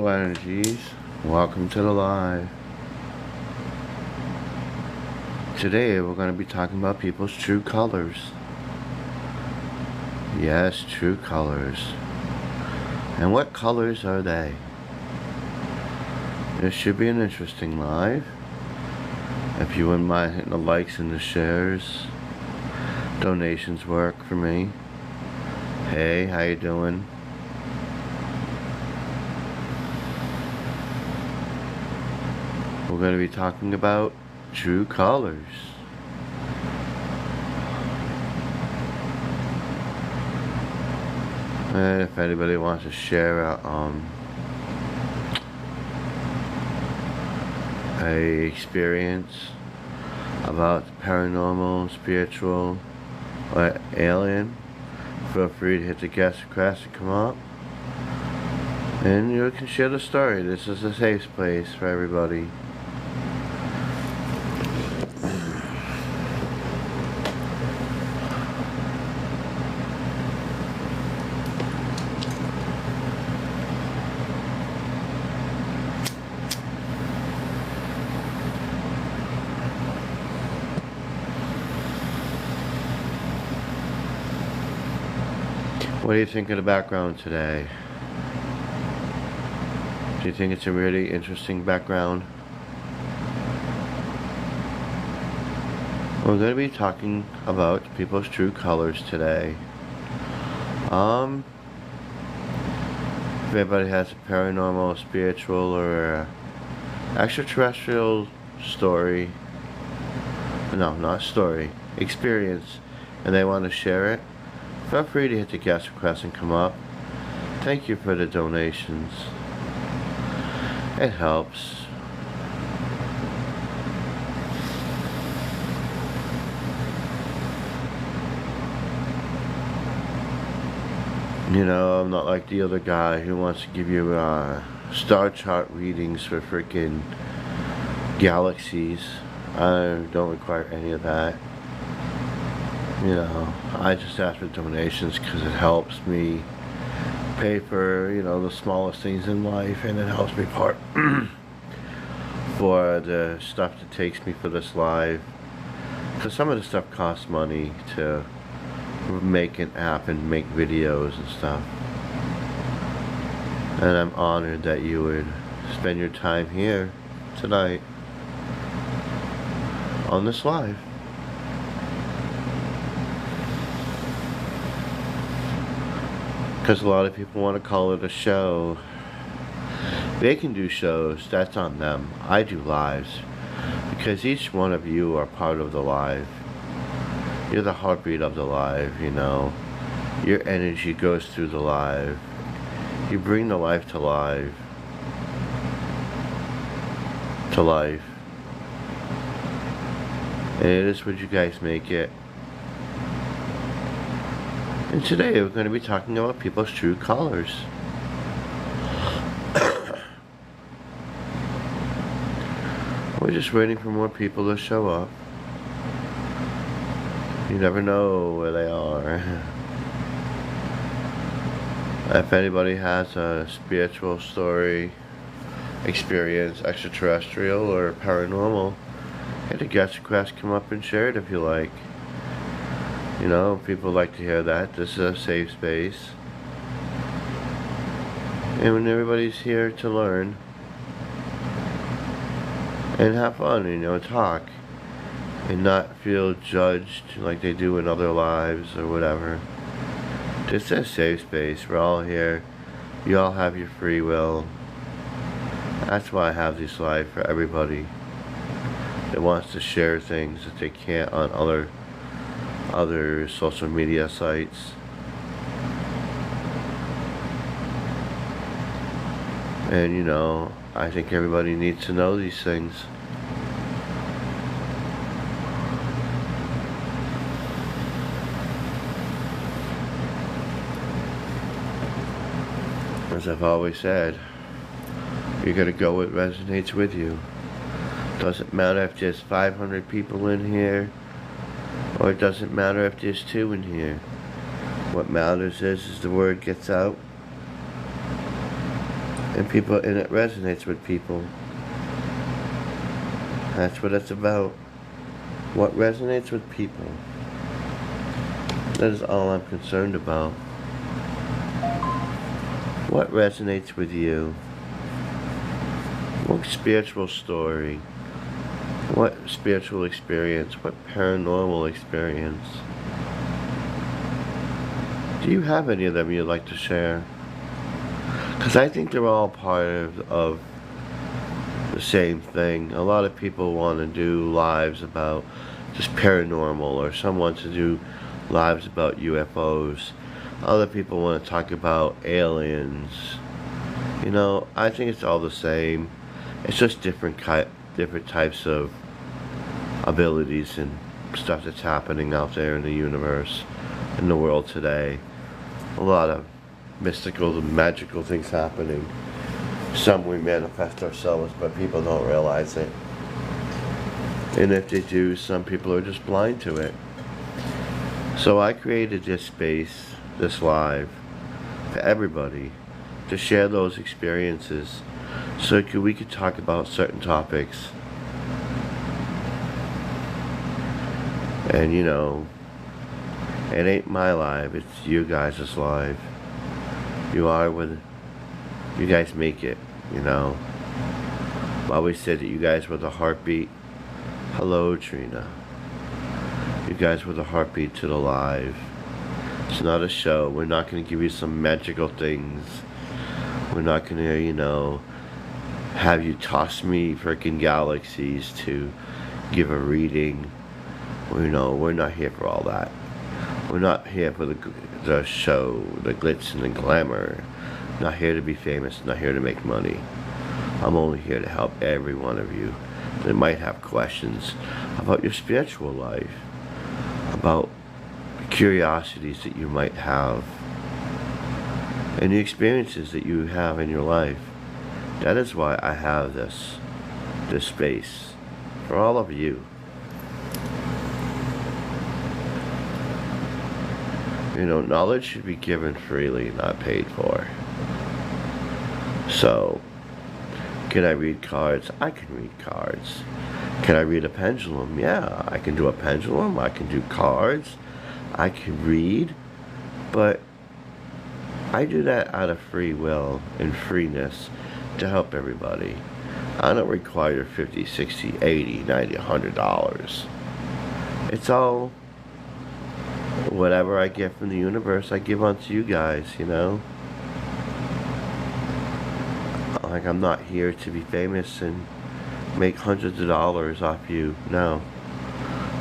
Hello energies, welcome to the live. Today we're going to be talking about people's true colors. Yes, true colors. And what colors are they? This should be an interesting live. If you wouldn't mind hitting the likes and the shares, donations work for me. Hey, how you doing? We're going to be talking about true colors. And if anybody wants to share a experience about paranormal, spiritual, or alien, feel free to hit the guest request and come up. And you can share the story. This is a safe place for everybody. What do you think of the background today? Do you think it's a really interesting background? We're going to be talking about people's true colors today. If anybody has a paranormal, spiritual, or extraterrestrial story, no, not story, experience, and they want to share it, feel free to hit the guest request and come up. Thank you for the donations. It helps. You know, I'm not like the other guy who wants to give you star chart readings for freaking galaxies. I don't require any of that. You know, I just ask for donations because it helps me pay for, you know, the smallest things in life, and it helps me part for the stuff that takes me for this live. Because some of the stuff costs money to make an app and make videos and stuff. And I'm honored that you would spend your time here tonight on this live. Because a lot of people want to call it a show. They can do shows, that's on them. I do lives. Because each one of you are part of the live. You're the heartbeat of the live, you know. Your energy goes through the live. You bring the life to life. And it is what you guys make it. And today we're going to be talking about people's true colors. We're just waiting for more people to show up. You never know where they are. If anybody has a spiritual story, experience, extraterrestrial or paranormal, hit a guest request, come up and share it if you like. You know, people like to hear that. This is a safe space. And when everybody's here to learn and have fun, you know, talk and not feel judged like they do in other lives or whatever. This is a safe space. We're all here. You all have your free will. That's why I have these live for everybody that wants to share things that they can't on other social media sites. And you know, I think everybody needs to know these things. As I've always said, you're gonna go what resonates with you. Doesn't matter if there's 500 people in here, or it doesn't matter if there's 2 in here. What matters is the word gets out And it resonates with people. That's what it's about. What resonates with people. That is all I'm concerned about. What resonates with you? What spiritual story? What spiritual experience? What paranormal experience? Do you have any of them you'd like to share? Because I think they're all part of the same thing. A lot of people want to do lives about just paranormal, or some want to do lives about UFOs. Other people want to talk about aliens. You know, I think it's all the same. It's just different types of abilities and stuff that's happening out there in the universe, in the world today. A lot of mystical and magical things happening. Some we manifest ourselves, but people don't realize it. And if they do, some people are just blind to it. So I created this space, this live, for everybody to share those experiences, so we could talk about certain topics. And you know, it ain't my live, it's you guys' live. You are with, you guys make it, you know. I always said that you guys were the heartbeat. Hello, Trina. You guys were the heartbeat to the live. It's not a show. We're not going to give you some magical things. We're not going to, you know, have you toss me freaking galaxies to give a reading. You know, we're not here for all that. We're not here for the show, the glitz and the glamour. Not here to be famous, not here to make money. I'm only here to help every one of you that might have questions about your spiritual life, about curiosities that you might have, and the experiences that you have in your life. That is why I have this space for all of you. You know, knowledge should be given freely, not paid for. So, can I read cards? I can read cards. Can I read a pendulum? Yeah, I can do a pendulum. I can do cards. I can read. But I do that out of free will and freeness to help everybody. I don't require $50, $60, $80, $90, $100. It's all whatever I get from the universe, I give unto you guys, you know? Like, I'm not here to be famous and make hundreds of dollars off you. No.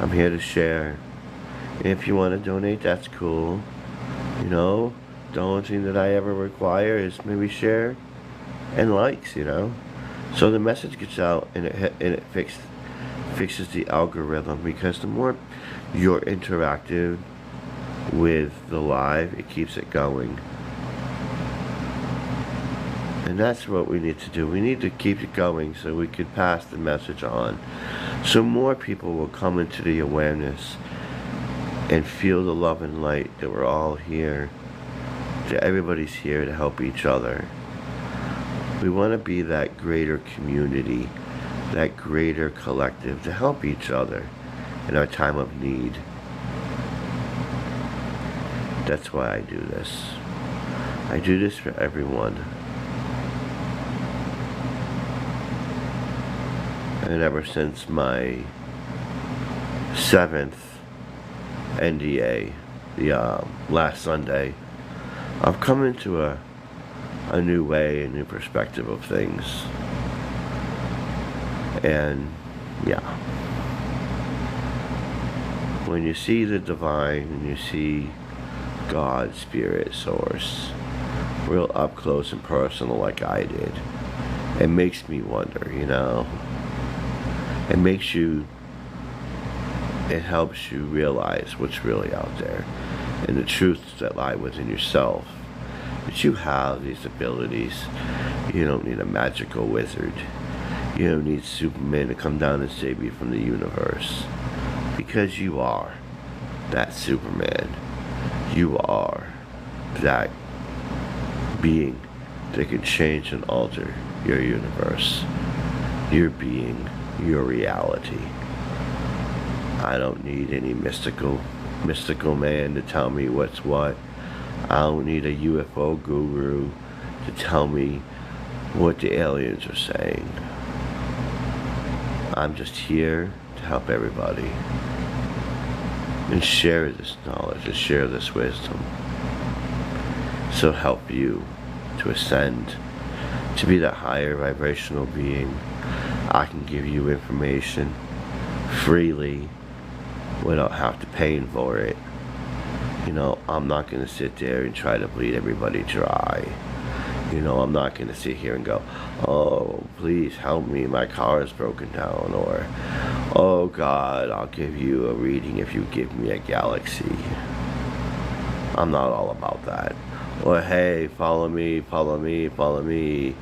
I'm here to share. And if you want to donate, that's cool. You know? The only thing that I ever require is maybe share and likes, you know? So the message gets out, and it fixes the algorithm, because the more you're interactive with the live, it keeps it going. And that's what we need to do. We need to keep it going so we could pass the message on, so more people will come into the awareness and feel the love and light that we're all here, that everybody's here to help each other. We want to be that greater community, that greater collective, to help each other in our time of need. That's why I do this. I do this for everyone. And ever since my 7th NDA, the last Sunday, I've come into a new way, a new perspective of things. And yeah, when you see the divine, and you see God, Spirit, Source, real up close and personal like I did, it makes me wonder, you know. It helps you realize what's really out there, and the truths that lie within yourself. That you have these abilities. You don't need a magical wizard. You don't need Superman to come down and save you from the universe. Because you are that Superman. You are that being They can change and alter your universe, your being, your reality. I don't need any mystical man to tell me what's what. I don't need a UFO guru to tell me what the aliens are saying. I'm just here to help everybody and share this knowledge and share this wisdom. So help you to ascend, to be that higher vibrational being. I can give you information freely without have to paying for it. You know, I'm not going to sit there and try to bleed everybody dry. You know, I'm not going to sit here and go, oh, please help me, my car is broken down, or, oh God, I'll give you a reading if you give me a galaxy. I'm not all about that. Or, hey, follow me, follow me, follow me.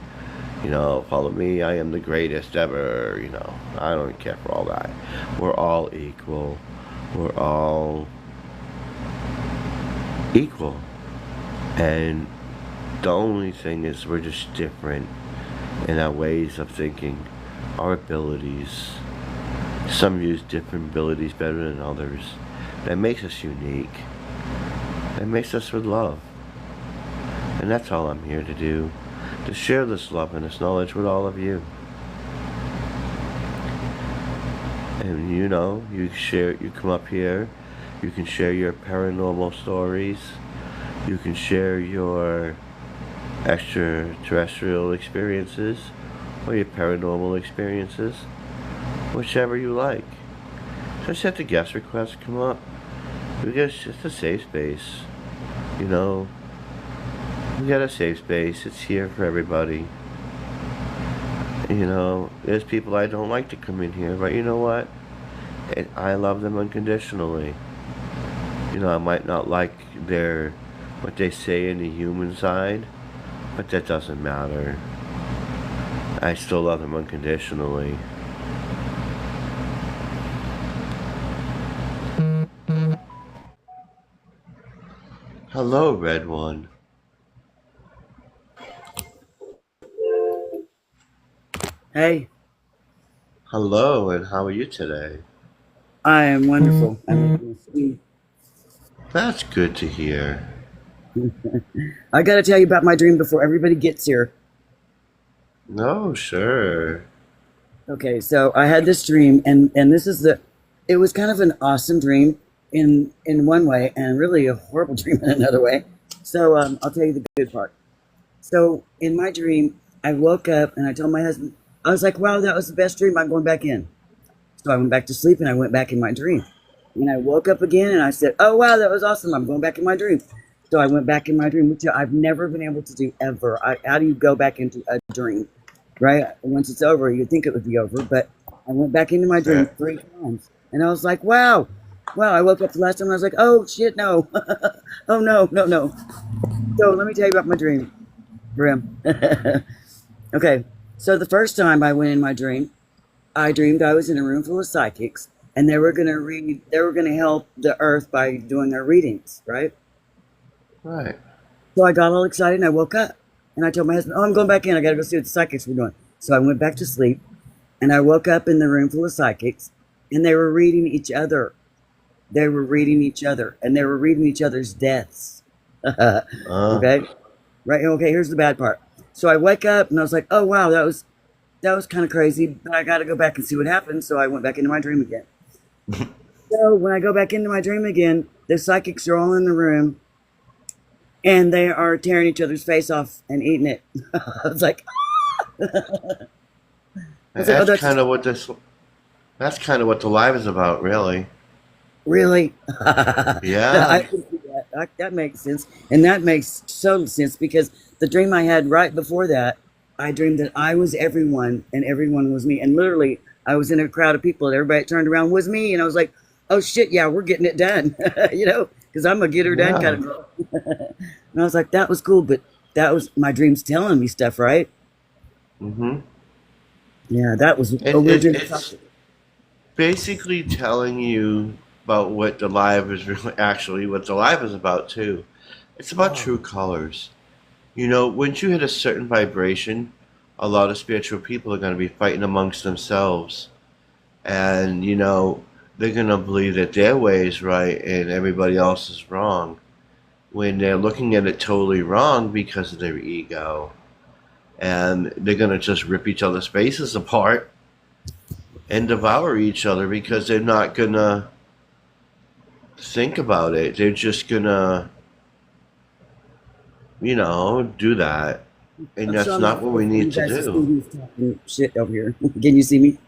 You know, follow me, I am the greatest ever. You know, I don't care for all that. We're all equal. We're all equal. And the only thing is we're just different in our ways of thinking, our abilities. Some use different abilities better than others. That makes us unique. That makes us with love. And that's all I'm here to do. To share this love and this knowledge with all of you. And you know, you come up here, you can share your paranormal stories, you can share your extraterrestrial experiences, or your paranormal experiences, whichever you like. Just have the guest requests come up. Because it's a safe space, you know. We got a safe space. It's here for everybody. You know, there's people I don't like to come in here, but you know what? I love them unconditionally. You know, I might not like what they say in the human side, but that doesn't matter. I still love them unconditionally. Hello, Red One. Hey, Hello, and how are you today? I am wonderful. I'm sweet. That's good to hear. I got to tell you about my dream before everybody gets here. No, sure. Okay, so I had this dream, and this is it was kind of an awesome dream in one way, and really a horrible dream in another way. So I'll tell you the good part. So in my dream, I woke up and I told my husband, I was like, "Wow, that was the best dream. I'm going back in." So I went back to sleep and I went back in my dream. And I woke up again and I said, "Oh wow, that was awesome. I'm going back in my dream." So I went back in my dream, which I've never been able to do ever. How do you go back into a dream, right? Once it's over, you'd think it would be over, but I went back into my dream Yeah. 3 times, and I was like, "Wow, wow!" I woke up the last time and I was like, "Oh shit, no, oh no, no, no." So let me tell you about my dream, Grim. Okay, so the first time I went in my dream, I dreamed I was in a room full of psychics, and they were gonna read. They were gonna help the Earth by doing their readings, right? Right. So I got all excited and I woke up, and I told my husband, "Oh, I'm going back in. I gotta go see what the psychics were doing." So I went back to sleep, and I woke up in the room full of psychics, and they were reading each other. They were reading each other, and they were reading each other's deaths. Uh, Okay, right? Okay, here's the bad part. So I wake up and I was like, "Oh wow, that was kind of crazy," but I got to go back and see what happened. So I went back into my dream again. So when I go back into my dream again, the psychics are all in the room and they are tearing each other's face off and eating it. I was like, I was like, "Oh, that's that's kind of what this. That's kind of what the live is about, really. really." I Yeah. can see that. That makes sense, and that makes total sense because the dream I had right before that, I dreamed that I was everyone and everyone was me, and literally I was in a crowd of people and everybody turned around was me, and I was like, "Oh shit, yeah, we're getting it done," because I'm a get her done kind Yeah. of girl. And I was like, "That was cool," but that was my dreams telling me stuff, right? Mhm. Yeah, that was a It, weird it dream. it's basically telling you about what the live is really actually what the live is about too. It's about Oh, true colors. You know, once you hit a certain vibration, a lot of spiritual people are going to be fighting amongst themselves. And, they're going to believe that their way is right and everybody else is wrong when they're looking at it totally wrong because of their ego. And they're going to just rip each other's faces apart and devour each other because they're not going to think about it. They're just going to, do that. And I'm that's showing my not what we face for need you to guys to see do. who's talking shit over here. Can you see me?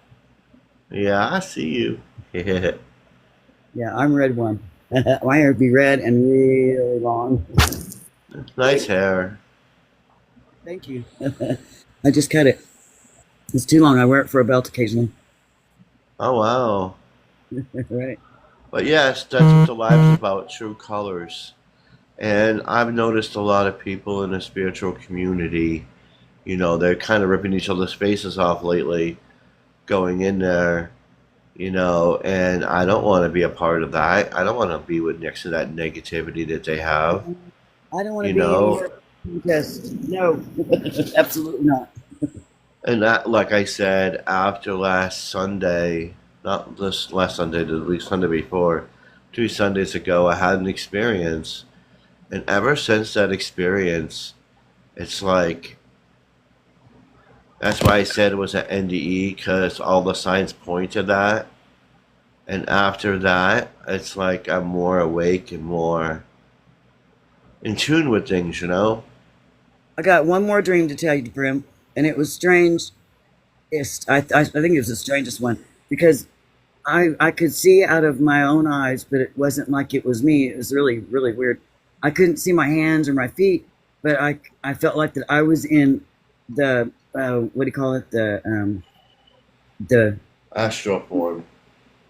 Yeah, I see you. Yeah. Yeah, I'm red one. My hair would be red and really long. Nice hair. Thank you. I just cut it. It's too long. I wear it for a belt occasionally. Oh, wow. Right. But yes, that's what the live's about, true colors. And I've noticed a lot of people in the spiritual community, they're kind of ripping each other's faces off lately, going in there, and I don't want to be a part of that. I don't want to be with next to that negativity that they have, I don't want to you be any know. more contest. No, absolutely not. And that, like I said, after last Sunday, not this last Sunday, the week Sunday before, 2 Sundays ago, I had an experience. And ever since that experience, it's like, that's why I said it was an NDE, because all the signs point to that. And after that, it's like I'm more awake and more in tune with things. I got one more dream to tell you, Brim, and it was strange. I think it was the strangest one because I could see out of my own eyes, but it wasn't like it was me. It was really, really weird. I couldn't see my hands or my feet, but I felt like that I was in the what do you call it? The Astral form.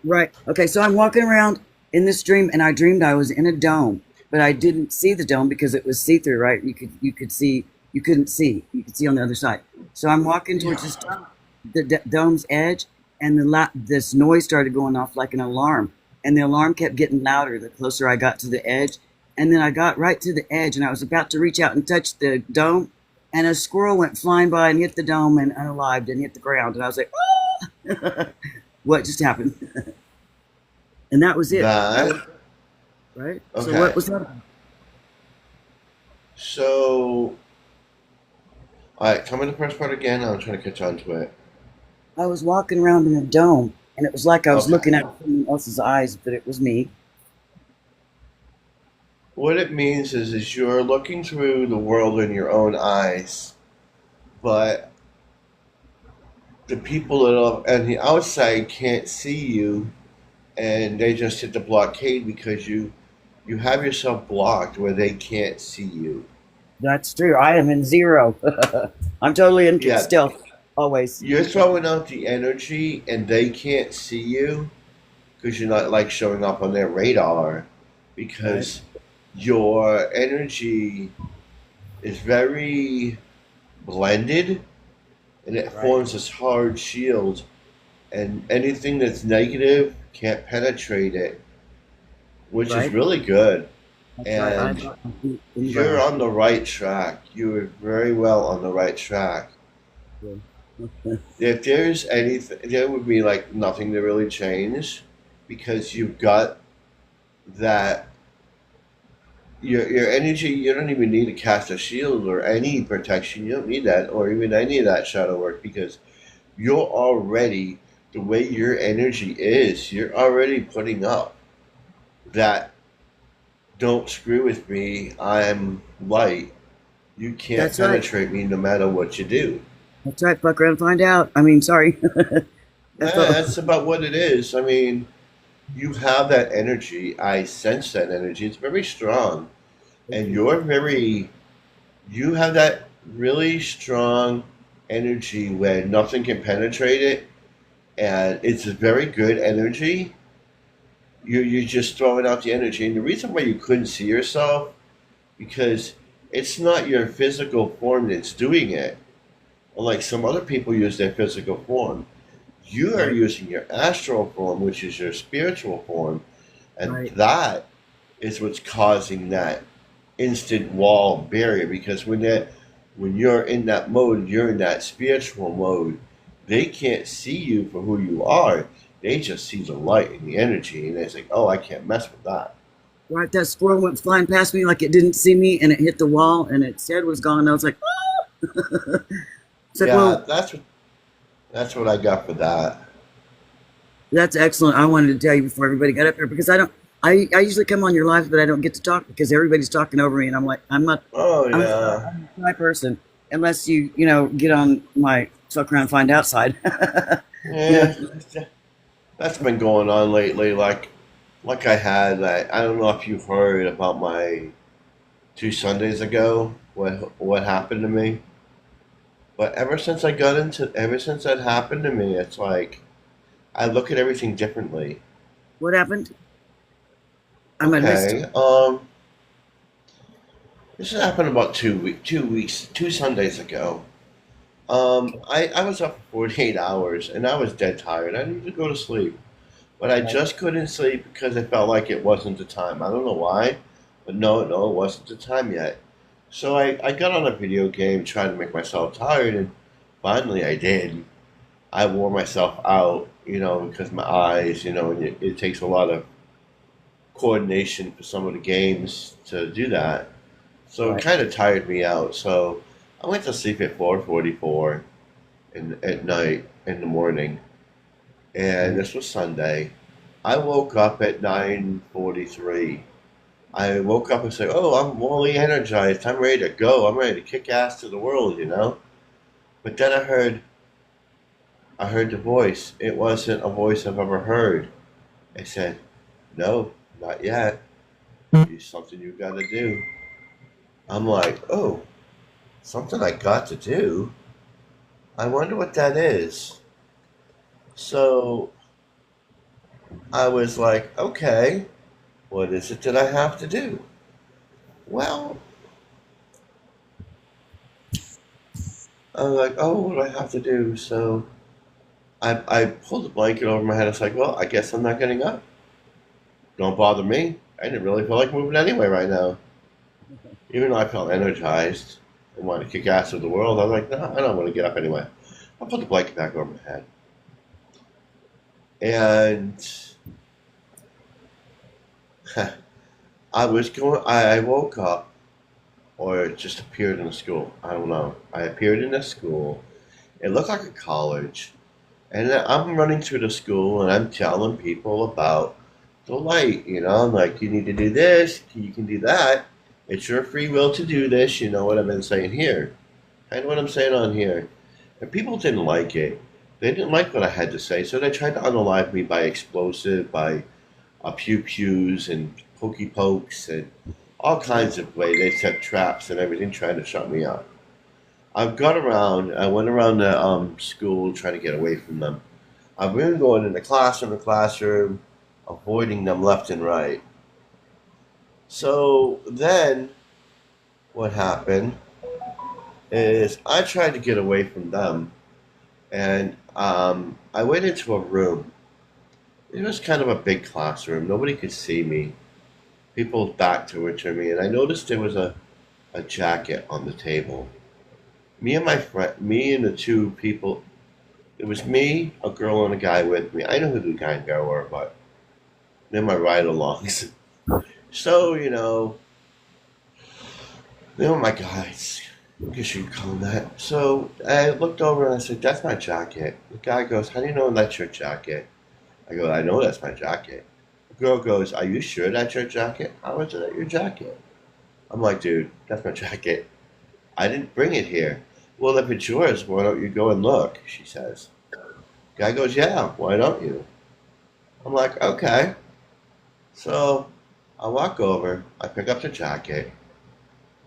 right. Okay, so I'm walking around in this dream, and I dreamed I was in a dome, but I didn't see the dome because it was see through. Right? You could see, you couldn't see. You could see on the other side. So I'm walking towards this dome, the dome's edge, and this noise started going off like an alarm, and the alarm kept getting louder the closer I got to the edge, and then I got right to the edge, and I was about to reach out and touch the dome, and a squirrel went flying by and hit the dome and unalived and hit the ground, and I was like, ah! What just happened? And that was it. That, Right. So what okay. was that about? So, alright, come in the first part again. I'm trying to catch on to it. I was walking around in a dome, and it was like I was Okay. looking at someone else's eyes, but it was me. What it means is you're looking through the world in your own eyes, but the people that are on the outside can't see you, and they just hit the blockade because you have yourself blocked where they can't see you. That's true. I am in zero. I'm totally in Yeah, stealth always. you're throwing out the energy, and they can't see you because you're not like showing up on their radar Right. because your energy is very blended and it Right. forms this hard shield, and anything that's negative can't penetrate it, which is Right. really good. That's right. I And got my feet in the you're ground. on the right track. You're very well on the right track. Yeah. If there's anything, there would be like nothing to really change because you've got that. Your energy, you don't even need to cast a shield or any protection. You don't need that, or even any of that shadow work, because you're already, the way your energy is, you're already putting up that don't screw with me, I'm light. You can't That's right. penetrate me no matter what you do. That's right. Fuck around and find out. I mean, sorry. That's all. That's about what it is. I mean, you have that energy. I sense that energy. It's very strong. Thank And you. you have that really strong energy where nothing can penetrate it. And it's a very good energy. You're just throwing out the energy. And the reason why you couldn't see yourself, because it's not your physical form that's doing it. Unlike some other people use their physical form. You are Right. using your astral form, which is your spiritual form, and Right. that is what's causing that. instant wall barrier because when you're in that mode, you're in that spiritual mode. They can't see you for who you are. They just see the light and the energy, and it's like, oh, I can't mess with that. Right, that squirrel went flying past me like it didn't see me, and it hit the wall, and its head was gone. I was like, it's like, well, Yeah, that's what I got for that. that's excellent. I wanted to tell you before everybody got up here because I don't. I usually come on your live, but I don't get to talk because everybody's talking over me, and I'm like, I'm not. Oh I'm yeah, a shy person unless you get on my fuck around find out side. you know, yeah. That's been going on lately. Like I had. I don't know if you heard about my 2 Sundays ago. What happened to me? But ever since that happened to me, it's like I look at everything differently. what happened? I might have missed. Okay. This happened about 2 weeks, 2 Sundays ago. I was up for 48 hours and I was dead tired. I needed to go to sleep, but I Right. just couldn't sleep because I felt like it wasn't the time. I don't know why, but no, it wasn't the time yet. So I got on a video game trying to make myself tired, and finally I did. I wore myself out, because my eyes, and it takes a lot of coordination for some of the games to do that. So it Right. kind of tired me out. So I went to sleep at 4:44 at night in the morning, and Right. this was Sunday. I woke up at 9:43. I woke up and said, "Oh, I'm fully energized. I'm ready to go. I'm ready to kick ass to the world." But then I heard the voice. It wasn't a voice I've ever heard. It said, "No, not yet. It's something you got to do." I'm like, "Oh, something I got to do. I wonder what that is." So I was like, "Okay, what is it that I have to do?" Well, I was like, "Oh, what do I have to do?" So I pulled the blanket over my head. It's like, well, I guess I'm not getting up. Don't bother me. I didn't really feel like moving anyway right now. Even though I felt energized and wanted to kick ass of the world, I was like, no, I don't want to get up anyway. I'll put the blanket back over my head. And I woke up or it just appeared in the school. I don't know. I appeared in the school. It looked like a college. And I'm running through the school and I'm telling people about the light. I'm like, you need to do this, you can do that. It's your free will to do this. You know what I've been saying here. I know what I'm saying on here. And people didn't like it. They didn't like what I had to say, so they tried to unalive me by explosive, by pew pews and pokey pokes and all kinds of ways. They set traps and everything trying to shut me up. I went around the school trying to get away from them. I've been going in the classroom, avoiding them left and right. So then what happened is I tried to get away from them, and I went into a room. It was kind of a big classroom. Nobody could see me. People back to me, and I noticed there was a jacket on the table. Me and the two people. It was me, a girl, and a guy with me. I know who the guy and girl were, but they're my ride-alongs. So they were my guys. I guess you could call them that. So I looked over and I said, "That's my jacket." The guy goes, "How do you know that's your jacket?" I go, "I know that's my jacket." The girl goes, "Are you sure that's your jacket? How is it your jacket?" I'm like, "Dude, that's my jacket. I didn't bring it here." "Well, if it's yours, why don't you go and look?" she says. Guy goes, "Yeah, why don't you?" I'm like, "Okay." So I walk over, I pick up the jacket.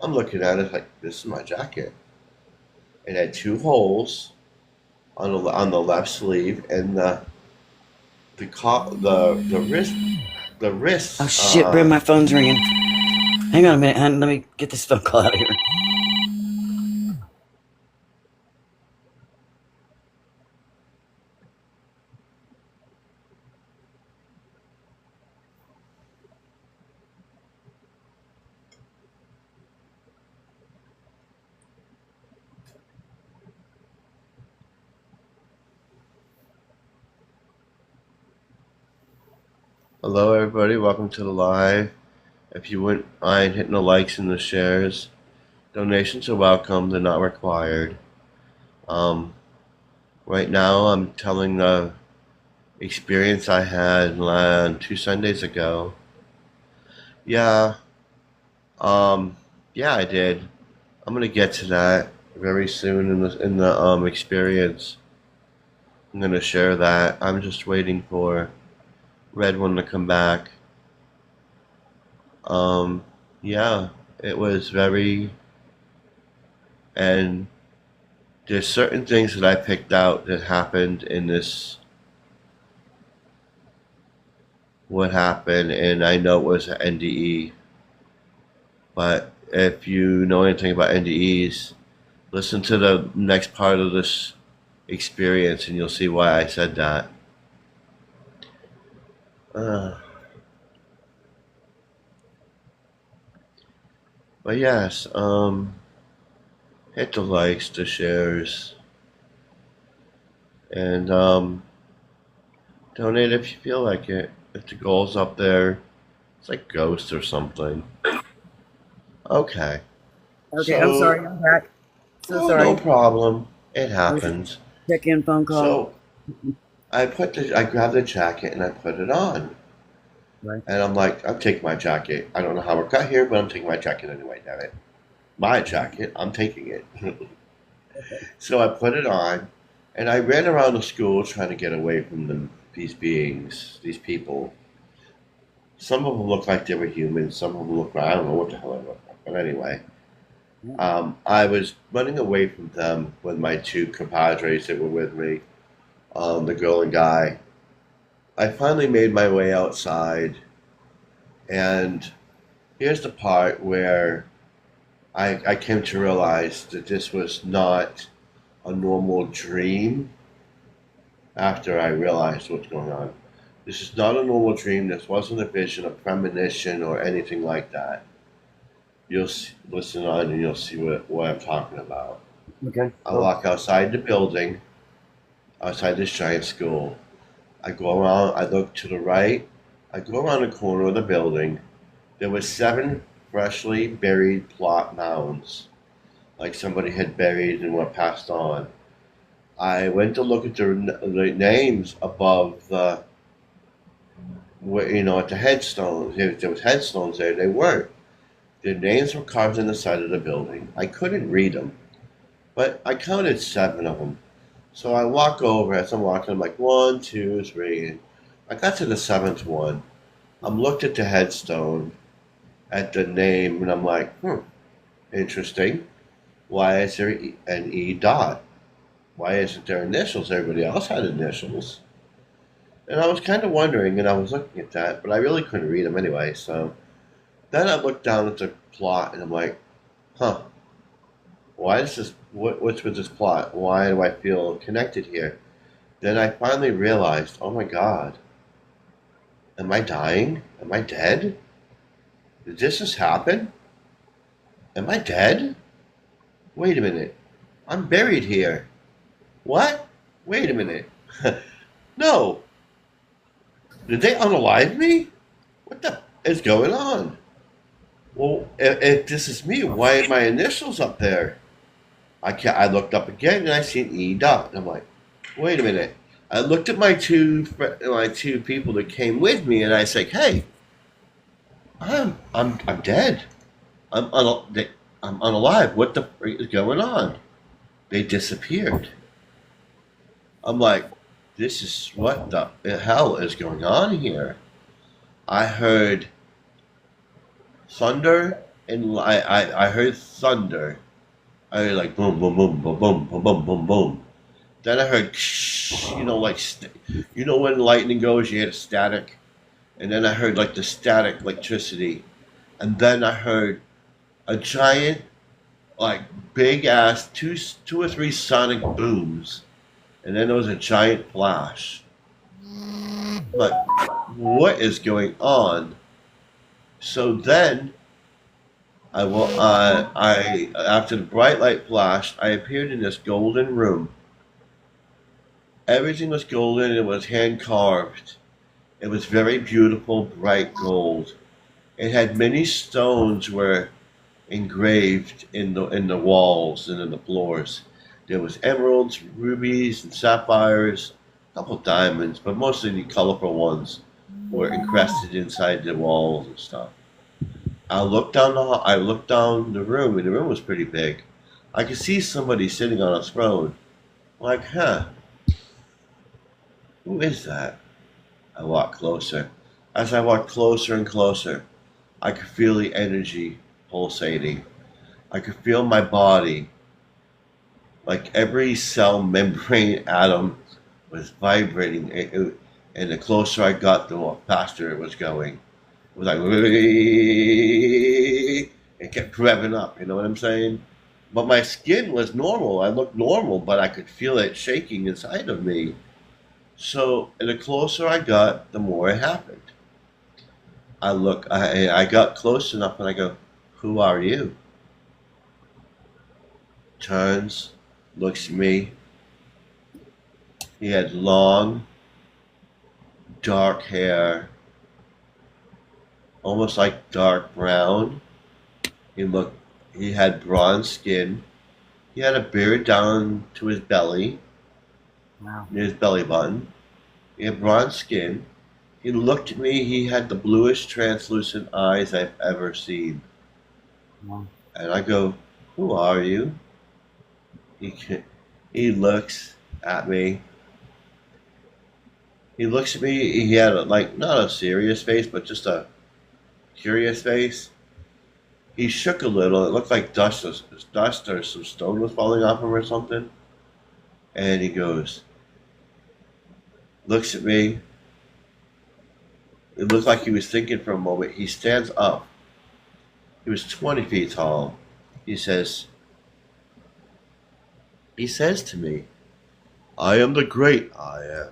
I'm looking at it like, this is my jacket. It had two holes on the left sleeve, and the Oh wrists. shit, Brim, my phone's ringing. Hang on a minute, hon. Let me get this phone call out of here. Hello, everybody. Welcome to the live. If you wouldn't mind hitting the likes and the shares, donations are welcome. They're not required. Um, right now, I'm telling the experience I had 2 Sundays ago. Yeah, um, yeah, I did. I'm gonna get to that very soon in the experience. I'm gonna share that. I'm just waiting for Red One to come back. Um, yeah, it was very, and there's certain things that I picked out that happened in this, what happened, and I know it was an NDE. But if you know anything about NDEs, listen to the next part of this experience and you'll see why I said that. Uh, but yes, hit the likes, the shares, and donate if you feel like it. If the goal's up there, it's like Ghost or something. Okay. Okay, I'm So, sorry, I'm back. So oh, no sorry. problem. It It was a happens. check-in phone call. So, I grabbed the jacket and I put it on. Right. And I'm like, I'm taking my jacket. I don't know how we're got here, but I'm taking my jacket anyway, damn it. My jacket, I'm taking it. So I put it on and I ran around the school trying to get away from these beings, these people. Some of them looked like they were human, some of them looked like, I don't know what the hell I looked like. But anyway, Yeah. I was running away from them with my two compadres that were with me, the girl and guy. I finally made my way outside, and here's the part where I came to realize that this was not a normal dream after I realized what's going on. This is not a normal dream. This wasn't a vision, a premonition, or anything like that. You'll listen on and you'll see what I'm talking about. Okay. I Cool. walk outside the building, outside this giant school. I go around, I look to the right, I go around the corner of the building. There were 7 freshly buried plot mounds, like somebody had buried and were passed on. I went to look at the names above at the headstones. There was headstones there. They weren't. Their names were carved in the side of the building. I couldn't read them, but I counted 7 of them. So I walk over. As I'm walking, I'm like 1, 2, 3. And I got to the 7th one. I'm looked at the headstone, at the name, and I'm like, interesting. Why is there an E dot? Why isn't there initials? Everybody else had initials. And I was kind of wondering, and I was looking at that, but I really couldn't read them anyway. So then I looked down at the plot, and I'm like, huh, why is this? What's with this plot? Why do I feel connected here? Then I finally realized, oh my God, am I dying? Am I dead? Did this just happen? Am I dead? Wait a minute. I'm buried here. What? Wait a minute. No. Did they unalive me? What the is going on? Well, if this is me, why are my initials up there? I looked up again and I see an E dot. And I'm like, wait a minute. I looked at my two people that came with me and I said, hey, I'm dead. I'm unalive. What the freak is going on? They disappeared. I'm like, this is what the hell is going on here? I heard thunder, and I heard thunder. I heard like boom, boom, boom, boom, boom, boom, boom, boom, boom. Then I heard, when lightning goes, you hear static, and then I heard like the static electricity, and then I heard a giant, like big ass two or three sonic booms, and then there was a giant flash. But what is going on? So then I after the bright light flashed, I appeared in this golden room. Everything was golden. It was hand carved, It was very beautiful, bright gold. It had many stones were engraved in the walls and in the floors. There was emeralds, rubies, and sapphires, a couple diamonds, but mostly the colorful ones were encrusted inside the walls and stuff. I looked down the room, and the room was pretty big. I could see somebody sitting on a throne. Like, huh, who is that? I walked closer. As I walked closer and closer, I could feel the energy pulsating. I could feel my body, like every cell membrane atom was vibrating. And the closer I got, the more faster it was going. It was like, it kept revving up, you know what I'm saying? But my skin was normal. I looked normal, but I could feel it shaking inside of me. So the closer I got, the more it happened. I got close enough and I go, who are you? Turns, looks at me. He had long, dark hair, almost like dark brown. He had bronze skin. He had a beard down to his belly, Wow. near his belly button. He had bronze skin. He looked at me. He had the bluish, translucent eyes I've ever seen. Wow. And I go, who are you? He looks at me. He looks at me. He had not a serious face, but just a curious face. He shook a little. It looked like dust or some stone was falling off him or something. And he goes, looks at me. It looked like he was thinking for a moment. He stands up. He was 20 feet tall. He says to me, I am the great I am.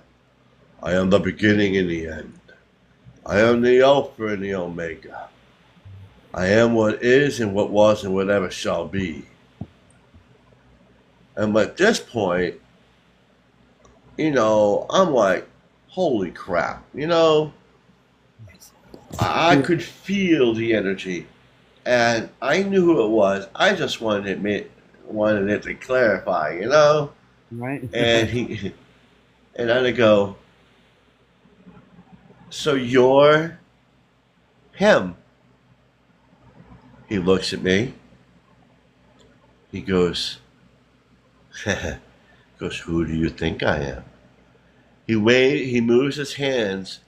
I am the beginning and the end. I am the Alpha and the Omega. I am what is and what was and whatever shall be. And at this point, I'm like, holy crap, I could feel the energy, and I knew who it was. I just wanted it to clarify, Right. And and I go, so you're him? He looks at me. He goes, who do you think I am? He moves his hands,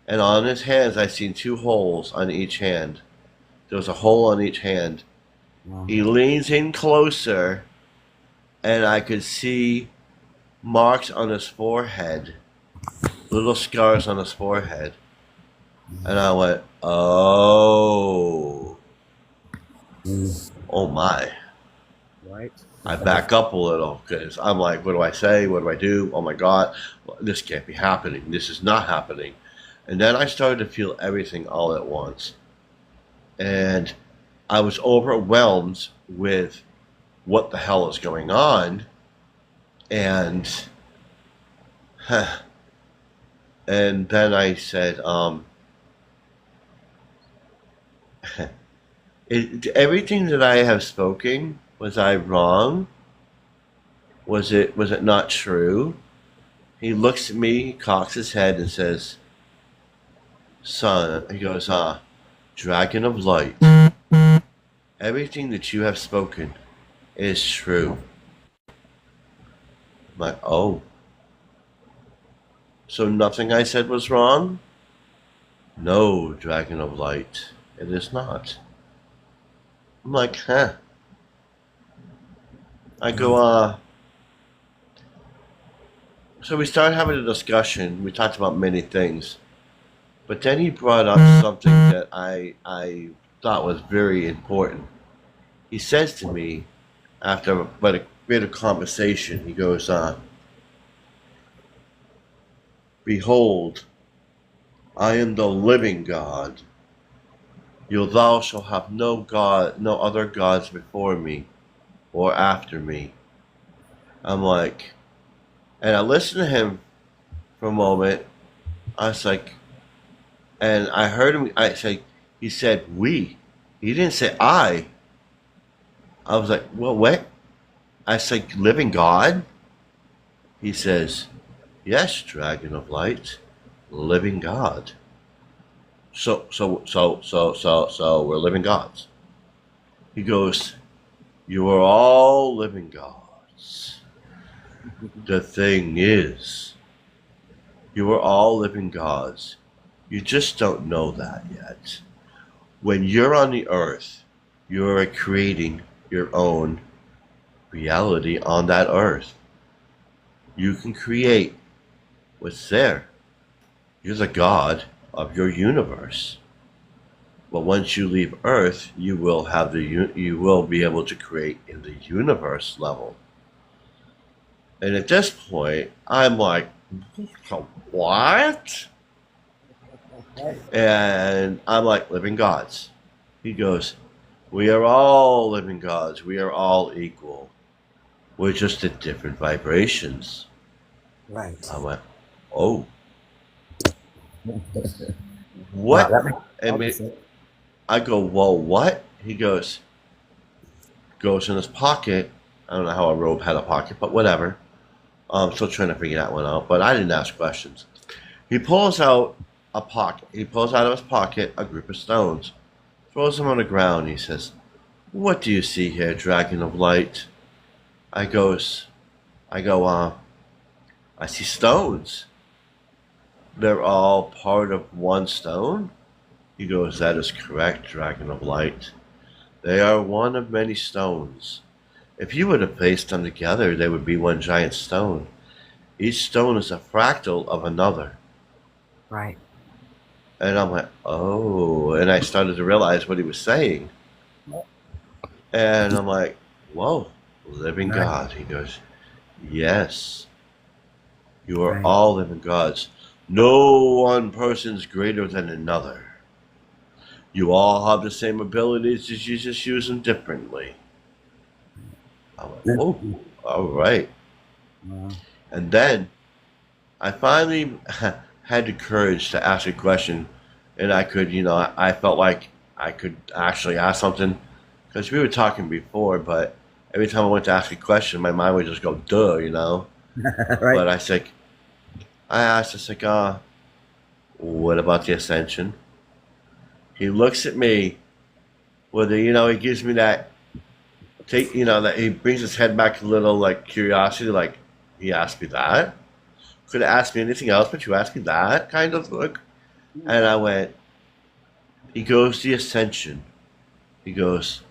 and on his hands I seen two holes on each hand. There was a hole on each hand. Wow. He leans in closer, and I could see marks on his forehead, little scars on his forehead. And I went, oh my. Right. I back up a little because I'm like, what do I say? What do I do? Oh my God, this can't be happening. This is not happening. And then I started to feel everything all at once. And I was overwhelmed with what the hell is going on. And then I said, everything that I have spoken, was I wrong? Was it not true? He looks at me, he cocks his head and says, son, he goes, Dragon of Light, everything that you have spoken is true. I'm like, oh. So nothing I said was wrong? No, Dragon of Light, it is not. I'm like, huh. I go, so we started having a discussion. We talked about many things. But then he brought up something that I thought was very important. He says to me, after a bit of conversation, he goes, behold, I am the living God. Thou shalt have no other gods before me or after me. I'm like, and I listened to him for a moment. I was like, And I heard him. I say, he said we. He didn't say I. I was like, well, what? I said, living God. He says, yes, dragon of light, living God. So we're living gods. He goes, you are all living gods. The thing is, you are all living gods. You just don't know that yet. When you're on the earth, you're creating your own reality on that earth. You can create what's there. You're the god of your universe. But once you leave Earth, you will have you will be able to create in the universe level. And at this point, I'm like, what? And I'm like, living gods. He goes, we are all living gods. We are all equal. We're just at different vibrations. Right. I went, oh, Wow, what? that makes I all the mean, sense. I go, well, what? He goes in his pocket. I don't know how a robe had a pocket, but whatever. I'm still trying to figure that one out, but I didn't ask questions. He pulls out a pocket. He pulls out of his pocket a group of stones, throws them on the ground. He says, what do you see here, dragon of light? I go, I see stones. They're all part of one stone? He goes, that is correct, dragon of light. They are one of many stones. If you were to place them together, they would be one giant stone. Each stone is a fractal of another. Right. And I'm like, oh. And I started to realize what he was saying. And I'm like, whoa, living Right. God. He goes, yes, you are Right. all living gods. No one person's greater than another. You all have the same abilities, you just use them differently. I went, oh, all right. Wow. And then I finally had the courage to ask a question, and I could, I felt like I could actually ask something, because we were talking before, but every time I went to ask a question, my mind would just go, duh. Right. But I asked, what about the ascension? He looks at me with he gives me that that he brings his head back a little, like, curiosity, like, he asked me that. Could have asked me anything else, but you asked me that kind of look. And I went, he goes, the ascension. He goes,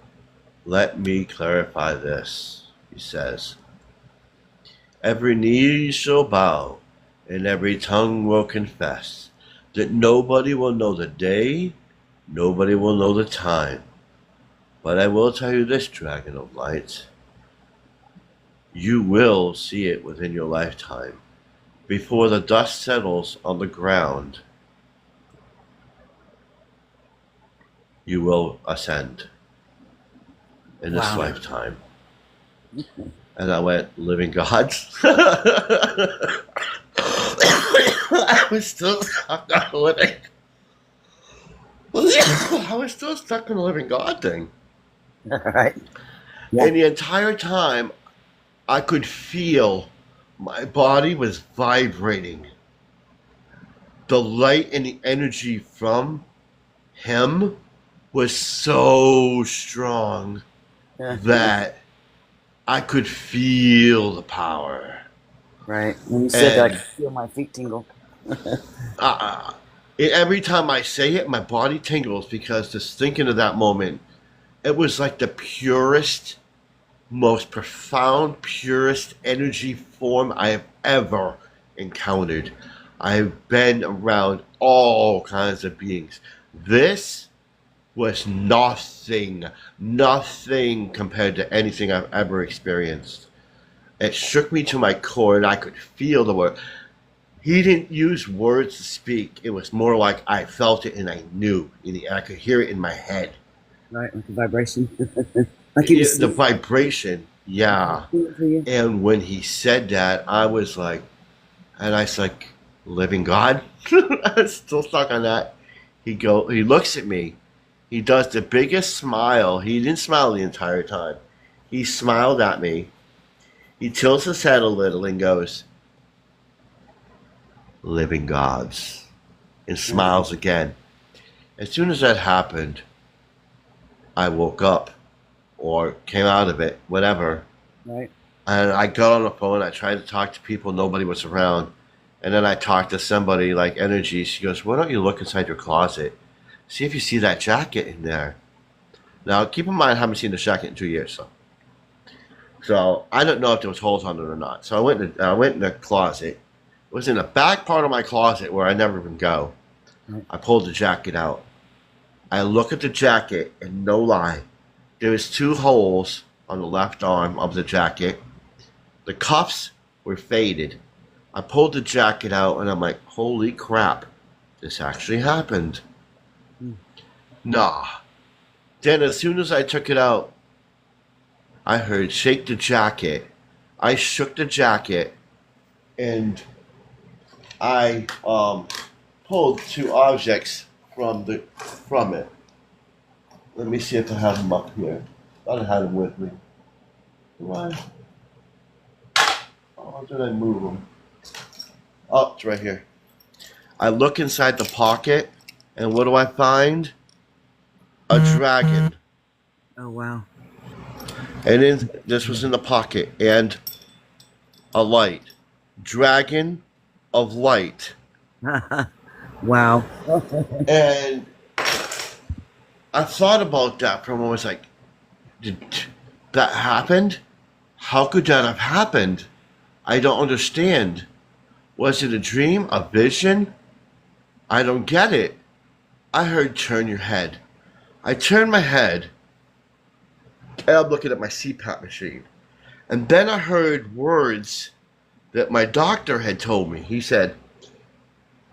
let me clarify this. He says, every knee shall bow and every tongue will confess that nobody will know the day, nobody will know the time. But I will tell you this, dragon of light. You will see it within your lifetime. Before the dust settles on the ground, you will ascend in this Wow. lifetime. And I went, living gods? I was still stuck on the living. I was still stuck on the living God thing. Right. Yeah. And the entire time, I could feel my body was vibrating. The light and the energy from him was so strong that I could feel the power. Right. When you said that, I And could feel my feet tingle. every time I say it, my body tingles, because just thinking of that moment, it was like the purest, most profound, purest energy form I have ever encountered. I've been around all kinds of beings. This was nothing compared to anything I've ever experienced. It shook me to my core, and I could feel the word. He didn't use words to speak. It was more like I felt it and I knew. And I could hear it in my head. Right. Like the vibration. Like you just The vibration, yeah. feel it for you. And when he said that, I was like, living God? I was still stuck on that. He looks at me. He does the biggest smile. He didn't smile the entire time. He smiled at me. He tilts his head a little and goes, "Living gods," and smiles again. As soon as that happened, I woke up or came out of it, whatever. Right. And I got on the phone. I tried to talk to people. Nobody was around. And then I talked to somebody like Energy. She goes, "Why don't you look inside your closet? See if you see that jacket in there." Now, keep in mind, I haven't seen the jacket in 2 years. So I don't know if there was holes on it or not. So I went in the closet. It was in the back part of my closet where I never even go. Right. I pulled the jacket out. I look at the jacket, and no lie, there was 2 holes on the left arm of the jacket. The cuffs were faded. I pulled the jacket out, and I'm like, holy crap, this actually happened. Nah. Then as soon as I took it out, I heard shake the jacket. I shook the jacket, and I pulled 2 objects from it. Let me see if I have them up here. Thought I had them with me. Why? Oh, did I move them? Oh, it's right here. I look inside the pocket, and what do I find? A dragon. Oh, wow. And then this was in the pocket, and a light. Dragon of light. Wow. And I thought about that for a moment. I was like, did that happen? How could that have happened? I don't understand. Was it a dream? A vision? I don't get it. I heard turn your head. I turned my head, and I'm looking at my CPAP machine. And then I heard words that my doctor had told me. He said,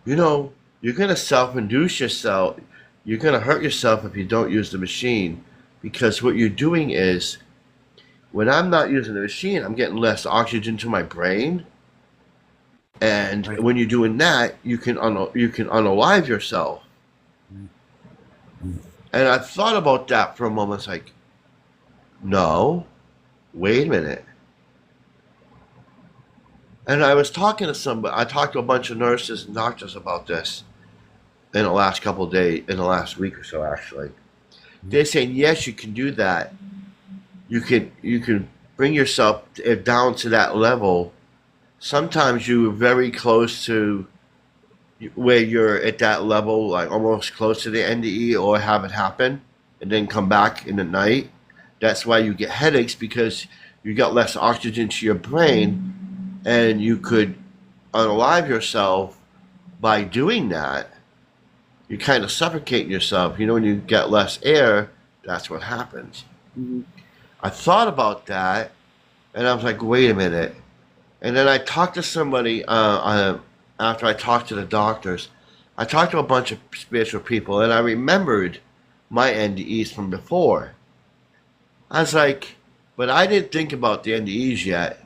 "You know, you're going to self-induce yourself. You're going to hurt yourself if you don't use the machine. Because what you're doing is, when I'm not using the machine, I'm getting less oxygen to my brain. And Right. when you're doing that, you can unalive yourself." And I thought about that for a moment. It's like, no, wait a minute. And I was talking to somebody. I talked to a bunch of nurses and doctors about this in the last couple of days, in the last week or so, actually. They're saying, yes, you can do that. You can bring yourself down to that level. Sometimes you're very close to where you're at that level, like almost close to the NDE, or have it happen and then come back in the night. That's why you get headaches, because you got less oxygen to your brain, and you could unalive yourself by doing that. You kind of suffocate yourself. You know, when you get less air, that's what happens. Mhm. I thought about that, and I was like, wait a minute. And then I talked to somebody, after I talked to the doctors, I talked to a bunch of spiritual people, and I remembered my NDEs from before. I was like, but I didn't think about the NDEs yet.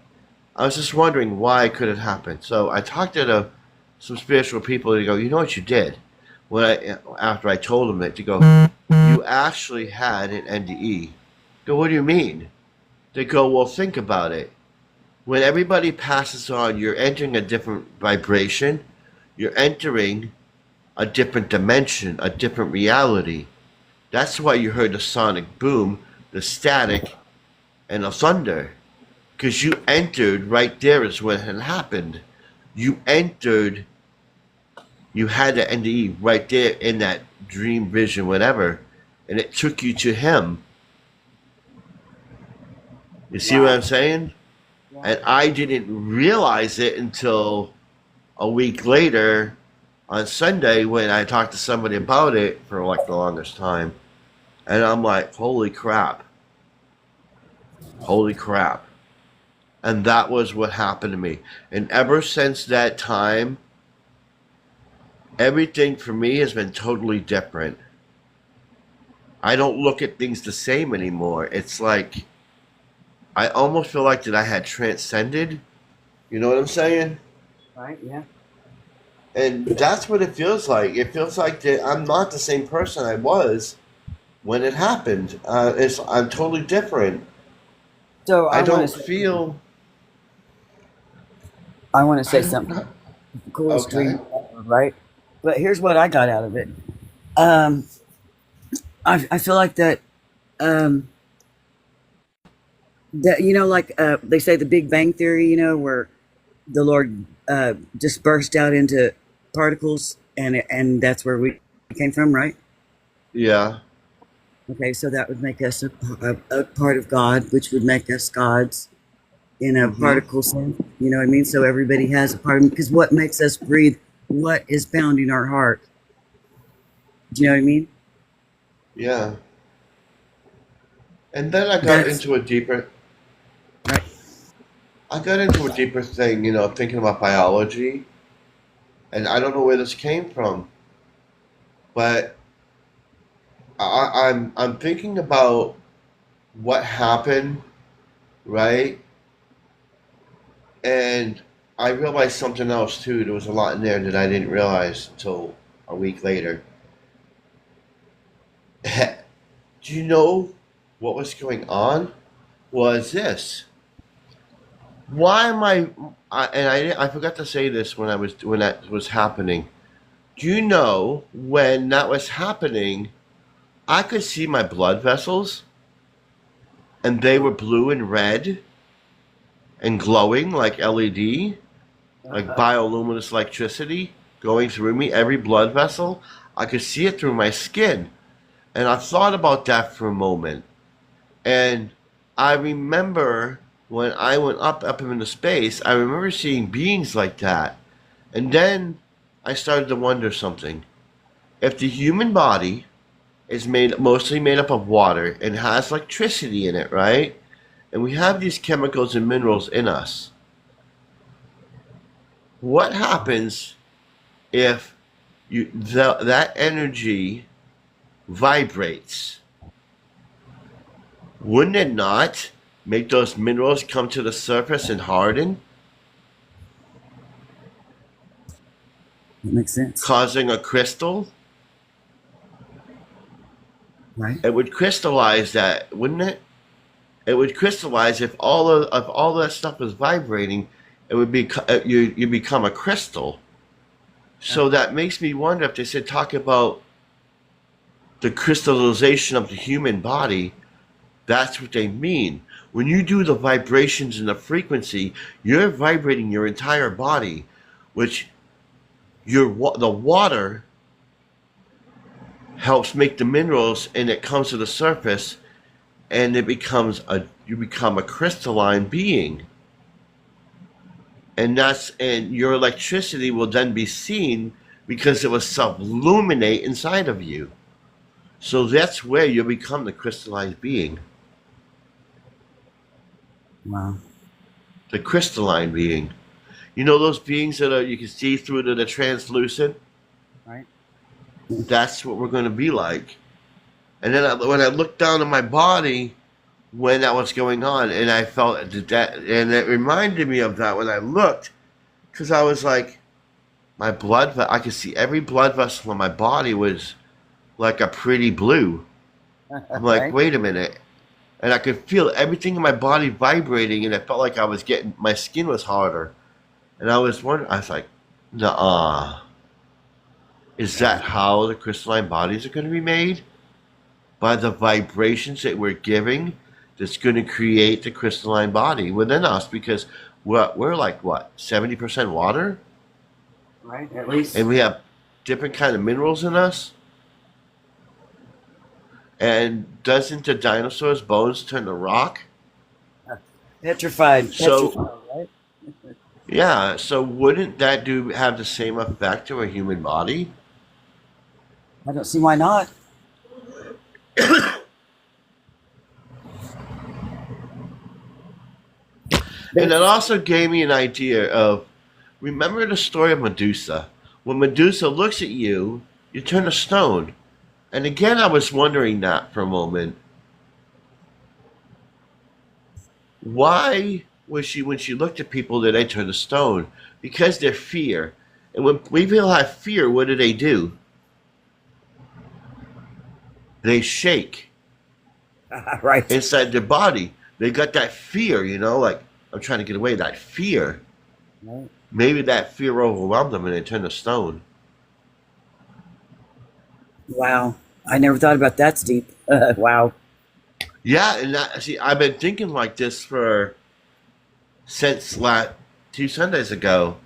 I was just wondering why could it happen. So I talked to some spiritual people, and they go, you know what you did? After I told them that, they go, you actually had an NDE. I go, what do you mean? They go, well, think about it. When everybody passes on, you're entering a different vibration. You're entering a different dimension, a different reality. That's why you heard the sonic boom, the static, and the thunder. Because you entered right there is when it happened. You entered, you had the NDE right there in that dream, vision, whatever, and it took you to him. You see what I'm saying? And I didn't realize it until a week later on Sunday when I talked to somebody about it for like the longest time. And I'm like, holy crap. Holy crap. And that was what happened to me. And ever since that time, everything for me has been totally different. I don't look at things the same anymore. It's like, I almost feel like that I had transcended. You know what I'm saying? Right, yeah. And that's what it feels like. It feels like that I'm not the same person I was when it happened. I'm totally different. So I don't feel. I want to I say don't something. know. The coolest Okay. dream ever, right? But here's what I got out of it. Um, I feel like that. Um, that like they say the Big Bang Theory. Where the Lord just burst out into particles, and that's where we came from, right? Yeah. Okay, so that would make us a part of God, which would make us gods in a Mm-hmm. particle sense. You know what I mean? So everybody has a part of because what makes us breathe, what is pounding our heart. Do you know what I mean? Yeah. And then That's right. I got into a deeper thing, thinking about biology, and I don't know where this came from, but I'm thinking about what happened, right? And I realized something else too. There was a lot in there that I didn't realize until a week later. Do you know what was going on? Was this? Why am I forgot to say this when that was happening. Do you know when that was happening? I could see my blood vessels, and they were blue and red and glowing like LED, like Uh-huh. bioluminescent electricity going through me, every blood vessel. I could see it through my skin. And I thought about that for a moment. And I remember when I went up into space, I remember seeing beings like that. And then I started to wonder something. If the human body is mostly made up of water and has electricity in it, right? And we have these chemicals and minerals in us. What happens if that energy vibrates? Wouldn't it not make those minerals come to the surface and harden, That makes sense, causing a crystal? right? It would crystallize that, wouldn't it? It would crystallize if all that stuff was vibrating. It would be you become a crystal. Yeah. So that makes me wonder if they said talk about the crystallization of the human body. That's what they mean. When you do the vibrations and the frequency, you're vibrating your entire body, which the water helps make the minerals, and it comes to the surface, and you become a crystalline being, and your electricity will then be seen because it will self-illuminate inside of you. So that's where you become the crystallized being, Wow. the crystalline being. You know those beings you can see through that are translucent? Right. That's what we're going to be like. And then when I looked down at my body when that was going on, and I felt that, and it reminded me of that when I looked, because I was like, I could see every blood vessel in my body was like a pretty blue. I'm like, Right. wait a minute. And I could feel everything in my body vibrating, and it felt like my skin was harder. And I was wondering, I was like, nah, is Yeah. that how the crystalline bodies are going to be made? By the vibrations that we're giving, that's going to create the crystalline body within us, because we're like, what, 70% water? Right. At least And we have different kind of minerals in us. And doesn't the dinosaurs' bones turn to rock? petrified. So Petrified. Right. yeah, so wouldn't that do have the same effect to a human body? I don't see why not. And that That's also gave me an idea of, remember the story of Medusa? When Medusa looks at you, you turn to stone. And again, I was wondering that for a moment. Why was she, when she looked at people, did they turn to stone? Because their fear. And when people have fear, what do? They shake Right. inside their body. They got that fear, like I'm trying to get away. That fear. Right. Maybe that fear overwhelmed them and they turned to stone. Wow. I never thought about that, Steve. Wow. Yeah, and see, I've been thinking like this for since last 2 Sundays ago.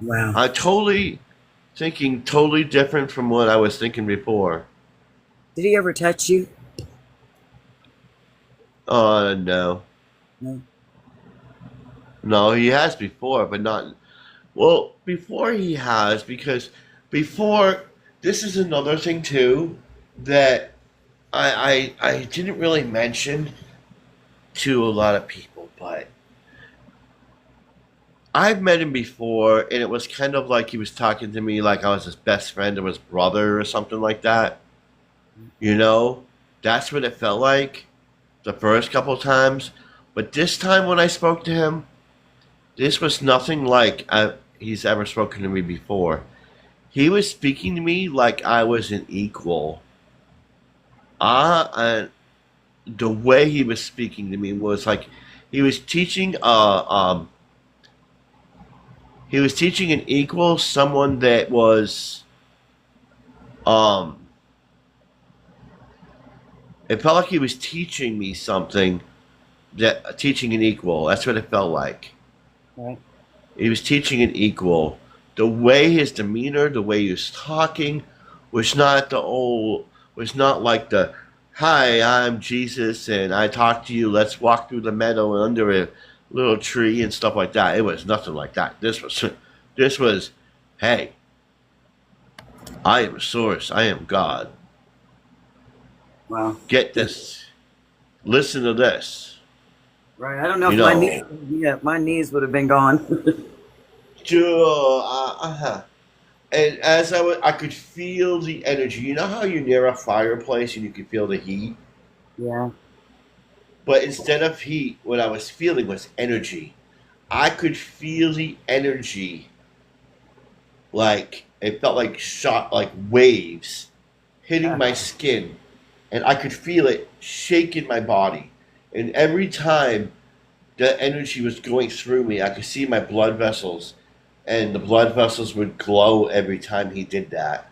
Wow. I totally thinking totally different from what I was thinking before. Did he ever touch you? Oh no, No. no, he has before, but not. Well, before he has because before this is another thing too that I didn't really mention to a lot of people, but I've met him before, and it was kind of like he was talking to me like I was his best friend or his brother or something like that. You know, that's what it felt like the first couple of times. But this time when I spoke to him, this was nothing like he's ever spoken to me before. He was speaking to me like I was an equal. And the way he was speaking to me was like he was teaching he was teaching an equal, someone that was um it felt like he was teaching me something, that teaching an equal. That's what it felt like. Right. He was teaching an equal. The way his demeanor, the way he was talking, was not like the, "Hi, I'm Jesus, and I talk to you. Let's walk through the meadow and under a little tree and stuff like that." It was nothing like that. This was, "Hey, I am source. I am God. Wow. Get this. Listen to this." Right. I don't know You if my knees, know, yeah, my knees would have been gone. And as I could feel the energy. You know how you're near a fireplace and you can feel the heat? Yeah. But instead of heat, what I was feeling was energy. I could feel the energy, like it felt like shot, like waves hitting my skin, and I could feel it shaking my body. And every time the energy was going through me, I could see my blood vessels, and the blood vessels would glow every time he did that.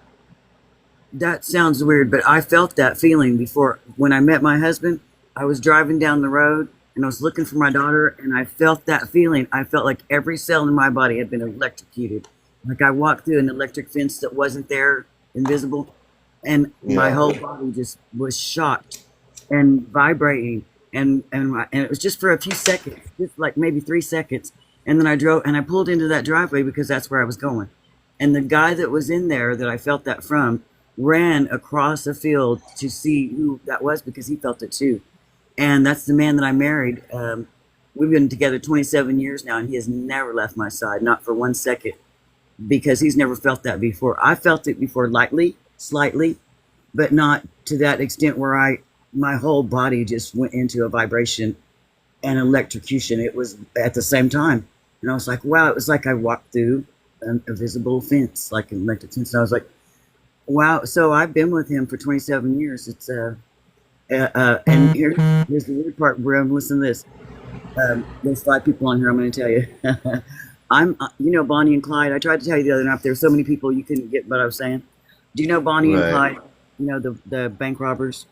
That sounds weird, but I felt that feeling before when I met my husband. I was driving down the road and I was looking for my daughter, and I felt that feeling. I felt like every cell in my body had been electrocuted. Like I walked through an electric fence that wasn't there, invisible, and my Yeah. whole body just was shocked and vibrating. And it was just for a few seconds, just like maybe 3 seconds. And then I drove and I pulled into that driveway because that's where I was going. And the guy that was in there that I felt that from ran across a field to see who that was because he felt it too. And that's the man that I married. We've been together 27 years now, and he has never left my side, not for 1 second, because he's never felt that before. I felt it before lightly, slightly, but not to that extent where my whole body just went into a vibration and electrocution. It was at the same time. And I was like, wow, it was like I walked through a visible fence, like an electric fence. And I was like, wow. So I've been with him for 27 years. And here's the weird part, Brim. Listen to this. There's 5 people on here. I'm going to tell you. Bonnie and Clyde. I tried to tell you the other night. There's so many people you couldn't get what I was saying. Do you know Bonnie and Right. Clyde? The bank robbers.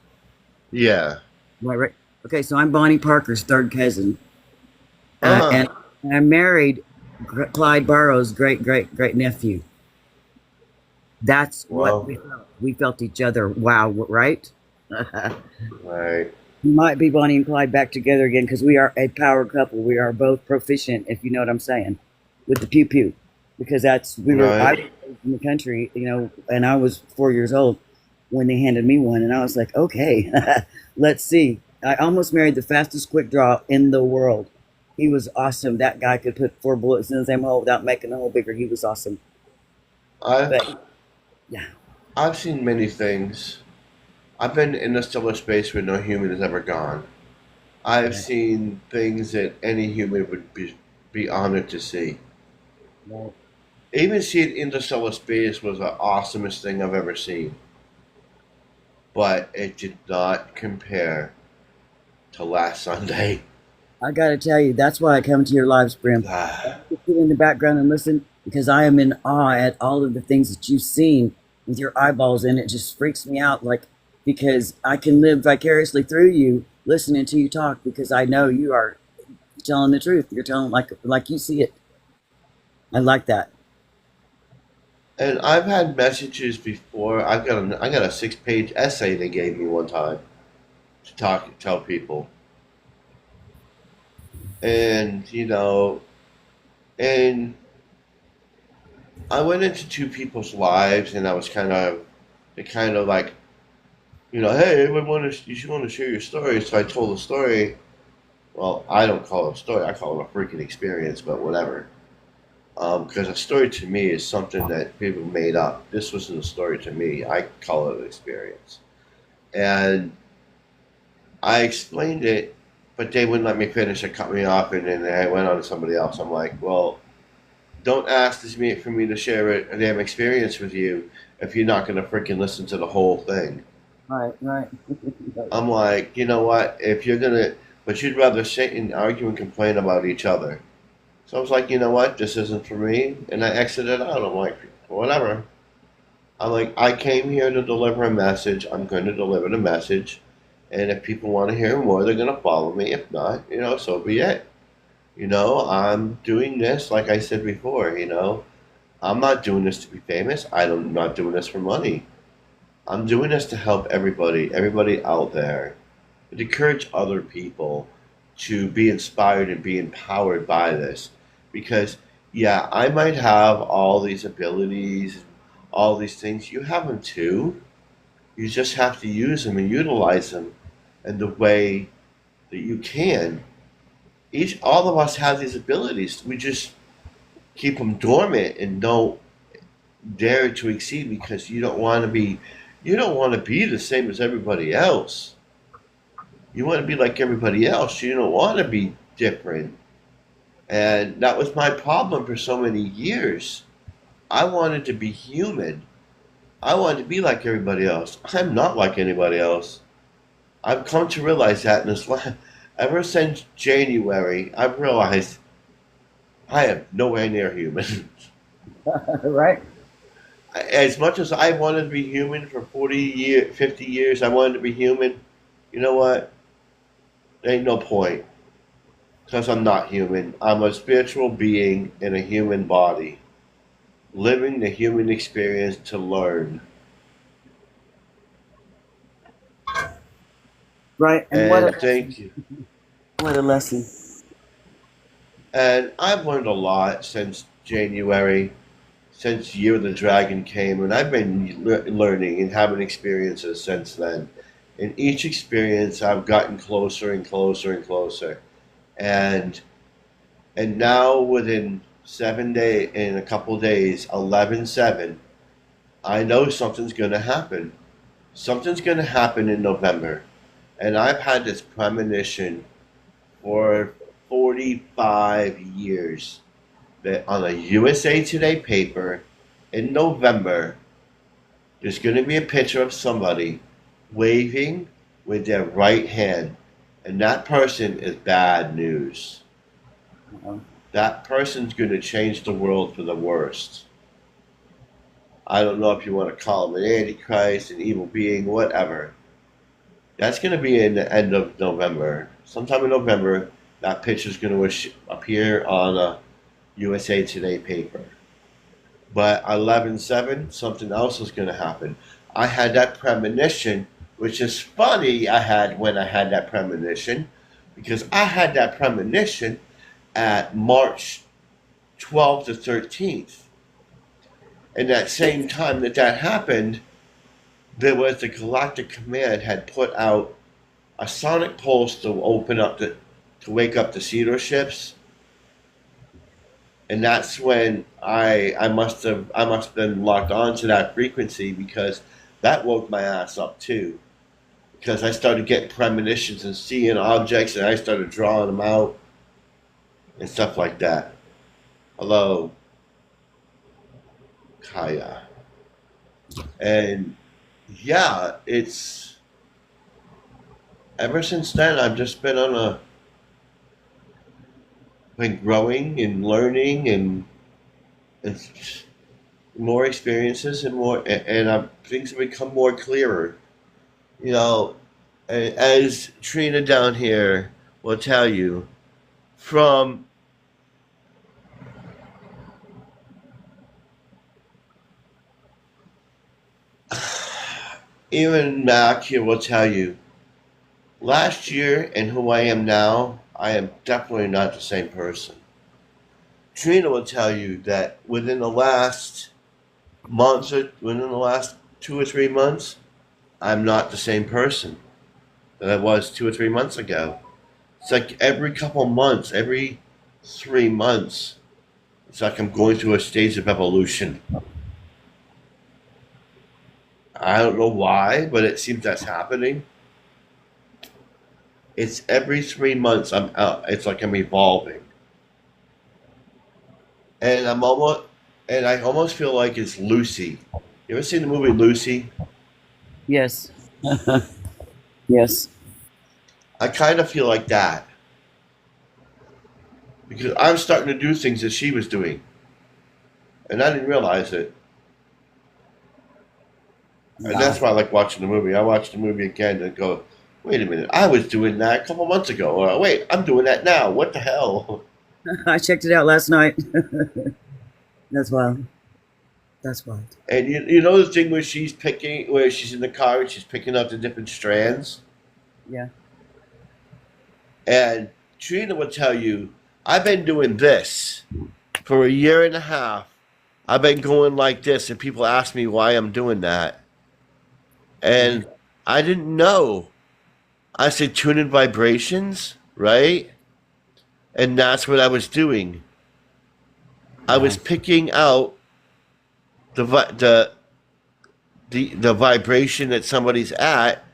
Yeah. Right. Okay, so I'm Bonnie Parker's third cousin, Uh and I married Clyde Barrow's great great great nephew. That's what Well, we felt each other. Wow, right? right. We might be Bonnie and Clyde back together again because we are a power couple. We are both proficient, if you know what I'm saying, with the pew pew, because I Right. was raised in the country, and I was 4 years old when they handed me one, and I was like, okay, let's see. I almost married the fastest quick draw in the world. He was awesome. That guy could put 4 bullets in the same hole without making the hole bigger. He was awesome. I But yeah, I've seen many things. I've been in a stellar space where no human has ever gone. I've right, seen things that any human would be honored to see. Right. Even seeing Interstellar Space was the awesomest thing I've ever seen, but it did not compare to last Sunday. I got to tell you, that's why I come to your lives, Brim. I Ah, just sit in the background and listen because I am in awe at all of the things that you've seen with your eyeballs, and it just freaks me out. Like because I can live vicariously through you, listening to you talk, because I know you are telling the truth. You're telling like you see it. I like that. and I've had messages before. I got a 6 page essay they gave me one time to tell people, and and I went into two people's lives, and I was kind of like, hey, you should want to share your story. So I told the story. Well, I don't call it a story. I call it a freaking experience, but whatever. Because a story to me is something that people made up. This wasn't a story to me. I call it an experience. And I explained it, but they wouldn't let me finish. It cut me off, and then I went on to somebody else. I'm like, well, don't ask for me to share a damn experience with you if you're not going to freaking listen to the whole thing. Right, right. I'm like, you know what? If you're going to, but you'd rather sit and argue and complain about each other. So I was like, you know what? This isn't for me. And I exited out. I'm like, whatever. I'm like, I came here to deliver a message. I'm going to deliver the message. And if people want to hear more, they're going to follow me. If not, so be it. I'm doing this, like I said before, I'm not doing this to be famous. I'm not doing this for money. I'm doing this to help everybody out there, to encourage other people to be inspired and be empowered by this. Because, yeah, I might have all these abilities, all these things. You have them too. You just have to use them and utilize them in the way that you can. All of us have these abilities. We just keep them dormant and don't dare to exceed because you don't want to be the same as everybody else. You want to be like everybody else. You don't want to be different. And that was my problem for so many years. I wanted to be human. I wanted to be like everybody else. I'm not like anybody else. I've come to realize that in this life. Ever since January, I've realized I am nowhere near human. Right. As much as I wanted to be human for 40 years, 50 years, I wanted to be human. You know what? There ain't no point. Because I'm not human. I'm a spiritual being in a human body, living the human experience to learn. Right. And And thank you. what a lesson. And I've learned a lot since January, since Year of the Dragon came, and I've been learning and having experiences since then. In each experience, I've gotten closer and closer and closer. And now within 7 days, in a couple days, 11/7, I know something's going to happen. Something's going to happen in November. And I've had this premonition for 45 years that on a USA Today paper in November, there's going to be a picture of somebody waving with their right hand. And that person is bad news. Uh-oh. That person's going to change the world for the worst. I don't know if you want to call him an antichrist, an evil being, whatever. That's going to be in the end of November. Sometime in November, that picture's going to appear on a USA Today paper. But 11/7, something else is going to happen. I had that premonition, which is funny. I had when I had that premonition, because I had that premonition at March 12th to 13th. And that same time that happened, there was the Galactic Command had put out a sonic pulse to wake up the Cedar ships, and that's when I must have been locked onto that frequency because that woke my ass up too. Because I started getting premonitions and seeing objects, and I started drawing them out and stuff like that. Hello. Kaya. And yeah, it's ever since then I've just been on a been growing and learning and more experiences and more things have become more clearer. You know, as Trina down here will tell you, from even Mac here will tell you, last year and who I am now, I am definitely not the same person. Trina will tell you that within the last months, or within the last 2 or 3 months, I'm not the same person that I was 2 or 3 months ago. It's like every couple months, every 3 months, it's like I'm going through a stage of evolution. I don't know why, but it seems that's happening. It's every 3 months I'm out. It's like I'm evolving, and I almost feel like it's Lucy. You ever seen the movie Lucy? Yes. Yes. I kind of feel like that because I'm starting to do things that she was doing, and I didn't realize it. And Wow. that's why I like watching the movie. I watch the movie again and go, wait a minute, I was doing that a couple months ago. Or wait, I'm doing that now. What the hell? I checked it out last night. That's wild. That's wild. And you know the thing where where she's in the car and she's picking out the different strands? Yeah. And Trina will tell you, I've been doing this for a year and a half. I've been going like this, and people ask me why I'm doing that. And I didn't know. I said tune in vibrations, right? And that's what I was doing. I was Wow. picking out the vibration that somebody's at,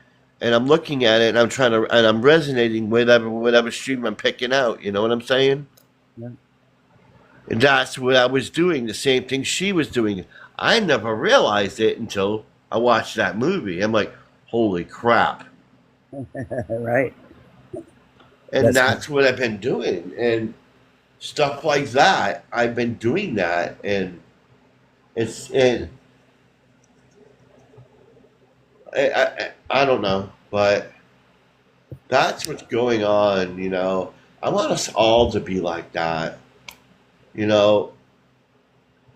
and I'm looking at it, and I'm resonating with whatever stream I'm picking out. You know what I'm saying? Yeah. And that's what I was doing. The same thing she was doing. I never realized it until I watched that movie. I'm like, holy crap! Right. And That's cool. that's what I've been doing, and stuff like that. I've been doing that, and and I don't know, but that's what's going on. I want us all to be like that. You know,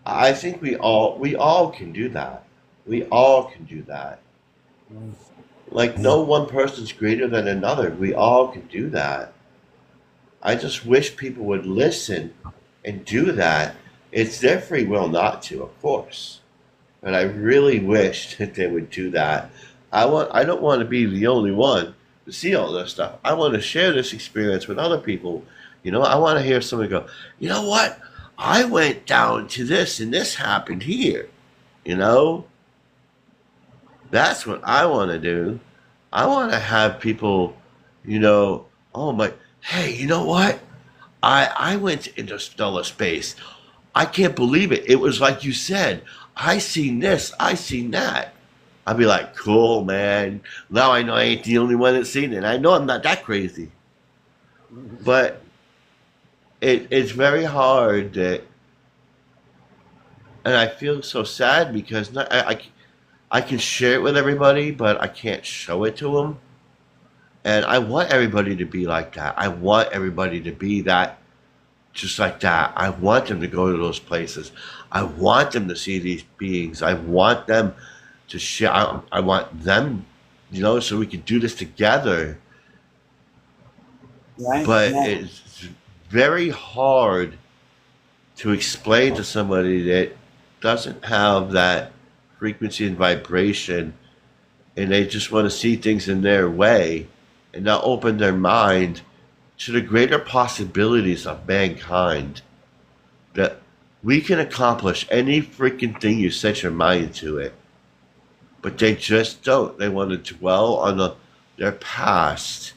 I think we all can do that. We all can do that. Like no one person's greater than another. We all can do that. I just wish people would listen and do that. It's their free will not to, of course. But I really wish that they would do that. I don't want to be the only one to see all this stuff. I want to share this experience with other people. I want to hear somebody go, you know what? I went down to this and this happened here. You know? That's what I want to do. I want to have people, oh my, hey, you know what? I went to interstellar space. I can't believe it. It was like you said. I seen this. I seen that. I'd be like, cool, man. Now I know I ain't the only one that's seen it. I know I'm not that crazy. But it's very hard and I feel so sad because I can share it with everybody, but I can't show it to them. And I want everybody to be like that. I want everybody to be that, just like that. I want them to go to those places. I want them to see these beings. I want them to share. I want them, so we can do this together. Right. But Yeah. it's very hard to explain to somebody that doesn't have that frequency and vibration, and they just want to see things in their way and not open their mind to the greater possibilities of mankind, that we can accomplish any freaking thing you set your mind to it. But they just don't. They want to dwell on their past.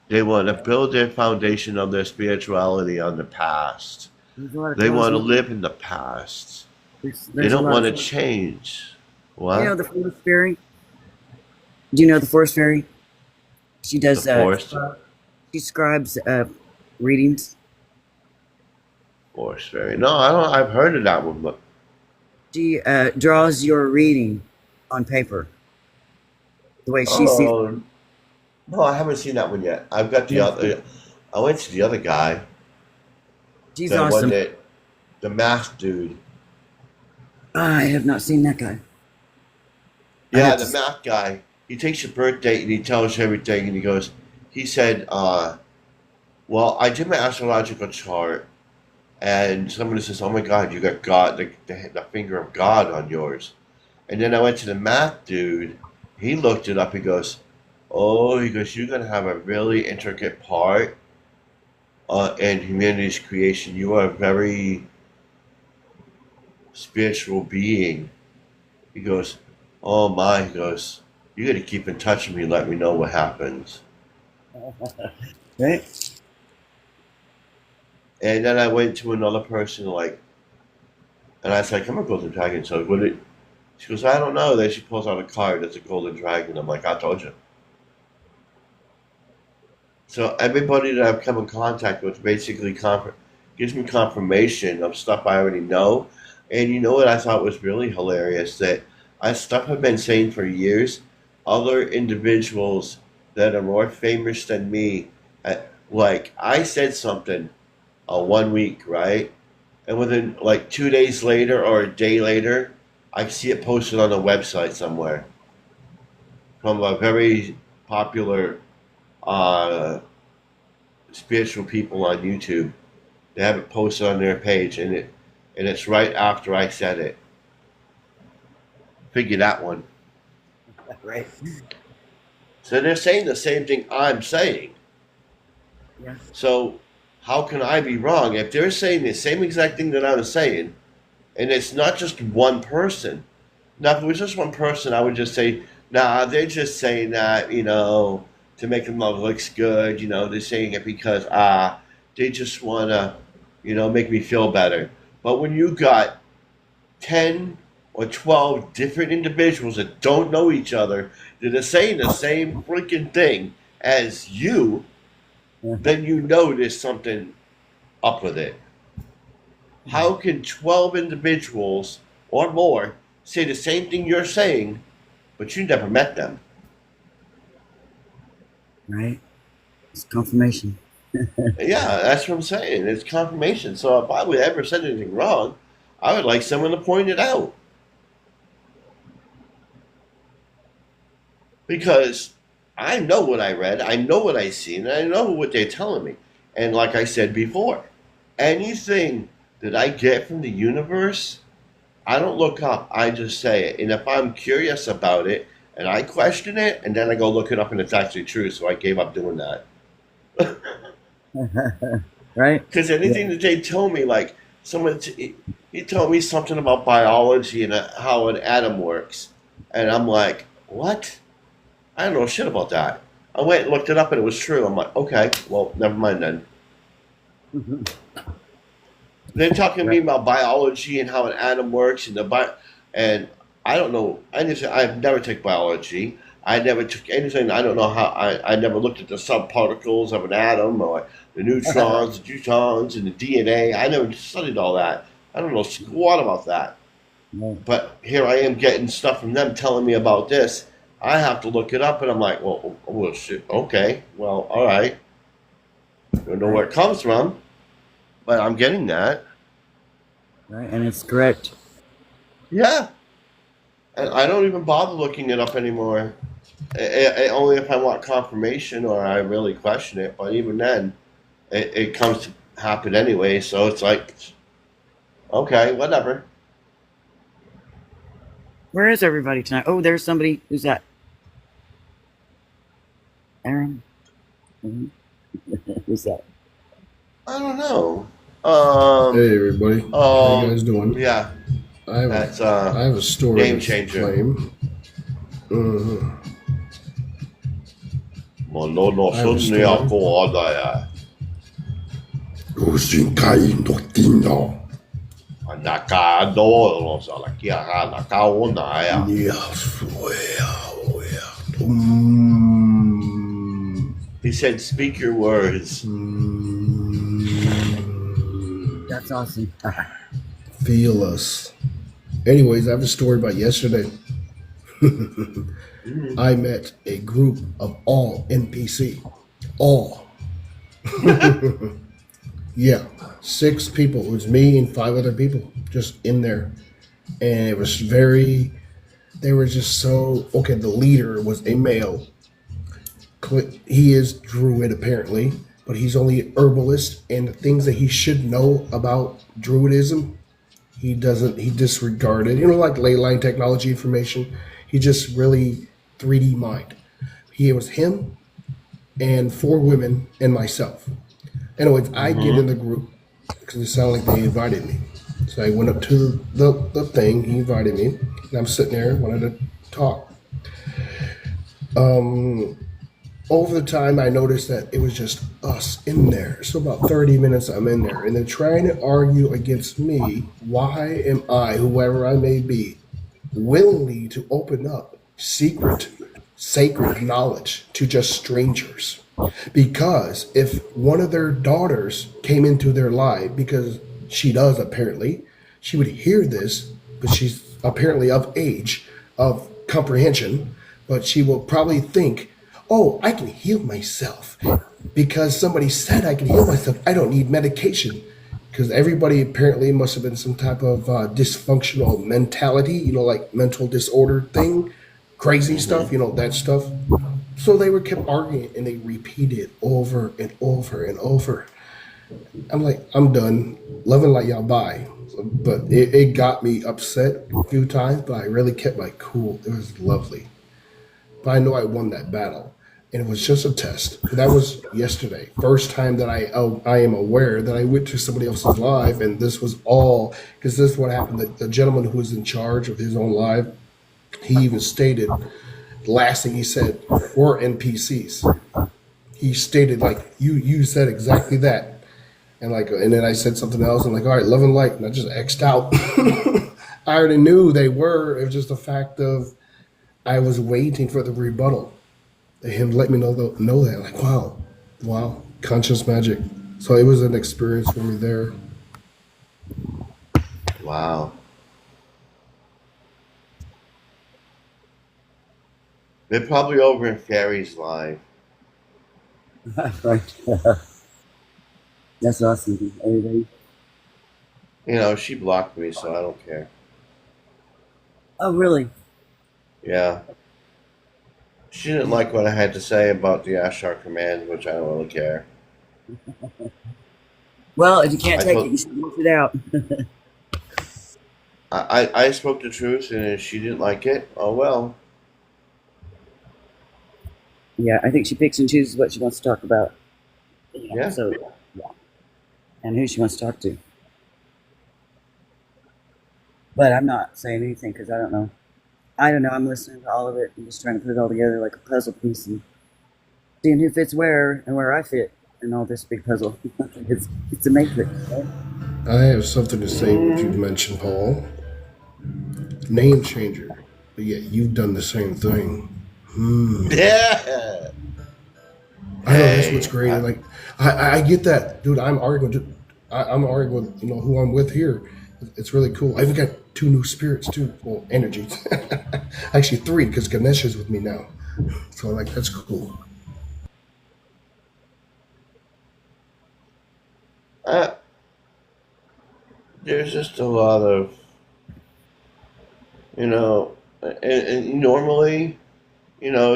They want to build their foundation of their spirituality on the past. There's a lot of They want to cosmic. live in the past. They There's a don't lot want to of, change. you know, What? the forest fairy. Do you know the forest fairy? She The does. forest? She scribes readings. Forest fairy. No, I don't. I've heard of that one, but She draws your reading on paper the way she sees. oh no, I haven't seen that one yet. I've got the Yeah, other. I went to the other guy, she's the one awesome. that the math dude. I have not seen that guy. I Yeah, have the to. math guy. He takes your birth date and he tells you everything, and he goes. He said, "Well, I did my astrological chart." And somebody says, "Oh my God, you got God, the finger of God on yours." And then I went to the math dude. He looked it up. He goes, "Oh, he goes, you're gonna have a really intricate part in humanity's creation. You are a very spiritual being." He goes, "Oh my," he goes, "you got to keep in touch with me. Let me know what happens." Right? And then I went to another person like, and I said, "I'm a golden dragon." So what it? She goes, "I don't know." Then she pulls out a card. It's a golden dragon. I'm like, "I told you." So everybody that I've come in contact with basically gives me confirmation of stuff I already know. And you know what I thought was really hilarious? That stuff I've been saying for years, other individuals that are more famous than me, like I said something 1 week, right? And within like 2 days later or a day later, I see it posted on a website somewhere from a very popular uh, spiritual people on YouTube. They have it posted on their page, and it's right after I said it. Figure that one. Right. So they're saying the same thing I'm saying. Yeah. So how can I be wrong if they're saying the same exact thing that I'm saying, and it's not just one person? Now, if it was just one person, I would just say, "Nah, they're just saying that, to make them look good. They're saying it because they just wanna, make me feel better." But when you got 10 or 12 different individuals that don't know each other that are saying the same freaking thing as you, Yeah. then you know there's something up with it. How can 12 individuals or more say the same thing you're saying, but you never met them? Right. It's confirmation. Yeah, that's what I'm saying. It's confirmation. So if I would ever said anything wrong, I would like someone to point it out. Because I know what I read, I know what I seen, and I know what they're telling me. And like I said before, anything that I get from the universe, I don't look up, I just say it. And if I'm curious about it and I question it, and then I go look it up and it's actually true, so I gave up doing that. Right? Because anything Yeah. that they tell me, like he told me something about biology and how an atom works, and I'm like, what? I don't know shit about that. I went and looked it up and it was true. I'm like, okay, well, never mind then. They're talking to me Right. about biology and how an atom works and I don't know anything. I've never taken biology. I never took anything. I don't know how. I never looked at the subparticles of an atom or the neutrons, the deuterons, and the DNA. I never studied all that. I don't know squat about that. Right. But here I am getting stuff from them telling me about this. I have to look it up, and I'm like, well, shit. Okay, well, all right. Don't know where Right. it comes from, but I'm getting that. Right. And it's correct. Yeah, and I don't even bother looking it up anymore. Only if I want confirmation or I really question it. But even then, it comes to happen anyway. So it's like, okay, whatever. Where is everybody tonight? Oh, there's somebody. Who's that? Aaron? Mhm. Who's that? I don't know. Hey everybody, how you Oh, guys doing? yeah, I have that's I have a story Name to changer. claim. Uh, Manolo I have a Sunni story. ako adaya. 我是开的听到， Nakadoros, Alakia, Nakaonaya. Yes, well. He said, speak your words. That's awesome. Feel us. Anyways, I have a story about yesterday. I met a group of all NPC. All. Yeah. 6 people. It was me and 5 other people just in there. And it was they were just so, okay, the leader was a male. He is druid apparently, but he's only a herbalist, and the things that he should know about druidism, he doesn't. He disregarded. Like ley line technology information. He just really 3D mind. He was him and 4 women and myself. Anyways, I get in the group because it sounded like they invited me. So I went up to the thing. He invited me, and I'm sitting there, wanted to talk. Over the time, I noticed that it was just us in there. So about 30 minutes, I'm in there, and they're trying to argue against me. Why am I, whoever I may be, willingly to open up secret, sacred knowledge to just strangers? Because if one of their daughters came into their life, because she does apparently, she would hear this, but she's apparently of age, of comprehension, but she will probably think, oh, I can heal myself because somebody said I can heal myself. I don't need medication. Because everybody apparently must have been some type of dysfunctional mentality, like mental disorder thing, crazy stuff, that stuff. So they were kept arguing and they repeated over and over and over. I'm like, I'm done. Loving like y'all bye. But it got me upset a few times, but I really kept my cool. It was lovely. But I know I won that battle. And it was just a test. That was yesterday. First time that I am aware that I went to somebody else's live, and this was all, because this is what happened. The gentleman who was in charge of his own live, he even stated, last thing he said, we're NPCs. He stated, like, you said exactly that. And then I said something else. I'm like, all right, love and light. And I just X'd out. I already knew they were. It was just the fact of I was waiting for the rebuttal. Him let me know that. Like, wow, conscious magic. So it was an experience for me there. Wow. They're probably over in Fairy's live. Right. That's awesome. Everybody. She blocked me, so I don't care. Oh, really? Yeah. She didn't like what I had to say about the Ashtar command, which I don't really care. Well, if you can't take it, you should work it out. I spoke the truth, and if she didn't like it, oh well. Yeah, I think she picks and chooses what she wants to talk about. Yeah. So, yeah. And who she wants to talk to. But I'm not saying anything because I don't know. I'm listening to all of it and just trying to put it all together like a puzzle piece and seeing who fits where and where I fit in all this big puzzle. it's a matrix. Right? I have something to say what you mentioned, Paul. Name changer. But yet you've done the same thing. Yeah. I know that's what's great. Like I get that, dude. I'm arguing with who I'm with here. It's really cool. I even got 2 new spirits too. Well, energies. Actually 3 because Ganesh is with me now. So that's cool. There's just a lot of, and normally,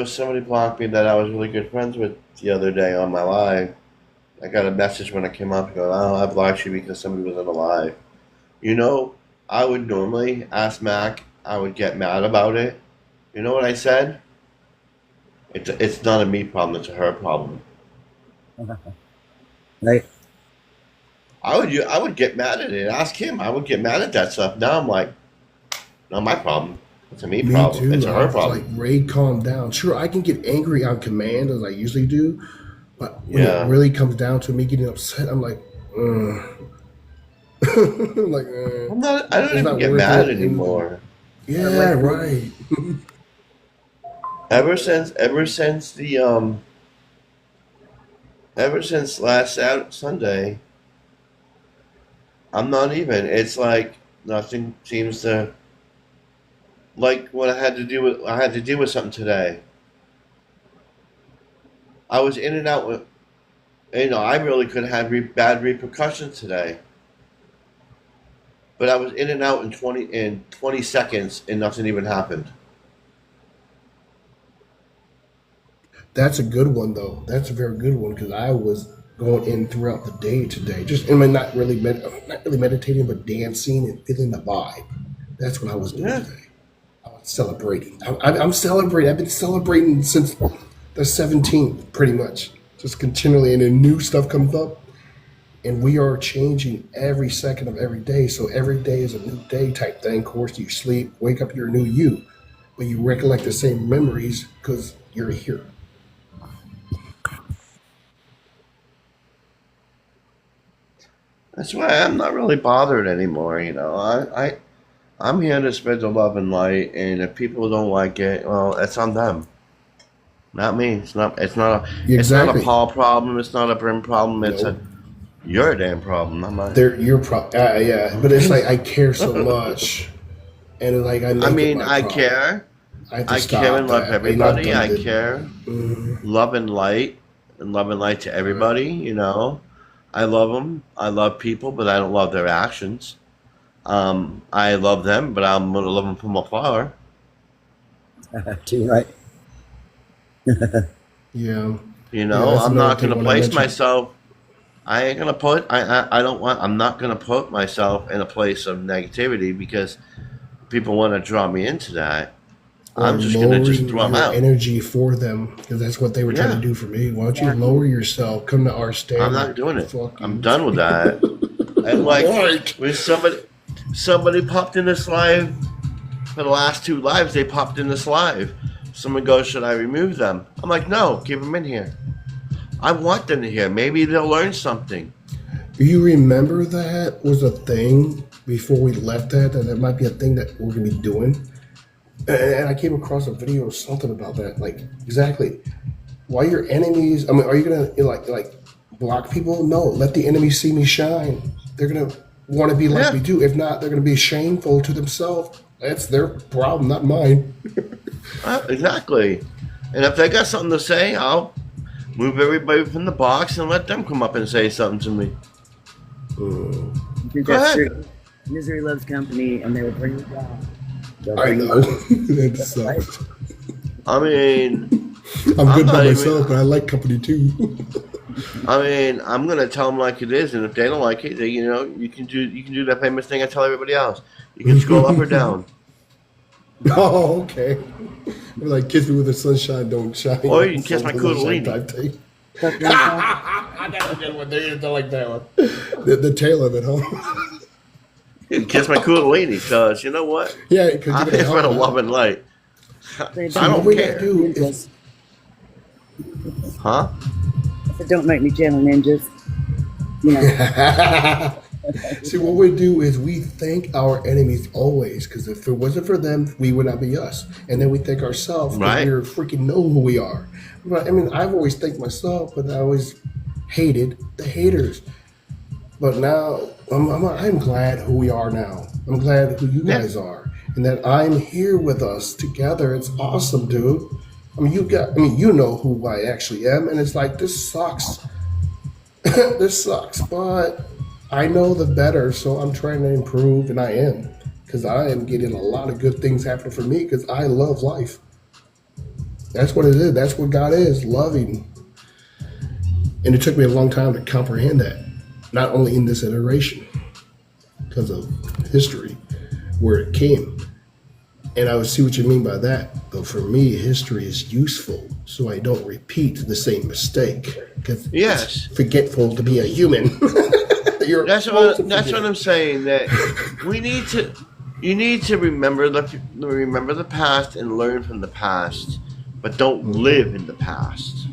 somebody blocked me that I was really good friends with the other day on my live. I got a message when I came up going, oh, I blocked you because somebody was on the live. I would normally ask Mac, I would get mad about it. You know what I said? It's not a me problem, it's a her problem. Right. I would get mad at it. Ask him. I would get mad at that stuff. Now I'm like, not my problem. It's a me problem. Too. It's a her problem. Like, Ray, calm down. Sure, I can get angry on command as I usually do, but when it really comes down to me getting upset, I'm like, Like, I'm not. I don't it's even not get worth mad it. And anymore. yeah, right. Ever since ever since last Sunday, I'm not even. It's like nothing seems to like what I had to deal with something today. I was in and out with. I really could have had bad repercussions today. But I was in and out in 20 seconds, and nothing even happened. That's a good one though. That's a very good one because I was going in throughout the day today. Just I mean, not really meditating, but dancing and feeling the vibe. That's what I was doing Yeah. today. I was celebrating. I'm celebrating. I've been celebrating since the 17th, pretty much. Just continually, and then new stuff comes up, and we are changing every second of every day. So every day is a new day type thing. Of course, you sleep, wake up, you're a new you, but you recollect the same memories because you're here. That's why I'm not really bothered anymore. I'm here to spread the love and light, and if people don't like it, well, that's on them, not me. It's not a Exactly. Paul problem. It's not a Brim problem. It's a No, your damn problem, not mine. yeah, but it's like I care so much, and it's like I I make it mean, my I problem. care. I have to I care stop and love that. And I've everybody. done I the. care, Mhm. love and light to Right. everybody. I love them. I love people, but I don't love their actions. I love them, but I'm gonna love them from afar. Too right. Yeah, yeah, that's I'm another not thing gonna when I place mentioned. myself. I ain't gonna put. I don't want. I'm not gonna put myself in a place of negativity because people want to draw me into that. Or I'm just gonna just lowering throw them your out. energy for them because that's what they were trying to Yeah, do for me. Why don't you Yeah. lower yourself? Come to our I'm not standard. doing it. Fuck I'm you. done with that. And like Right. when somebody popped in this live for the last two lives, they popped in this live. Someone goes, "Should I remove them?" I'm like, "No, keep them in here. I want them to hear. Maybe they'll learn something." Do you remember that was a thing before we left that might be a thing that we're gonna be doing? And I came across a video or something about that. Like exactly. Why your enemies? I mean, are you gonna like block people? No, let the enemy see me shine. They're gonna want to be like Yeah, me too. If not, they're gonna be shameful to themselves. That's their problem, not mine. exactly. And if they got something to say, I'll move everybody from the box and let them come up and say something to me. Mm, I think Go that's ahead. true. Misery loves company, and they will bring you down. They'll I bring you know down. that That's right. sucks. I mean, I'm I'm good by not even. myself, but I like company too. I'm gonna tell them like it is, and if they don't like it, you can do that famous thing I tell everybody else. You can scroll up or down, Oh, okay. We're like kiss me with the sunshine, don't shine. or you Like can kiss my sunshine kundalini. type thing. Fuck me, huh? That's a good one. There you go, like that one. The tail of it, huh? You can kiss my kundalini, because you know what? Yeah, because you're I'm gonna here for help the them love out. and light. They See, I what don't don't we gotta care, do is ninjas. huh? But don't make me channel ninjas. You know. see what we do is we thank our enemies always because if it wasn't for them, we would not be us. And then we thank ourselves because Right? we're freaking know who we are. But I mean, I've always thanked myself, but I always hated the haters. But now I'm glad who we are now. I'm glad who you Yeah. guys are, and that I'm here with us together. It's awesome, dude. I mean, you know who I actually am, and it's like this sucks. This sucks, but I know the better, so I'm trying to improve, and I am because I am getting a lot of good things happening for me because I love life. That's what it is. That's what God is, loving. And it took me a long time to comprehend that, not only in this iteration because of history, where it came. And I would see what you mean by that. But for me, history is useful so I don't repeat the same mistake because it's Yes. forgetful to be a human. You're That's supposed to what that's forget. what I'm saying. That we need to. You need to remember the past and learn from the past, but don't Mhm. live in the past.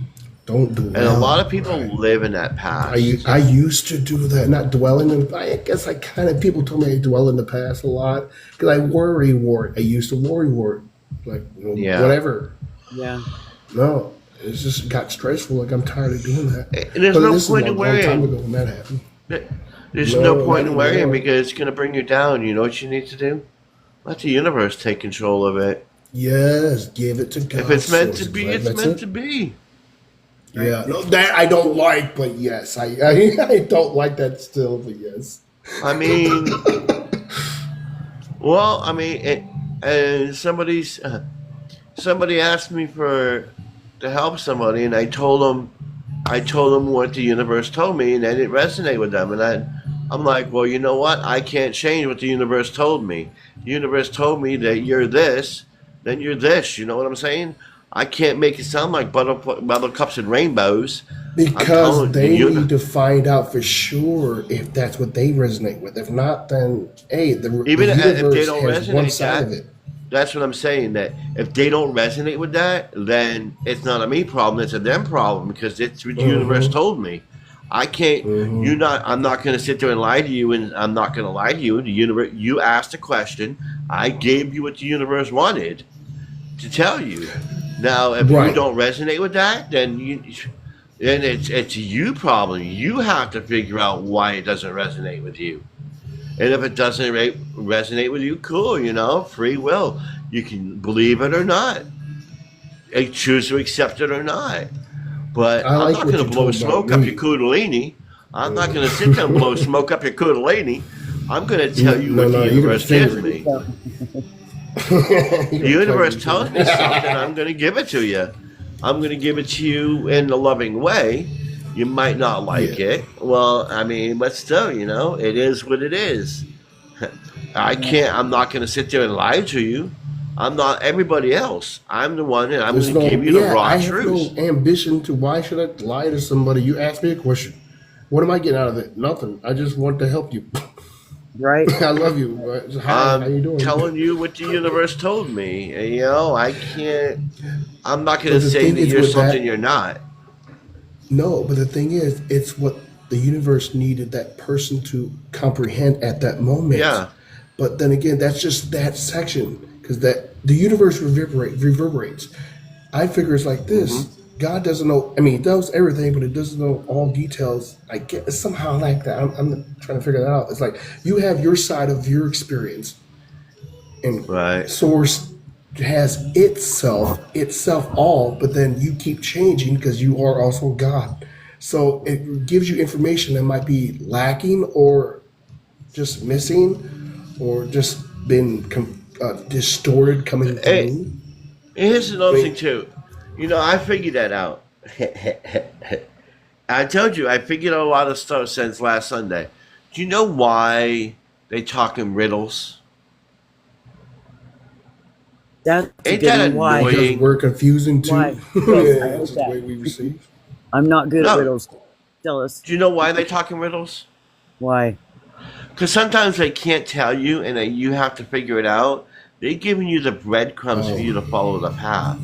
Don't And dwell. a lot of people Right. live in that past. I used to do that, not dwelling in. I guess I kind of people told me I dwell in the past a lot because I worry ward. I used to worry ward, like Yeah. whatever. Yeah. No, it just got stressful. Like I'm tired of doing that. And there's But no this is a point in long time worrying. ago when that happened. There's No, no point in not worrying anymore. because it's going to bring you down. You know what you need to do? Let the universe take control of it. Yes, give it to God. If it's meant to sources, be, right? it's That's meant it. to be. Yeah, no, that I don't like, but yes, I don't like that still, but yes. I mean, well, I mean, and somebody asked me to help somebody, and I told them what the universe told me, and it didn't resonate with them, and I'm like, well, you know what? I can't change what the universe told me. The universe told me that you're this, then you're this. You know what I'm saying? I can't make it sound like buttercups and rainbows. I'm Because telling they you, need to find out for sure if that's what they resonate with. If not, then hey, the even if they universe don't has one resonate side that, of it. that's what I'm saying. That if they don't resonate with that, then it's not a me problem; it's a them problem because it's what the universe told me. I can't. You not. I'm not going to sit there and lie to you, and I'm not going to lie to you. The universe. You asked a question. I gave you what the universe wanted to tell you. Now, if you Right. don't resonate with that, then it's a you problem. You have to figure out why it doesn't resonate with you. And if it doesn't resonate with you, cool. You know, free will. You can believe it or not. You choose to accept it or not. But I I'm like not what going you to blow told smoke about up me. your kundalini. I'm not going to sit there and blow smoke up your kundalini. I'm going to tell you what the you're universe gonna gives finger me. So, The universe tells me something, I'm going to give it to you. I'm going to give it to you in a loving way. You might not like Yeah. it. Well, I mean, but still, you know, it is what it is. I'm not going to sit there and lie to you. I'm not everybody else. I'm the one, and I'm There's going to no, give you the yeah, raw I have no truth. ambition to. Why should I lie to somebody? You ask me a question. What am I getting out of it? Nothing. I just want to help you. right? I love you. Hi, how you I'm doing? telling you what the universe told me. And, you know, I can't. I'm not going But to the say thing that is you're with something that, you're not. no, but the thing is, it's what the universe needed that person to comprehend at that moment. Yeah. But then again, that's just that section because that the universe reverberates. I figure it's like this. Hmm. God doesn't know. I mean, he knows everything, but he doesn't know all details. I get it's somehow like that. I'm trying to figure that out. It's like you have your side of your experience, and Right. source has itself all, but then you keep changing because you are also God. So it gives you information that might be lacking or just missing or just been distorted coming Hey, through. here's I another thing mean, too. You know, I figured that out. I told you I figured out a lot of stuff since last Sunday. Do you know why they talk in riddles? That's a Ain't good that one. Why? because annoying? we're confusing too. Why? Yeah, Yes, I that's hate just the that. way we receive. I'm not good at No. riddles. Tell us Do you know why they talk in riddles? why. Because sometimes they can't tell you, and then you have to figure it out. They're giving you the breadcrumbs for Oh, you to follow the path.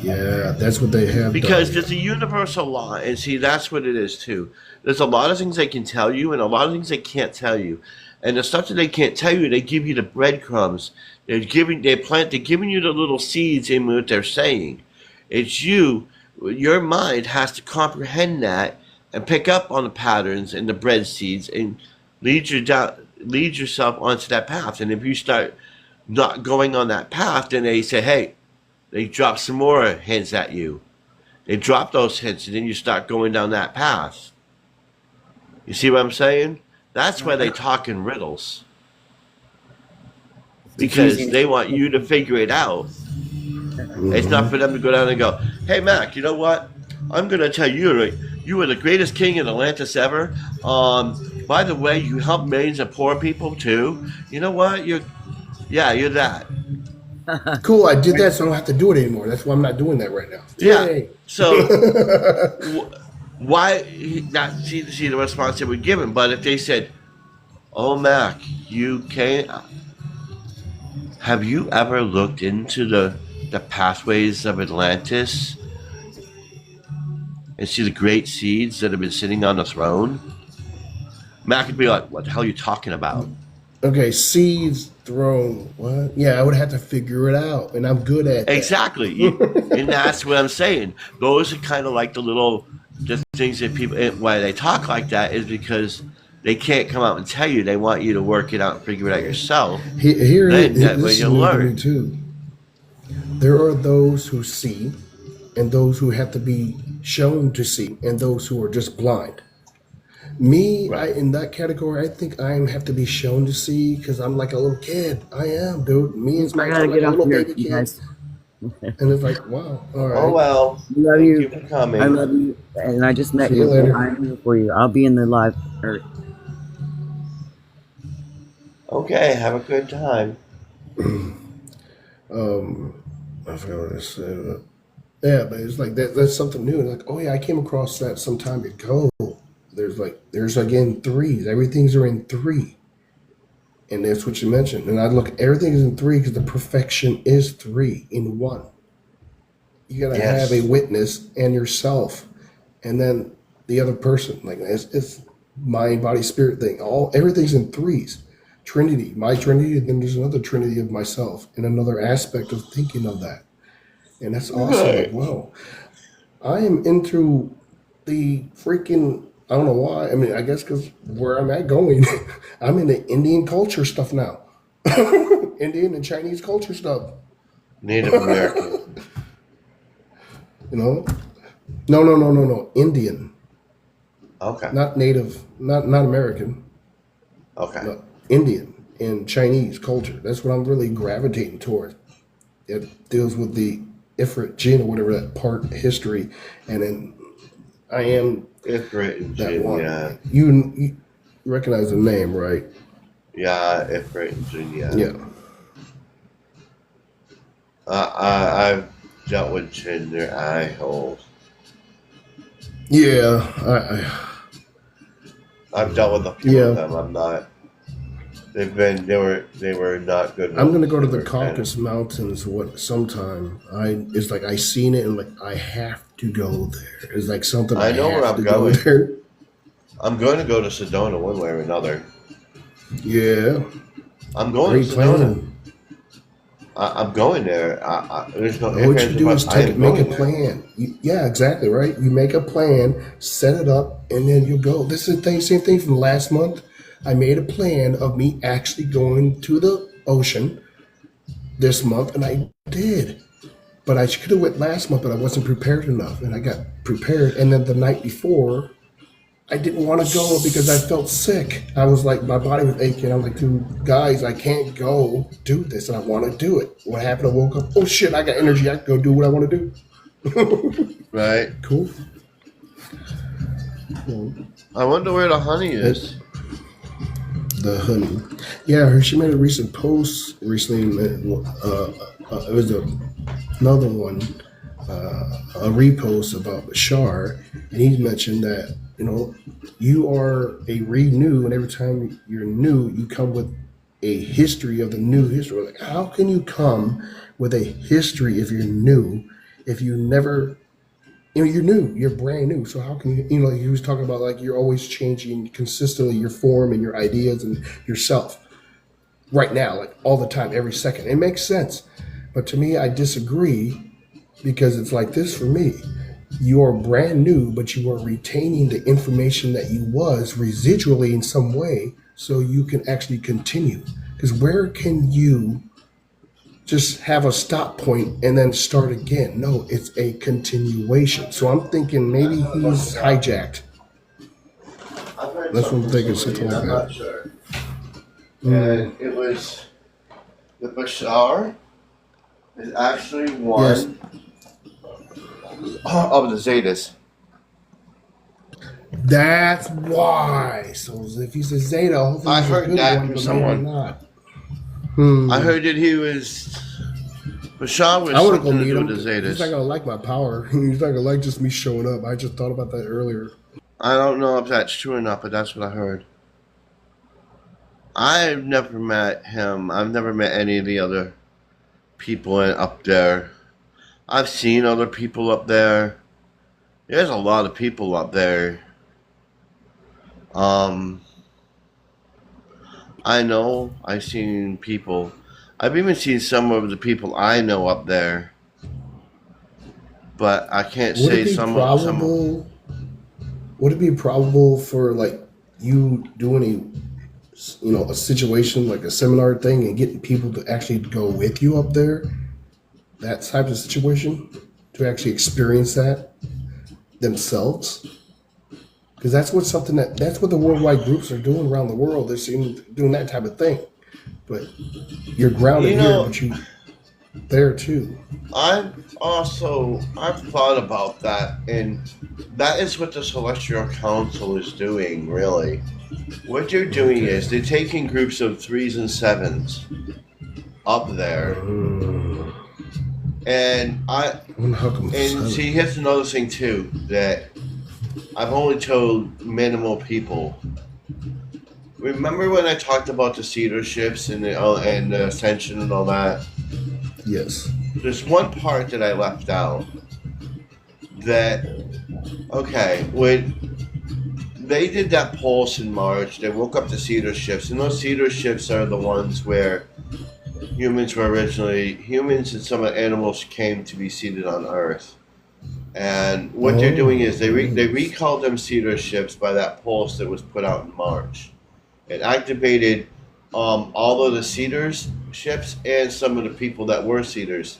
yeah, that's what they have Because done. there's a universal law, and see, that's what it is too. There's a lot of things they can tell you, and a lot of things they can't tell you. And the stuff that they can't tell you, they give you the breadcrumbs. They're giving you the little seeds in what they're saying. It's you, your mind has to comprehend that and pick up on the patterns and the bread seeds and lead yourself onto that path. And if you start not going on that path, then they say, hey, they drop some more hints at you. They drop those hints, and then you start going down that path. You see what I'm saying? That's why they talk in riddles. Because Confusing. they want you to figure it out. It's not for them to go down and go, hey, Mac, you know what? I'm going to tell you, right, you were the greatest king in Atlantis ever. By the way, you helped millions of poor people, too. You know what? You're that. Cool, I did that, so I don't have to do it anymore. That's why I'm not doing that right now. Yeah. Yay. So why not see the response they were given? But if they said, "Oh, Mac, you can't," have you ever looked into the pathways of Atlantis? and see the great seeds that have been sitting on the throne, Matt could be like, "What the hell are you talking about?" Okay, seeds thrown. What? Yeah, I would have to figure it out, and I'm good at that. Exactly, and that's what I'm saying. Those are kind of like the things that people. Why they talk like that is because they can't come out and tell you. They want you to work it out and figure it out yourself. Then that way This is you new to me learn. too. There are those who see, and those who have to be shown to see, and those who are just blind. Me, Right. in that category, I think I have to be shown to see because I'm like a little kid. I am, dude. Me and I Mike gotta are like get a off little here, baby you kid, guys. and it's like, wow, all Oh right, well. Love Thank you. you for I coming. love you. And I just met see you you. later. I'm here for you. I'll be in the live. Okay, have a good time. I forgot what I said. Yeah, but it's like that. That's something new. Like, oh yeah, I came across that some time ago. There's again threes. Everything's are in three, and that's what you mentioned. And I look, everything is in three because the perfection is three in one. You gotta have a Yes. witness and yourself, and then the other person. Like it's mind, body, spirit thing. Everything's in threes. Trinity, my Trinity, and then there's another Trinity of myself, and another aspect of thinking of that. And that's awesome. Like, Right. wow, I am into the freaking. I don't know why. I mean, I guess because where I'm at going, I'm into Indian culture stuff now. Indian and Chinese culture stuff. Native American. You know? No, no, no, no, no. Indian, Okay. not native, not American. Okay. No, Indian and Chinese culture. That's what I'm really gravitating towards. It deals with the Ifrit jinn or whatever that part history, and then I am It's written, that Jin, one. yeah. You recognize the name, right? Yeah, it's written, Jin, yeah. Yeah. I've dealt with Jin, their eye holes. Yeah. I've dealt with a few Yeah. of them. I'm not. They were not good. I'm gonna go to They the were kind of- Caucasus Mountains sometime. It's like I seen it and like I have to go there. It's like something I know have where I'm to going. go there. I'm going to go to Sedona one way or another. Yeah. I'm going Great to Sedona. plan. I'm going there. There's no What you do is make a plan. plan. Yeah, exactly right. You make a plan, set it up, and then you go. This is the same thing from last month. I made a plan of me actually going to the ocean this month, and I did. But I could have went last month, but I wasn't prepared enough, and I got prepared. And then the night before, I didn't want to go because I felt sick. I was like, my body was aching. I'm like, dude, guys, I can't go do this, and I want to do it. What happened? I woke up. Oh shit! I got energy. I can go do what I want to do. Right. Cool. I wonder where the honey is. The honey. Yeah, she made a recent post recently. It was another one, a repost about Bashar, and he mentioned that you are a renew, and every time you're new, you come with a history of the new history. Like, how can you come with a history if you're new, if you never you're new, you're brand new. So how can you, he was talking about like you're always changing consistently your form and your ideas and yourself right now, like all the time, every second. It makes sense. But to me, I disagree because it's like this for me. You are brand new, but you are retaining the information that you was residually in some way so you can actually continue. Because where can you just have a stop point and then start again? No, it's a continuation. So I'm thinking maybe he's hijacked. That's what I'm thinking. Something like I'm that. not sure. And it was the Bashar is actually one of the Zetas. That's why. So if he's a Zeta, hopefully I he's a heard good that one, from but someone. maybe not. I heard that he was Bashar was I want to go something to meet do him. with the He's not Zetas. gonna like my power. He's not gonna like just me showing up. I just thought about that earlier. I don't know if that's true or not, but that's what I heard. I've never met him. I've never met any of the other people up there. I've seen other people up there, There's a lot of people up there. Um, I know. I've seen people. I've even seen some of the people I know up there, but I can't Would it say be some. probable? Would it be probable for like you doing a situation like a seminar thing and getting people to actually go with you up there? That type of situation to actually experience that themselves, because that's what the worldwide groups are doing around the world. They're doing that type of thing. But you're grounded You here, know, but you there too. I've thought about that, and that is what the Celestial Council is doing. Really, what they're doing Okay. is they're taking groups of threes and sevens up there, Mm. and I wonder how come and seven. see, here's another thing too that I've only told minimal people. Remember when I talked about the Cedar ships and the Ascension and all that? Yes. There's one part that I left out. That okay, when they did that pulse in March, they woke up the Cedar ships, and those Cedar ships are the ones where humans and some animals came to be seated on Earth. And what they're doing Oh, is they nice. recalled them Cedar ships by that pulse that was put out in March. It activated all of the Cedars ships, and some of the people that were Cedars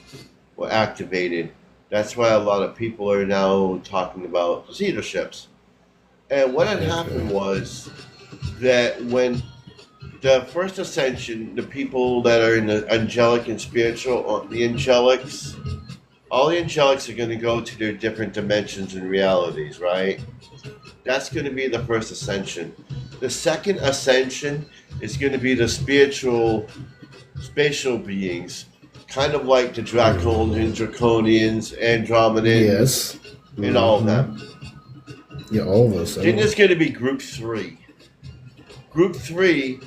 were activated. That's why a lot of people are now talking about the Cedar ships. And what had happened Okay. was that when the first ascension, the people that are in the angelic and spiritual, the angelics, all the angelics are going to go to their different dimensions and realities, right? That's going to be the first ascension. The second ascension is going to be the spatial beings, kind of like the Draconians, Draconians, Andromedans, Yes. and all of Hmm. them. Yeah, all of us. I Then know. there's going to be Group 3. Group 3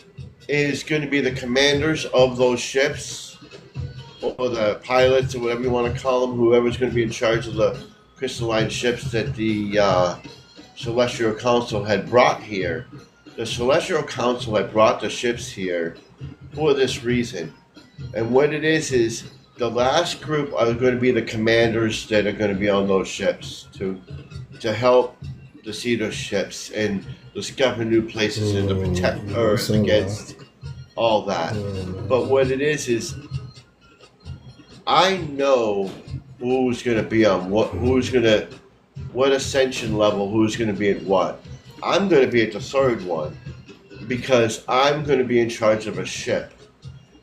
is going to be the commanders of those ships, or the pilots, or whatever you want to call them, whoever's going to be in charge of the crystalline ships that the Celestial Council had brought here. The Celestial Council had brought the ships here for this reason. And what it is the last group are going to be the commanders that are going to be on those ships to help the Cedar ships and discover new places and to protect Earth So, against all that. But what it is I know who's going to be on what ascension level, who's going to be at what. I'm going to be at the third one because I'm going to be in charge of a ship.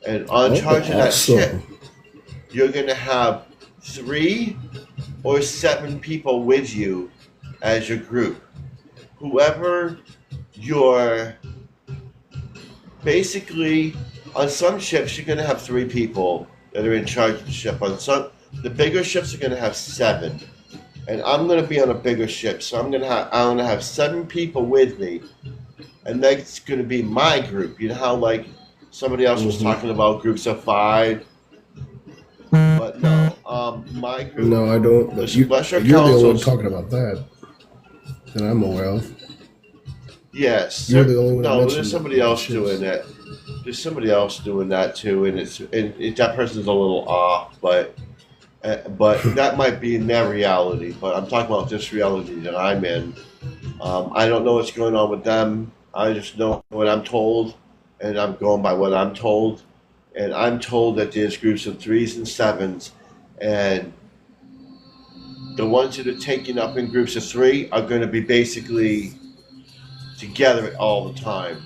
And on charge of that ship, awesome. you're going to have 3 or 7 people with you as your group. Whoever your basically on some ships you're going to have 3 people that are in charge of the ship. On some the bigger ships are going to have 7, and I'm going to be on a bigger ship, so I'm going to have 7 people with me, and that's going to be my group. You know how like somebody else was Mhm. talking about groups of 5, but no, my group, No, I don't. the But you, Celestial you're the only one Council's. talking about that that I'm aware of. Yes, You're the only one that no, mentioned there's somebody the else ships. doing that. There's somebody else doing that too, and that person's a little off, but that might be in their reality. But I'm talking about this reality that I'm in. I don't know what's going on with them. I just know what I'm told, and I'm going by what I'm told. And I'm told that there's groups of 3s and 7s, and the ones that are taken up in groups of 3 are going to be basically together all the time.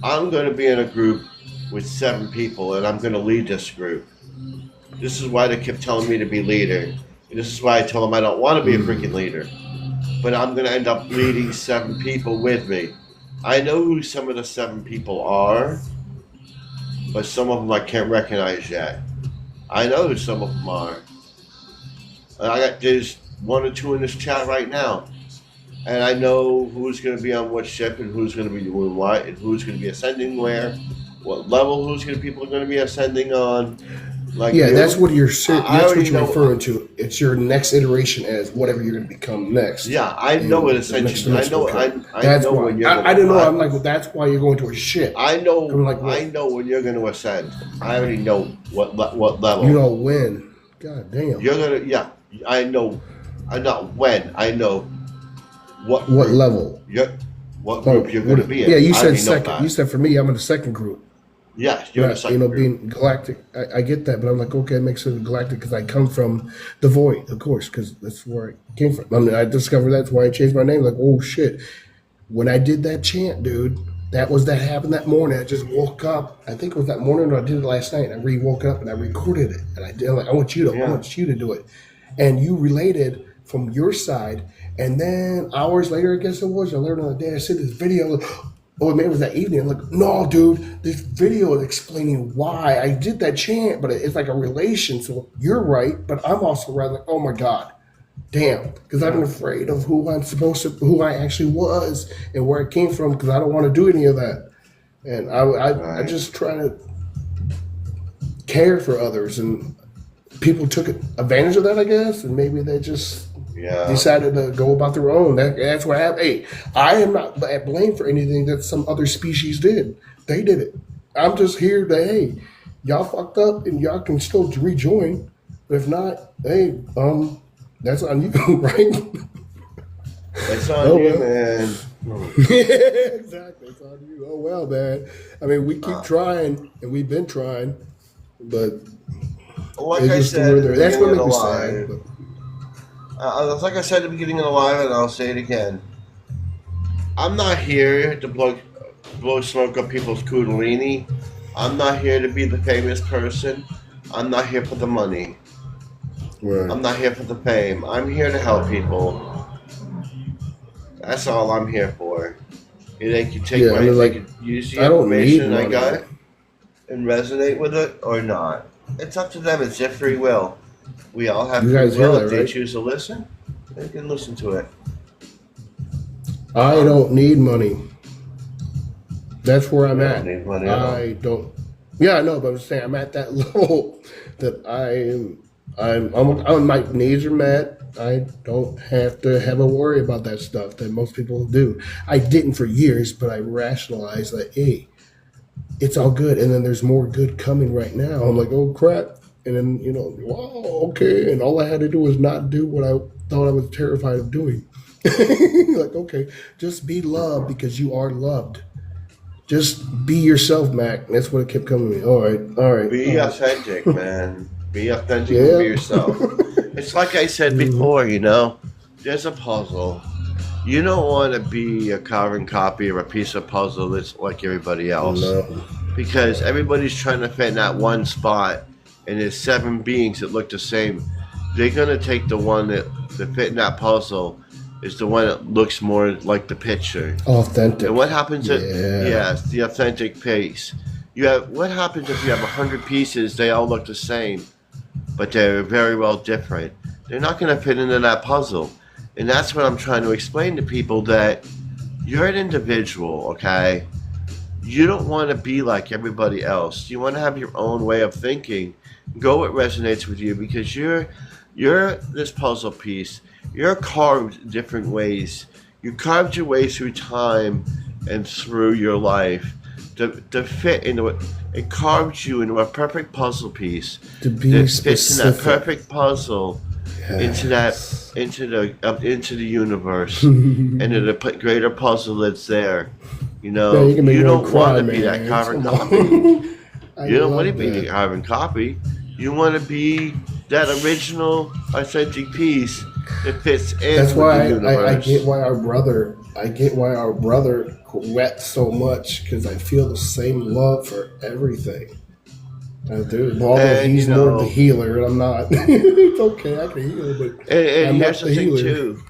I'm going to be in a group with 7 people, and I'm going to lead this group. This is why they kept telling me to be leader. And this is why I tell them I don't want to be a freaking leader. But I'm going to end up leading 7 people with me. I know who some of the 7 people are, but some of them I can't recognize yet. I know who some of them are. And there's 1 or 2 in this chat right now. And I know who's going to be on what ship and who's going to be doing what and who's going to be ascending where, what level people are going to be ascending on. Like Yeah, you. that's what you're. I That's already what you're know. referring to. It's your next iteration as whatever you're going to become next. Yeah, I know And it the next essentially. I dimension. know. Okay, I that's know why. when you're I don't know. I'm gonna. like, well, that's why you're going to a shit. I know. I'm like, I well, know when you're gonna ascend. I already know what level. you know when? God damn. You're gonna. Yeah, I know. I not when. I know what What group level? what Oh, group you're gonna be in. yeah, you I said already know second. that. You said for me, I'm in the second group. Yes, you're in the Not, second group. being galactic. I get that, but I'm like, okay, it makes sense galactic because I come from the void, of course, because that's where I came from. I mean, I discovered that's why I changed my name. Like, oh shit, when I did that chant, dude, that happened that morning. I just woke up. I think it was that morning, or I did it last night. I woke up and I recorded it, and I did. Like, I want you to do it, and you related from your side, and then hours later, I guess it was. I learned on the day I sent this video. Oh, maybe it was that evening. I'm like, no, dude, this video is explaining why I did that chant, but it's like a relation. So you're right, but I'm also right. Like, oh my God, damn, because I've been afraid of who I actually was and where I came from, because I don't want to do any of that. And I Right. just try to care for others, and people took advantage of that, I guess, and maybe they just Yeah. decided to go about their own. That's what happened. Hey, I am not at blame for anything that some other species did. They did it. I'm just here to, hey, y'all fucked up and y'all can still rejoin. But if not, hey, that's on you, right? It's on Oh, you, well. man. Exactly. It's on you. Oh, well, man. I mean, we keep trying, and we've been trying, but Like it's I just said, the at the way that's beginning what of makes the me sad. live. But Like I said at the beginning of the live, and I'll say it again. I'm not here to blow smoke up people's kundalini. I'm not here to be the famous person. I'm not here for the money. right. I'm not here for the fame. I'm here to help people. That's all I'm here for. They can take Yeah, I mean, they like, can use the I don't need information I money. got and resonate with it or not. It's up to them. It's their free will. We all have You free guys hear will. that, If they right? choose to listen, they can listen to it. I don't need money. That's where I'm I at. don't need money at all. I don't. Yeah, I know, but I'm just saying I'm at that level that my needs are met. I don't have to have a worry about that stuff that most people do. I didn't for years, but I rationalized that, hey, it's all good, and then there's more good coming right now. I'm like, oh crap, and then wow, okay, and all I had to do was not do what I thought I was terrified of doing. Like, okay, just be loved because you are loved. Just be yourself, Mac. That's what it kept coming to me. All right. Be all right. authentic, man. Be authentic Yeah. and be yourself. It's like I said before, there's a puzzle. You don't want to be a carbon copy or a piece of puzzle that's like everybody else. No. Because everybody's trying to fit in that one spot, and there's 7 beings that look the same. They're going to take the one that fit in that puzzle is the one that looks more like the picture. Authentic. And what happens if Yeah. yes, the authentic piece. What happens if you have 100 pieces, they all look the same, but they're very well different. They're not going to fit into that puzzle. And that's what I'm trying to explain to people, that you're an individual, okay? You don't want to be like everybody else. You want to have your own way of thinking. Go what resonates with you, because you're this puzzle piece. You're carved different ways. You carved your way through time and through your life to fit into it. It carved you into a perfect puzzle piece To be that fits in that specific. perfect puzzle Yes. into the universe, into the greater puzzle that's there. Yeah, you can make You your own don't want cry, to be man. that carbon Come on. copy. I You don't want to love be that. the carbon copy. You want to be that original, authentic piece that fits in That's with why the I universe. get why our brother wet so much, because I feel the same love for everything. I do. Although And, he's more the healer, and I'm not. It's okay, I can heal, but And I'm here's not the thing healer. too.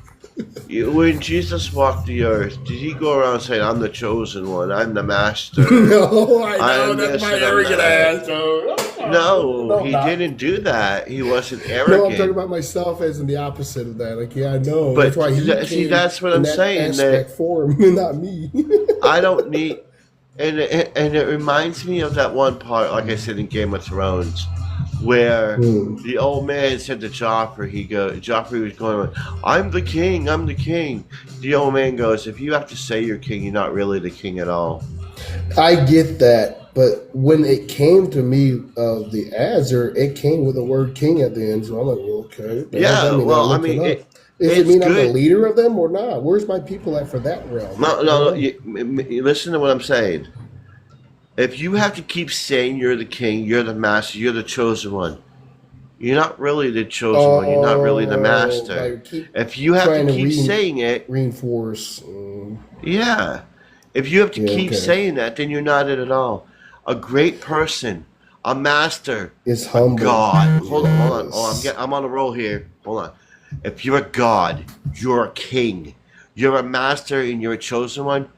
When Jesus walked the earth, did he go around saying, "I'm the chosen one. I'm the master"? No, I I know am that's this my and I'm arrogant that. ass. So. No, he not. didn't do that. He wasn't No, I'm talking arrogant. about myself as in the opposite of that. Like, yeah, I know. But that's why he see, came that's what in I'm that saying, aspect that for him, not me. I don't need. and it reminds me of that one part, like I said in Game of Thrones, where the old man said to Joffrey, Joffrey was going, I'm the king, I'm the king. The old man goes, if you have to say you're king, you're not really the king at all. I get that, but when it came to me of the answer, it came with the word king at the end. So I'm like, well, okay. Yeah, well, I mean, does it mean I'm the good. leader of them or not? Where's my people at for that realm? No, you listen to what I'm saying. If you have to keep saying you're the king, you're the master, you're the chosen one, you're not really the chosen one. You're not really the master. Like If you have to keep saying it, reinforce. yeah. If you have to keep okay. saying that, then you're not it at all. A great person, a master, It's humble. God. Hold on. Oh, I'm on a roll here. Hold on. If you're a God, you're a king, you're a master, and you're a chosen one,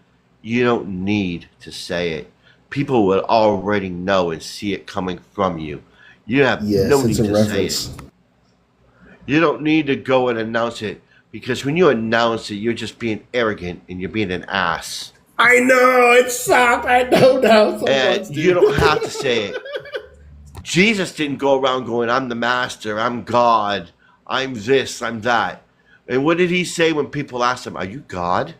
you don't need to say it. People will already know and see it coming from you. You have no need to say it. You don't need to go and announce it, because when you announce it, you're just being arrogant and you're being an ass. I know, it sucked. I know now. And you don't have to say it. Jesus didn't go around going, I'm the master, I'm God, I'm this, I'm that. And what did he say when people asked him, are you God?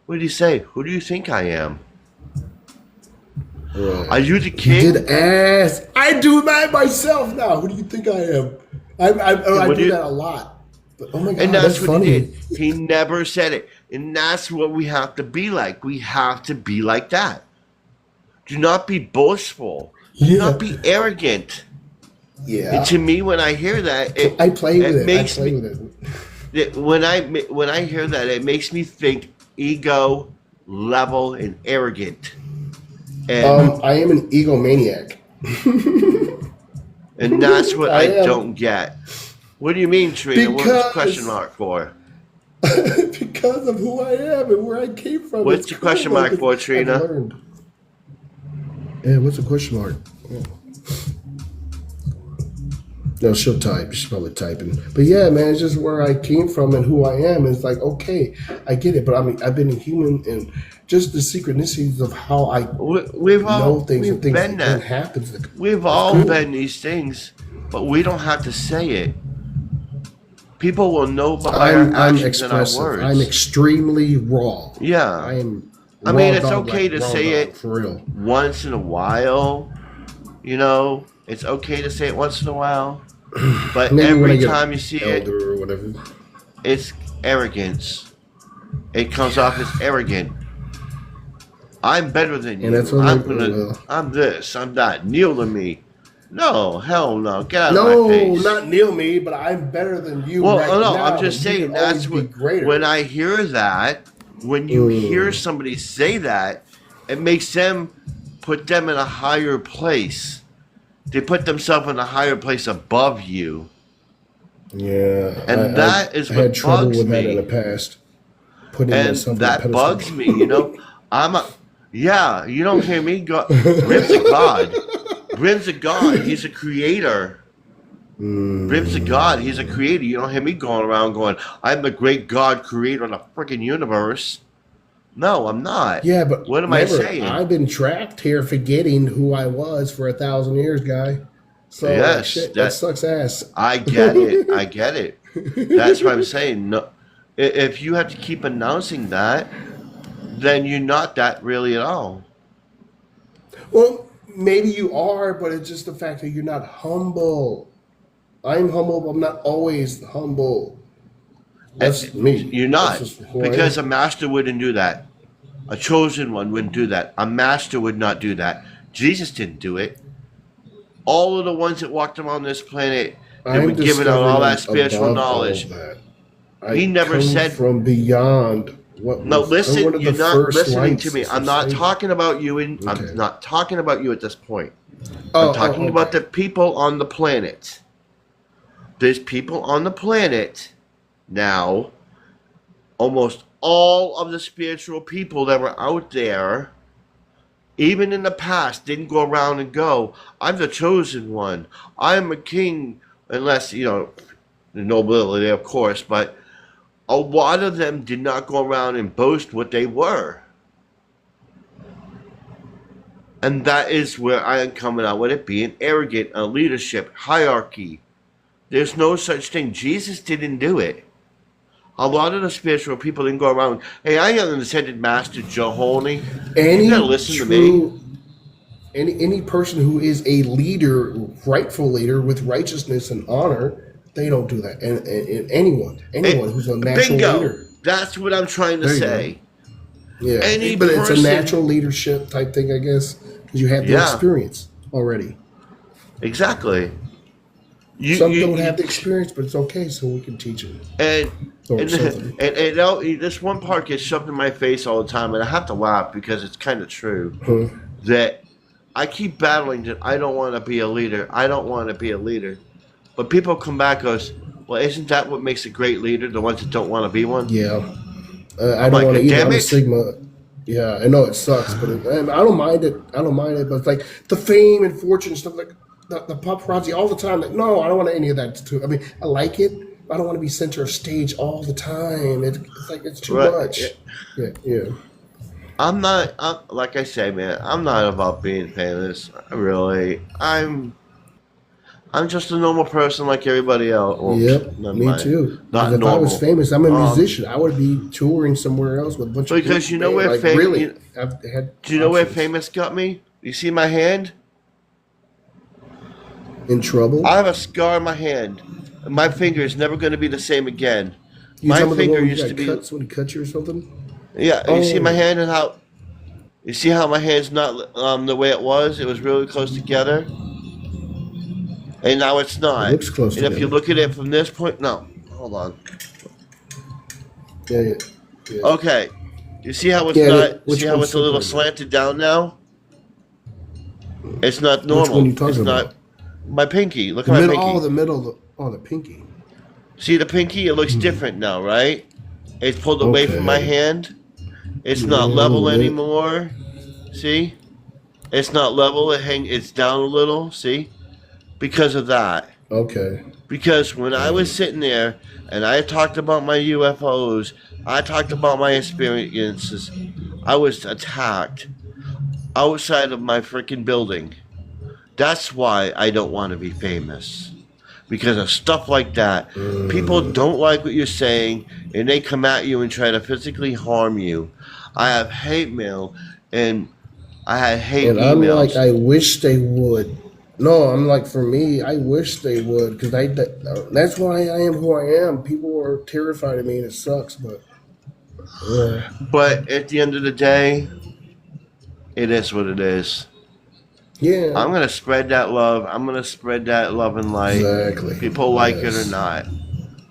What did he say? Who do you think I am? Right. Are you the king? You did ask. I do that myself now. Who do you think I am? I do that a lot. But, oh my God, and that's what funny. he did. He never said it. And that's what we have to be like. We have to be like that. Do not be boastful. Do not be arrogant. Yeah. And to me, when I hear that, I play with it. Makes I play me, with it. When I hear that, it makes me think ego, level, and arrogant. And I am an egomaniac. and that's what I don't get. What do you mean, Trina? What's the question mark for? Because of who I am and where I came from. What's the question mark for, Trina? Yeah, what's the question mark? No, she'll type. She's probably typing. But yeah, man, it's just where I came from and who I am. It's like, okay, I get it. But I mean, I've been a human and just the synchronicities of how I know things and things that happen. We've all been these things, but we don't have to say it. People will know by our actions and our words. I'm extremely raw. Yeah. I mean, it's okay to say it for real once in a while. You know, it's okay to say it once in a while. But every time you see it, or whatever, it's arrogance. It comes off as arrogant. I'm better than you. I'm this. I'm that. Kneel to me. No, hell no. Get out of my face. No, not kneel me, but I'm better than you. Well, right no, now. I'm just saying that's what. When I hear that, when you hear somebody say that, it makes them put them in a higher place. They put themselves in a higher place above you. Yeah, and that is what bugs me. That in the past. And that bugs me. You know, you don't hear me go. Brim's a god. Brim's a god. He's a creator. Brim's a god. He's a creator. You don't hear me going around going, I'm the great god creator of the freaking universe. No, I'm not. Yeah, but what am I saying? I've been trapped here forgetting who I was for 1,000 years, guy. So yes, that sucks ass. I get it. I get it. That's what I'm saying. No, if you have to keep announcing that, then you're not that really at all. Well, maybe you are, but it's just the fact that you're not humble. I'm humble, but I'm not always humble. That's me. You're not. Because a master wouldn't do that. A chosen one wouldn't do that. A master would not do that. Jesus didn't do it. All of the ones that walked around this planet, they were giving out all that spiritual knowledge. He never said from beyond. No, listen, you're not listening to me. I'm not talking about you. I'm not talking about you at this point. I'm talking about the people on the planet. There's people on the planet now. Almost all of the spiritual people that were out there, even in the past, didn't go around and go, I'm the chosen one. I'm a king, unless, the nobility, of course, but a lot of them did not go around and boast what they were. And that is where I am coming out with it being arrogant, a leadership, hierarchy. There's no such thing. Jesus didn't do it. A lot of the spiritual people didn't go around, hey, I am an ascended master, Jehovah. You gotta listen to me. Any person who is a leader, rightful leader with righteousness and honor, they don't do that. And anyone who's a natural Bingo. leader. That's what I'm trying to There you say. Yeah, Any but it's a person- natural leadership type thing, I guess, because you have the Yeah. experience already. Exactly. Some don't have the experience, but it's okay, so we can teach it. And Or something. this one part gets shoved in my face all the time, and I have to laugh because it's kind of true. Huh. That I keep battling that I don't want to be a leader. I don't want to be a leader. But people come back and goes, well, isn't that what makes a great leader? The ones that don't want to be one? Yeah. I I'm don't like, want to either. damn I'm a it. Sigma. Yeah, I know it sucks, but I don't mind it. I don't mind it. But it's like the fame and fortune and stuff, like the paparazzi all the time. Like, no, I don't want any of that too. I mean, I like it. But I don't want to be center of stage all the time. It's like it's too Right. much. Yeah. I'm not, like I say, man, I'm not about being famous. Really. I'm just a normal person like everybody else. Well, Yep, never me mind. too. Not Because if normal. I was famous, I'm a musician. I would be touring somewhere else with a bunch of Because people. you know where like, fame- really, you- I've had Do you know where options. famous got me? You see my hand? In trouble? I have a scar on my hand. My finger is never going to be the same again. You My talking about the finger one where you used got to be. cuts when he cut you or something? Yeah, you see my Oh. hand and how. You see how my hand's not the way it was? It was really close together. And now it's not. It looks close And if you together. look at it from this point. No. Hold on. Yeah. Okay. You see how it's Yeah, not. which See how one's it's a little separated? slanted down now? It's not normal. Which one you talking it's about? not. My pinky. Look The at my middle, pinky. the pinky. See the pinky? It looks different now, right? It's pulled away from my Okay. hand. It's Yeah, not a level little bit. anymore. See? It's not level. It's down a little. See? Because of that. Okay. Because when I was sitting there and I talked about my UFOs, I talked about my experiences, I was attacked outside of my freaking building. That's why I don't want to be famous. Because of stuff like that. People don't like what you're saying and they come at you and try to physically harm you. I have hate mail and I had hate And I'm emails. like, I wish they would. No, I'm like, for me, I wish they would, because that's why I am who I am. People are terrified of me, and it sucks, but But at the end of the day, it is what it is. yeah, I'm gonna spread that love. I'm gonna spread that love and light. exactly. People like it Yes. or not.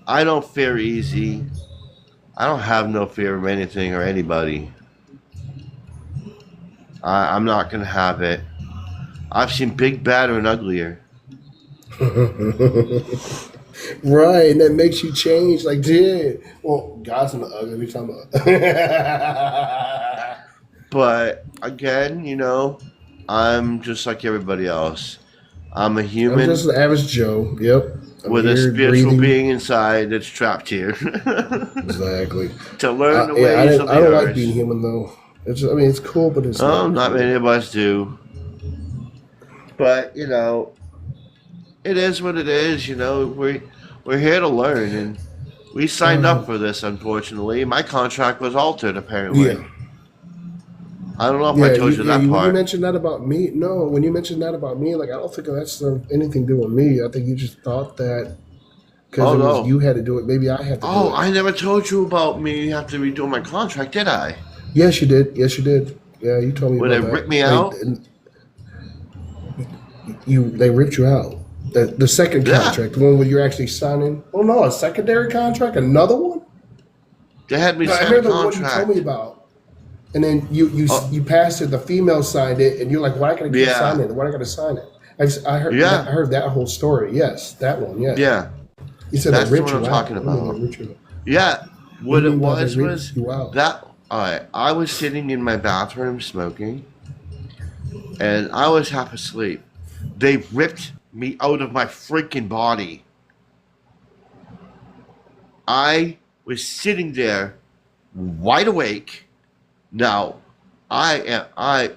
I don't fear easy. I don't have no fear of anything or anybody. I'm not gonna have it. I've seen big, badder, and uglier. Right, and that makes you change. Like, yeah. Well, God's not ugly. We talking about. But again, I'm just like everybody else. I'm a I'm human just an average Joe. Yep. I'm with a here spiritual breathing. being inside that's trapped here Exactly. to learn the Yeah, ways of the I don't earth. like being human though. It's just, I mean, it's cool, but it's Oh, not. not many of us do. But it is what it is. We're here to learn, and we signed up for this. Unfortunately, my contract was altered. Apparently, Yeah. I don't know if I told you that when you part. mentioned that about me, no, when you mentioned that about me, like, I don't think that's anything to do with me. I think you just thought that because Oh, no. you had to do it. Maybe I had to do Oh, it. I never told you about me having to redo my contract, did I? Yes, you did. Yes, you did. Yeah, you told me Would about they that. rip me out? They ripped you out. The second Yeah. contract, the one where you're actually signing. Oh, no, a secondary contract? Another one? They had me No, I sign a remember the one you told contract. me about. And then you Oh. you passed it. The female signed it, and you're like, "Why I gotta keep Yeah. signing it? Why I gotta sign it?" I heard. Yeah. I heard that whole story. Yes, that one. Yeah. Yeah, You said That's they the ripped one you I'm out. talking What do you mean about. they ripped you out? yeah. What What do you it mean by was they ripped was you out? that I was sitting in my bathroom smoking, and I was half asleep. They ripped me out of my freaking body. I was sitting there, wide awake. Now, I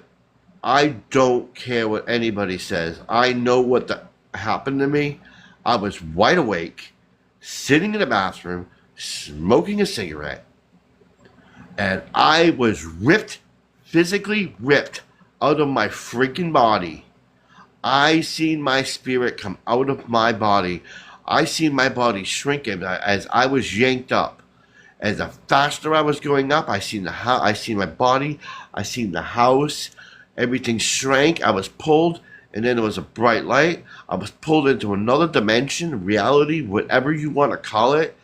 I don't care what anybody says. I know what happened to me. I was wide awake, sitting in the bathroom, smoking a cigarette, and I was ripped, physically ripped out of my freaking body. I seen my spirit come out of my body. I seen my body shrink as I was yanked up. As the faster I was going up, I seen my body, I seen the house, everything shrank. I was pulled, and then there was a bright light. I was pulled into another dimension, reality, whatever you want to call it.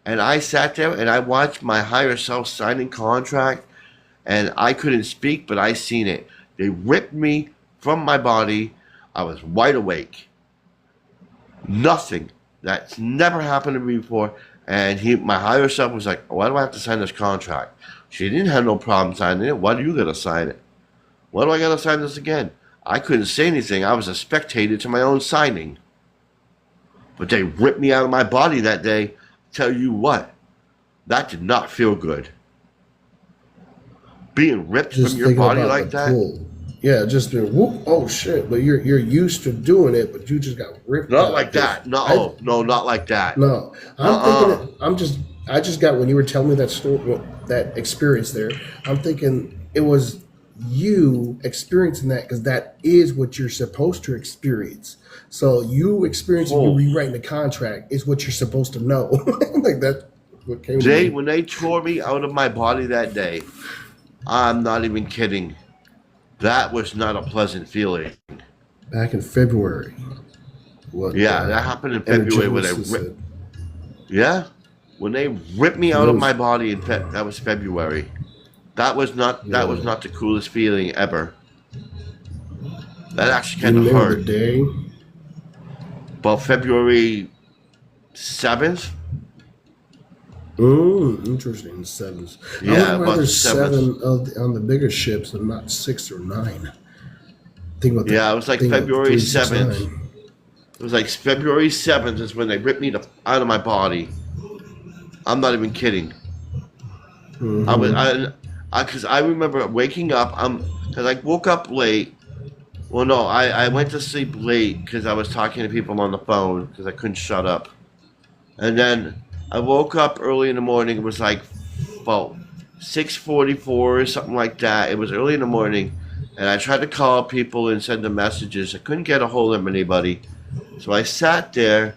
And I sat there and I watched my higher self signing contract, and I couldn't speak, but I seen it. They ripped me from my body. I was wide awake. Nothing. That's never happened to me before. And my higher self was like, why do I have to sign this contract? She didn't have no problem signing it. Why do you got to sign it? Why do I got to sign this again? I couldn't say anything. I was a spectator to my own signing. But they ripped me out of my body that day. Tell you what, that did not feel good. Being ripped Just from your thinking body about like the that. pull. Yeah, just been whoop. Oh shit! But you're used to doing it, but you just got ripped. Not out. like that. No, not like that. No, I'm thinking. I just got when you were telling me that story, that experience there. I'm thinking it was you experiencing that because that is what you're supposed to experience. So you experiencing you rewriting the contract is what you're supposed to know. Like that. What came to me. When they tore me out of my body that day, I'm not even kidding. That was not a pleasant feeling. Back in February. What? Yeah, that happened in February when they ripped me out of my body. That was February. That was not the coolest feeling ever. That actually kind of hurt. The day. About February 7th. Interesting. 7s. Yeah, I wonder why about there's 7th. 7 on the bigger ships and not 6 or 9. Think about that. Yeah, it was like February 7th. It was like February 7th is when they ripped me out of my body. I'm not even kidding. Because I remember waking up. Because I woke up late. Well, no, I went to sleep late because I was talking to people on the phone because I couldn't shut up. And then I woke up early in the morning. It was like about 6:44 or something like that. It was early in the morning. And I tried to call people and send them messages. I couldn't get a hold of anybody. So I sat there.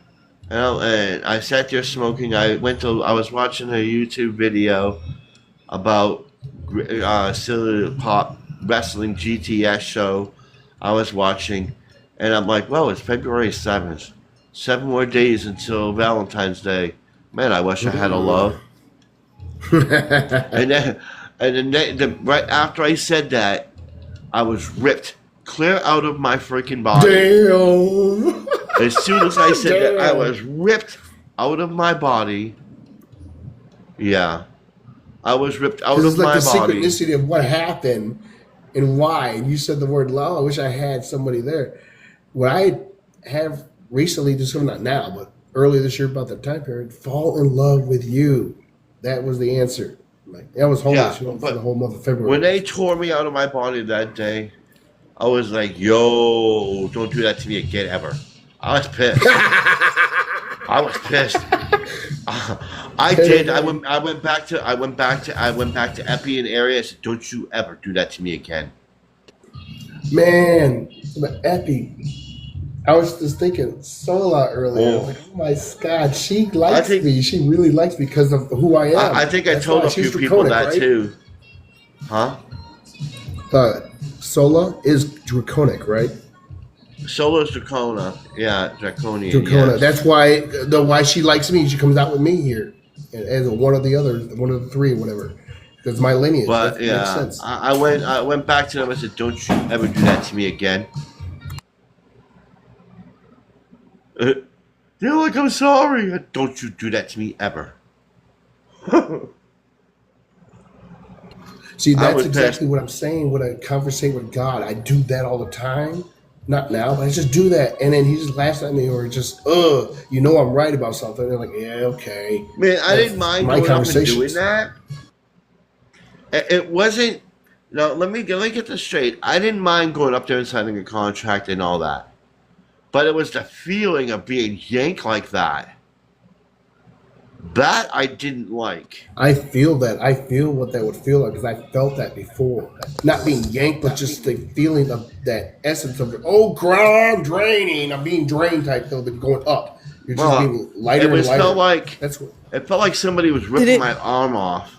And I sat there smoking. I was watching a YouTube video about Silly Pop Wrestling GTS show I was watching, and I'm like, well, it's February 7th. 7 more days until Valentine's Day. Man, I wish I had a love. and then right after I said that, I was ripped clear out of my freaking body. Damn. As soon as I said that, I was ripped out of my body. Yeah. I was ripped out of my the body. synchronicity of what happened and why. And you said the word love. I wish I had somebody there. What I have recently discovered, not now, but earlier this year about that time period, fall in love with you. That was the answer. Like that was homeless for the whole month of February. When they tore me out of my body that day, I was like, yo, don't do that to me again ever. I was pissed. I was pissed. I did. I went back to Epi and area. I said, don't you ever do that to me again. Man, but Epi, I was just thinking Sola earlier. Like, oh my God, she likes me. She really likes me because of who I am. I think I told a few people that right? too. Huh? Sola is draconic, right? Solo's Dracona. Yeah, Draconian. Dracona. Yes. That's why she likes me. She comes out with me here as one of the three, whatever. Because my lineage. But yeah, makes sense. I went back to them. I said, "Don't you ever do that to me again." They're like, "I'm sorry." Don't you do that to me ever. See, that's exactly what I'm saying. When I conversate with God, I do that all the time. Not now, but I just do that, and then he just laughs at me, or just, I'm right about something. They're like, yeah, okay. Man, I didn't mind going up and doing that. It wasn't Now let me get this straight. I didn't mind going up there and signing a contract and all that, but it was the feeling of being yanked like that. That I didn't like. I feel that. I feel what that would feel like because I felt that before. Not being yanked, but just the feeling of that essence of, oh, crap, I'm draining. I'm being drained type feel, but going up. You're just Well, being lighter it and was lighter. felt like That's what. it felt like somebody was Did ripping it my arm off.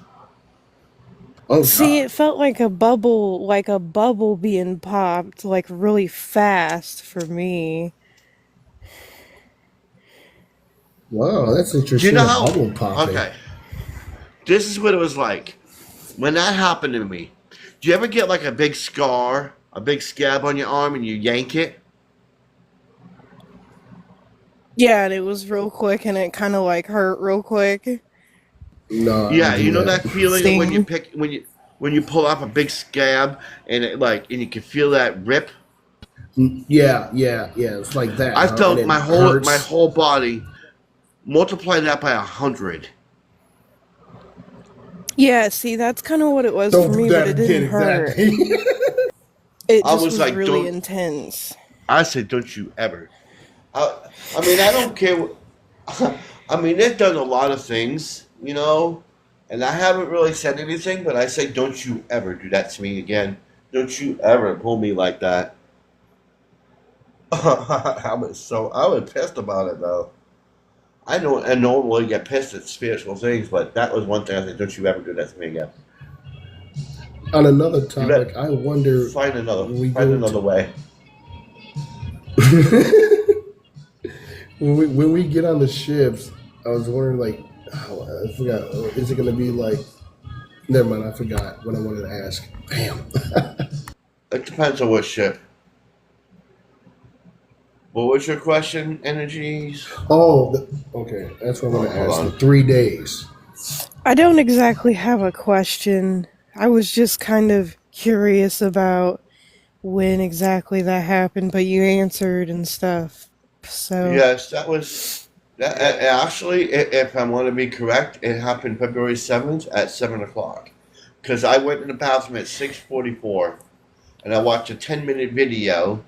Oh, see, God. it felt like a bubble being popped, like really fast for me. Wow, that's Do you interesting. know A how? bubble popping. Okay, this is what it was like when that happened to me. Do you ever get like a big scar, a big scab on your arm, and you yank it? Yeah, and it was real quick and it kind of like hurt real quick. No, I don't Yeah, do you know that. that feeling of when you Sting. pick when you pull off a big scab and it like and you can feel that rip. Yeah, yeah, yeah. It's like that, I huh? And felt it my hurts. whole body multiply that by 100. Yeah, see, that's kind of what it was for Don't do me, but that it again, didn't hurt. exactly. It I just was was like, really don't. intense. I said, don't you ever. I, I mean, I don't care. I mean, they've done a lot of things, and I haven't really said anything, but I say, don't you ever do that to me again. Don't you ever pull me like that. I was pissed about it though. I normally get pissed at spiritual things, but that was one thing I said, don't you ever do that to me again. On another You bet. topic, I wonder when we Find go another way. when we get on the ships. I was wondering, like, oh, I forgot. Is it going to be like? Never mind. I forgot what I wanted to ask. Damn. It depends on what ship. What was your question, Energies? Oh, okay. That's what I want to Hold ask. The on. 3 days. I don't exactly have a question. I was just kind of curious about when exactly that happened, but you answered and stuff. So, Yes, that was that. Actually, if I want to be correct, it happened February 7th at 7 o'clock. Because I went in the bathroom at 6:44, and I watched a 10-minute video,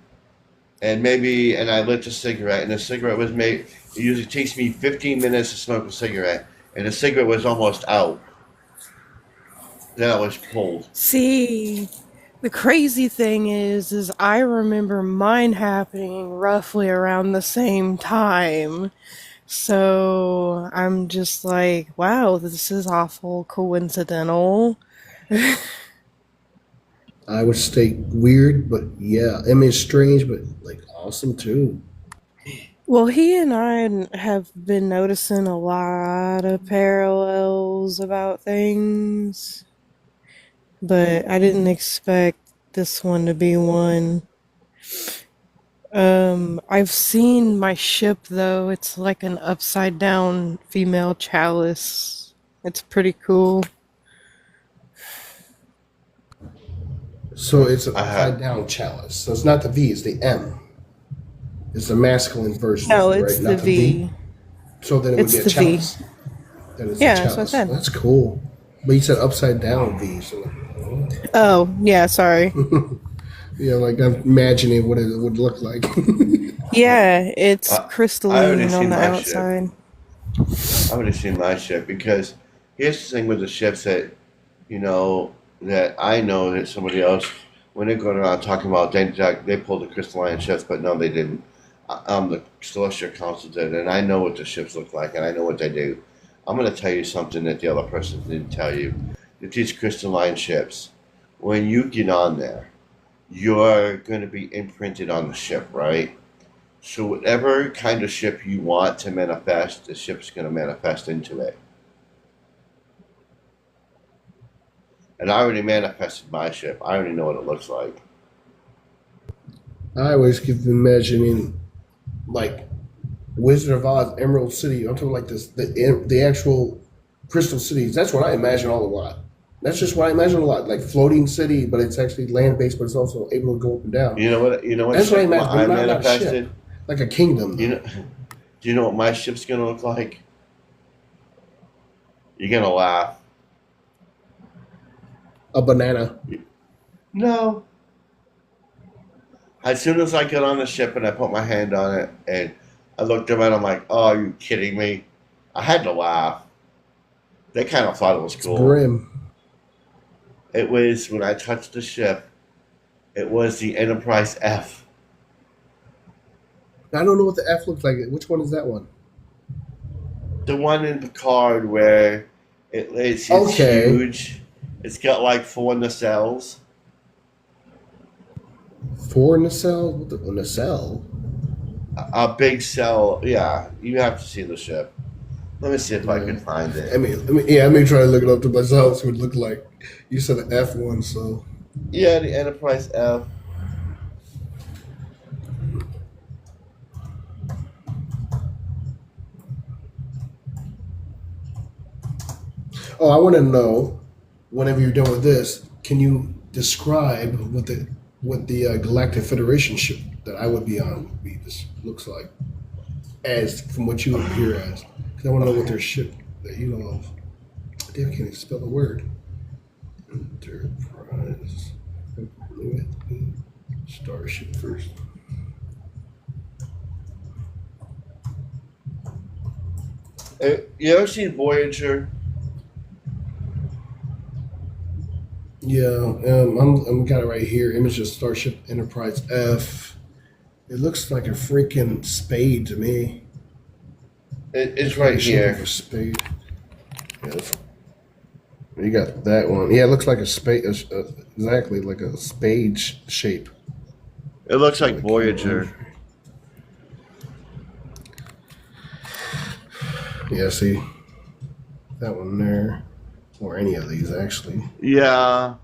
and I lit a cigarette, and the cigarette was made. It usually takes me 15 minutes to smoke a cigarette, and the cigarette was almost out. Then I was pulled. see, the crazy thing is I remember mine happening roughly around the same time. So I'm just like, wow, this is awful coincidental. I would state weird, but yeah, I mean it's strange, but like awesome too. Well, he and I have been noticing a lot of parallels about things, but I didn't expect this one to be one. I've seen my ship though. It's like an upside down female chalice. It's pretty cool. So it's an I upside had down chalice. So it's not the V, it's the M. It's the masculine version of No, it, it's right? the Not the V. V. So then it would be It's a the V. chalice. Then it's a Yeah, that's what I chalice. said. That's cool. But you said upside down V. So, Oh, yeah, sorry. yeah, like I'm imagining what it would look like. Yeah, it's I already crystalline on seen the my ship. outside. I would have seen my ship because here's the thing with the ships that that I know that somebody else when they're going around talking about they pulled the crystalline ships, but no, they didn't. The Celestial Council did, and I know what the ships look like, and I know what they do. I'm going to tell you something that the other person didn't tell you. That these crystalline ships, when you get on there, you're going to be imprinted on the ship, right? So whatever kind of ship you want to manifest, the ship's going to manifest into it. And I already manifested my ship. I already know what it looks like. I always keep imagining like Wizard of Oz, Emerald City. I'm talking like this, the actual crystal cities. That's what I imagine all a lot. That's just what I imagine a lot, like floating city, but it's actually land based, but it's also able to go up and down. You know what? You know what That's what I ship imagine, I but not a ship, manifested. like a kingdom. You know? Do you know what my ship's gonna look like? You're gonna laugh. A banana. No. As soon as I get on the ship and I put my hand on it and I looked around, I'm like, oh, are you kidding me? I had to laugh. They kind of thought it was It's cool. grim. It was, when I touched the ship, it was the Enterprise F. I don't know what the F looks like. Which one is that one? The one in Picard where it's Okay. huge. It's got like 4 nacelles. 4 nacelle? What the nacelle? A big cell. Yeah, you have to see the ship. Let me see if I can find it. Let me try to look it up to myself. See what it looked like. You said the F one, so Yeah, the Enterprise F. I want to know. Whenever you're done with this, can you describe what the Galactic Federation ship that I would be on would be? This looks like, as from what you appear as. Because I want to know what their ship that you know of. Damn, I can't even spell the word. Enterprise. Starship first. You ever seen Voyager? Yeah, I'm got it right here. Image of Starship Enterprise F. It looks like a freaking spade to me. It's right The shape of here. a spade. Yeah, you got that one. Yeah, it looks like a spade. Exactly like a spade shape. It looks like Voyager. Yeah, see that one there, or any of these actually. Yeah.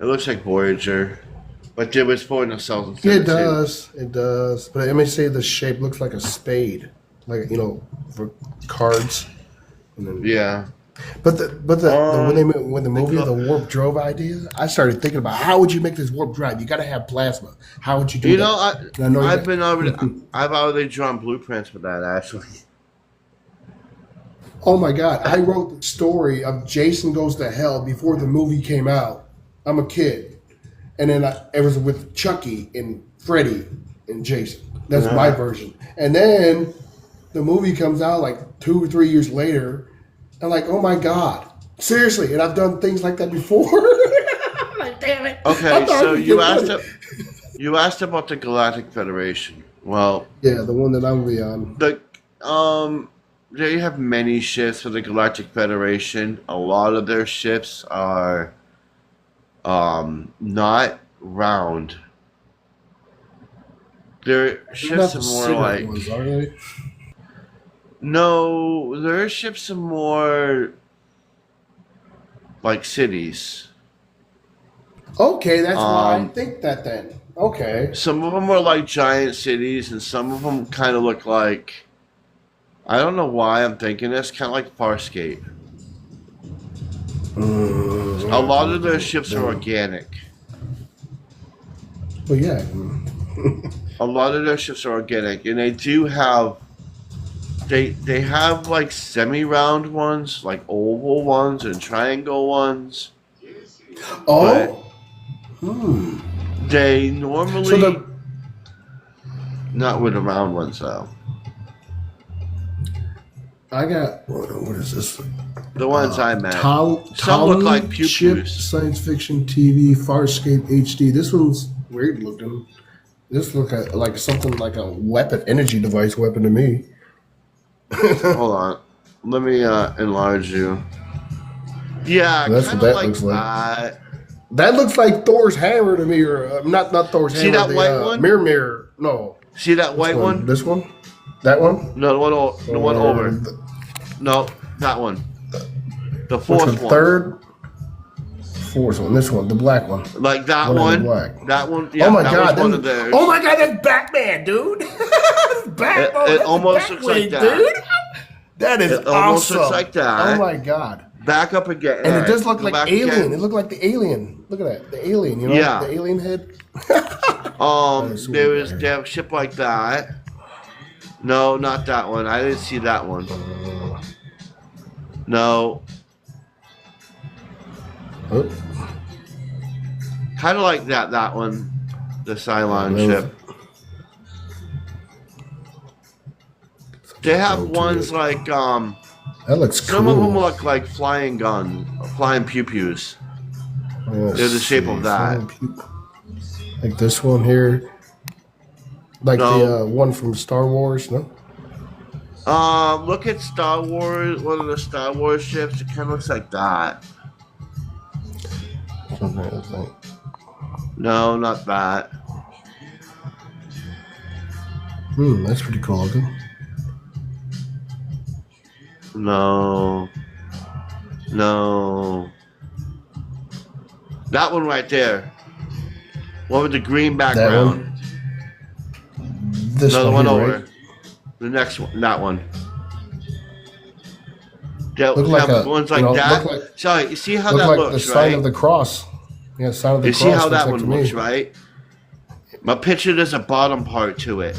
It looks like Voyager. But there was 4 nacelles instead Yeah, of it 2. does. It does. But let me say the shape looks like a spade, like for cards. And then, Yeah. But when the movie go- the warp drove idea, I started thinking about how would you make this warp drive? You got to have plasma. How would you do You that? know, And I know I've already drawn blueprints for that actually. Oh my God! I wrote the story of Jason Goes to Hell before the movie came out. I'm a kid, and then it was with Chucky and Freddy and Jason. That's my version. And then the movie comes out like 2 or 3 years later. I'm like, oh my God, seriously! And I've done things like that before. Like, damn it! I Okay, thought so I could you get asked money. you asked about the Galactic Federation. Well, Yeah, the one that I'm be on. they have many ships for the Galactic Federation. A lot of their ships are not round. Their ships are more like ones, are they? no, their ships are more like cities. Okay, that's why I Um, think that then. Okay. Some of them are like giant cities, and some of them kind of look like. I don't know why I'm thinking this. Kind of like Farscape. A lot of their ships are organic. Well, yeah. A lot of their ships are organic, and they do have. They have like semi-round ones, like oval ones, and triangle ones. Oh. They normally So the not with the round ones though. I got what is this? The ones I met. Some look like pew Chip pews. Science Fiction TV Farscape HD. This one's weird looking. This look like something like a weapon, energy device weapon to me. Hold on. Let me enlarge you. Yeah, That's kind what of that like looks like. that. That looks like Thor's hammer to me, or not Thor's See hammer. that the, white one? Mirror. No. See that white Which one? This one? That one? No, the one over. The No, that one. The fourth one. third? Fourth one. This one. The black one. Like that One in one. the black. That one. Yeah, Oh my that God! was one of theirs. Oh my God! That's Batman, dude. Batman. It that's almost looks like Batwing, that. dude. That is It almost awesome. looks like that. Oh my God! Back up again. And it does Alright, look go like back Alien. again. It looked like the Alien. Look at that, the Alien. You know, Yeah. the Alien head. is There weird. was they have a ship like that. No, not that one. I didn't see that one. No. Oh. Kind of like that one, the Cylon Those- ship. They have Go to ones it. like That looks cool. some of them look like flying guns, flying pew pews. Let's They're the shape of see, that. like this one here, like No. the one from Star Wars. No, Look at Star Wars. One of the Star Wars ships. It kind of looks like that. something like that. No, not that. That's pretty cool looking. No. No. That one right there. One with the green background. This Another one here, over. right? The next one. That one. That, Look like a- ones you like know, that. look like- Sorry, you see how Look that like looks, the sign right? of the cross. Yeah, sign of the You cross. see how looks that like one to looks, me. right? My picture, there's a bottom part to it.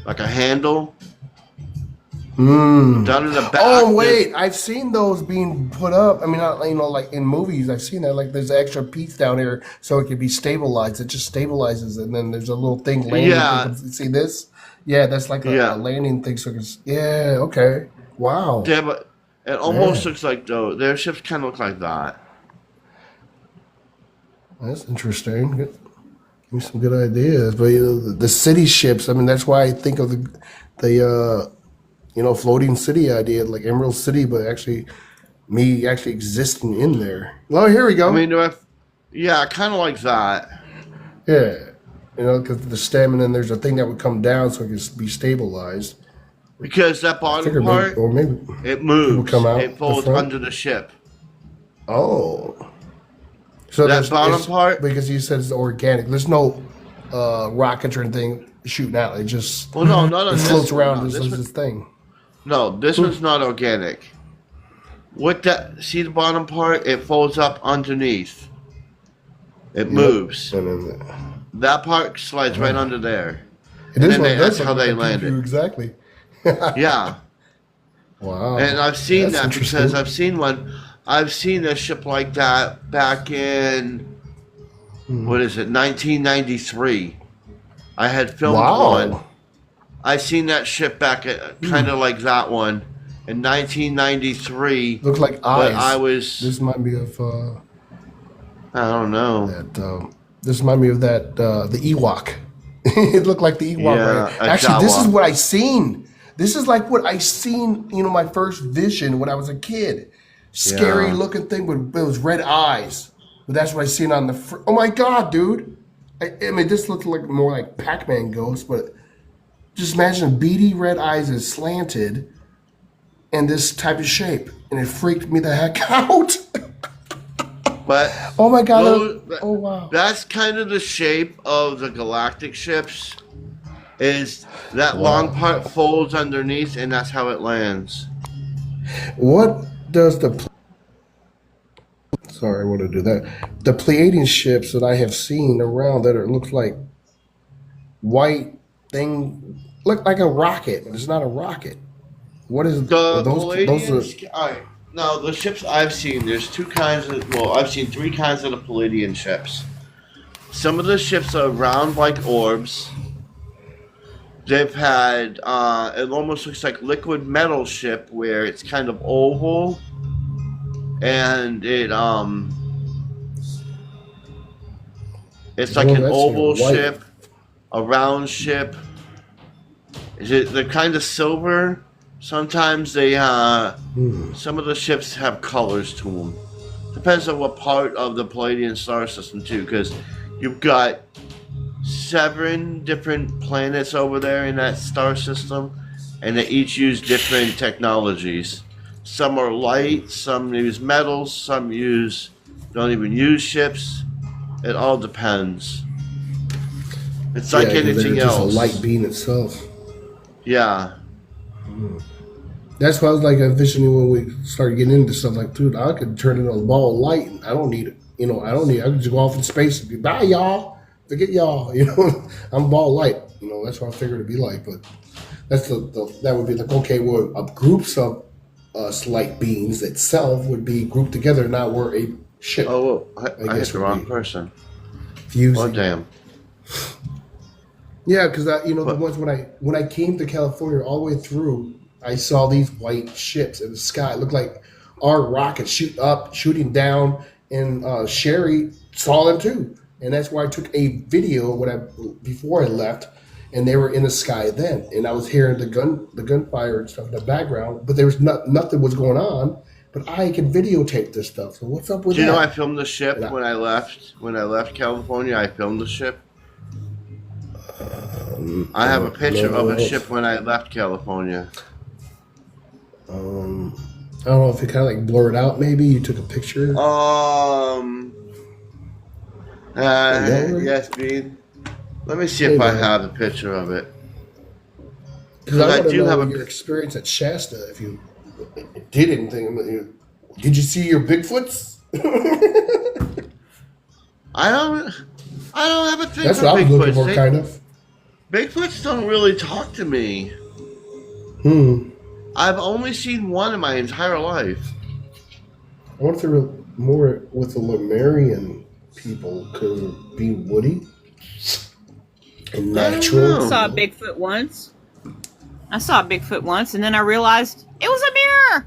Like a handle. Down in the back. Oh wait, I've seen those being put up. I mean, not, like in movies, I've seen that. Like, there's an extra piece down here so it can be stabilized. It just stabilizes, and then there's a little thing landing. Yeah. See this? Yeah, that's like a, Yeah. a landing thing. So it's okay. Wow. Yeah, but it almost Yeah. looks like though. Their ships kind of look like that. That's interesting. Give me some good ideas. But the city ships. I mean, that's why I think of the floating city idea, like Emerald City, but actually me actually existing in there. Oh, here we go. I mean, yeah, kind of like that. Yeah, because the stem, and then there's a thing that would come down so it can be stabilized. Because that I think bottom part, or maybe. it moves. come out It folds the front? under the ship. Oh, so That there's- bottom it's- part? because you said it's organic. There's no rockets or anything shooting out. It just Well, no, not on it this floats one, around no. as This this one- thing. No, this one's not organic. What that? See the bottom part? It folds up underneath. It moves. And then That part slides right under there. it And is then what they- it does that's how look they like a landed. pew-pew, exactly. Yeah, Wow. and I've seen That's that interesting. because I've seen one. I've seen a ship like that back in what is it, 1993. I had filmed Wow. one. I seen that ship back at kind of like that one in 1993. Look like eyes. But I was, This might be of I don't know. that. This remind me of that the Ewok. It looked like the Ewok. Yeah, Right? a Actually, this is Jawa. what I seen. This is like what I seen. My first vision when I was a kid. Scary Yeah. looking thing with those red eyes. But that's what I seen on the. Oh my god, dude! I mean, this looked like more like Pac-Man ghost, but just imagine beady red eyes is slanted, and this type of shape, and it freaked me the heck out. But Oh my god! those- Oh wow! that's kind of the shape of the galactic ships. Is that Wow. long part folds underneath, and that's how it lands. What does the sorry, I want to do that. The Pleiadian ships that I have seen around that looks like white thing, look like a rocket, but it's not a rocket. What is The those? Palladians. Alright. Now, the ships I've seen, there's two kinds of. Well, I've seen three kinds of the Palladian ships. Some of the ships are round like orbs. They've had. It almost looks like liquid metal ship where it's kind of oval. And it. It's like Oh, an that's oval white. ship, a round ship. They're kind of silver. Sometimes they. Some of the ships have colors to them. Depends on what part of the Palladian star system too, because you've got 7 different planets over there in that star system, and they each use different technologies. Some are light, some use metals, some don't even use ships. It all depends. It's like Yeah, 'cause they're anything just else. a light beam itself. Yeah. That's why I was like envisioning when we started getting into stuff. Like, dude, I could turn into a ball of light. I don't need it. I don't need. I could just go off in space and be bye, y'all. Forget y'all. I'm a ball of light. That's what I figured it'd be like. But that's that would be like, okay, well, groups of light beings itself would be grouped together, not where a ship. Oh, I guess hit the would wrong be. person. Oh Fusing. damn. Yeah, because the But ones when I came to California all the way through, I saw these white ships in the sky. It looked like our rockets shooting down, and Sherry saw them too, and that's why I took a video before I left, and they were in the sky then, and I was hearing the gunfire and stuff in the background, but there was nothing was going on, but I can videotape this stuff. So what's up with do you know I that? filmed the ship And I, when I left? When I left California, I filmed the ship. I have a picture of a no, ship when I left California. I don't know if it kind of like blurred out. Maybe you took a picture. No, Yes, Bean. Let me see hey if I man, have a picture of it. because Because I I want to do have know a. your experience at Shasta. If you did anything, did you see your Bigfoots? I don't. I don't have a thing That's for what I was looking Bigfoots. for, kind of. Bigfoots don't really talk to me. Hmm. I've only seen one in my entire life. I wonder if they were more with the Lemurian people because of being woody and I don't natural. I know. saw a Bigfoot once. I saw a Bigfoot once, and then I realized it was a mirror.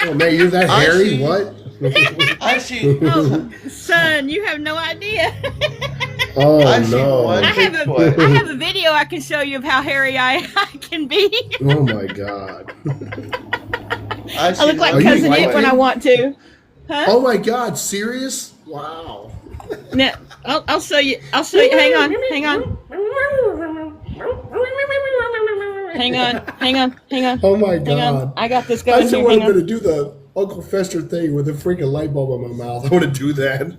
Oh man, you're that I hairy? see. What? I see. Oh, son, you have no idea. Oh I've seen one no! I Bigfoot. have a video I can show you of how hairy I can be. Oh my god! I've I look seen like Are one you Cousin It when I white? Bigfoot. want to. Huh? Oh my god! Serious? Wow! No, I'll show you. I'll show you. Hang on. Hang on. Hang on. Hang on. Hang on. Oh my Hang on. god! I got this I going still here. Hang wanted on. to do the Uncle Fester thing with a freaking light bulb in my mouth. I want to do that.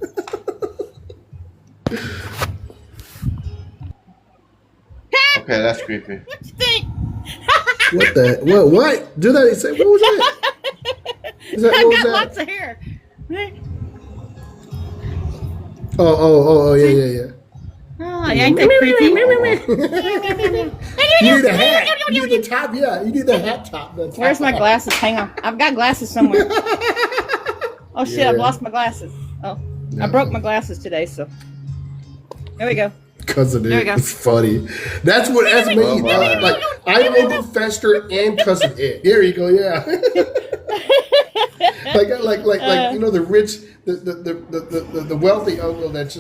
Okay, that's creepy. What you think? What the? What? Do that? Say what was that? Is that I what was got that? lots of hair. Oh, yeah, yeah, yeah. Oh, ain't that creepy? You need a hat. You need the top. Yeah, you need the hat top. The top. Where's my glasses? Hang on. I've got glasses somewhere. Oh shit, I've Yeah. lost my glasses. Oh, I No. broke my glasses today, so there we go. Cousin There we It. go. It's funny. That's me. Oh my. Like I'm Uncle Fester and Cousin It. There you go. Yeah. Like the rich, the wealthy uncle that's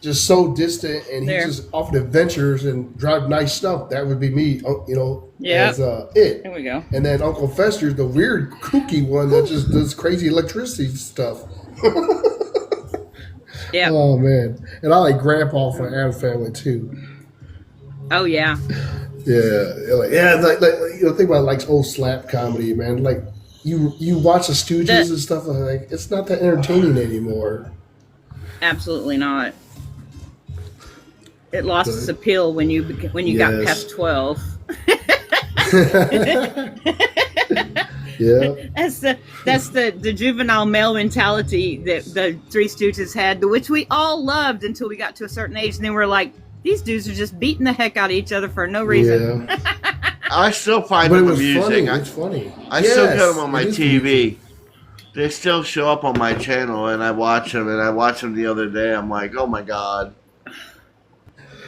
just so distant, and he There. just off on adventures and drive nice stuff. That would be me. Yep. As it. There we go. And then Uncle Fester's the weird, kooky one that just does crazy electricity stuff. Yeah. Oh man, and I like Grandpa from Adam's Family too. Oh yeah. Think about like old slap comedy, man. Like you watch the Stooges and stuff like it's not that entertaining anymore. Absolutely not. It lost But- its appeal when you got Yes. past 12. Yeah, That's the juvenile male mentality that the Three Stooges had, which we all loved until we got to a certain age, and then we're like, these dudes are just beating the heck out of each other for no reason. yeah. I still find But it them was funny. amusing. It's funny. I still get Yes, them on my it is TV. They still show up on my channel, and I watch them. And I watched them the other day. I'm like, oh my god.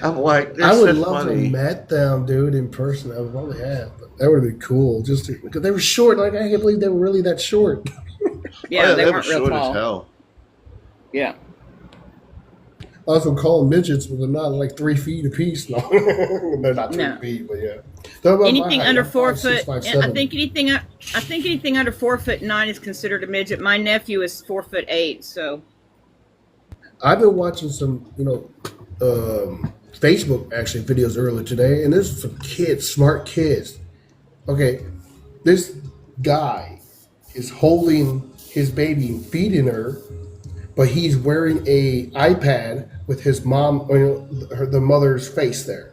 I'm like, they're I would such love to funny. have met them, dude, in person. I would probably have. But that would have been cool. Because they were short. Like I can't believe they were really that short. Yeah, Oh, they were weren't real short tall. as hell. Yeah. I also call them midgets, but they're not like 3 feet apiece. No, they're not 3 No. feet, but yeah. They're about my Anything height. under I'm 4 5'6", foot, 5'7". I think anything under 4'9" is considered a midget. My nephew is 4'8", so I've been watching some, Facebook actually videos earlier today, and there's some kids, smart kids. Okay, this guy is holding his baby and feeding her, but he's wearing a iPad with his mom, the mother's face there,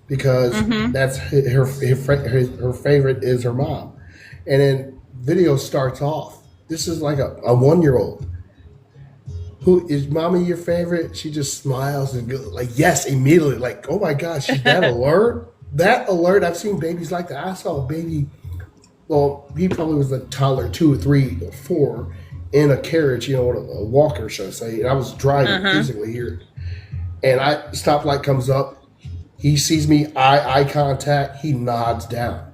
because that's her favorite is her mom, and then video starts off. This is like a 1-year-old. Who is mommy your favorite? She just smiles and goes like, yes, immediately. Like, oh my gosh, she's that alert. That alert. I've seen babies like that. I saw a baby. Well, he probably was a toddler, 2 or 3 or 4, in a carriage, a walker, should I say. And I was driving physically here. And stoplight comes up. He sees me, eye contact. He nods down.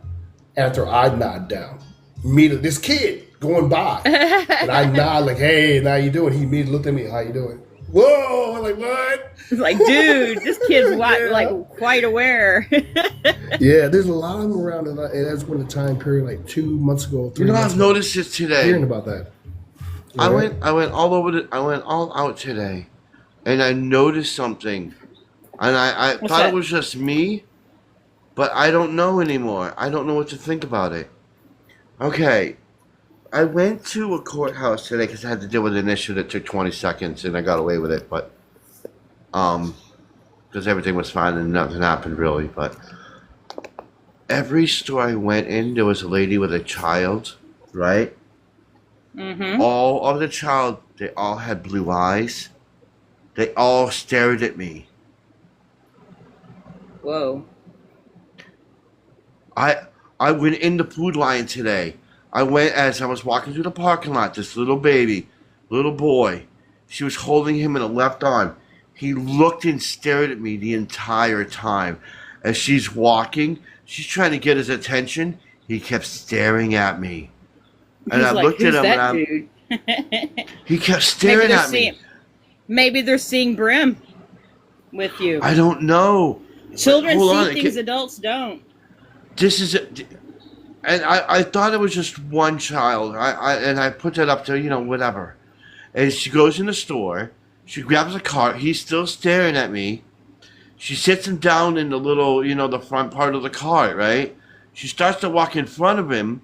After I nod down, immediately this kid going by, and I nod like, "Hey, how you doing?" He immediately looked at me, "How you doing?" Whoa! I'm like, what? It's like, dude, this kid's like quite aware. Yeah, there's a lot of them around, and that's when the time period, like 2 months ago, 3 months I've ago, noticed this today. hearing about that. I went all out today, and I noticed something, and I What's thought that? it was just me, but I don't know anymore. I don't know what to think about it. Okay, I went to a courthouse today because I had to deal with an issue that took 20 seconds, and I got away with it, but because everything was fine and nothing happened really. But every store I went in, there was a lady with a child, right? Mm-hmm. All of the child, they all had blue eyes. They all stared at me. Whoa. I went in the Food Lion today. I went as I was walking through the parking lot. This little boy, she was holding him in the left arm. He looked and stared at me the entire time. As she's walking, she's trying to get his attention. He kept staring at me. And He's I like, looked who's at him that and dude? he kept staring at me. Maybe they're seeing Brim with you. I don't know. Children Hold on, see things adults don't. This is and I thought it was just one child. I put that up to whatever. And she goes in the store. She grabs a cart. He's still staring at me. She sits him down in the little the front part of the cart, right? She starts to walk in front of him,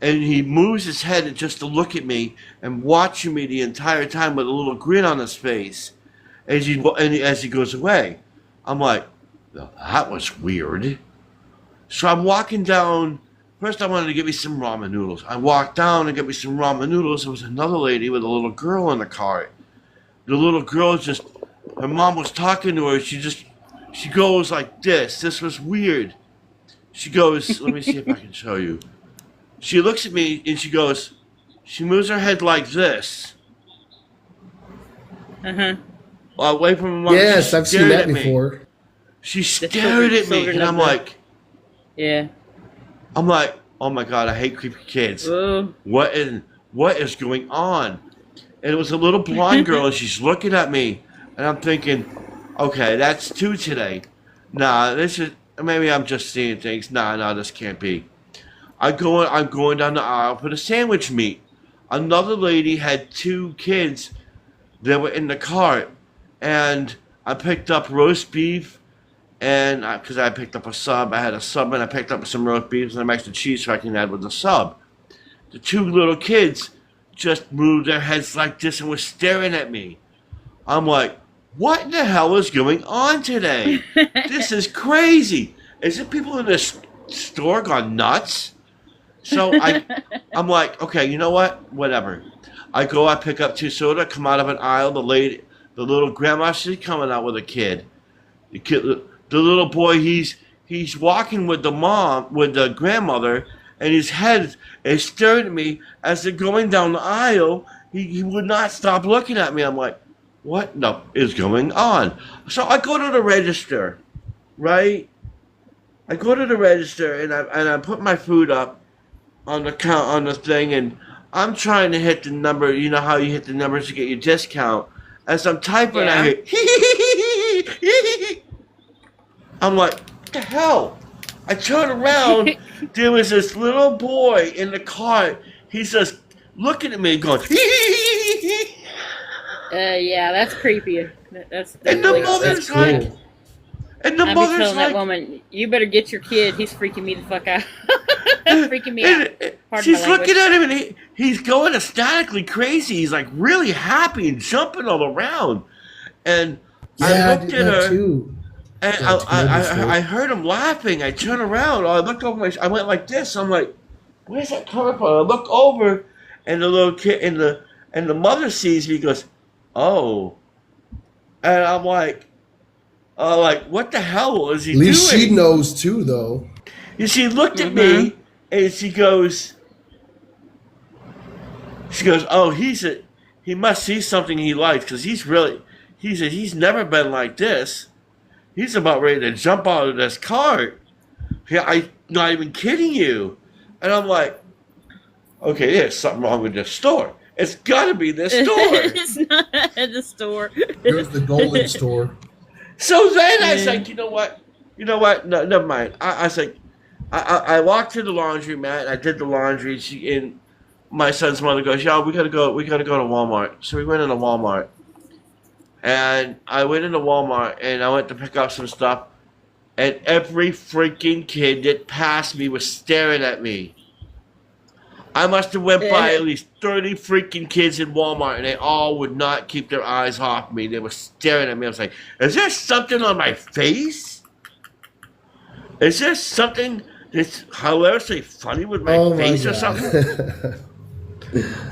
and he moves his head just to look at me and watching me the entire time with a little grin on his face as he goes away. I'm like, well, that was weird. So I'm walking down. First, I wanted to get me some ramen noodles. I walked down and get me some ramen noodles. There was another lady with a little girl in the cart. The little girl her mom was talking to her. She goes like this. This was weird. She goes, let me see if I can show you. She looks at me and she moves her head like this. Away from her mom. Yes, She I've seen stared that at me. before. She stared at me, and I'm like, Yeah. oh my God, I hate creepy kids. Whoa. What is going on? And it was a little blonde girl, and she's looking at me, and I'm thinking, okay, that's two today. Nah, maybe I'm just seeing things. Nah, this can't be. I'm going down the aisle for the sandwich meat. Another lady had two kids that were in the cart, and I picked up roast beef. And because I picked up a sub, I had a sub and I picked up some roast beef and some extra cheese so I can add with the sub. The two little kids just moved their heads like this and were staring at me. I'm like, what the hell is going on today? This is crazy. Is it people in this store gone nuts? So I'm like, okay, you know what? Whatever. I pick up two soda, come out of an aisle. The little grandma, she's coming out with a kid. The little boy, he's walking with the grandmother, and his head is staring at me as they're going down the aisle. He would not stop looking at me. I'm like, what is going on? So I go to the register, right? I go to the register and I put my food up on the thing, and I'm trying to hit the number. You know how you hit the numbers to get your discount. As I'm typing, Yeah. I hear I'm like, what the hell? I turn around, there was this little boy in the cart. He's just looking at me going, Yeah, that's creepy. That's and the really- mother's that's like, cool. and the I'd be mother's telling that like, woman, you better get your kid. He's freaking me the fuck out. Freaking me out. Pardon she's my language. looking at him and he's going ecstatically crazy. He's like really happy and jumping all around. And Yeah, I I looked did at that her. too. And That's good, I heard him laughing. I turned around. I looked over. I went like this. I'm like, "Where's that coming from?" I look over, and the little kid and the mother sees me. Goes, "Oh," and I'm like, what the hell is he At least doing?" she knows too, though. And she looked at me, and she goes, She goes, "Oh, he must see something he likes because he said he's never been like this. He's about ready to jump out of this cart. Yeah, I'm not even kidding you." And I'm like, "Okay, there's something wrong with this store. It's got to be this store." It's not at the store. There's the Golden Store. So then I was like, you know what? No, never mind. I was like, I walked to the laundromat and I did the laundry. And my son's mother goes, "Yeah, we gotta go to Walmart." So we went into Walmart, and I went into Walmart and I went to pick up some stuff, and every freaking kid that passed me was staring at me. I must have went by at least 30 freaking kids in Walmart, and they all would not keep their eyes off me. They were staring at me. I was like, "Is there something on my face? Is there something that's hilariously funny with my face or something?"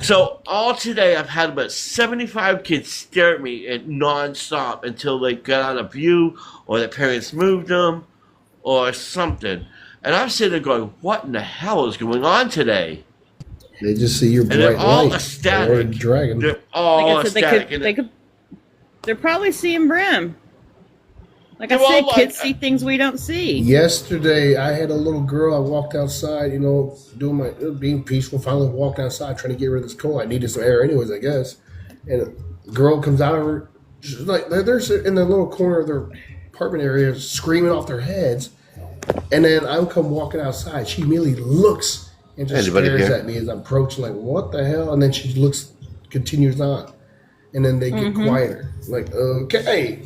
So all today, I've had about 75 kids stare at me nonstop until they got out of view, or their parents moved them, or something. And I'm sitting there going, "What in the hell is going on today?" They just see your And they're bright all light. ecstatic. Or a dragon. They're all Like I said, ecstatic. they're probably seeing Brim. Like I They're said, all kids like- see things we don't see. Yesterday, I had a little girl. I walked outside, doing being peaceful. Finally, walked outside trying to get rid of this cold. I needed some air, anyways, I guess. And a girl comes out of her, she's like they're in the little corner of their apartment area, screaming off their heads. And then I come walking outside. She immediately looks and just Anybody stares here? at me as I'm approaching. Like, what the hell? And then she continues on, and then they get quieter. Like, okay,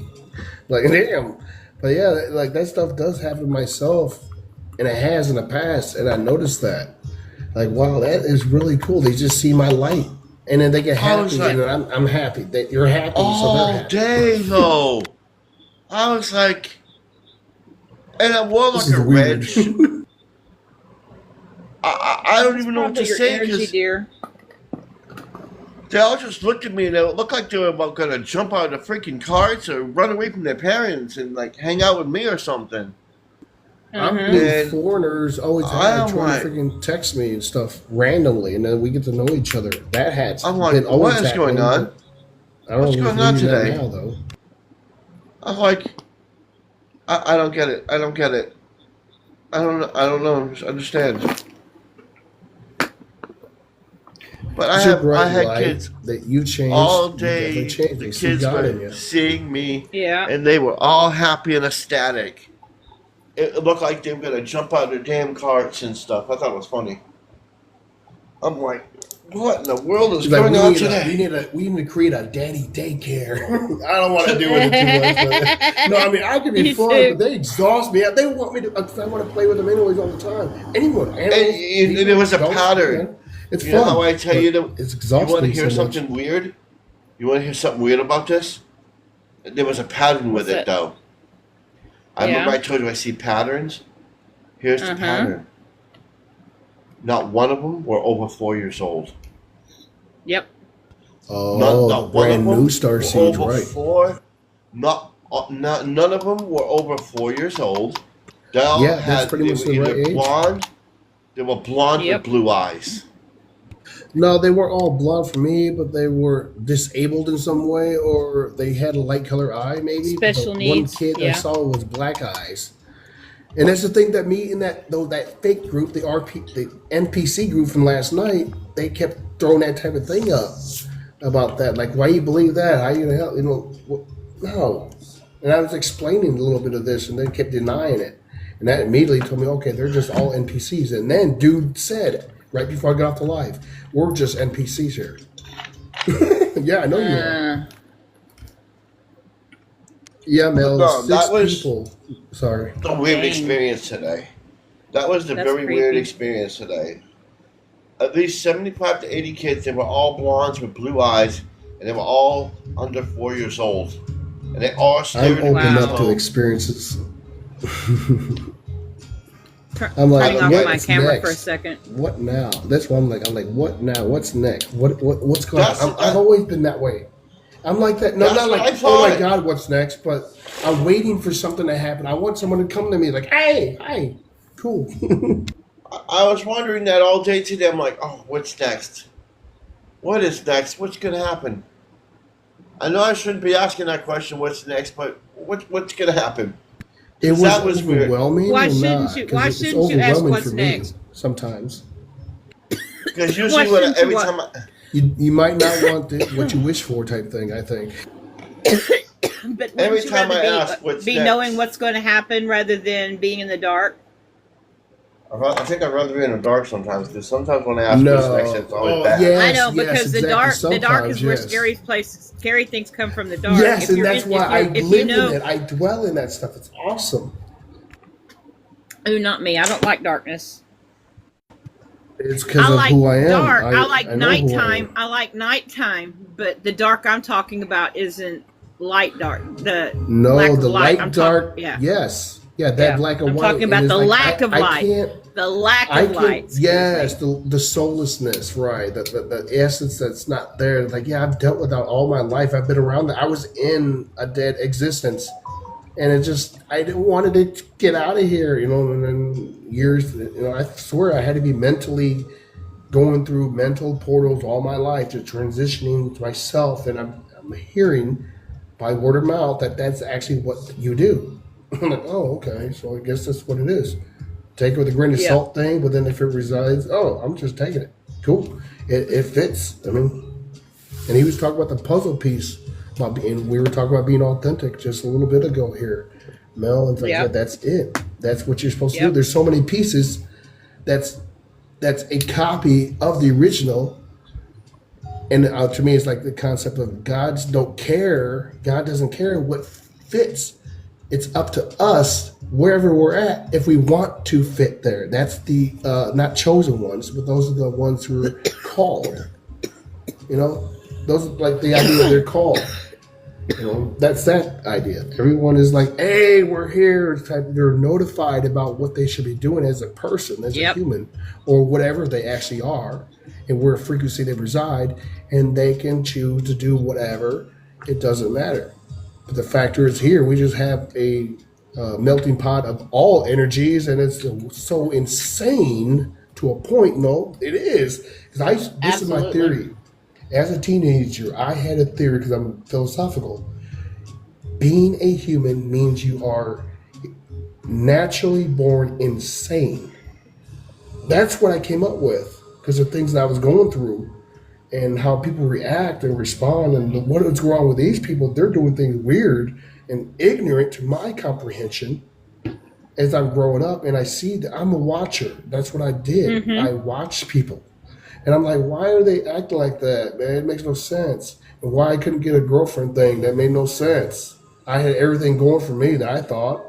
like damn. But yeah, like that stuff does happen to myself, and it has in the past, and I noticed that. Like, wow, that is really cool. They just see my light, and then they get I was happy, like- and I'm happy that you're happy, so they're All happy. day though. I was like, and I wore This like is a weird. red. I don't even know what to Probably your say energy, because dear. they all just looked at me and it looked like they were about gonna jump out of the freaking carts or run away from their parents and like hang out with me or something. I'm Mhm. with foreigners always I'm trying like- to freaking text me and stuff randomly, and then we get to know each other. That has I'm like, been always what is going happening. on? I don't What's know if going we on do that today? now, though. I'm like, I don't get it. I don't get it. I don't know. Understand. But It's your bright I had light kids that you changed. all You day. definitely changed. The They see kids God in were you. seeing me, Yeah. and they were all happy and ecstatic. It looked like they were gonna jump out of their damn carts and stuff. I thought it was funny. I'm like, what in the world is She's like, going on we today? need to create a daddy daycare. I don't want to do it too much. But, no, I mean I can be Me fun, too. but they exhaust me. They want me to. I want to play with them anyways all the time. Anyone, animals, And there was a adults, pattern. man. It's You fun. know how I tell but you to? it's You exhausting. want to hear so much. something weird? You want to hear something weird about this? There was a pattern with What's it, it? though. I Yeah. remember I told you I see patterns. Here's the Uh-huh. pattern. Not one of them were over 4 years old. Yep. Oh, Not one brand of them new star were seeds, over right? 4. None of them were over 4 years old. They all Yeah, that's had pretty they much were the either right age. blonde. They were blonde Yep. with blue eyes. No, they weren't all blonde for me, but they were disabled in some way, or they had a light color eye, maybe. Special But needs, One kid I yeah. saw was black eyes, and that's the thing that me and that fake group, the NPC group from last night, they kept throwing that type of thing up about that. Like, why you believe that? How you gonna help? No. And I was explaining a little bit of this, and they kept denying it. And that immediately told me, okay, they're just all NPCs. And then dude said, right before I got off the live, we're just NPCs here. Yeah, I know you are. Yeah, Mel, No, six that was- people. Sorry. A weird Dang. experience today. That was the That's very weird creepy. experience today. At least 75 to 80 kids, they were all blondes with blue eyes, and they were all under 4 years old. And they all I'm stared at open me. Wow. up to experiences. Tur- I'm like, turning off what my is camera next? for a second. What now? That's what I'm like, what now? What's next? What's going That's- on? I've always been that way. I'm like that. No, That's not what like, I oh my thought. God, what's next? But I'm waiting for something to happen. I want someone to come to me like, hey, hi, cool. I was wondering that all day today. I'm like, oh, what's next? What is next? What's gonna happen? I know I shouldn't be asking that question. What's next? But what's gonna happen? It was That was weird. overwhelming. Why or shouldn't not? you- 'Cause why it's shouldn't you ask overwhelming what's for me next? sometimes. Because usually Why shouldn't you every what? time You might not want what you wish for type thing, I think. But Every wouldn't you time rather I ask what's be next. knowing what's going to happen rather than being in the dark? I think I'd rather be in the dark sometimes. Because sometimes when I ask No. what's next, it's always Oh, bad. yeah. I Yes, know because yes, the exactly. dark Sometimes, is where yes. scary things come from. The dark. Yes, If and you're that's in- why if I you're- if live you know, in it. I dwell in that stuff. It's awesome. Ooh, not me. I don't like darkness. It's because I of like who I am. dark. I like know who I am. nighttime. I like nighttime, but the dark I'm talking about isn't light dark. The No, lack of the light. light I'm dark. yeah. Yes. Yeah, that Yeah. lack of I'm white. talking and about it's the like, lack of I light. can't. The lack I of can, light. excuse yes, me. the soullessness, right? The essence that's not there. Like, yeah, I've dealt with that all my life. I've been around that. I was in a dead existence, and it just I didn't wanted to get out of here, you know. And then years, you know, I swear I had to be mentally going through mental portals all my life to transitioning to myself, and I'm hearing by word of mouth that that's actually what you do. I'm like, oh, okay, so I guess that's what it is. Take it with a grain of Yeah. salt thing, but then if it resides, oh, I'm just taking it. Cool. It fits. I mean, and he was talking about the puzzle piece about being, we were talking about being authentic just a little bit ago here. Mel, and like, Yeah. yeah, that's it. That's what you're supposed to Yep. do. There's so many pieces that's a copy of the original. And to me, it's like the concept of gods don't care. God doesn't care what fits. It's up to us wherever we're at if we want to fit there. That's the not chosen ones, but those are the ones who are called. You know, those are like the idea they're called. You know, that's that idea. Everyone is like, "Hey, we're here." It's like they're notified about what they should be doing as a person, as Yep. a human, or whatever they actually are, and where frequency they reside, and they can choose to do whatever. It doesn't matter. But the factor is here. We just have a melting pot of all energies, and it's so insane to a point. No, it is because this is my Absolutely. theory. As a teenager, I had a theory because I'm philosophical. Being a human means you are naturally born insane. That's what I came up with because of things that I was going through and how people react and respond and what is wrong with these people. They're doing things weird and ignorant to my comprehension as I'm growing up. And I see that I'm a watcher. That's what I did. I watched people. And I'm like, why are they acting like that, man? It makes no sense. And why I couldn't get a girlfriend thing, that made no sense. I had everything going for me that I thought,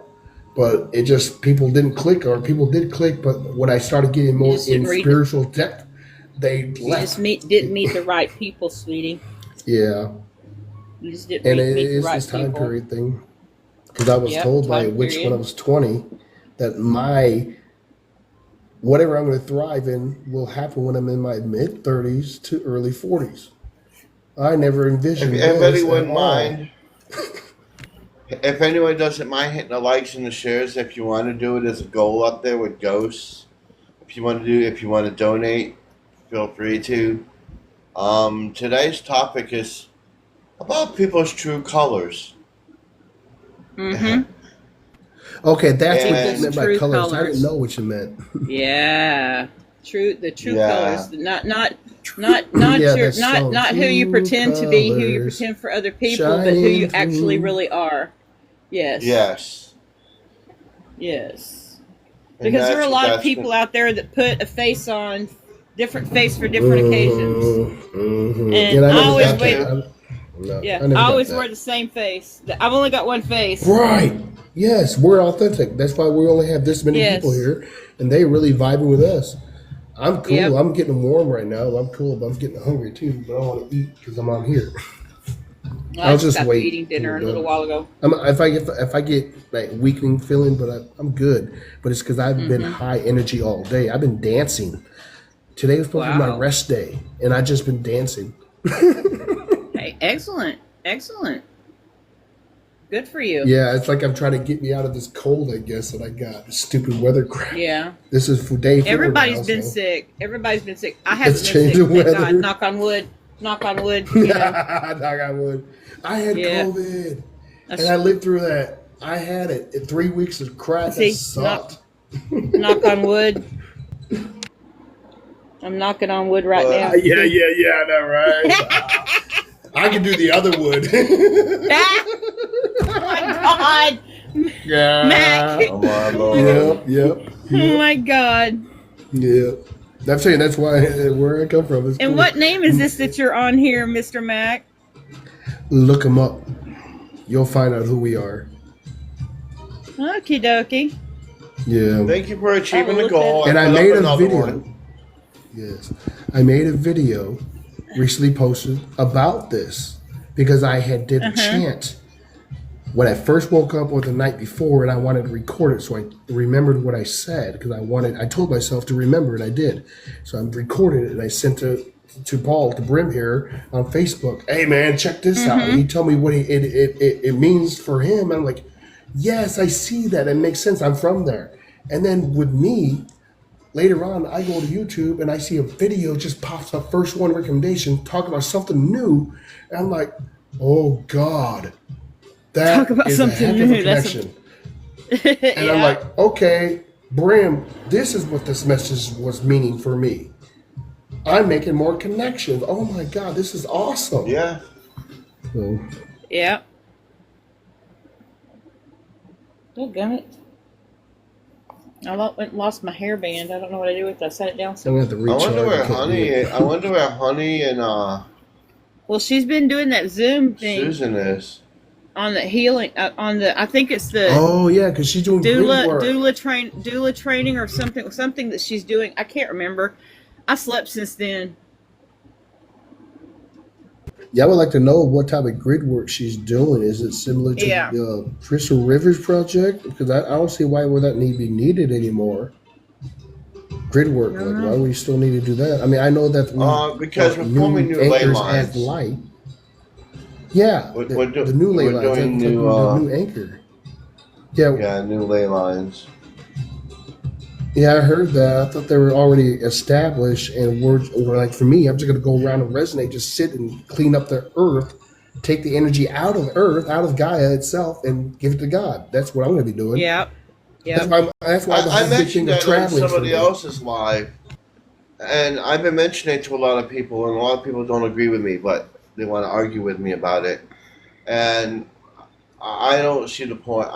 but it just, people didn't click, or people did click, but when I started getting more just in didn't read it. spiritual depth, they You just left. didn't meet the right people, sweetie. Yeah. You just didn't And meet it the is right this time people. period thing. Because I was Yep, told by a time witch when I period. was 20 that my whatever I'm going to thrive in will happen when I'm in my mid 30s to early 40s. I never envisioned If this anybody at wouldn't all. mind, if anyone doesn't mind hitting the likes and the shares, if you want to do it as a goal up there with ghosts, if you want to donate, feel free to. Today's topic is about people's true colors. Mm-hmm. Okay, that's what And- you meant by True colors. I colors. didn't know what you meant. Yeah. The true Yeah. colors. Not Yeah, your that not song, not who you True pretend to be, who you Colors, pretend for other people, but who you shining actually through. really are. Yes. Yes. Yes. And Because there are a that's- lot of that's- people out there that put a face on, different face for different occasions. Mhm. And I never always got wait- that. No, Yeah, never I got always that. wear the same face. I've only got one face. Right. Yes, we're authentic. That's why we only have this many Yes. people here, and they really vibing with us. I'm cool. Yep. I'm getting warm right now. I'm cool, but I'm getting hungry too. But I want to eat because I'm out here. I I'll just stopped wait eating dinner a till little done. while ago. If I get like weakening feeling, but I'm good. But it's because I've been Mm-hmm. high energy all day. I've been dancing. Today was supposed to be my Wow. rest day, and I just been dancing. Hey, excellent, excellent. Good for you. Yeah, it's like I'm trying to get me out of this cold. I guess that I got this stupid weather crap. Yeah. This is for day 4 Everybody's now, been so. sick. Everybody's been sick. I haven't It's been sick. changing Thank God. weather. Knock on wood. Knock on wood. You know. Knock on wood. I had Yeah. COVID, That's- and I lived through that. I had it in 3 weeks of crap. See, That sucked. Knock on wood. I'm knocking on wood right now. Yeah, I know, right? I can do the other wood. Oh my God. Yeah. Mac. Oh my lord. Yep. Oh my God. Yep. I'm saying that's why where I come from. Is And cool. what name is this that you're on here, Mr. Mac? Look them up. You'll find out who we are. Okie dokie. Yeah. Thank you for achieving Oh, the goal. And I put up made a another video. one. Yes. I made a video recently posted about this because I did a chant when I first woke up or the night before, and I wanted to record it so I remembered what I said because I told myself to remember, and I did. So I recorded it and I sent it to Paul, to Brim here on Facebook. Hey man, check this out. And he told me what it means for him. And I'm like, yes, I see that. It makes sense. I'm from there. And then with me, later on, I go to YouTube and I see a video just pops up, first one recommendation, talking about something new. And I'm like, oh God, that Talk about is something a heck of new. a That's connection. And I'm like, okay, Brim, this is what this message was meaning for me. I'm making more connections. Oh my God, this is awesome. Yeah. So, Yeah. Doggone it. I lost my hairband. I don't know what I do with it. I set it down. I'm gonna have to I recharge. wonder where I can't do Honey. it. I wonder where Honey and Well, she's been doing that Zoom thing Susan is. on the healing. I think it's the Oh yeah, because she's doing great work. doula training or something that she's doing. I can't remember. I slept since then. Yeah, I would like to know what type of grid work she's doing. Is it similar to Yeah. the Crystal Rivers project? Because I don't see why would that be needed anymore. Grid work, like why we still need to do that? I mean, I know that Because we're forming new ley anchors lines. add light. Yeah, We're the new ley we're lines, doing that's new, the new anchor. Yeah, Yeah, new ley lines. yeah, I heard that. I thought they were already established, and we're like, for me, I'm just gonna go around and resonate, just sit and clean up the earth, take the energy out of Earth, out of Gaia itself, and give it to God. That's what I'm gonna be doing. Yeah. Yeah. That's why the I whole big mentioned thing of that on traveling. for somebody me. else's live, and I've been mentioning it to a lot of people, and a lot of people don't agree with me, but they want to argue with me about it. And I don't see the point.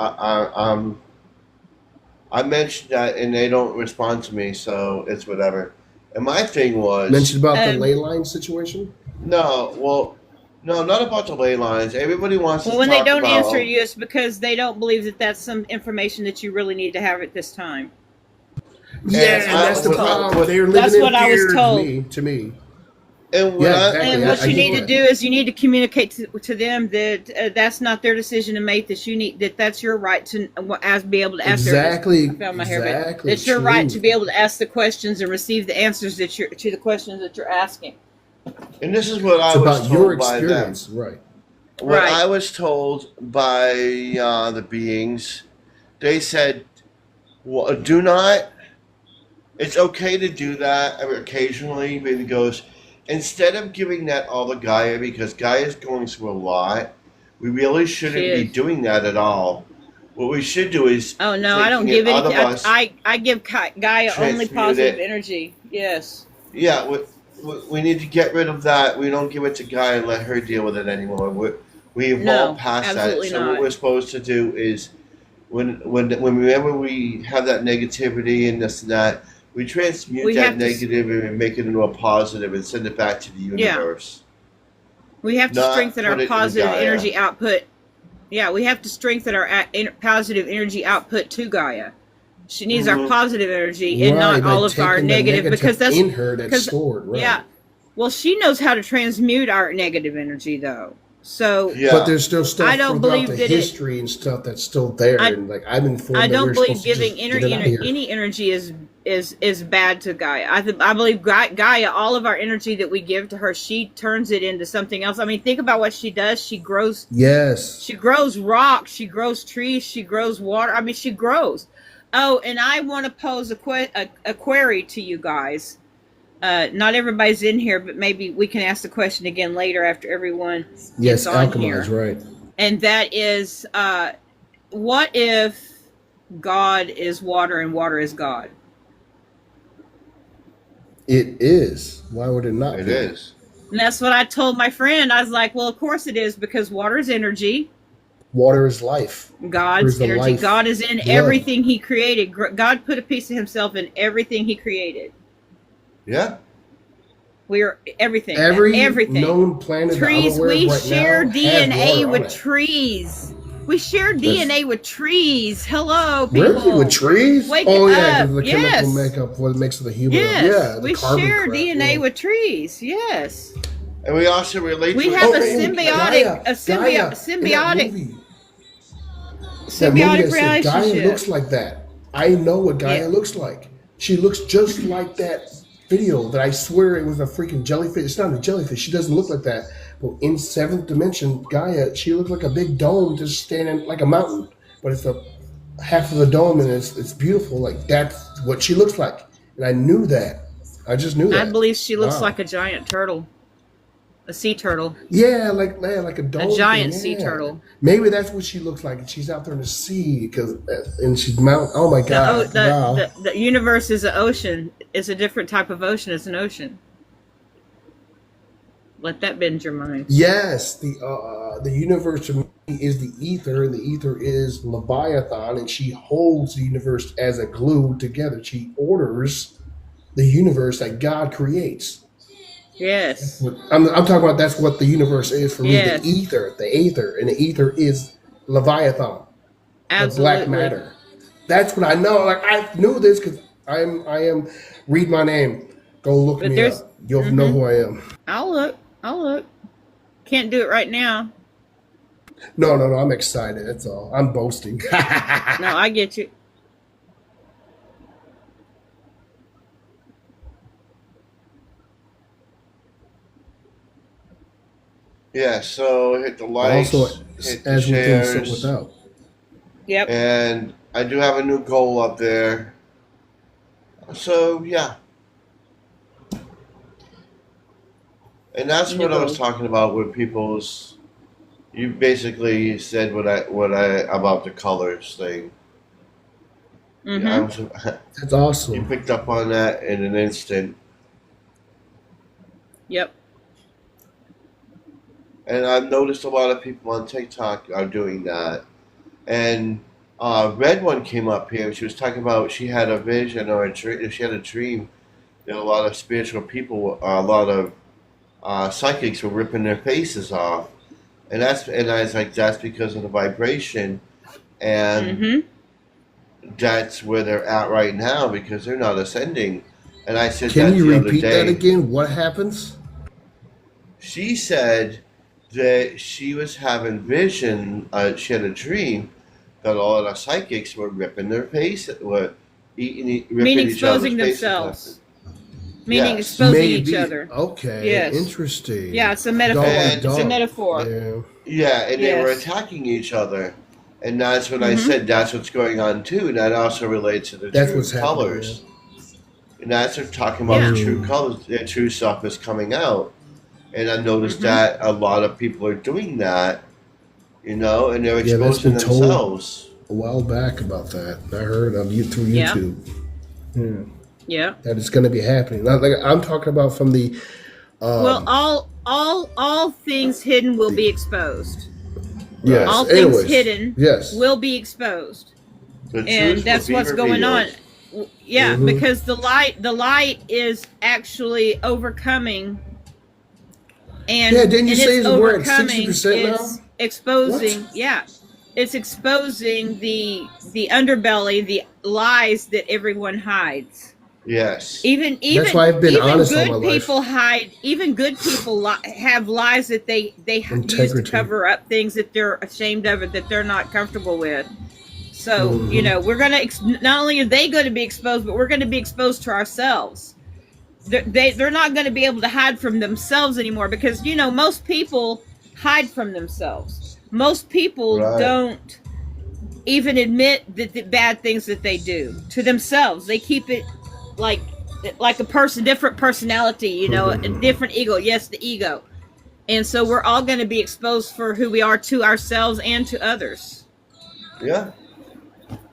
I mentioned that, and they don't respond to me, so it's whatever. And my thing was Mentioned about the Um, ley line situation. no, not about the ley lines. Everybody wants Well, to when they talk don't about, answer you, it's because they don't believe that that's some information that you really need to have at this time. Yeah, and that's the what- problem. what- They're That's living what in I was fear told. to me. And when Yeah, I, exactly. And I- what I you get need to that. do is you need to communicate to them that that's not their decision to make. That's your right to be able to ask. Exactly. I found my hairband. Exactly. It's your right true. to be able to ask the questions and receive the answers to the questions that you're asking. and this is what I It's was about told your by them. experience, right? What Right. I was told by the beings, they said, well, do not, it's okay to do that occasionally, but it goes, instead of giving that all to Gaia, because Gaia is going through a lot, we really shouldn't She be is. doing that at all. What we should do is Oh no, I don't taking give it out of anything. us. I give Gaia only Transmute positive it. energy. Yes. Yeah, we need to get rid of that. We don't give it to Gaia and let her deal with it anymore. We evolved No, past that. absolutely So not. what we're supposed to do is, whenever we have that negativity and this and that, we transmute We that have to negative and make it into a positive and send it back to the universe. We have to Not strengthen put our it in positive Gaia. enery output. Yeah, we have to strengthen our positive energy output to Gaia. She needs our Mhm. positive energy and Right, not by all of our taking the negative, because that's in her that's 'cause- stored, right? yeah. Well, she knows how to transmute our negative energy, though. So Yeah. But there's still stuff I don't throughout believe the that history and stuff that's still there, and like I've been informed I that don't we're believe supposed to giving just get it out of here. any energy is bad to Gaia. I believe Gaia, all of our energy that we give to her, she turns it into something else. I mean, think about what she does. She grows Yes. rocks, she grows trees, she grows water. I mean, she grows. Oh, and I want to pose a query to you guys. not everybody's in here, but maybe we can ask the question again later after everyone Yes, is on Alchemy's here. right. And that is, what if God is water and water is God? It is. Why would it not It be? is. And that's what I told my friend. I was like, well, of course it is, because water is energy. Water is life. God's Where's the energy. life God is in blood? everything he created. God put a piece of himself in everything he created. Yeah. We are everything. Every known planet that I'm Trees. aware of We right share now has DNA water on with it. trees. We share That's- DNA with trees. Hello, people. Really? With trees? Wake oh, it yeah, up. because of the Yes. chemical makeup, what makes the human. Yes, Yeah, the we carbon share crap, DNA yeah. with trees. Yes, And we also relate we to have it. a symbiotic, symbiotic symbiotic Gaia relationship. looks like that. I know what Gaia Yeah. looks like. She looks just like that video that I swear it was a freaking jellyfish. It's not a jellyfish. She doesn't look like that. But in seventh dimension, Gaia, she looks like a big dome just standing like a mountain. But it's a half of the dome and it's beautiful. Like that's what she looks like. And I knew that. I just knew that. I believe she looks Wow. like a giant turtle, a sea turtle, Yeah, like a dome. a giant thing, sea yeah. turtle. Maybe that's what she looks like. And she's out there in the sea and she's mountain. Oh my God! Wow. The universe is an ocean. It's a different type of ocean. It's an ocean. Let that bend your mind. Yes, the universe to me is the ether, and the ether is Leviathan, and she holds the universe as a glue together. She orders the universe that God creates. Yes. I'm talking about that's what the universe is for me. Yes. The ether, and the ether is Leviathan, Absolutely. the black matter. That's what I know. Like I knew this because I am. Read my name. Go look But me there's- up. You'll know who I am. I'll look. Can't do it right now. No. I'm excited. That's all. I'm boasting. No, I get you. Yeah, so hit the likes, Also, hit the as within, so shares, without. Yep. and I do have a new goal up there. So yeah, and that's New what I was goal. talking about with people's. You basically said what I about the colors thing. Mm-hmm. Yeah, That's you awesome. picked up on that in an instant, Yep. and I've noticed a lot of people on TikTok are doing that. And Red One came up here. She was talking about she had a vision or a dream. She had a dream that a lot of spiritual people, a lot of psychics were ripping their faces off, and I was like, that's because of the vibration, and Mm-hmm. that's where they're at right now because they're not ascending. And I said Can that you the other repeat day. that again? What happens? She said that she was having vision. She had a dream that all of the psychics were ripping their face, were ripping Meaning each other's exposing faces themselves. off. Meaning Yes. exposing each other. Okay. Yes. Interesting. Yeah, it's a metaphor. And- It's a metaphor. Yeah. Yeah, and they were Yes. attacking each other, and that's what I Mhm. said. That's what's going on too. And that also relates to the That's true what's happening, colors. And that's what talking about Yeah. the true colors. The true stuff is coming out, and I noticed Mhm. that a lot of people are doing that. You know, and they're Yeah, that's exposing been told. themselves. A while back about that. I heard on through Yeah. YouTube. Yeah. Yeah. That it's going to be happening. Not like I'm talking about from the. Well, all things hidden will be exposed. Yes. all things anyways, hidden Yes. will be exposed. The And truth will that's be what's going on. revealed. Yeah, Mhm. because the light is actually overcoming, and Yeah, didn't you and say it's we're at overcoming, 60% now? it's exposing. What? Yeah, it's exposing the underbelly, the lies that everyone hides. Yes. Even why I've been even honest all good my life. people hide. Even good people have lies that they use to Integrity. cover up things that they're ashamed of, it that they're not comfortable with. So Mhm. you know, we're gonna not only are they going to be exposed, but we're going to be exposed to ourselves. They're not going to be able to hide from themselves anymore because you know most people hide from themselves. Most people Right. don't even admit that the bad things that they do to themselves. They keep it like like a person, different personality, you know, a different ego. Yes, the ego. And so we're all going to be exposed for who we are to ourselves and to others, Yeah.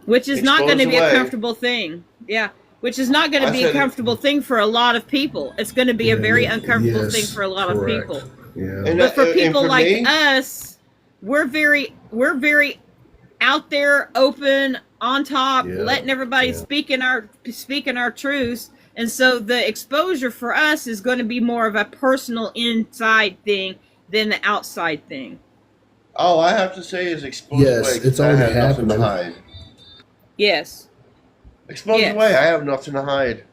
which is not going to Exposed be a away. comfortable thing. Yeah. Which is not going to I be said a it. comfortable thing for a lot of people. It's going to be a very uncomfortable Yes, thing for a lot correct. of people. Yeah. And But for and people for like me, us, we're very out there, open, on top, Yeah, letting everybody yeah. speak in our truths. And so the exposure for us is going to be more of a personal inside thing than the outside thing. all I have to say is exposed Yes, away. 'cause it's I already have nothing to happening. hide. Yes. Exposed Yes. away. I have nothing to hide.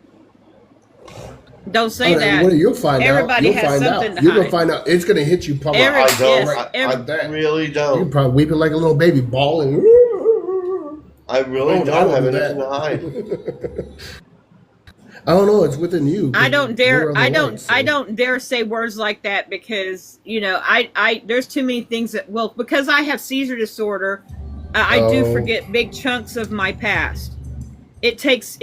Don't say All right, that. well, you'll find Everybody out. You'll has find something out. to You're gonna hide. find out. It's gonna hit you probably. Every- I don't. yes, every- like that. Really You're don't. probably weeping like a little baby, bawling. I really Oh, I don't won't have do anything that. to hide. I don't know. It's within you. I don't You're dare. on the line, so- I don't dare say words like that because you know there's too many things that because I have seizure disorder, I do Oh. forget big chunks of my past. It takes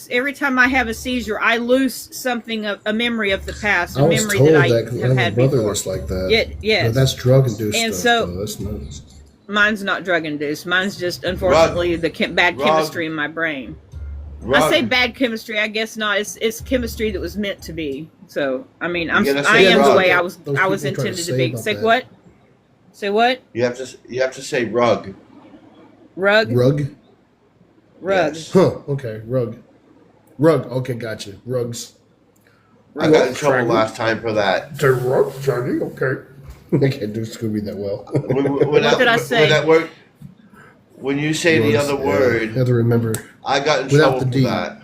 every time I have a seizure, I lose something of a memory of the past, I a was memory told that that I because have I have a had brother before. that's like that. Yes. But that's drug induced And stuff. so- though. That's nuts. Mine's not drug induced. Mine's just unfortunately the bad Rob. chemistry in my brain. I Rug. say bad chemistry. I guess not. It's chemistry that was meant to be. So I mean, You gotta I say am rug. the way I was Those I was people try to intended to say be. about Say that. what? Say what? You have to say rug. Rug. Rug? Yes. Huh. Okay. Rug. Rug. Okay. Gotcha. Rugs. I got in trouble last time for that. The rug, Johnny. Okay. I can't do Scooby that well. What did I say? When that word, when you say the Rugs, other yeah. word, I have to remember. I got in Without trouble the for D. that.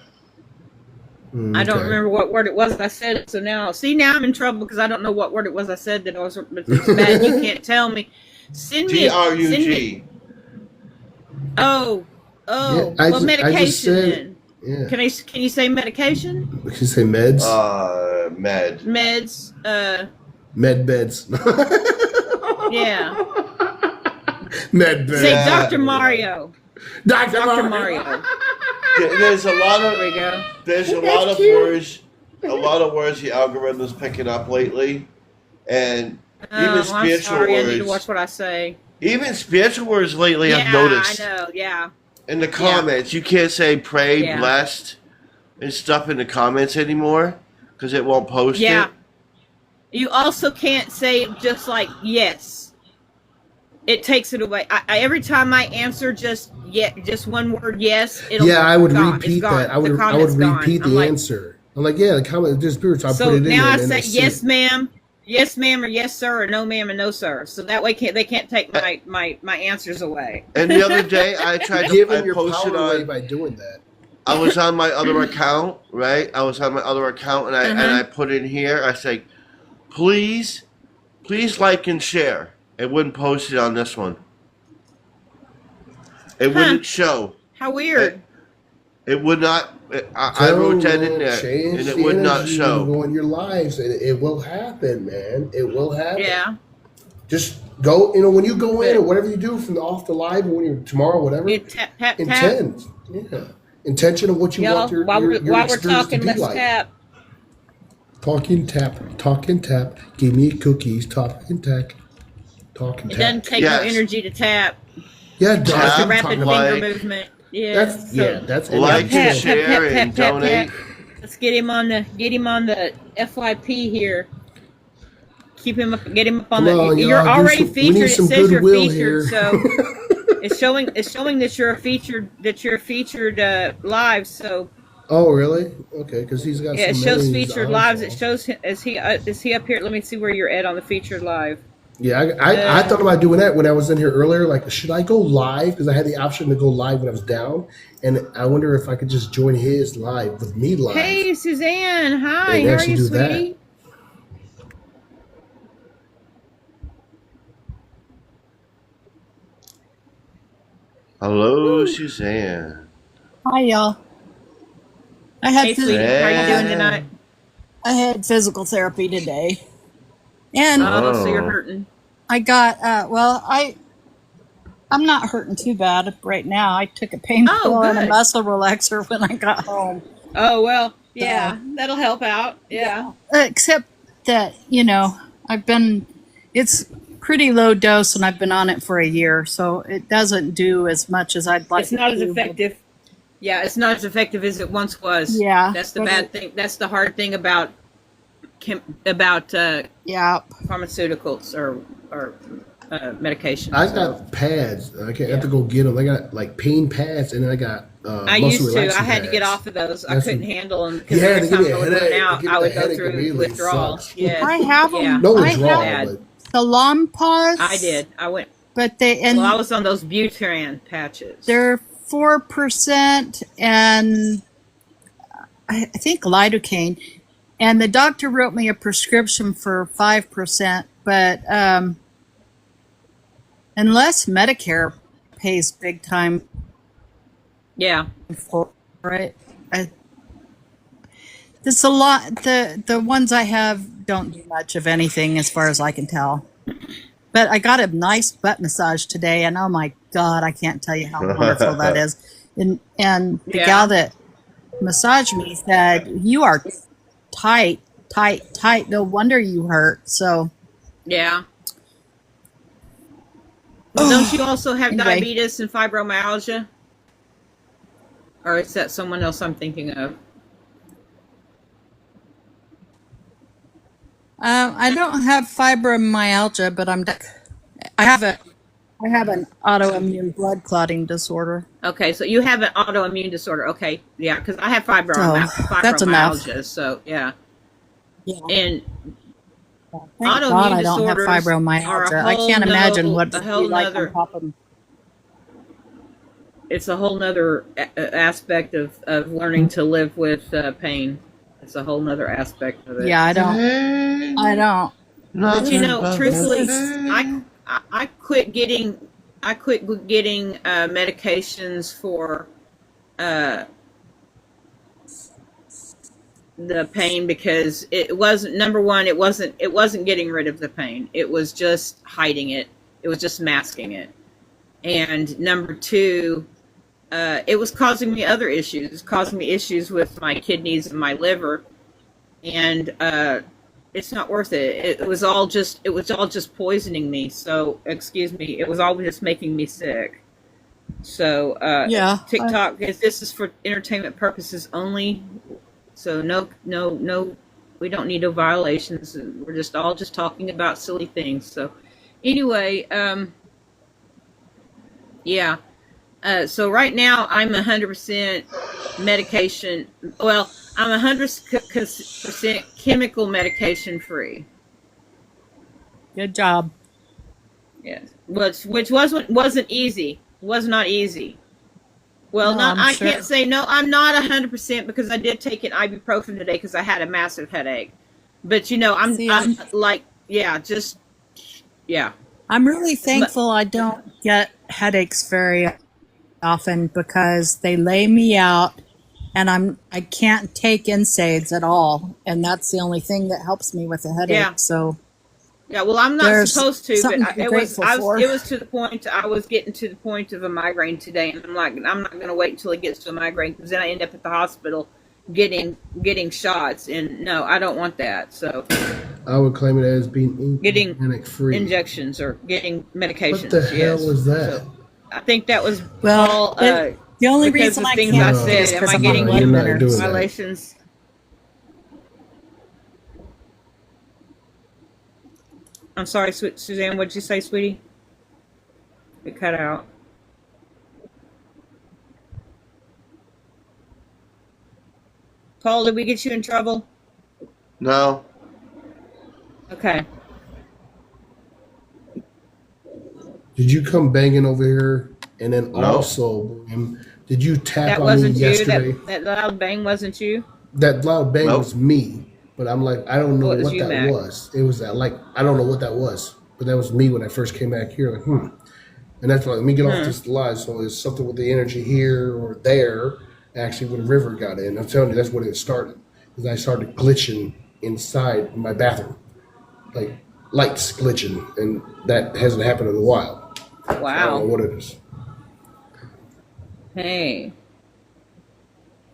I don't Okay. remember what word it was I said it. So now I'm in trouble because I don't know what word it was I said that I was. But it's bad. You can't tell me. Send me. DRUG. Oh. Yeah, Well, I just medication. said- Then. Yeah. Can you say medication? Can you say meds? Med. Meds. Med beds. Yeah. Med beds. Say Yeah. Dr. Mario. Dr. Mario. There's a lot There we of go. there's a lot of words, the algorithm's picking up lately, and even I'm spiritual sorry. I need to words. watch what I say. Even spiritual words lately, Yeah, I've noticed I know. Yeah. in the comments. You can't say pray, Yeah. blessed, and stuff in the comments anymore because it won't post Yeah. it. You also can't say just like yes. It takes it away. Every time I answer just one word yes, it'll Yeah, I would gone. It's repeat gone. that. I would The comment's repeat gone. the I'm like, answer. I'm like, yeah, the comment is spiritual. I so put it in now there. I and then say they see yes, it. ma'am, or yes, sir, or no, ma'am, and no, sir. So that way they can't take my answers away. And the other day, I tried to Giving I your posted power away on. by doing that. I was on my other account, right? I was on my other account, and I put in here. I say, please like and share. It wouldn't post it on this one. It wouldn't show. How weird. It would not. I wrote that in there, Change and it the would not energy show. Go in your lives, and it will happen, man. It will happen. Yeah. Just go. You know, when you go in or whatever you do from the off the live, or when you're tomorrow, whatever. You tap, tap, tap. Intend. Yeah. Intention of what you Y'all, want your, while your, we're your while we're experience talking, to be let's like. tap. Talking tap. Talking tap. Give me cookies. Talking tap. Talking It tap. doesn't take Yes. no energy to tap. Yeah, it does. Tap, It's a I'm rapid talking finger about- like- movement. Yeah. That's Like, energy. and share, and donate. Let's get him on the FYP here. Keep him up. Get him up on Come on, You're y'all, do already some- we need featured. It some says you're goodwill featured. here. So it's showing that you're a featured. That you're featured live. So Oh, really? Okay, because he's got. yeah, it so shows many featured eyes lives. on. It shows is he up here? Let me see where you're at on the featured live. Yeah, I thought about doing that when I was in here earlier. Like, should I go live? Because I had the option to go live when I was down, and I wonder if I could just join his live with me live. Hey, Suzanne. Hi. And How are actually you, do that. sweetie? Hello, Suzanne. Hi, y'all. I had Hey, phys- sweetie. How are you doing Yeah. tonight? I had physical therapy today, and Oh, so you're Oh. hurting. I got I'm not hurting too bad right now. I took a painkiller and a good. muscle relaxer when I got home. Oh well, Yeah, that'll help out. Yeah. Except that, it's pretty low dose and I've been on it for a year, so it doesn't do as much as I'd like It's not it as to. effective. Yeah, it's not as effective as it once was. Yeah. That's the but bad thing. That's the hard thing about Yeah. pharmaceuticals or medications. I got pads. I can't have to go get them. I got like pain pads, and then I got I muscle used to. I relaxing had to get pads. off of those. I That's couldn't what- handle them because Yeah, every they time give I me a would run headache. out, They give I me would a go headache through immediately. It withdrawal. sucks. Yes. I have them. Yeah. No I withdrawal, have Bad. but the Lompoz. I did. I went. But Well, I was on those Buteran patches. they're 4% and I think lidocaine. And the doctor wrote me a prescription for 5%, but unless Medicare pays big time Yeah. for it, there's a lot. The ones I have don't do much of anything as far as I can tell. But I got a nice butt massage today, and oh my God, I can't tell you how wonderful that is. And the Yeah. gal that massaged me said, "You are tight, tight, tight. No wonder you hurt." So Yeah. Well, don't you also have Anyway. diabetes and fibromyalgia? Or is that someone else I'm thinking of? I don't have fibromyalgia, but I have an autoimmune blood clotting disorder. Okay, so you have an autoimmune disorder. Okay, yeah, because I have that's enough. fibromyalgia. So yeah, Yeah. and Thank autoimmune God I don't have disorders are a fibromyalgia. I whole can't imagine nother- what a it'd be whole like nother- on top of. it's a whole nother aspect of learning to live with pain. It's a whole nother aspect of it. Yeah, I don't. But you know, Nothing truthfully, but I quit getting medications for the pain because it wasn't, number one, it wasn't getting rid of the pain. It was just hiding it. It was just masking it. And number two, it was causing me other issues. It was causing me issues with my kidneys and my liver, and it's not worth it. It was all just poisoning me. So excuse me, it was all just making me sick. So Yeah. TikTok this is for entertainment purposes only. So no, we don't need no violations. We're just all just talking about silly things. So anyway, yeah. So right now I'm 100% medication. Well, I'm 100% chemical medication free. Good job. Yes, which wasn't easy. Was not easy. Well, No, I'm I sure. can't say no. I'm not 100% because I did take an ibuprofen today because I had a massive headache. But you know, I'm like, yeah, just yeah. I'm really thankful I don't get headaches very often because they lay me out and I can't take NSAIDs at all, and that's the only thing that helps me with a headache. Yeah. So Yeah, well, I'm not There's supposed to, something but to be it was grateful for. it was to the point. I was getting to the point of a migraine today, and I'm like, I'm not going to wait until it gets to a migraine because then I end up at the hospital getting shots, and no, I don't want that. So I would claim it as being Getting panic free. injections or getting medications. What the hell yes. was that? So, I think that was Well, all the only because reason of I things can't I do it said. is Am 'cause I I'm getting on You're not blood doing thinners. that. violations? I'm sorry, Suzanne. What did you say, sweetie? It cut out. Paul, did we get you in trouble? No. Okay. Did you come banging over here? And then No. also, did you tap That on wasn't me you. yesterday? That loud bang wasn't you. That loud bang Nope. was me, but I'm like, I don't know Oh, it was what you, that Mac. was. It was that like I don't know what that was, but that was me when I first came back here. Like, and that's like, let me get off this live. So it's something with the energy here or there. Actually, when River got in, I'm telling you, that's when it started. Because I started glitching inside my bathroom, like lights glitching, and that hasn't happened in a while. I don't know Wow. what it is. Hey.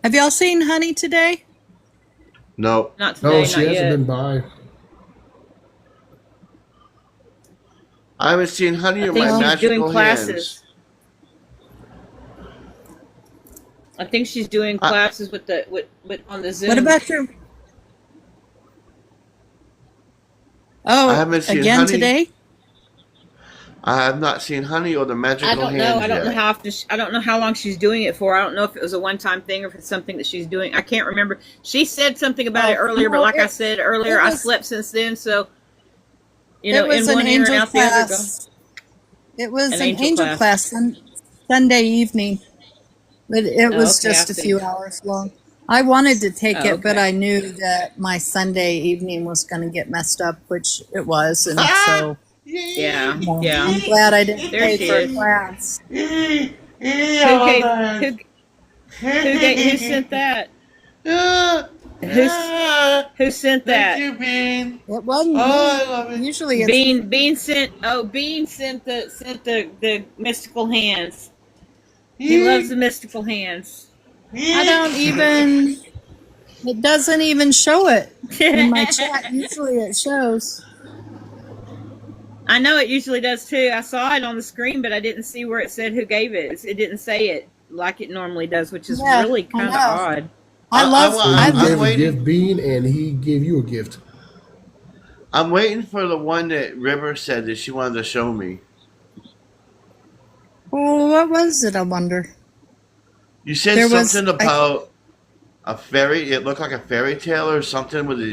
Have y'all seen Honey today? Nope. Not today, No, not she hasn't yet. been by. I haven't seen Honey I or think my she's doing magical classes. hands. I think she's doing I, classes with on the Zoom. What about your? I Oh, haven't seen again Honey. today? I have not seen Honey or the I magical don't know. hands I don't know yet. how often. I don't know how long she's doing it for. I don't know if it was a one-time thing or if it's something that she's doing. I can't remember. She said something about it earlier, but No, like I said earlier, I was slept since then. So you it know, in was an one ear and angel out the other. class. It was An an angel angel class. class Sunday evening, but it Oh, was okay, I just a see. few hours long. I wanted to take Oh, it, but okay. I knew that my Sunday evening was going to get messed up, which it was, and Ah! so Yeah, yeah, yeah. I'm glad I didn't There pay she for a is. class. Who gave? Who sent that? Who sent that? Thank you, Bean. It wasn't Oh, I me. love it. Usually it's Bean sent. Oh, Bean sent the mystical hands. He loves the mystical hands. I don't even. It doesn't even show it in my chat. Usually it shows. I know it usually does too. I saw it on the screen, but I didn't see where it said who gave it. It didn't say it like it normally does, which is Yeah, really I kind of know. odd. I love. So I you I'm gave a waiting. gift, Bean, and he gave you a gift. I'm waiting for the one that River said that she wanted to show me. Well, what was it? I wonder. You said There was- something about a fairy. It looked like a fairy tale or something with a.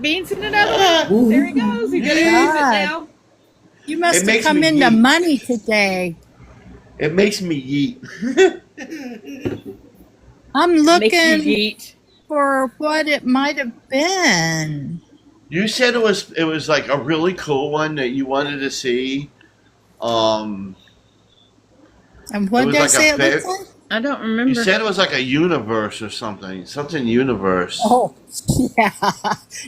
Bean sent another one. There he goes. He's gonna use it God. now. You must It have makes come me into yeet. money today. It makes me yeet. I'm Makes looking you yeet. for what it might have been. You said it was like a really cool one that you wanted to see. And It what was did I like say a it fair- looked like? I don't You remember. said it was like a universe or something. Something universe. Oh, yeah.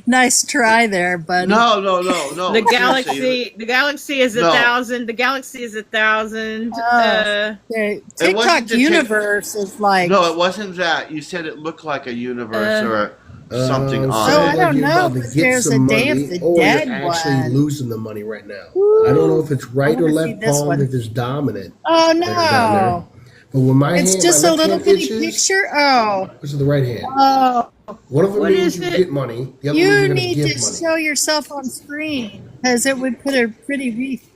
Nice try there, buddy. No. The Seriously. galaxy is No. 1,000. The galaxy is 1,000. The wasn't TikTok the universe is like. No, it wasn't that. You said it looked like a universe or something So on Oh, it. I don't you're know, about to but get there's some a Day of money, the or Dead you're actually one. losing the money right now. Woo. I don't know if it's right I or wanna see left this palm, one. if it's dominant. Oh There, down there. no! But when my It's hand, just my a left little hand bitty itches, picture. Oh, this is the right hand. oh! One of them What means is you it? get money. The other means You you're going to need to give money. show yourself on screen because it would put a pretty wreath.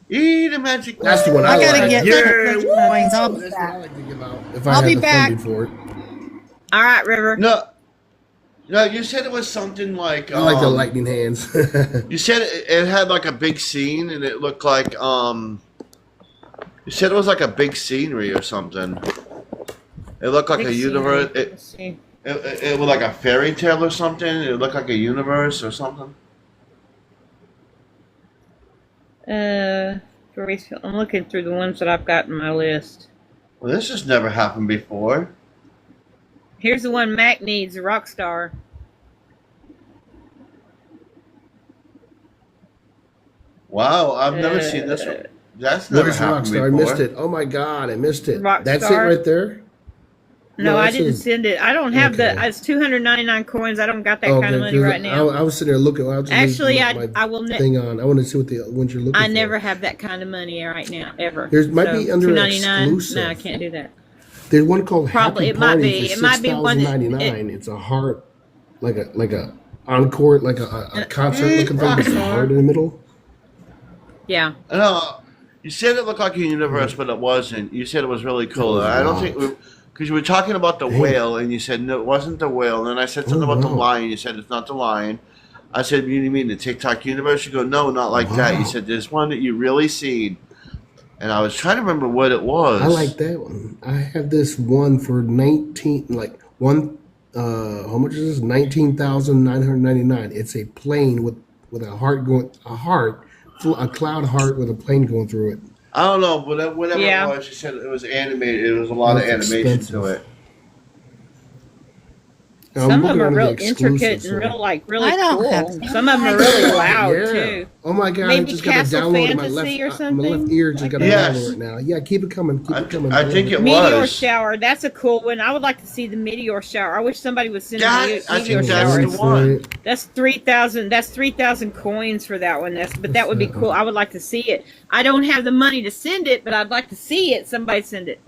Eat a magic. That's the one I I gotta like. get Yeah, little coins. I'll be That's what I back. like to give out if I I'll have be the back. funding for it. All right, River. No, you said it was something like. I like the lightning hands. You said it had like a big scene, and it looked like You said it was like a big scenery or something. It looked like Big a universe. scenery. Let's see. It was like a fairy tale or something. It looked like a universe or something. I'm looking through the ones that I've got in my list. Well, this has never happened before. Here's the one Mac needs, a rock star. Wow, I've never seen this one. That's What never is happened Rockstar? I before. missed it. Oh my god, I missed it. Rockstar? That's it right there? No, No, I that's didn't a- send it. I don't have Okay. it's 299 coins. I don't got that Okay, kind of money 'cause right now. I was sitting there looking. I was just Actually, leaving I will. thing on. I want to see what the ones you're looking I for. never have that kind of money right now, ever. There's might be under 299. exclusive. No, I can't do that. There's one called Probably, Happy it might Party be. for It might be one that- $6,099. It's a heart, like a encore, like a concert looking thing with a heart in the middle. Yeah. No, you said it looked like a universe, but it wasn't. You said it was really cool. It was I don't not. think because you were talking about the Damn. whale, and you said no, it wasn't the whale. And then I said something Oh, about the wow. lion. You said it's not the lion. I said, you mean the TikTok universe? You go, no, not like that. You Wow. said there's one that you really seen, and I was trying to remember what it was. I like that one. I have this one for 19, like one. How much is this? 19,999. It's a plane with a heart going, a cloud heart with a plane going through it. I don't know, whatever Yeah. it was. You said it was animated. It was a lot of That's animation expensive. to it. I'm Some of looking them are under the real intricate exclusives, and so- real, like really I don't cool. have Some of them are really loud Yeah. too. Oh my god! I Maybe just got a Castle download in my Fantasy or left. My left something ear just like got a that. Yes. download right now. Yeah, keep it coming. Keep it coming. I love think it Meteor was. shower, that's a cool one. I would like to see the meteor shower. I wish somebody would send That- me I meteor think that's shower. the one. That's 3,000. That's 3,000 coins for that one. But that would be cool. I would like to see it. I don't have the money to send it, but I'd like to see it. Somebody send it.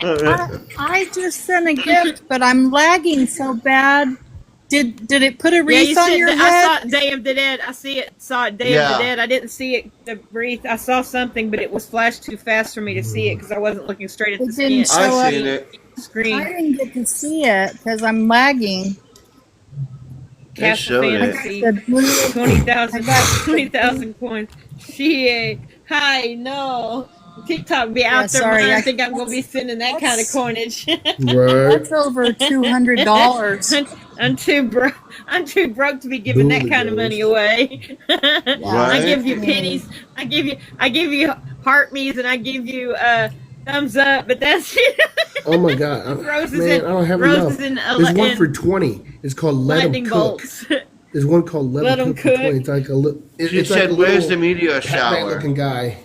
I just sent a gift, but I'm lagging so bad. Did it put a Yeah, wreath you on said your that. I head? saw it, Day of the Dead. I see it. Saw it. Day of Yeah. the Dead. I didn't see it. The wreath. I saw something, but it was flashed too fast for me to see it because I wasn't looking straight at It the didn't skin, show I up. seen it. I screen. didn't get to see it because I'm lagging. They Castle showed it. Fantasy. The blue- 20,000 20,000 coins. She hi no. TikTok be out there. sorry, but I I- think I'm gonna be sending that kind of coinage. Right. That's over $200. I'm too broke. I'm too broke to be giving that kind of money away. I Right. give you pennies. I give you heart me's, and I give you thumbs up. But that's Oh my god, Roses man! and- I don't have roses enough. and, There's one and for 20. It's called Let 'em lightning Cook. bolts. There's one called Let Let 'em 'em Cook for cook. 20. It's like a little. She It's like said, a "Where's little the meteor Batman shower?" looking guy.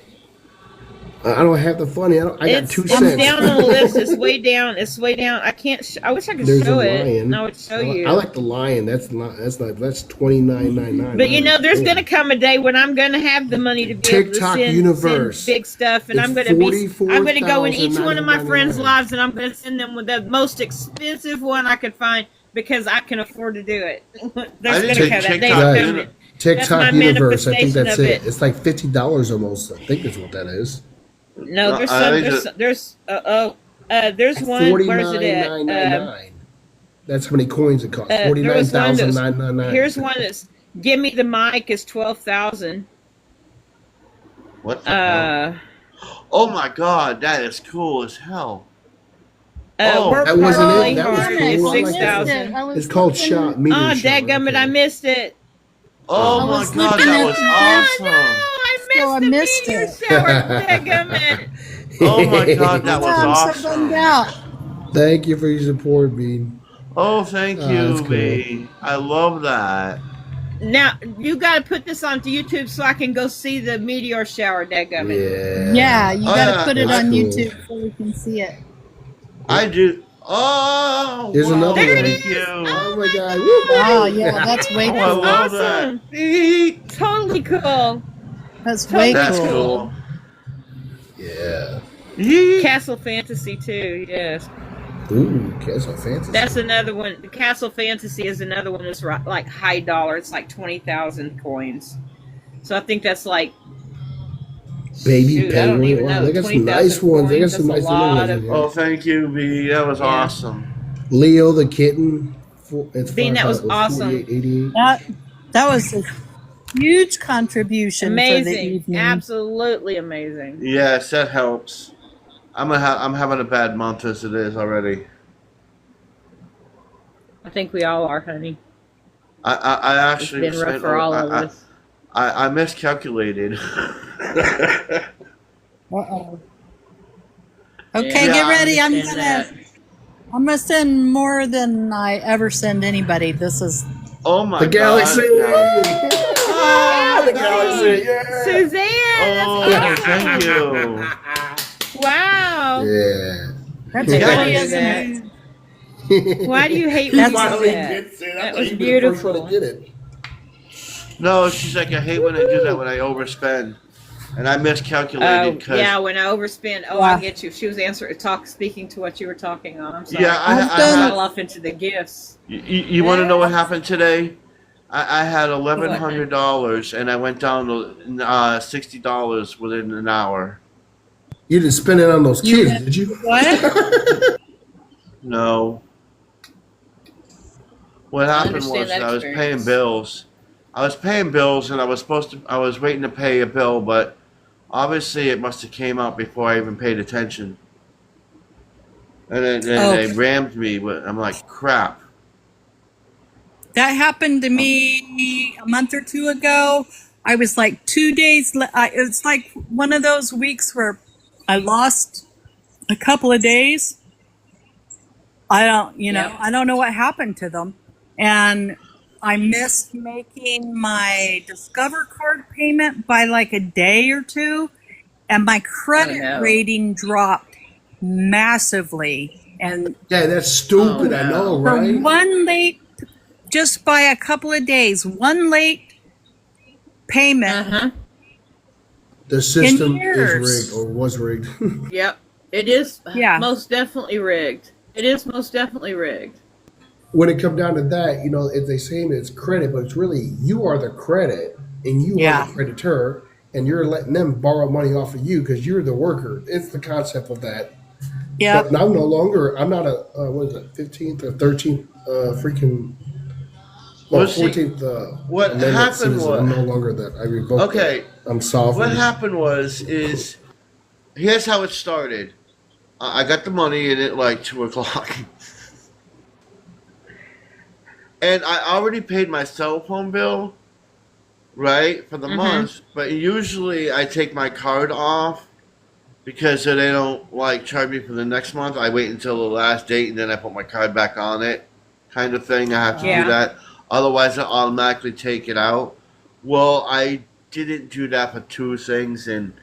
I don't have the funny. I got It's 2 it's cents. down on the list. It's way down. It's way down. I can't. I wish I could There's show a it. lion. And I would show you. I like the lion. That's $29.99. But you know, there's gonna come a day when I'm gonna have the money to be able to TikTok send universe. big stuff, and It's I'm gonna go in each one of my friends' 44,999. lives, and I'm gonna send them with the most expensive one I could find because I can afford to do it. There's didn't gonna take come that day. TikTok coming. uni- TikTok my universe. I think manifestation that's of it. it. It's like $50 almost. I think that's what that is. No, there's I some. think There's one. Where's it at? $49.999. That's how many coins it costs. There was one that was- 49,999. Here's one that's give me the mic is 12,000. What the hell? Oh my god, that is cool as hell. Oh, Work that wasn't hard, it. play That was hard cool. is I like that. 6,000. It's called Shot Meteor Oh, Shower. dadgummit, Okay. I missed it. Oh I my was god, looking that at was the- awesome. I missed the meteor shower, dadgummit. Oh my god, that was I'm so bummed awesome. out. Thank you for your support, Bean. Oh, thank Oh, you, that's cool. B. I love that. Now, you got to put this onto YouTube so I can go see the meteor shower, dadgummit. Yeah, you Oh, gotta yeah, put it that's on cool. YouTube so we can see it. I do. Oh, There's wow, another one. thank you. Oh my god. Woo-hoo. Wow, yeah, that's way Oh, I cool. love Awesome. that. Eek. Totally cool. That's way That's cool. cool. Yeah. Eek. Castle Fantasy, too, yes. Ooh, Castle Fantasy. That's another one. The Castle Fantasy is another one that's like high dollar. It's like 20,000 coins. So I think that's like Baby shoot, I don't Penguin. even Wow, know. they got some 20,000 nice ones. They got coins, some that's nice a little lot ones of- in here. Oh, thank you, B. That was Yeah. awesome. Leo the kitten. It's Bean, that was awesome. 48.88. That was a huge contribution for the amazing, evening. absolutely amazing. Yes, that helps. I'm having a bad month as it is already. I think we all are, honey. I It's actually been rough spent- for all of us. I miscalculated. Uh-oh. Okay, Yeah, get I ready. I'm understand gonna send more than I ever send anybody. This is Oh my The galaxy. god. Ah, the galaxy. Yeah. Suzanne! Oh, thank you. Wow! Yeah. that's Yeah. funny, Yeah. isn't it? Why do you hate when you do Finally that? gets it. I That thought was you'd be the first beautiful. one to get it. No, she's like, I hate when I do that when I overspend. And I miscalculated because Yeah, when I overspend. Oh, Wow. I get you. She was speaking to what you were talking on. I'm sorry. yeah, I've I done- fell off into the gifts. you want to know what happened today? I had $1,100 and I went down to $60 within an hour. You didn't spend it on those kids, did you? What? No. What happened was understand that I was experience. paying bills. I was paying bills and I was waiting to pay a bill, but obviously it must have came out before I even paid attention. And then they rammed me. I'm like, crap. That happened to me a month or two ago. I was like 2 days. It's like one of those weeks where I lost a couple of days. I don't, you know, Yep. I don't know what happened to them. And I missed making my Discover card payment by like a day or two, and my credit no. rating dropped massively. And Yeah, that's stupid. Oh, I know, no. for right? one late, just by a couple of days, one late payment, Uh-huh. The system years. is rigged or was rigged. Yep. It is Yeah. most definitely rigged. It is most definitely rigged. When it comes down to that, you know, if they say it's credit, but it's really you are the credit and you Yeah. are the creditor, and you're letting them borrow money off of you because you're the worker. It's the concept of that. yeah, But I'm no longer. I'm not a what is it, 15th or 13th freaking. Well, Well, see, 14th. what Amendment happened citizen. was- I'm no longer that. I revoked. Okay, that. I'm sovereign. what happened is here's how it started. I got the money in at like 2 o'clock, and I already paid my cell phone bill, right, for the month. But usually I take my card off because so they don't like charge me for the next month. I wait until the last date and then I put my card back on it, kind of thing. I have to Yeah. do that. Otherwise, I automatically take it out. Well, I didn't do that for two things, and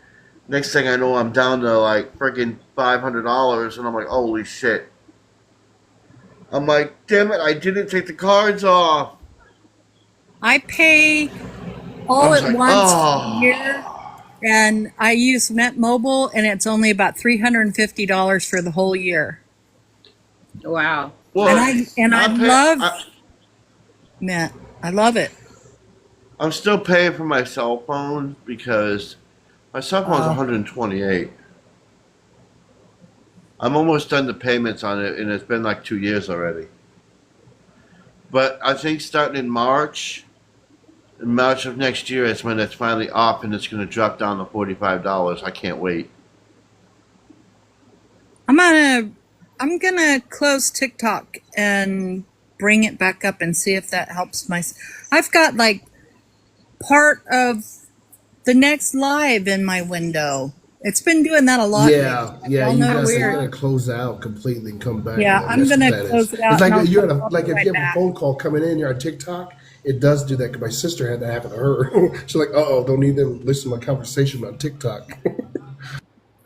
next thing I know, I'm down to like freaking $500, and I'm like, holy shit. I'm like, damn it, I didn't take the cards off. I pay I all was at like, once oh. a year, and I use Mint Mobile, and it's only about $350 for the whole year. Wow. Well, And I pay- love Mint. I love it. I'm still paying for my cell phone because my cell phone's 128. I'm almost done the payments on it, and it's been like 2 years already. But I think starting in March of next year is when it's finally off, and it's going to drop down to $45. I can't wait. I'm gonna close TikTok and bring it back up and see if that helps my. I've got like part of the next live in my window. It's been doing that a lot. Yeah, lately. yeah, Y'all you know guys weird. are gonna close out completely and come back. Yeah, man. I'm That's gonna what that close is. it out It's and like I'll you had come like if right you have back. a phone call coming in, you're on TikTok. It does do that because my sister had that happen to her. She's like, "Oh, don't need them listen to my conversation on TikTok."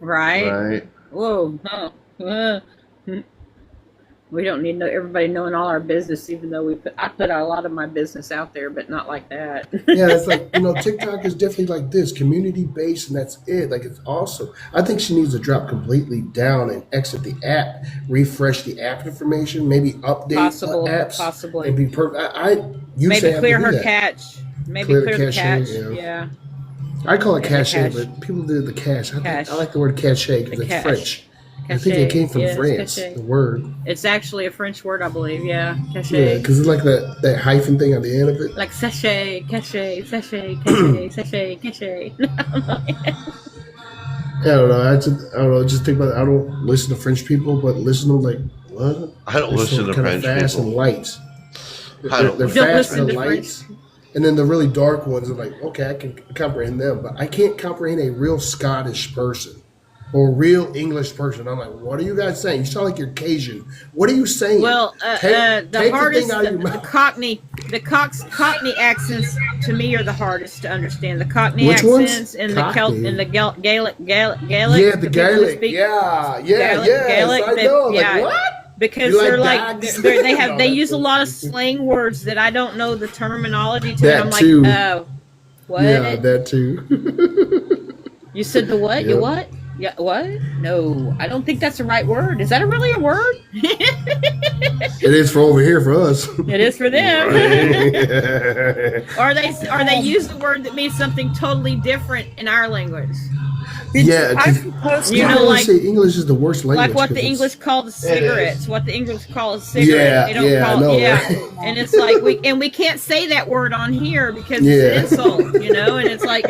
Right? Right? Whoa. Huh. We don't need everybody knowing all our business, even though I put a lot of my business out there, but not like that. Yeah, it's like, you know, TikTok is definitely like this, community based, and that's it. Like, it's awesome. I think she needs to drop completely down and exit the app, refresh the app information, maybe update apps, Possibly. and be perfect. I used Maybe to have clear to do her that. cache. Maybe Clear clear the the cache, cache. yeah. Yeah. I call it Yeah, the cache, cache. but people do the cache. Cache. I like the word cache because The it's cache. French. I think it came from Yes, France, cache. the word. It's actually a French word, I believe. Yeah. Cache. Yeah, because it's like that hyphen thing on the end of it. Like sachet, cache, sachet, cache, sachet, cache. I don't know. I don't know. Just think about it. I don't listen to French people, but listen to them like, what? I don't They're listen so to kinda French fast people. and light. I don't They're listen. Don't fast listen and to light. And then the really dark ones are like, okay, I can comprehend them, but I can't comprehend a real Scottish person or a real English person. I'm like, what are you guys saying? You sound like you're Cajun. What are you saying? Well, Take the hardest, thing out of your the mouth. Cockney accents to me are the hardest to understand. The Cockney Which ones? accents and the Celt Cockney? and the Gaelic. Yeah, the people who Gaelic. speak Yeah, Gaelic, yes, I know. yeah. Like, what? because You like they're like dogs? they have No, they that's use a so lot of stupid. slang words that I don't know the terminology to. That and I'm too. like, oh, what? Yeah, that too. You said the what? Yep. You what? Yeah, what? No, I don't think that's the right word. Is that really a word? It is for over here for us. It is for them. Or they use the word that means something totally different in our language. Yeah, I'm 'cause supposed You people know, always like- say English is the worst language. Like what 'cause the it's- English call the is. cigarettes. What the English call a cigarette. Yeah, They don't yeah, I call know, yeah. right? And it's like we can't say that word on here because Yeah. it's an insult, you know, and it's like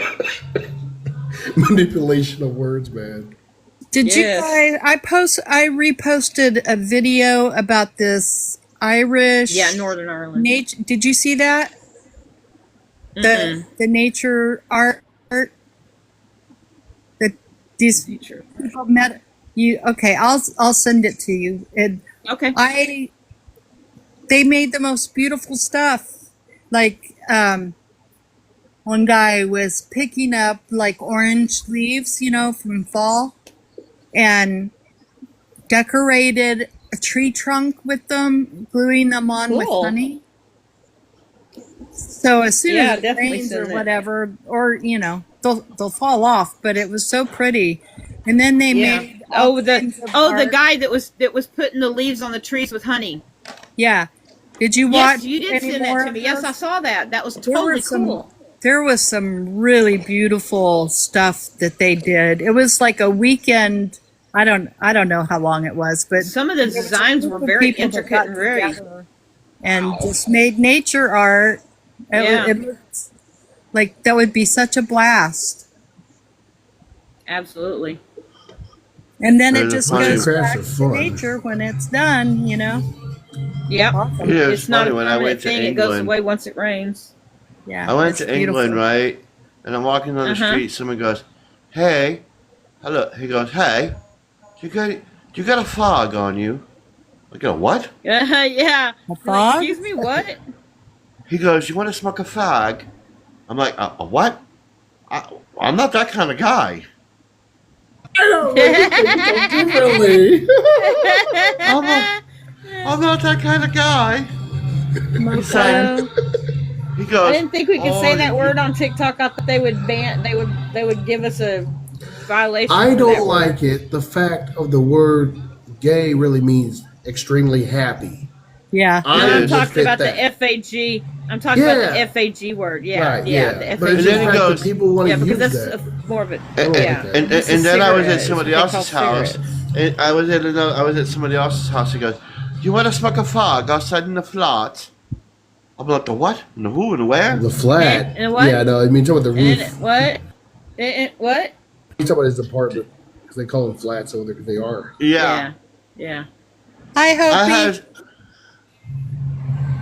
manipulation of words, man. Did Yes. you guys? I reposted a video about this Irish. Northern Ireland. Nature. Did you see that? The nature art. That these Nature. people met you. Okay, I'll send it to you. Okay. They made the most beautiful stuff. Like one guy was picking up like orange leaves, from fall, and decorated a tree trunk with them, gluing them on with Cool. honey. So as soon Yeah, as it definitely rains or send it. whatever, or they'll fall off. But it was so pretty. And then they Yeah. made all The kinds of the art. guy that was putting the leaves on the trees with honey. Yeah. Did you Yes, watch you did any send more that to of me. Yes, I those? saw that. That was There were totally some cool. there was some really beautiful stuff that they did. It was like a weekend. I don't know how long it was, but Some of the there was a designs group were of very people that intricate got and very. together and just made nature art. Yeah. It looked like that would be such a blast. Absolutely. And then it Those are just funny. goes Crafts back are to fun. nature when it's done, Yep. Awesome. Yeah, it's It's not funny a when I permanent went to thing. It goes England. away once it rains. Yeah. I went it's to England, beautiful. right? And I'm walking down the Uh-huh. street. Someone goes, "Hey, hello." He goes, "Hey, you got a fog on you?" I go, "What?" Yeah. A fog? Excuse me, what? He goes, "You want to smoke a fag?" I'm like, "A what?" I'm not that kind of guy. Differently. I'm not that kind of guy. He's saying, he I goes, didn't think we could "Oh, say that word on TikTok. I thought they would ban. They would give us a violation. I for that don't word. like it. The fact of the word gay really means extremely happy. Yeah. I No, I'm just talking fit about that. the FAG. I'm talking about the Yeah. FAG word. Yeah, Right, yeah. yeah. The But it's And then just he the fact goes- that people want yeah, to because use that's that. more of it. And, Yeah. and This is then I was at cigarettes, somebody what they else's call house. cigarettes. And I was at somebody else's house. He goes, "You want to smoke a fog outside in the flat?" I'm like, "The what? And the who? And the where?" The flat. And what? Yeah, no, I mean, talking about the And roof. then what? What? He's talking about his apartment because they call them flats over there because they are. Yeah. Yeah. Hi, I Hopi.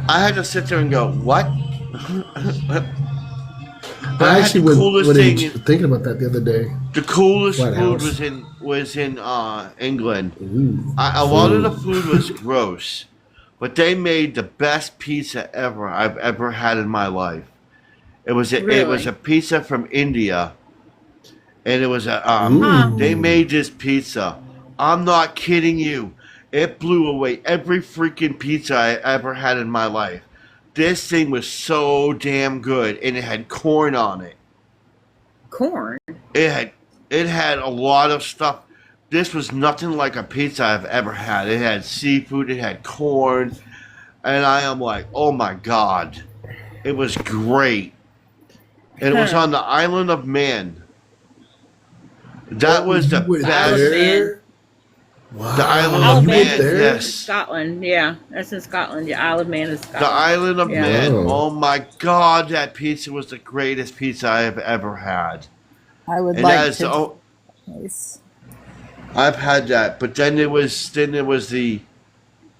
had to sit there and go, "What?" But I had actually the was coolest thing. thinking about that the other day. The coolest White food House. was in England. Ooh. A lot of the food was gross, but they made the best pizza I've ever had in my life. It was Really? a pizza from India, and it was Ooh. they made this pizza. I'm not kidding you. It blew away every freaking pizza I ever had in my life. This thing was so damn good, and it had corn on it. Corn. It had a lot of stuff. This was nothing like a pizza I've ever had. It had seafood, it had corn, and I am like, oh my god, it was great. And it was on the island of Man. That was the You went best. there? Wow. The Island Isle of of Man. Man, there? yes. Scotland. Yeah, that's in Scotland. The Isle of Man is Scotland. The Island of Yeah. Man. Oh. Oh my god, that pizza was the greatest pizza I have ever had. I would And like that is to. the, Nice. I've had that, but then there was the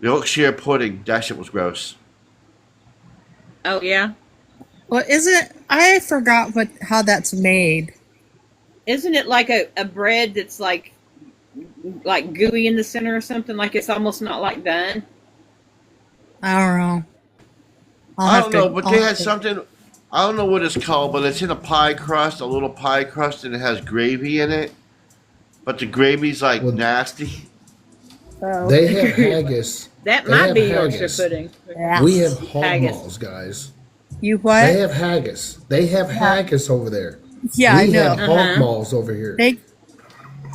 Yorkshire pudding. That shit was gross. Oh yeah. Well, I forgot how that's made. Isn't it like a bread that's like gooey in the center or something? Like it's almost not like done. I don't know. I don't know, but they had something. I don't know what it's called, but it's in a pie crust, a little pie crust, and it has gravy in it. But the gravy's like Well, nasty. They have haggis. That They might have be Yorkshire haggis. pudding. Yeah. We have hog Haggis. malls, guys. You They what? have haggis. They have haggis over there. Yeah, I we know. have hog malls over here. They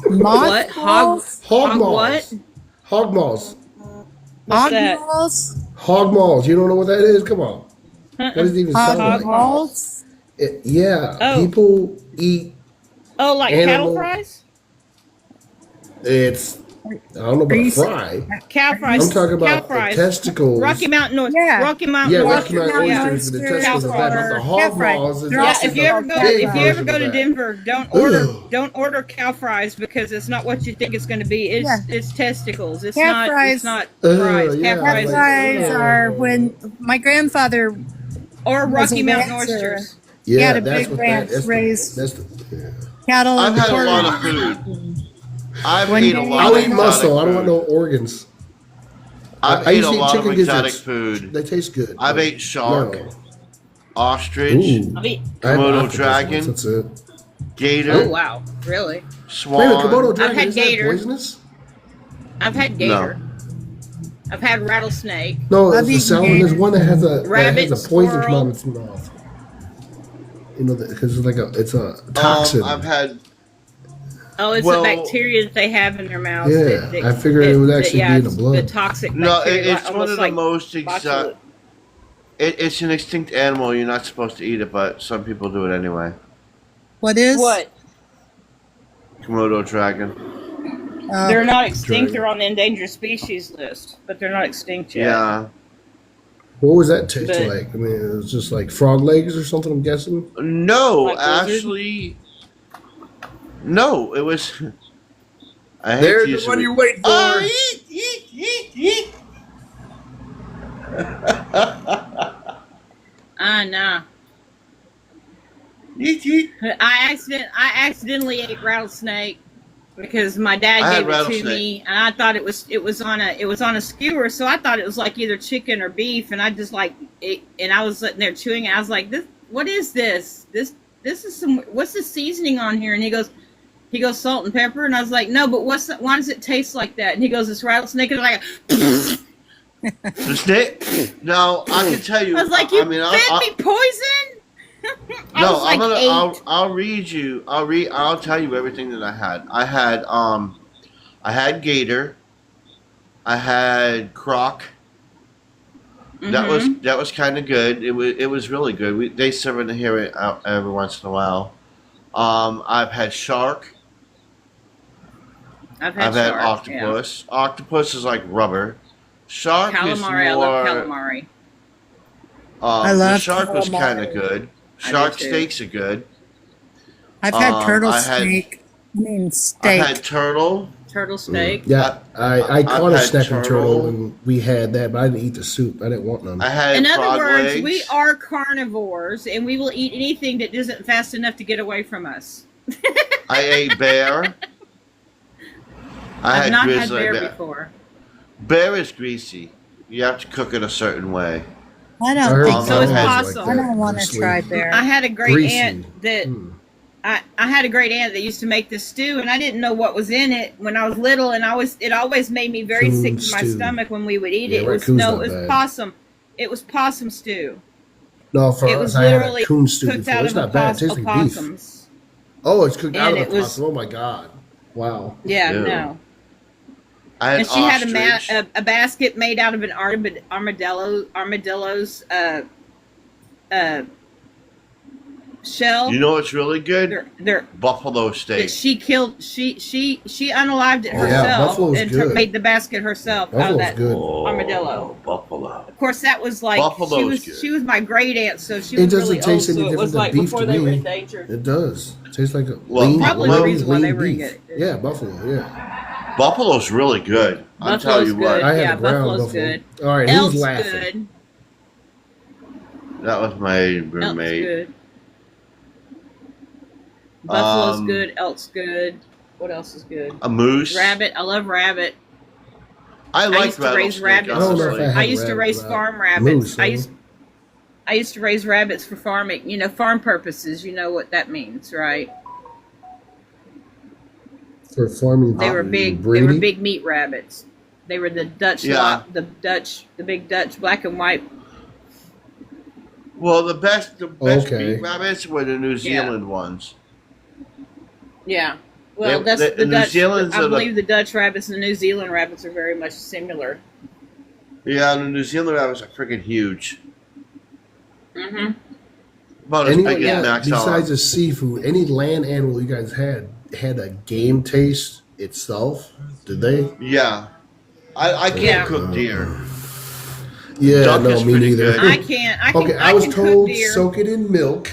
What? Hog Hog malls. what? Hog malls. What's hog that? balls? Hog malls. You don't know what that is? Come on. What does it even sound Hog like? balls? Yeah. Oh. People eat. Oh, like cattle Animal- fries? It's. I don't know Are you about fry. Cow fries. I'm talking cow about the fries. testicles. Rocky Mountain oysters. Yeah. Rocky Mountain Yeah, oysters. Rocky Mountain Yeah. oysters with the Oysters, testicles of that. But the calf hog fry. malls is They're Yeah, also if you ever called go, cow big if you ever version go of to that. Denver, don't order cow fries because it's not what you think it's going to be. It's testicles. It's Calf not. fries. It's not Ugh, fries. yeah, Calf Cat fries like- fries are when my grandfather or was Rocky a Mountain rancher. oysters. Yeah, He had a that's big what ranch, that's raised that's yeah. cattle I've and had a pork. lot of food. I've One ate a day- lot I'll of eat muscle. I exotic don't want food. no organs. I've I ate used a to eat lot of chicken exotic gizzards. food. They taste good. I've ate shark, No. ostrich, Ooh. I mean, I had Komodo octopus dragon. once, that's it. gator, oh wow, really? Wait a swan. minute, Komodo dragon, had is that gator. poisonous? I've had gator. I've had rattlesnake. No, I've it's the eaten salmon. There's gator. one that has a Rabbit, poison come squirrel. out of its mouth. You know, because it's a toxin. I've had. Oh, it's Well- the bacteria that they have in their mouths. Yeah, I figured it would actually be in the it's blood. The toxic No, bacteria, it's one almost of the like most botulism. exotic. It's an extinct animal. You're not supposed to eat it, but some people do it anyway. What is? What? Komodo dragon. They're not extinct. Dragon. They're on the endangered species list, but they're not extinct yet. Yeah. What was that taste But- like? I mean, it was just like frog legs or something, I'm guessing. No, Like lizard? actually. No, it was. I hate There's to use the one it. you're waiting for. Oh, eat. Nah. Eat. I accidentally ate rattlesnake because my dad I had gave it to rattlesnake. me, and I thought it was on a skewer, so I thought it was like either chicken or beef, and I just like it, and I was sitting there chewing it. I was like, what is this? This is some. What's the seasoning on here? And he goes, salt and pepper, and I was like, no, but why does it taste like that? And he goes, it's rattlesnake, and I'm like. The snake? No, I can tell you. I was like, you I mean, fed me poison? I No, was like I'm gonna. 8. I'll read you. I'll tell you everything that I had. I had gator. I had croc. Mm-hmm. That was kind of good. It was really good. They serve it here out every once in a while. I've had shark. I've I've had had shark, yeah. octopus. Octopus is like rubber. Shark is more. Calamari, I love calamari. I the love shark was calamari. kind of good. I do Shark too. steaks are good. I've had turtle I had- steak. I Steak. had turtle. Turtle steak. Yeah, I I've caught a had snapping turtle turtle. and we had that, but I didn't eat the soup. I didn't want none. I had In other frog words, legs. we are carnivores, and we will eat anything that isn't fast enough to get away from us. I ate bear. I I've had not had grizzly bear bear. before. Bear is greasy. You have to cook it a certain way. I I don't heard think So so. it's Bears possum. that, I don't want to greasy. try bear. I had a great Greasy. aunt that Hmm. I had a great aunt that used to make this stew, and I didn't know what was in it when I was little, and it always made me very Coon sick to my stew. stomach when we would eat Yeah, it. It was raccoon's no, not it was bad. possum. It was possum stew. No, for It us, was I had literally a coon stew cooked before. out It's of not bad. It tastes like beef. opossums. Oh, it's cooked out And of it a was- possum. Oh my god! Wow. Yeah, Ew. no. I had And she had ostrich. a basket made out of an armadillo's shell. You know what's really good? They're Buffalo that steak. she killed. She unalived it Oh, yeah, herself buffalo's and good. made the basket herself out of Buffalo's that. good. Armadillo. Buffalo. Of course, that was like Buffalo's good. she was my great aunt, so she It was doesn't really taste old. any So it was different than like beef before to they were me. endangered. It does. It tastes like a Well, lean, Probably lean, the reason why lean they were beef. getting it. Yeah, buffalo. Yeah, Buffalo's really good. I'll tell Buffalo's you what. good. I had Yeah, a ground buffalo's buffalo. good. All right, Elk's who's laughing? good. That was my Elk's roommate. good. Buffalo's Um, good. Elk's good. What else is good? A moose. Rabbit. I love rabbit. I like used to raise rattlesnake, rabbits. I don't know if honestly. I had I used to rabbit, raise but farm rabbits. moose, I used to raise rabbits for farming, farm purposes. You know what that means, right? For farming. They were big. They breeding? were big meat rabbits. They were the Dutch Yeah. lot, the big Dutch black and white. Well, the best Okay. meat rabbits were the New Zealand ones. Yeah. Well, They- that's the the New Dutch. Zealand's I are the- believe the Dutch rabbits and the New Zealand rabbits are very much similar. Yeah, the New Zealand rabbits are freaking huge. Mm-hmm. About as Any, big as Max besides Allen. the seafood, any land animal you guys had a game taste itself? Did they? Yeah. I can't Yeah. cook deer. Yeah, Duck no, is me pretty neither. good. I can't. I can, Okay, I was can told cook deer. soak it in milk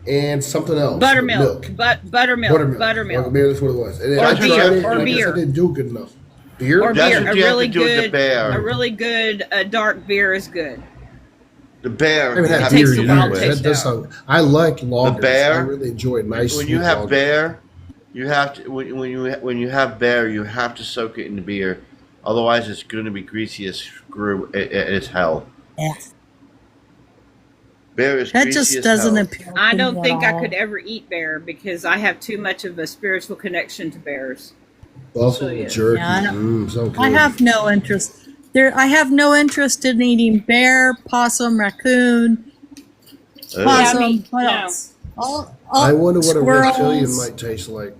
and something else. Buttermilk. Buttermilk. Buttermilk. Buttermilk. Okay, maybe that's what it was. And then Or I beer, tried it, or and I guess beer. I didn't do good enough. Beer? Or That's beer. what A you have to really do with the good. bear. A really good dark beer is good. The bear. I haven't you had have takes beer to a in while do to years. it. taste That does out. sound. I like lagers. bear- I really enjoy nice. When you sweet have lagers. bear, you have to when you have bear, you have to soak it in the beer Otherwise, it's going to be greasy as screw. It's hell. Yeah. Bear is That greasy just as doesn't hell. appeal I to don't me think at I all. could ever eat bear because I have too much of a spiritual connection to bears. Buffalo So, yeah. jerky. Yeah, I don't- So good. I have no interest. I have no interest in eating bear, possum, raccoon, Ugh. possum. Yeah, me- What no. else? All I wonder what a reptilian squirrels. might taste like.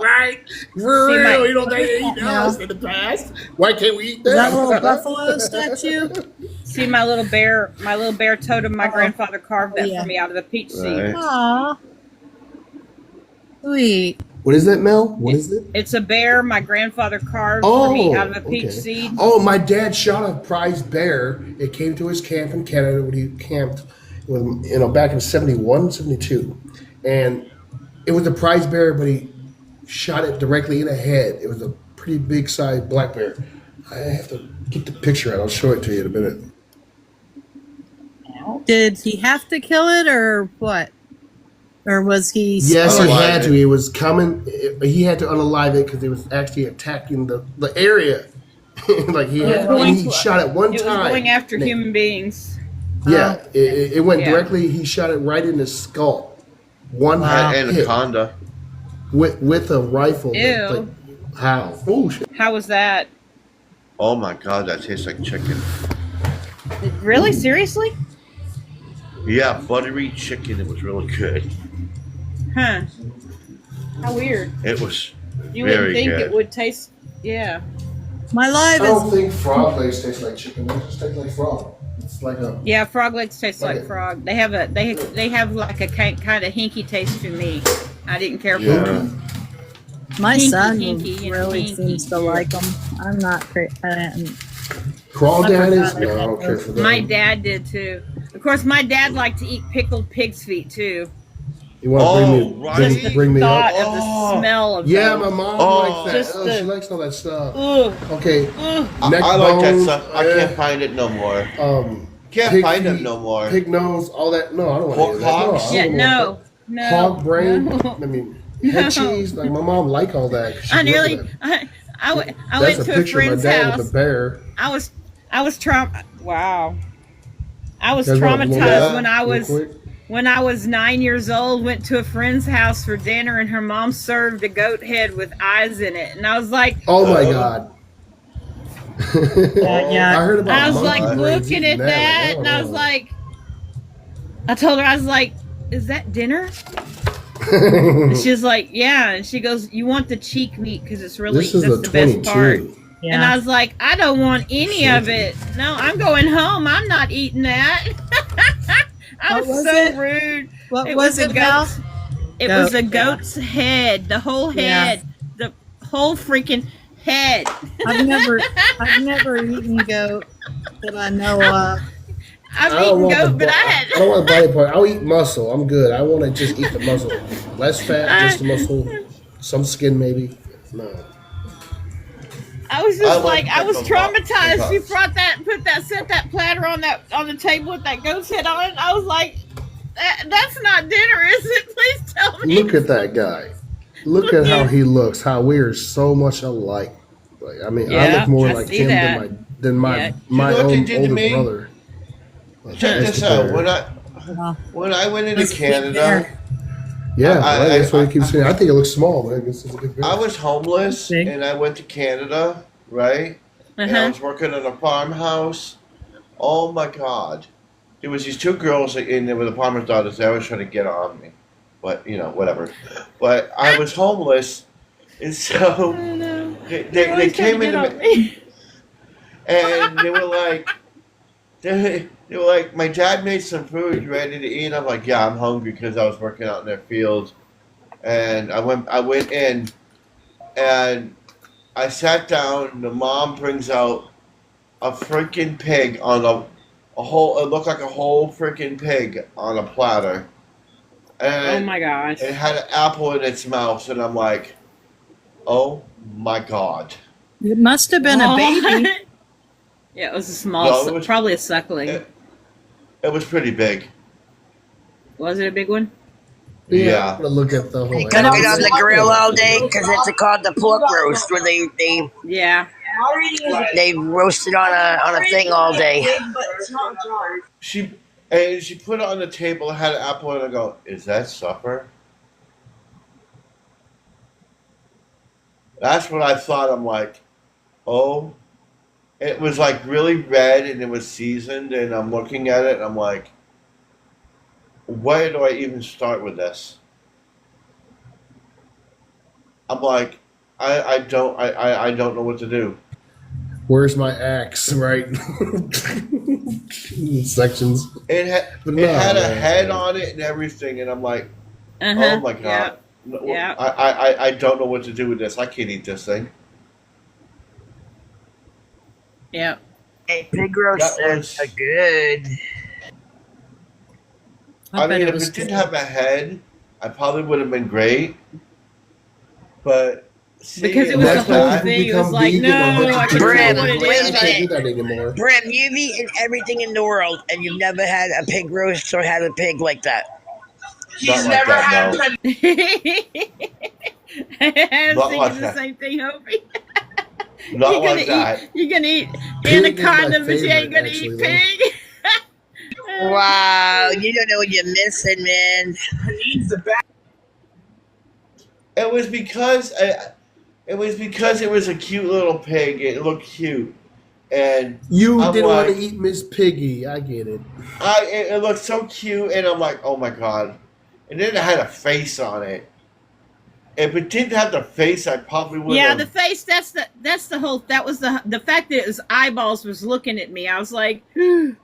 Right? For See, real, my- you know they eat Yeah. us in the past. Why can't we eat Is them? that a little buffalo statue? See my little bear totem my Oh. grandfather carved that Yeah. for me out of a peach seed. Right. Aw. Sweet. What is that, Mel? What is it? It's a bear my grandfather carved for me out of a peach okay. seed. Oh, my dad shot a prize bear. It came to his camp in Canada when he camped, with, back in 71, 72. And it was a prize bear, but he shot it directly in the head. It was a pretty big sized black bear. I have to get the picture out. I'll show it to you in a minute. Did he have to kill it or what? Or was he? Yes, he Unalive had it. to. He was coming. He had to unalive it because it was actually attacking the area. Like he had, going and he to- shot it one It was time. going after and it- human beings. Yeah, it went Yeah. directly. He shot it right in the skull. One Wow. hit Anaconda. with a rifle. Ew. Like, how? Oh shit! How was that? Oh my god, that tastes like chicken. Really? Seriously? Yeah, buttery chicken. It was really good. Huh. How weird. It was You very wouldn't think good. it would taste. Yeah. My I life don't is. think frog legs taste like chicken. They just taste like frog. It's like a. Yeah, frog legs taste like Okay. frog. They have like a kind of hinky taste to me. I didn't care for Yeah. them. My Hinky, son hinky, and really hinky. seems to like them. I'm not crazy. Crawdaddis? I No, I don't care for them. My dad did too. Of course, my dad liked to eat pickled pig's feet too. You want to Oh, bring right. me Thought up? of the smell of Yeah, those. my mom Oh. likes that. Just Oh, the- she likes all that stuff. Ugh, Okay, ugh. neck I like that bones, stuff. I can't find it no more. Can't pig find them feet, no more. Pig nose, all that. No, I don't want Pork any of that. No, hogs? I Yeah, don't no, want no. that. Hog brain. No. I mean, head cheese. Like my mom like all that. She I grew up nearly. with that. I went That's a to a picture of my friend's dad house. with a bear. I was Wow. I was You guys wanna blow that traumatized up when I real was quick? when I was 9 years old. Went to a friend's house for dinner, and her mom served a goat head with eyes in it, and I was like, Oh my god. Yeah. I heard about. I was monkey like brains looking eating at that, Oh, and I was no. like, I told her, I was like, is that dinner? And she's like, yeah, and she goes, you want the cheek meat because it's really This is that's a the best part. 22. And I was like, I don't want any of it. No, I'm going home. I'm not eating that. I What was was so it? rude. What It was was it, a Val? goat. It was a Goat, goat's head, the whole Yeah. head, the whole freaking head. I've never eaten goat that I know of. I've I don't eaten want goat, the but I I don't had. want the body part. I'll eat muscle. I'm good. I want to just eat the muscle. Less fat, just the muscle. Some skin maybe. No. I was I just like like, I was pickle traumatized. puffs. She brought set that platter on the table with that goat's head on it. I was like, that's not dinner, is it? Please tell me. Look at that guy. Look at how he looks. How we are so much alike. Like I mean, I Yeah, look more I like see him that. than my Yeah. my You know what they own did to older me? brother. Like, Check that's this the out. bear. When I went into That's a big Canada, bear. Yeah, I- that's what I- he keeps saying. I think it looks small, but I guess it's a big bear. I was homeless Big. and I went to Canada, right? And I Uh-huh. was working in a farmhouse. Oh my god. There was these two girls in there with the farmer's daughters that always trying to get on me. But, whatever. But I was homeless, and so they came into me, and they were like, my dad made some food ready to eat. I'm like, yeah, I'm hungry because I was working out in their field. And I went in, and I sat down. The mom brings out a freaking pig on a whole. It looked like a whole freaking pig on a platter, Oh and my gosh. it had an apple in its mouth. And I'm like, oh my god! It must have been a baby. Yeah, it was a small, No, it was- probably a suckling. It was pretty big. Was it a big one? Yeah. I'm gonna look at the whole. You cook it on the grill all day because it's called the pork roast, where Yeah. they roast it on a thing all day. She put it on the table, had an apple, and I go, "Is that supper?" That's what I thought. I'm like, oh, it was like really red and it was seasoned, and I'm looking at it and I'm like, where do I even start with this? I'm like, I don't know what to do. Where's my axe? Right. Sections. It had a head on it and everything, and I'm like, oh my god. Yeah. Yeah. I don't know what to do with this. I can't eat this thing. Yeah. Hey, pig roasts are good. I mean, if it didn't have a head, I probably would have been great. But because it was the whole thing, it was like, no, I can't Brim, know what it wait a is. minute. do that anymore. Brim, you've eaten everything in the world, and you've never had a pig roast or had a pig like that. Not like that, no. I'm Not thinking like the that. same thing, Hobie. Not like that. You're gonna eat Pig is my anaconda, but you ain't favorite, gonna actually, eat though. pig. Wow, you don't know what you're missing, man. It was because it was a cute little pig. It looked cute, and You I'm didn't want like- to eat Miss Piggy. I get it. it looked so cute, and I'm like, oh my god! And then it had a face on it. If it didn't have the face, I probably would. Yeah, have. the face. That was the fact that his eyeballs was looking at me. I was like,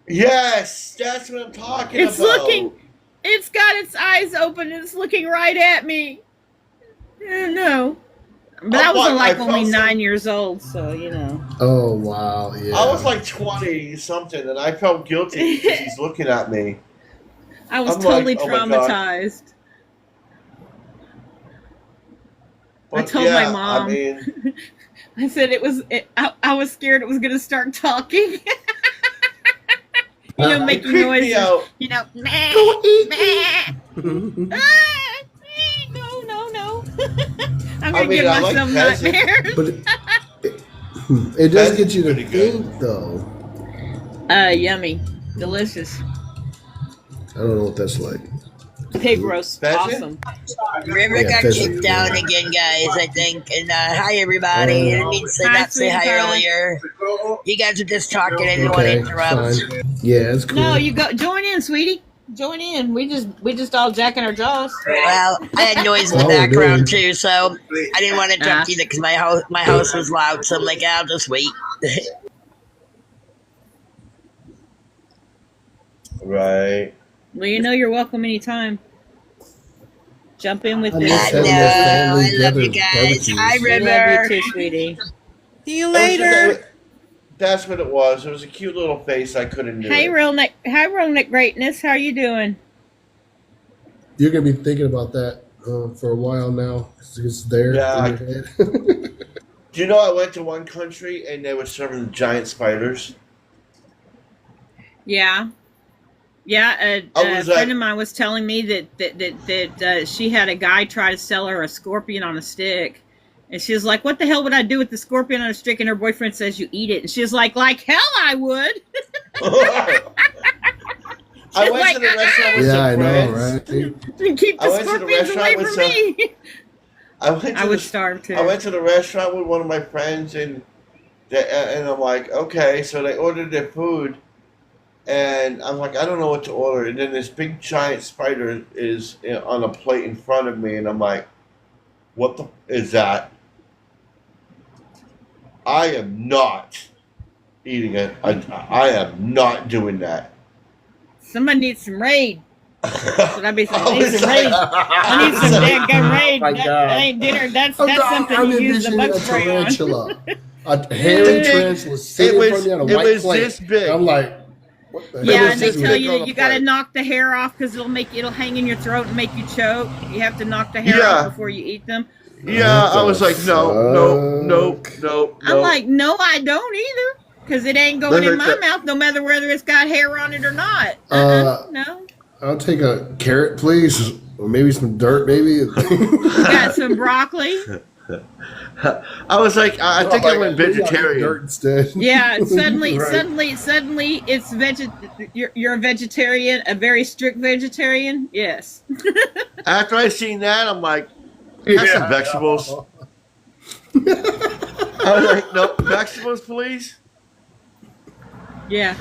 Yes, that's what I'm talking it's about. looking. It's got its eyes open and it's looking right at me. No, but I was I like only felt 9 years old, so you know. Oh wow, yeah. I was like 20 something, and I felt guilty because he's looking at me. I was I'm like, totally oh my God. traumatized. I But told my mom. I mean, I said I was scared it was going to start talking. it making creeped me noises. out. Meh, Go eat meh. Ah, no. I'm I going to mean, give I like myself pheasant. nightmares. But it does That's get you to pretty good. think, though. Yummy. Delicious. I don't know what that's like. Pig roast. Pheasant? Awesome. River Yeah, got pheasant. kicked down again, guys, I think. And hi, everybody. I didn't mean to Hi, not say hi sweetie pie. earlier. You guys were just talking. I didn't want to Okay, interrupt. fine. Yeah, it's cool. No, you go join in, sweetie. Join in. We just all jacking our jaws. Well, I had noise in the Oh, background dude. too, so I didn't want to interrupt either because my house was loud. So I'm like, I'll just wait. Right. Well, you're welcome anytime. Jump in with I this. miss I having know. that family I love you together guys. barbecues. Hi, We love River. you too, sweetie. See you It was just- later. That's what it was. It was a cute little face. I couldn't do Hey, it. real neck greatness. How you doing? You're gonna be thinking about that for a while now. It's there Yeah, in your head. Do you know I went to one country and they were serving giant spiders? Yeah. Yeah, I a was, friend of mine was telling me that she had a guy try to sell her a scorpion on a stick. And she was like, what the hell would I do with the scorpion on a stick? And her boyfriend says you eat it. And she was like hell I would. I went to the restaurant with Yeah, some I know, friends. right? Keep I the went to the scorpions away restaurant from with me. I I would starve too. I went to the restaurant with one of my friends, and I'm like, okay. So they ordered their food, and I'm like, I don't know what to order. And then this big giant spider is on a plate in front of me, and I'm like, what the is that? I am not eating it. I am not doing that. Somebody needs some raid. Should I be saying? I I need was some like- raid. I need some damn gun raid. my That, God. that ain't dinner. That's I'm something you use the envisioning bug a spray on. tarantula. A hairy tarantula sitting in front of me on a it white was plate. this big. I'm like, what the It Yeah, was and they just tell big you on that a you got to plate. knock the hair off because it'll hang in your throat and make you choke. You have to knock the hair Yeah. off before you eat them. Yeah, What I the was like, no. I'm like, no, I don't either, because it ain't going Look in at my that. mouth, no matter whether it's got hair on it or not. Uh, No. I'll take a carrot, please. Or maybe some dirt, maybe. Got some broccoli. I was like, I think I went Maybe I'll eat vegetarian. dirt instead. Yeah, suddenly, Right. suddenly, it's You're a vegetarian, a very strict vegetarian. Yes. After I seen that, I'm like, have some vegetables. I was like, no, vegetables, please. Yeah.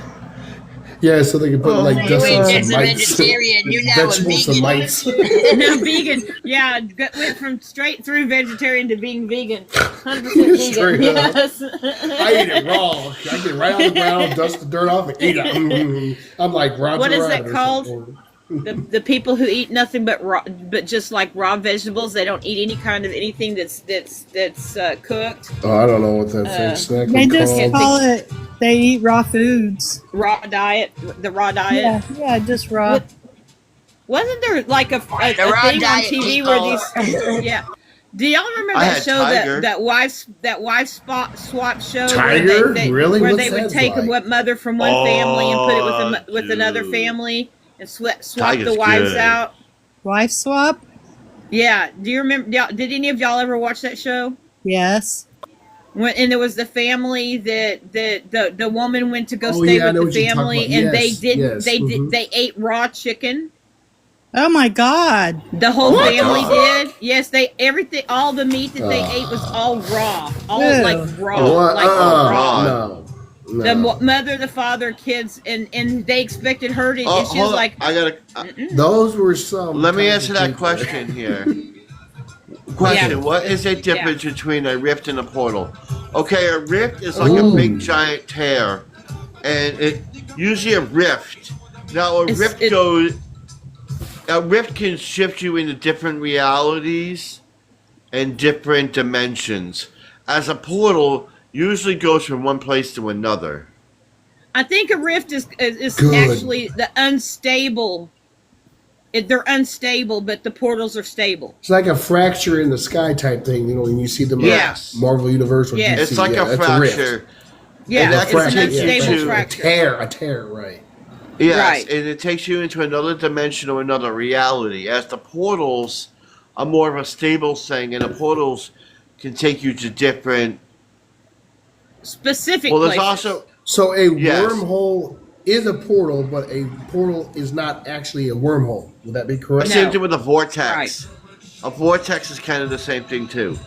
Yeah, so they can put Oh, like you dust ain't on just some a mites. You're now a Vegetables and vegan. mites. No vegan. Yeah, went from straight through vegetarian to being vegan. 100% vegan. Straight up. Yes. I eat it raw. I get it right on the ground, dust the dirt off, and eat it. I'm like Roger What is Rabbit that or called? something. The people who eat nothing but raw, but just like raw vegetables, they don't eat any kind of anything that's cooked. Oh, I don't know what that fake snack They was just called. call it. They eat raw foods. Raw diet, the raw diet. Yeah, just raw. What- Wasn't there like a The thing raw on diet TV where people. these? Yeah. Do y'all remember I that had show Tiger. that wife swap show Tiger? where they Really? where What's they would that take like? one mother from one family and put it with another dude. family and swap Tiger's the wives good. out? Wife swap? Yeah. Do you remember? Did any of y'all ever watch that show? Yes. And there was the family that the woman went to go Oh, stay yeah, I know with what the you're talking family, about. and they Yes, didn't. yes, mhm. They ate raw chicken. Oh my God. The whole Oh my family God. did. Yes, all the meat that they ate was all raw, all Ew. like raw, What? like raw. No. The mother, the father, kids, and they expected her to. Oh, and she was hold on. like, I gotta. "Mm-mm." Those were some. Let me kinds answer of that people. question here. Question: Yeah. What is the difference between a rift and a portal? Okay, a rift is like a Ooh. big giant tear, and it usually a rift. Now a rift goes. A rift can shift you into different realities and different dimensions. As a portal, usually goes from one place to another. I think a rift is Good. actually the unstable. They're unstable, but the portals are stable. It's like a fracture in the sky type thing, you know, when you see them Yes. Marvel Universe or Yes. DC. It's like yeah, a that's rift. fracture. Yeah, And that it's can an take you unstable to- A fracture. tear, right. Yes, Right. and it takes you into another dimension or another reality. As the portals are more of a stable thing, and the portals can take you to different. Specific Well, there's places. also So a Yes. wormhole is a portal, but a portal is not actually a wormhole. Would that be the correct? No. same thing with a vortex. Right. A vortex is kind of the same thing too.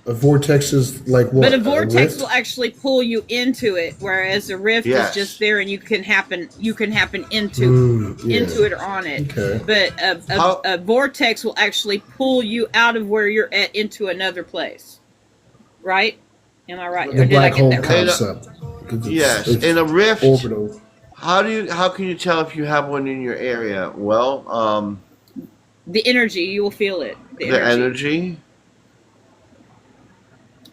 A vortex is like what? But a vortex rift? will actually pull you into it, whereas a rift Yes. is just there, and you can happen into Yeah. into it or on it. Okay. But How- a vortex will actually pull you out of where you're at into another place. Right? Am I right? The Or did I black get hole that wrong? concept. 'Cause it's- Yes, it's in a rift, orbital. how can you tell if you have one in your area? Well, The energy, you will feel it. The the energy. energy.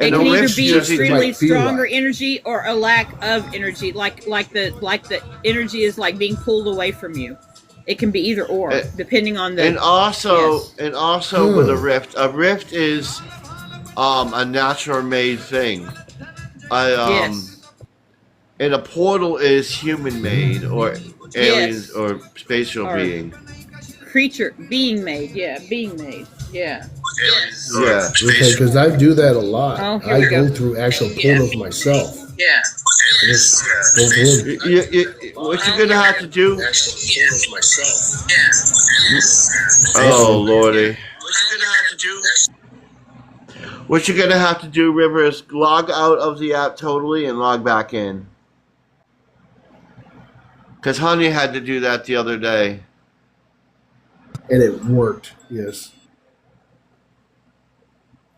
It And can the either rift's be usually extremely like feel stronger like. energy or a lack of energy, like the energy is like being pulled away from you. It can be either or, Uh, depending on the. And also, Yes. with a rift is a natural made thing. Yes. And a portal is human made or aliens Yes. or spatial Or- being. Creature being made, being made, yeah. Yeah. Okay, because I do that a lot. Oh, here I we go go. through actual portals myself. Yeah. I just go through them. What you're gonna have to do? Actual portals myself. Oh lordy. What you're gonna have to do, River, is log out of the app totally and log back in. Cause Honey had to do that the other day. And it worked, yes.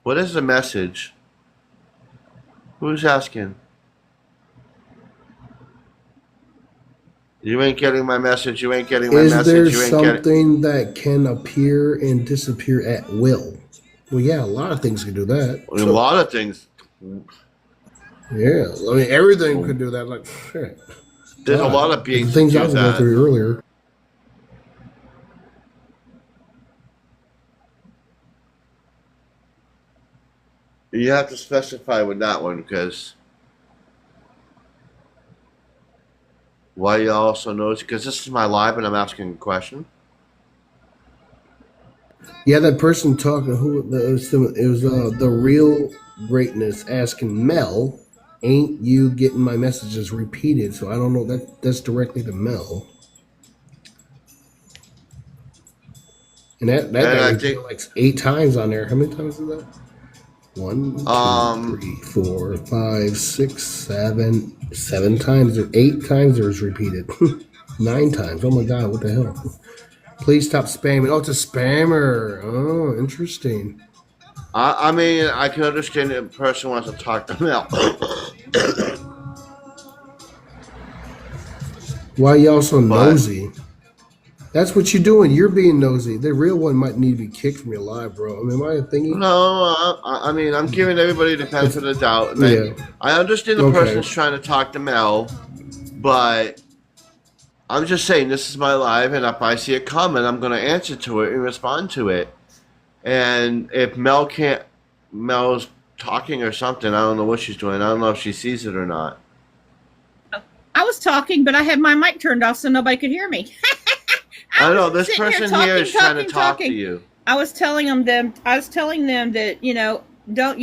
What is the message? Who's asking? You ain't getting my message. You ain't getting my Is there message. You ain't getting. something that can appear and disappear at will? Well, yeah, a lot of things can do that. A lot of things. Yeah, I mean, everything could do that. Like, shit. There's a God. lot of beings The things that I do was going that. through earlier. You have to specify with that one because why you also notice because this is my live and I'm asking a question. Yeah, that person talking it was the real greatness asking Mel, ain't you getting my messages repeated? So I don't know that's directly to Mel. And that And got I repeated think, like 8 times on there. How many times is that? One, two, um, three, 4, 5, 6, 7, 7 times or 8 times it was repeated. 9 times. Oh my god, what the hell? Please stop spamming. Oh, it's a spammer. Oh, interesting. I mean, I can understand if a person wants to talk to Mel. Why y'all so But nosy? That's what you're doing. You're being nosy. The real one might need to be kicked from your live, bro. I mean, am I a thingy? no, I mean, I'm giving everybody the benefit of the doubt. And Yeah. I understand the Okay. person's trying to talk to Mel, but I'm just saying this is my live, and if I see a comment, I'm going to answer to it and respond to it. And if Mel's talking or something, I don't know what she's doing. I don't know if she sees it or not. I was talking, but I had my mic turned off so nobody could hear me. I know was this sitting person talking, here is trying to talk talking. to you. I was telling them that, you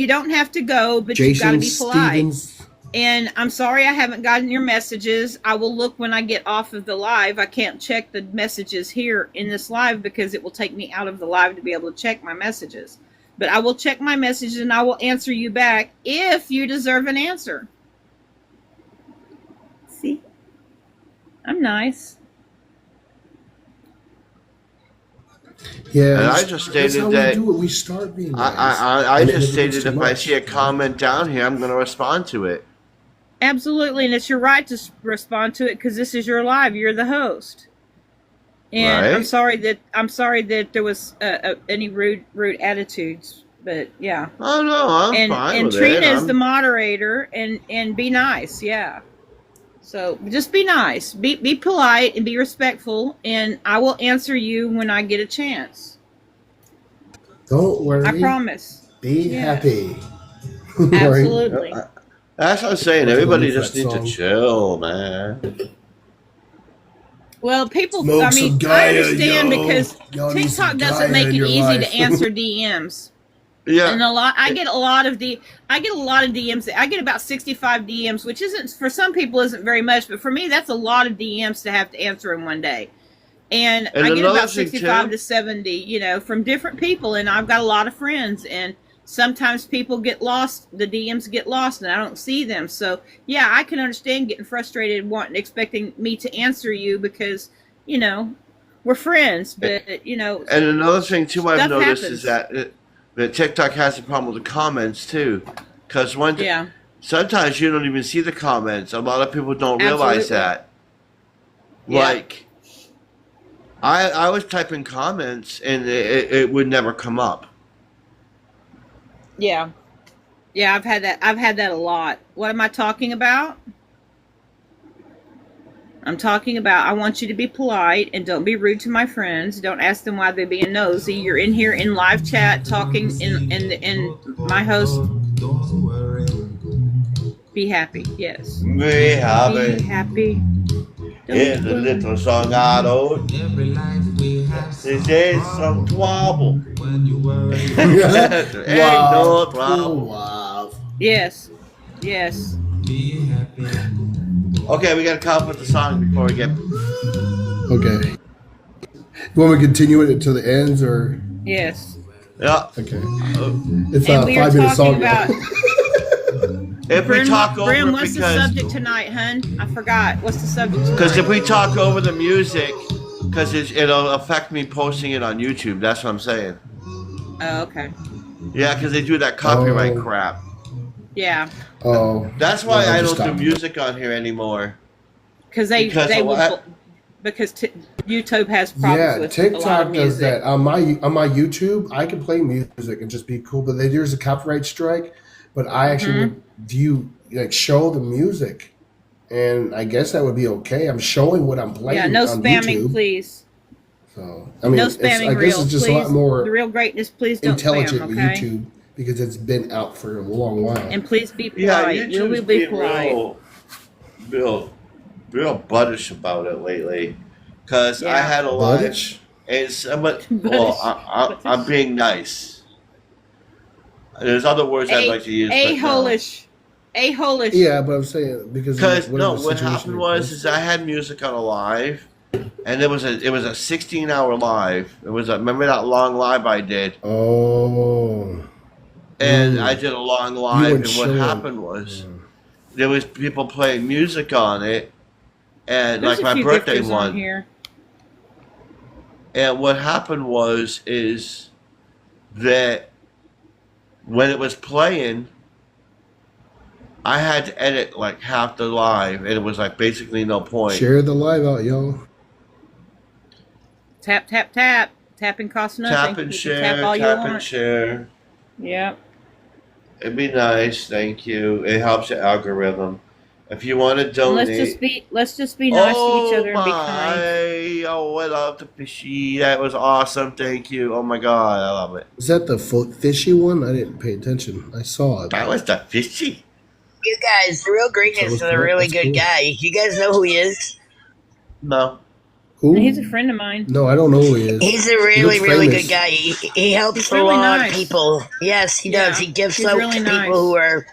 don't have to go, but you've got to Jason be polite. Stevens. And I'm sorry I haven't gotten your messages. I will look when I get off of the live. I can't check the messages here in this live because it will take me out of the live to be able to check my messages. But I will check my messages and I will answer you back if you deserve an answer. See? I'm nice. Yeah. And I just that's stated how that- we do it. We start being nice. I And then just it becomes stated too if I much. see a comment down here, I'm going to respond to it. Absolutely, and it's your right to respond to it because this is your live. You're the host, and Right. I'm sorry that there was any rude attitudes. But yeah, Oh no, I'm fine and with Trina it. is the moderator, and be nice. Yeah, so just be nice, be polite, and be respectful, and I will answer you when I get a chance. Don't worry. I promise. Be Yeah. happy. Absolutely. That's what I'm saying. That's Everybody what just that needs to song. chill, man. Well, people, Smoke I some mean, I Gaia, understand yo. because Y'all need some TikTok doesn't Gaia make in it your easy life. to answer DMs. Yeah. And I get a lot of DMs. I get about 65 DMs, which isn't, for some people isn't very much, but for me that's a lot of DMs to have to answer in one day. And I get another about thing, 65 too- to 70, from different people, and I've got a lot of friends, and sometimes people get lost, the DMs get lost and I don't see them. So yeah, I can understand getting frustrated, expecting me to answer you because, we're friends, but And another thing too, I've Stuff noticed happens. is that TikTok has a problem with the comments too, because yeah. sometimes you don't even see the comments. A lot of people don't realize Absolutely. that. Yeah. Like, I was typing comments and it would never come up. Yeah. Yeah, I've had that a lot. What am I talking about? I'm talking about I want you to be polite and don't be rude to my friends. Don't ask them why they're being nosy. You're in here in live chat talking and my host. Be happy. Yes. Be Be happy. happy. Here's a little song I wrote. This is some trouble. Ain't no trouble. Wow. Yes. Yes. Okay, we gotta come up with the song before we get. Okay. You want me to continue it until the ends or? Yes. Yeah. Okay. It's And a we are 5-minute talking song. about If we talk over Brim, it what's the because subject tonight, hun? I forgot. What's the subject tonight? because if we talk over the music, because it'll affect me posting it on YouTube. That's what I'm saying. Oh, okay. Yeah, because they do that copyright Oh. crap. Yeah. Oh. That's why Well, I just don't do stop. music on here anymore. Because they Because of will, what? because YouTube has problems Yeah, with a lot of TikTok does music. that. On my YouTube, I can play music and just be cool, but there's a copyright strike. But I actually Mm-hmm. would show the music, and I guess that would be okay. I'm showing what I'm playing. Yeah, no on spamming, YouTube, please. So I mean, No it's, spamming, I guess real. it's just please. a lot more The real greatness, please don't intelligent spam, with okay? YouTube because it's been out for a long while. And please be Yeah, polite. YouTube's Will be being polite. real buddish about it lately. Because I Yeah. had a live. Budditch? And somebody, But well, it's, but I'm it's being nice. There's other words I'd like to use, a but no. holish, a holish. Yeah, but I'm saying because of Because whatever no, what situation happened you're was in. is I had music on a live, and it was a 16-hour live. It was a, remember that long live I did, Oh, and I did a long you live, went and what chilling. happened was there was people playing music on it, and There's like a my few birthday gifters on one, here. and what happened was is that when it was playing, I had to edit like half the live, and it was like basically no point. Share the live out, y'all. Tap, tap, tap. Tapping costs nothing. Tap and You can tap share, all you tap and want. share. Yeah. It'd be nice, thank you. It helps the algorithm. If you want to And donate, let's just be nice to each oh other and be kind. my, oh I love the fishy. That was awesome. Thank you. Oh my god, I love it. Is that the fishy one? I didn't pay attention. I saw it. That was the fishy. You guys, the real greatness is a really good guy. You guys know who he is? No, Who? He's a friend of mine. No, I don't know who he is. He's a He really, looks really famous. good guy. He helps He's a really lot nice. of people. Yes, he Yeah, does. He gives he's out really to nice. people who are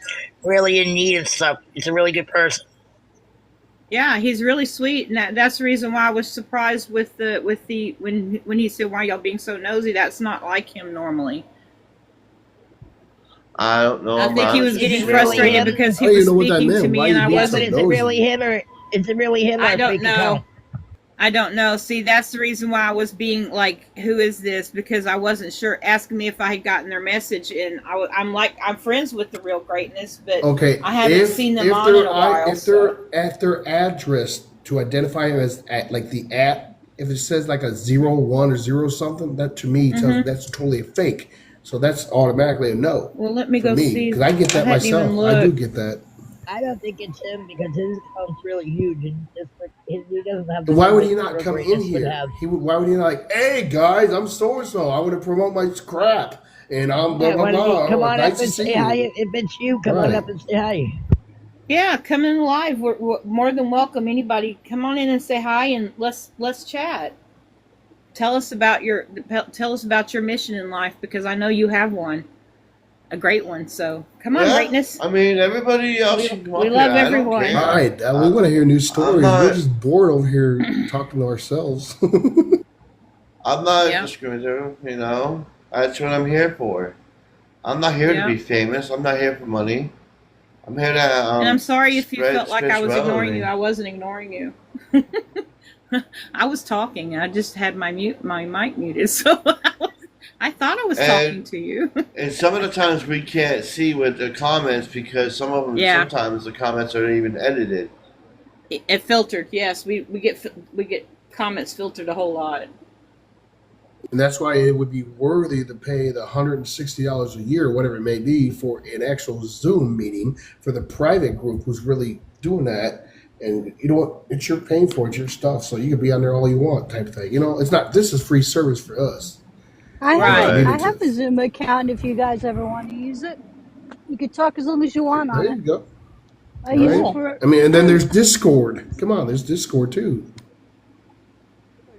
really in need and stuff. He's a really good person. Yeah, he's really sweet, and that's the reason why I was surprised with the when he said, "Why y'all being so nosy?" That's not like him normally. I don't know. I think he was Is getting it really frustrated him? because he I don't was even know what that speaking to meant. me Why and you I being Yeah, so but wasn't. is it nosy? really him or is it really him or I a don't fake know. account? I don't know. See, that's the reason why I was being like, "Who is this?" Because I wasn't sure. Asking me if I had gotten their message, and I'm like, I'm friends with the Real Greatness, but Okay, I haven't seen them on they're in a while. if they're at their address to identify them as at like the at, if it says like a 01 or 0 something, that to me tells that's totally a fake. So that's automatically a no Well, let me for go me see. because I get that I hadn't myself. even I do looked. get that. I don't think it's him because his account's really huge and he doesn't have So the why same would he like not Real come in Greatness would here? have. Why would he not like, hey guys, I'm so and so. I want to promote my crap, and I'm blah Yeah, blah why don't you blah. come Oh, on nice up to and see say hi? you. If it's you, come on Right. up and say hi. Yeah, come in live. We're more than welcome. Anybody, come on in and say hi, and let's chat. Tell us about your mission in life, because I know you have one, a great one. So come on, yeah. greatness. I mean, everybody else can come We up love here. everyone. I don't All care. right, we want to hear new stories. not- We're just bored over here talking to ourselves. I'm not Yeah. a discriminator. You know, that's what I'm here for. I'm not here Yeah. to be famous. I'm not here for money. I'm here to. And I'm sorry if you spread felt like I was ignoring spirituality. you. I wasn't ignoring you. I was talking. I just had my mic muted, so I thought I was talking And to you. and some of the times we can't see with the comments because some of them Yeah. sometimes the comments aren't even edited. It filtered. Yes, we get comments filtered a whole lot. And that's why it would be worthy to pay the $160 a year, whatever it may be, for an actual Zoom meeting for the private group who's really doing that. And you know what? It's your paying for it, it's your stuff, so you can be on there all you want, type of thing. You know, it's not. This is free service for us. I Right. have, I have a Zoom account if you guys ever want to use it. You can talk as long as you want There on you it. go. I use Right. it for I mean, and then there's Discord. Come on, there's Discord too.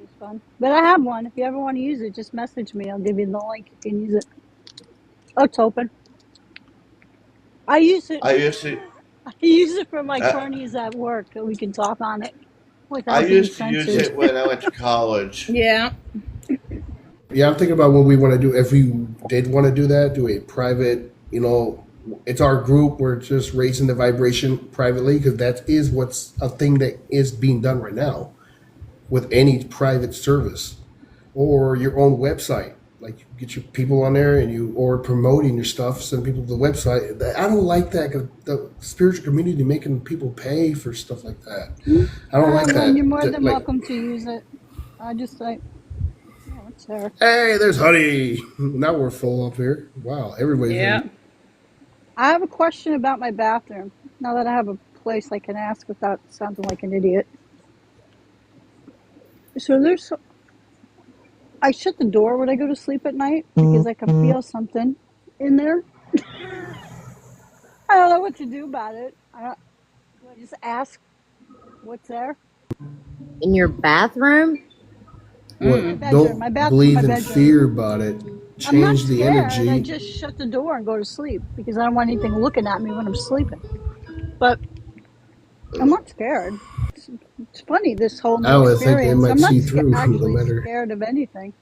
it's fun. But I have one. If you ever want to use it, just message me. I'll give you the link. You can use it. Oh, it's open. I use it. I used to. I use it for my Uh, cronies at work, so we can talk on it I without being used to use censored. it when I went to college. Yeah. Yeah, I'm thinking about what we want to do. If we did want to do that, do a private, you know, it's our group. We're just raising the vibration privately because that is what's a thing that is being done right now with any private service or your own website. Like you get your people on there and you or promoting your stuff, send people to the website. I don't like that 'cause the spiritual community making people pay for stuff like that. I don't like Well, that. you're more than Like, welcome to use it. I just like, oh, it's there. hey, there's Honey. Now we're full up here. Wow, everybody's Yeah. in. I have a question about my bathroom. Now that I have a place I can ask without sounding like an idiot. So I shut the door when I go to sleep at night because I can feel something in there. I don't know what to do about it. Do I just ask what's there? In your bathroom? What? Bedroom. My Don't bathroom, believe my in bedroom. fear about it. I'm not Change the scared. I energy. just shut the door and go to sleep because I don't want anything looking at me when I'm sleeping. But I'm not scared. It's funny, this whole I new would think they experience. might I'm not see through, no actually matter. scared of anything,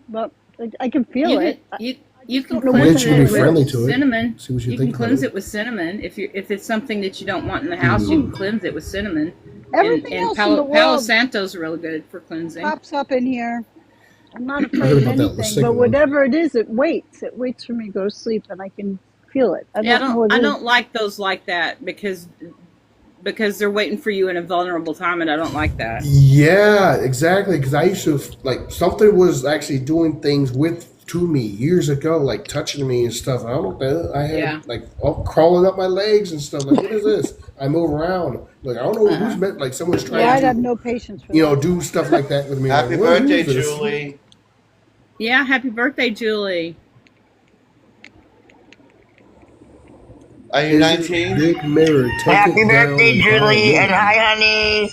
but I can You feel can it. I you just can don't know Well, what then the cleanse you can hell be it it friendly with is. to it. cinnamon. See what you You can think about cleanse it. it with cinnamon. If it's something that you don't want in the house, you Hmm. can cleanse it with cinnamon. And Everything else in the Palo world Santo's really good for cleansing. pops up in here. I'm not I afraid heard of about that with the anything, but second one. whatever it is, it waits. It waits for me to go to sleep, and I can feel it. I Yeah, don't know what I it is. don't like those like that because they're waiting for you in a vulnerable time, and I don't like that. Yeah, exactly. Because I used to like something was actually doing things to me years ago, like touching me and stuff. I don't know what the I had Yeah. like all crawling up my legs and stuff. Like, what is this? I move around. Like, I don't know who's Uh-huh. meant. Like, someone's Yeah, trying I'd have to, no patience for that. do stuff like that with me. Happy Like, what? birthday, Who's this? Julie. Yeah, happy birthday, Julie. Are you Is it 19? big mirror? Take Happy it down birthday, and buy Julie, and me. hi, honey.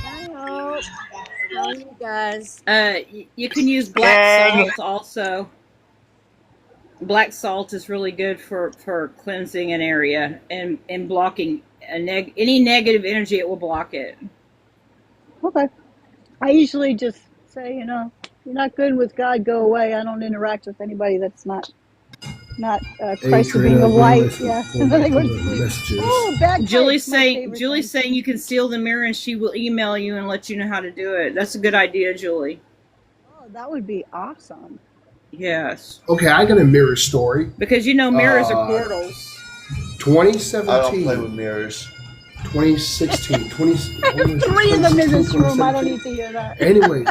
I hope. How are you guys? You can use black Good. salt also. Black salt is really good for cleansing an area and blocking any negative energy. It will block it. Okay. I usually just say, you're not good with God, go away. I don't interact with anybody that's not Christ the being of light. Yeah. And then I go to sleep. Messages. Oh, bagpipes, Julie's my saying favorite Julie's thing. saying you can seal the mirror and she will email you and let you know how to do it. That's a good idea, Julie. Oh, that would be awesome. Yes. Okay, I got a mirror story. Because mirrors are Uh, portals. I don't play with 2017, mirrors. 2016, 20. Three of them in this room. I don't need to hear that. Anyways,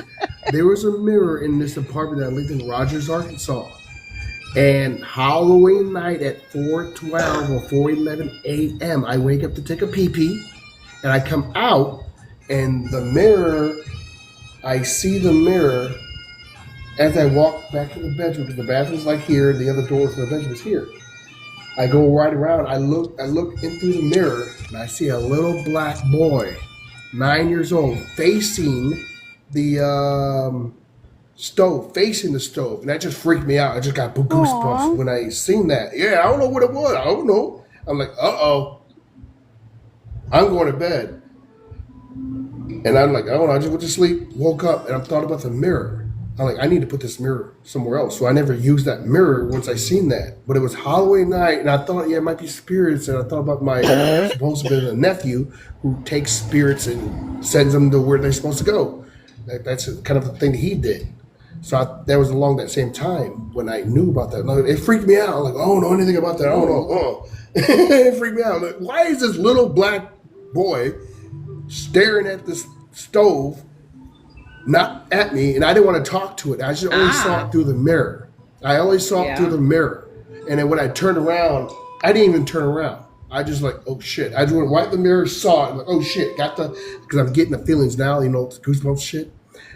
there was a mirror in this apartment that I lived in Rogers, Arkansas. And Halloween night at 4:12 or 4:11 a.m., I wake up to take a pee-pee, and I come out, and the mirror, I see the mirror as I walk back to the bedroom, because the bathroom's like here, the other door for the bedroom is here. I go right around, I look in through the mirror, and I see a little black boy, 9 years old, facing the facing the stove, and that just freaked me out. I just got goosebumps Aw. when I seen that. Yeah, I don't know what it was. I don't know. I'm like, I'm going to bed, and I'm like, oh, I just went to sleep, woke up, and I thought about the mirror. I'm like, I need to put this mirror somewhere else. So I never used that mirror once I seen that. But it was Halloween night, and I thought, yeah, it might be spirits. And I thought about my supposed to be a nephew who takes spirits and sends them to where they're supposed to go. That's kind of the thing that he did. So that was along that same time when I knew about that. Like, it freaked me out. I'm like, I don't know anything about that. I don't know. It freaked me out. Like, why is this little black boy staring at this stove, not at me, and I didn't want to talk to it. I just only saw it through the mirror. I only saw it through the mirror. And then when I turned around, I didn't even turn around. I just like, oh shit. I just went right in the mirror, saw it, and like, oh shit, because I'm getting the feelings now, goosebumps shit.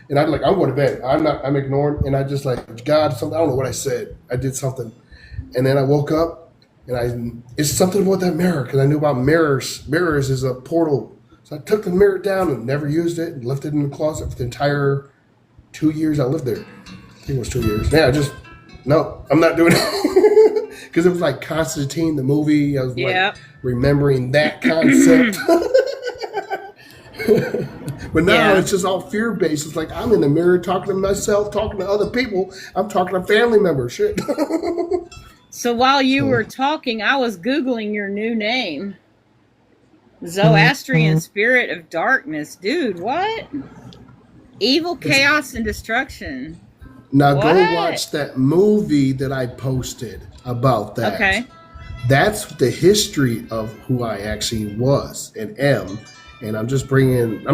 And I'm like, I'm going to bed. I'm ignoring, and I just like, God, something, I don't know what I said. I did something. And then I woke up, and it's something about that mirror, because I knew about mirrors. Mirrors is a portal. So I took the mirror down and never used it and left it in the closet for the entire 2 years I lived there. I think it was 2 years. Yeah, no, I'm not doing it. Because it was like Constantine, the movie. I was like remembering that concept. But now it's just all fear-based. It's like I'm in the mirror talking to myself, talking to other people. I'm talking to family members. Shit. So while you were talking, I was Googling your new name. Zoroastrian Spirit of Darkness. Dude, what? Evil, chaos, and destruction. Now What? go watch that movie that I posted about that. Okay. That's the history of who I actually was and am. And I'm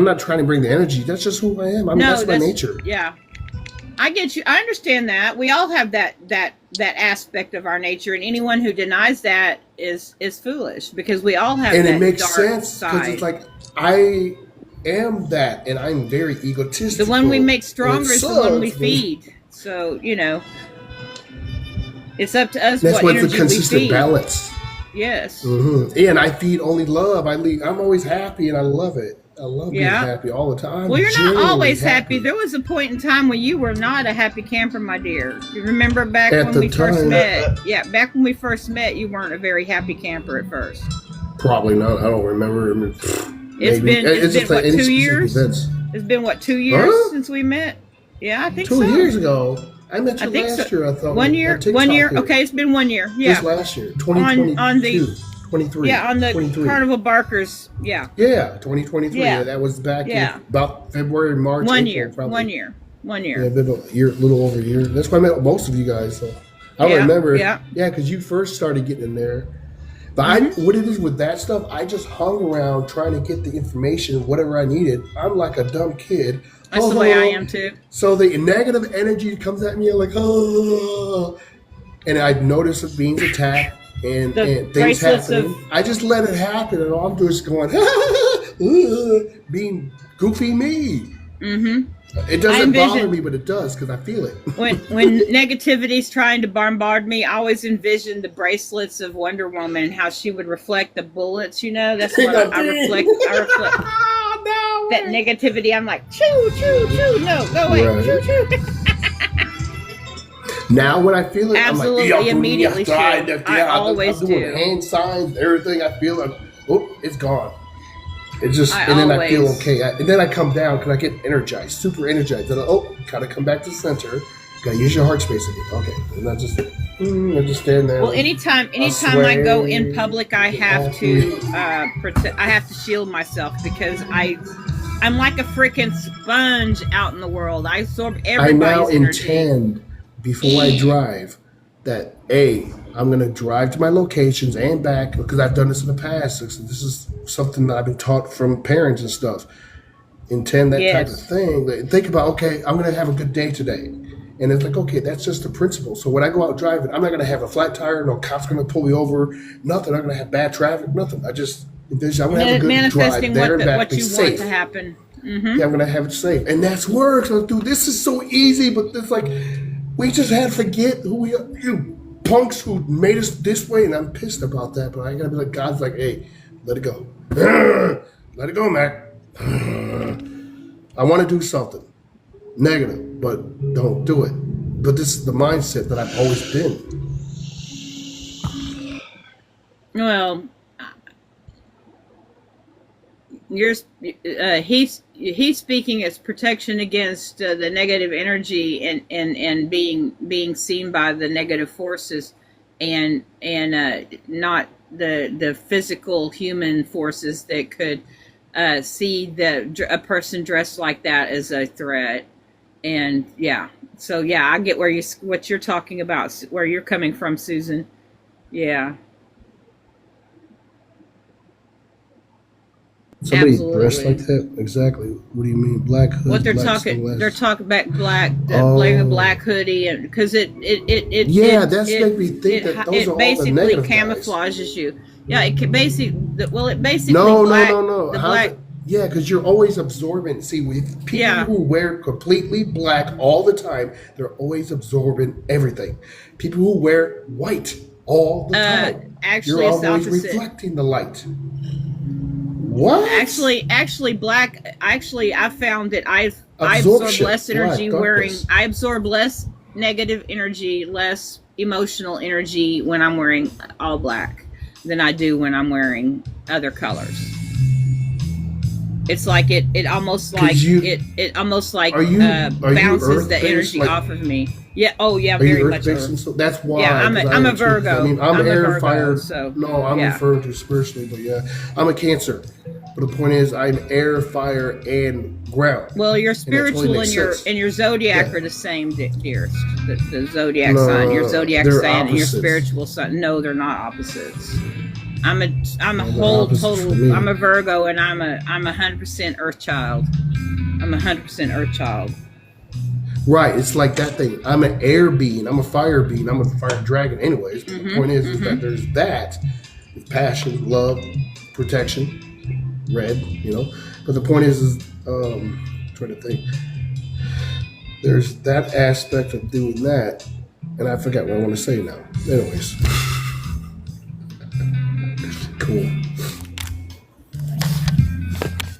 not trying to bring the energy. That's just who I am. That's my nature. Yeah. I get you. I understand that. We all have that aspect of our nature, and anyone who denies that is foolish, because we all have And that it makes dark sense because side. it's like I am that, and I'm very egotistical. The one we make And stronger it is the one we sucks, but feed. So, it's up to us That's what why it's energy a consistent we feed. balance. Yes. Yeah, and I feed only love. I'm always happy, and I love it. I love being Yeah. happy all the time. Well, you're not Genuinely always happy. There was a point in time when you were not a happy camper, my dear. You remember back At when the we first time. met? Yeah, back when we first met, you weren't a very happy camper at first. Probably not. I don't remember. It's Maybe. been what, any 2 specific years? events. It's been what, 2 years Huh? since we met? Yeah, I think 2 so. years ago. I met I you think last so. year, I thought. 1 year. on TikTok 1 year. here. Okay, it's been 1 year. Just Yeah. last year. 2022. On the 23. Yeah, on the 23. Carnival Barkers. Yeah. Yeah, 2023. Yeah. That was back Yeah. in about February, March. 1 April, year. probably. 1 year. 1 Yeah, year. been a year, little over a year. That's why I met most of you guys. So I don't Yeah, remember. yeah. Yeah, because you first started getting in there. But what it is with that stuff, I just hung around trying to get the information, whatever I needed. I'm like a dumb kid. That's the way I am too. So the negative energy comes at me, I'm like, oh. And I notice it being attacked and things bracelets happening. I just let it happen, and I'm just going, being goofy me. Mm-hmm. It doesn't bother envision- me, but it does because I feel it. When negativity's trying to bombard me, I always envision the bracelets of Wonder Woman and how she would reflect the bullets. You know, that's what I reflect. I reflect that negativity. I'm like, choo choo choo. No, go away. Right. Choo choo. Now when I feel it, Absolutely, I'm like, immediately feel. feel. I always I'm doing do. hand signs, everything. I feel like, oh, it's gone. It just, I and then I feel always- okay. And then I come down because I get energized, super energized. Then gotta come back to center. Gotta use your heart space again. Okay, and I just stand there. Well, anytime I go in public, I have to protect. I have to shield myself because I'm like a freaking sponge out in the world. I absorb I everybody's now energy. intend before I drive that I'm going to drive to my locations and back because I've done this in the past. This is something that I've been taught from parents and stuff. Intend that type of Yes. thing. Like, think about, okay, I'm going to have a good day today. And it's like, okay, that's just the principle. So when I go out driving, I'm not going to have a flat tire. No cop's going to pull me over. Nothing. I'm going to have bad traffic. Nothing. I just envision I'm going to have a good Manifesting drive there and back. what Be you want safe. to happen. Yeah, I'm gonna have it safe, and that's work. So, dude, this is so easy, but it's like we just had to forget who we are. You punks who made us this way, and I'm pissed about that. But I gotta be like, God's like, hey, let it go, let it go, Mac. I want to do something negative, but don't do it. But this is the mindset that I've always been. Well, he's speaking as protection against the negative energy and being seen by the negative forces, and not the physical human forces that could see a person dressed like that as a threat. And so I get what you're talking about, where you're coming from, Susan. Yeah. Somebody Absolutely. dressed like that? Exactly. What do you mean, black hood? What they're black talking, sunglasses? they're talking about black, Oh. wearing a black hoodie, and because That's make me think that those are all the basically negative guys. camouflages you. Yeah, it can basically. It basically. No. The How's black. it- Yeah, because you're always absorbent. See, with people Yeah. who wear completely black all the time, they're always absorbing everything. People who wear white all the time, Actually, you're it's the always opposite. reflecting the light. What? Actually, black. Actually, I found that I Absorption. absorb less energy Black wearing. darkness. I absorb less negative energy, less emotional energy when I'm wearing all black than I do when I'm wearing other colors. It's like it almost like it almost like are you bounces the earth-based, energy like- off of me. Yeah. Oh yeah. Are you Very much. earth-based? And so that's why. Yeah, I'm 'cause a am too. Virgo. I mean, I'm I'm a air, Virgo, fire. so, No, I'm yeah. referring to spiritually, but yeah, I'm a Cancer. But the point is, I'm air, fire, and ground. Well, your And that totally spiritual makes and your sense. zodiac Yeah. are the same, dearest. The zodiac No, sign, your zodiac they're sign, and your opposites. spiritual sign. No, they're not opposites. I'm a they're whole opposites for me. total. I'm a Virgo, and I'm 100% Earth child. I'm 100% Earth child. Right, it's like that thing. I'm an air being. I'm a fire being. I'm a fire dragon, anyways. But the point is that there's that, with passion, love, protection, red. You know. But the point is trying to think. There's that aspect of doing that, and I forgot what I want to say now. Anyways. cool.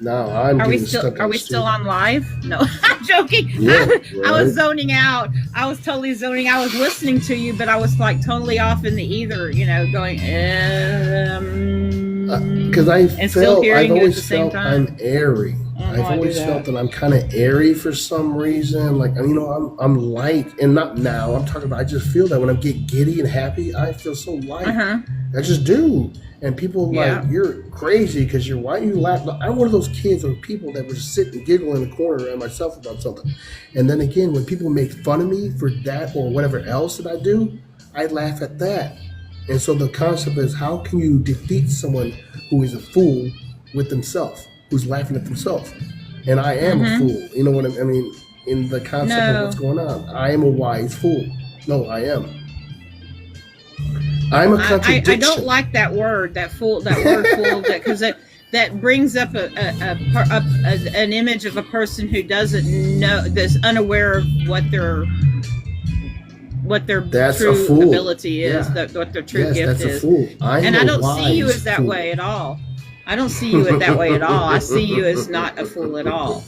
Now I'm Are we getting still stuck are on we the still street. on live? No, I'm joking. Yeah, I was right. zoning out. I was totally zoning. I was listening to you, but I was like totally off in the ether, going Because and still hearing I've you at always the same felt time. I'm airy. I don't know I've I do always that. felt that I'm kind of airy for some reason. Like, I'm light, and not now. I'm talking about I just feel that when I get giddy and happy, I feel so light. Uh-huh. I just do. And people Yeah. like, you're crazy because why you laugh? I'm one of those kids or people that would just sit and giggle in the corner at myself about something. And then again, when people make fun of me for that or whatever else that I do, I laugh at that. And so the concept is, how can you defeat someone who is a fool with themselves, who's laughing at themselves? And I am a fool. You know what I mean? In the concept of No. what's going on, I am a wise fool. No, I am. I'm a contradiction. I don't like that word, that word fool, because that brings up an image of a person who doesn't know, that's unaware of what their That's a true fool. ability is, Yeah. what their true Yes, gift that's is. a fool. I'm And a I don't see you wise as that fool. way at all. I don't see you that way at all. I see you as not a fool at all.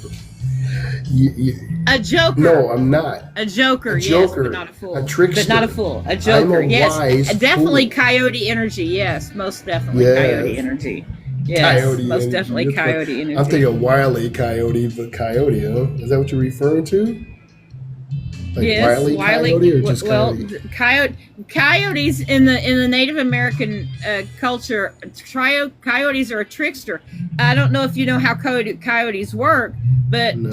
A joker. No, I'm not. A joker, A yes, joker. but not a fool. A trickster. But not a fool. A joker, I'm a yes. wise Definitely fool. coyote energy, yes. Most definitely Yes. coyote energy. Yes, Coyote most energy. definitely That's what- coyote energy. I'm thinking Wile E. Coyote, but coyote, huh? Is that what you're referring to? Like Yes, Wile E. Coyote or just coyote? Coyotes in the Native American culture, coyotes are a trickster. I don't know if you know how coyotes work, but No.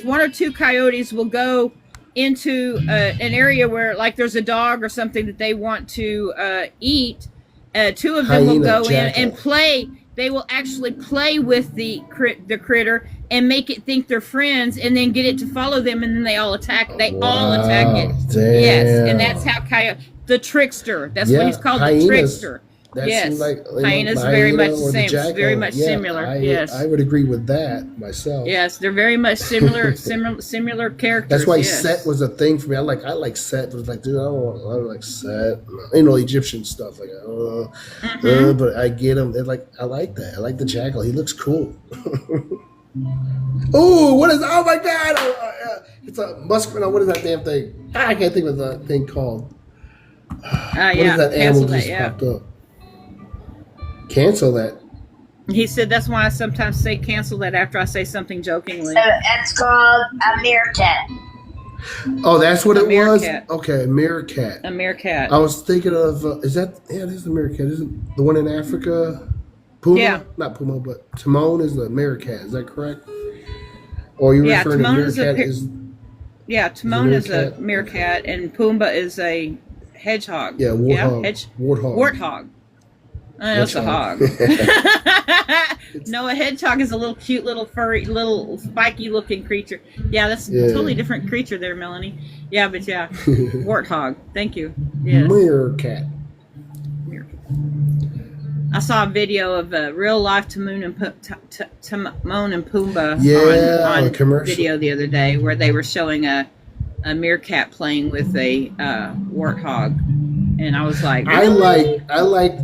one or two coyotes will go into an area where, like, there's a dog or something that they want to eat. Two of them will Hyena, go in jackal. and play. They will actually play with the critter and make it think they're friends, and then get it to follow them, and then they all attack. They all attack it. Damn. Yes, and that's how coyote, the trickster. That's what he's called, hyenas. the trickster. That Yes, seems like hyenas the very hyena much or the same, jackal. very much Yeah, similar. Yes, I would agree with that myself. yes, they're very much similar characters. That's why yes. Set was a thing for me. I like Set, but it's like, dude, I like Set. Egyptian stuff. Like, but I get him. They're like, I like that. I like the jackal. He looks cool. Oh, what is? Oh my God! It's a muskrat. What is that damn thing? I can't think of the thing called. What Yeah, is that cancel animal that. just Yeah, popped up? Cancel that. he said that's why I sometimes say cancel that after I say something jokingly. It's called a meerkat. Oh, that's what A it was. meerkat. Okay, meerkat. A meerkat. I was thinking of is that? Yeah, this is the meerkat. Isn't the one in Africa? Puma? Yeah. Not Puma, but Timon is the meerkat. Is that correct? Or you're Yeah, referring to Timon is a meerkat? Yeah, Timon is a meerkat? meerkat, and Pumbaa is a hedgehog. Yeah, warthog. Warthog. Warthog. That's a hog. Hedgehog. No, a hedgehog is a little cute, little furry, little spiky looking creature. Yeah, that's Yeah. a totally different creature there, Melanie. Yeah, but yeah, warthog. Thank you. Yes. Meerkat. I saw a video of real life Timon and Pumbaa Yeah, on a commercial. video the other day, where they were showing a meerkat playing with a warthog, and I was like, I really? like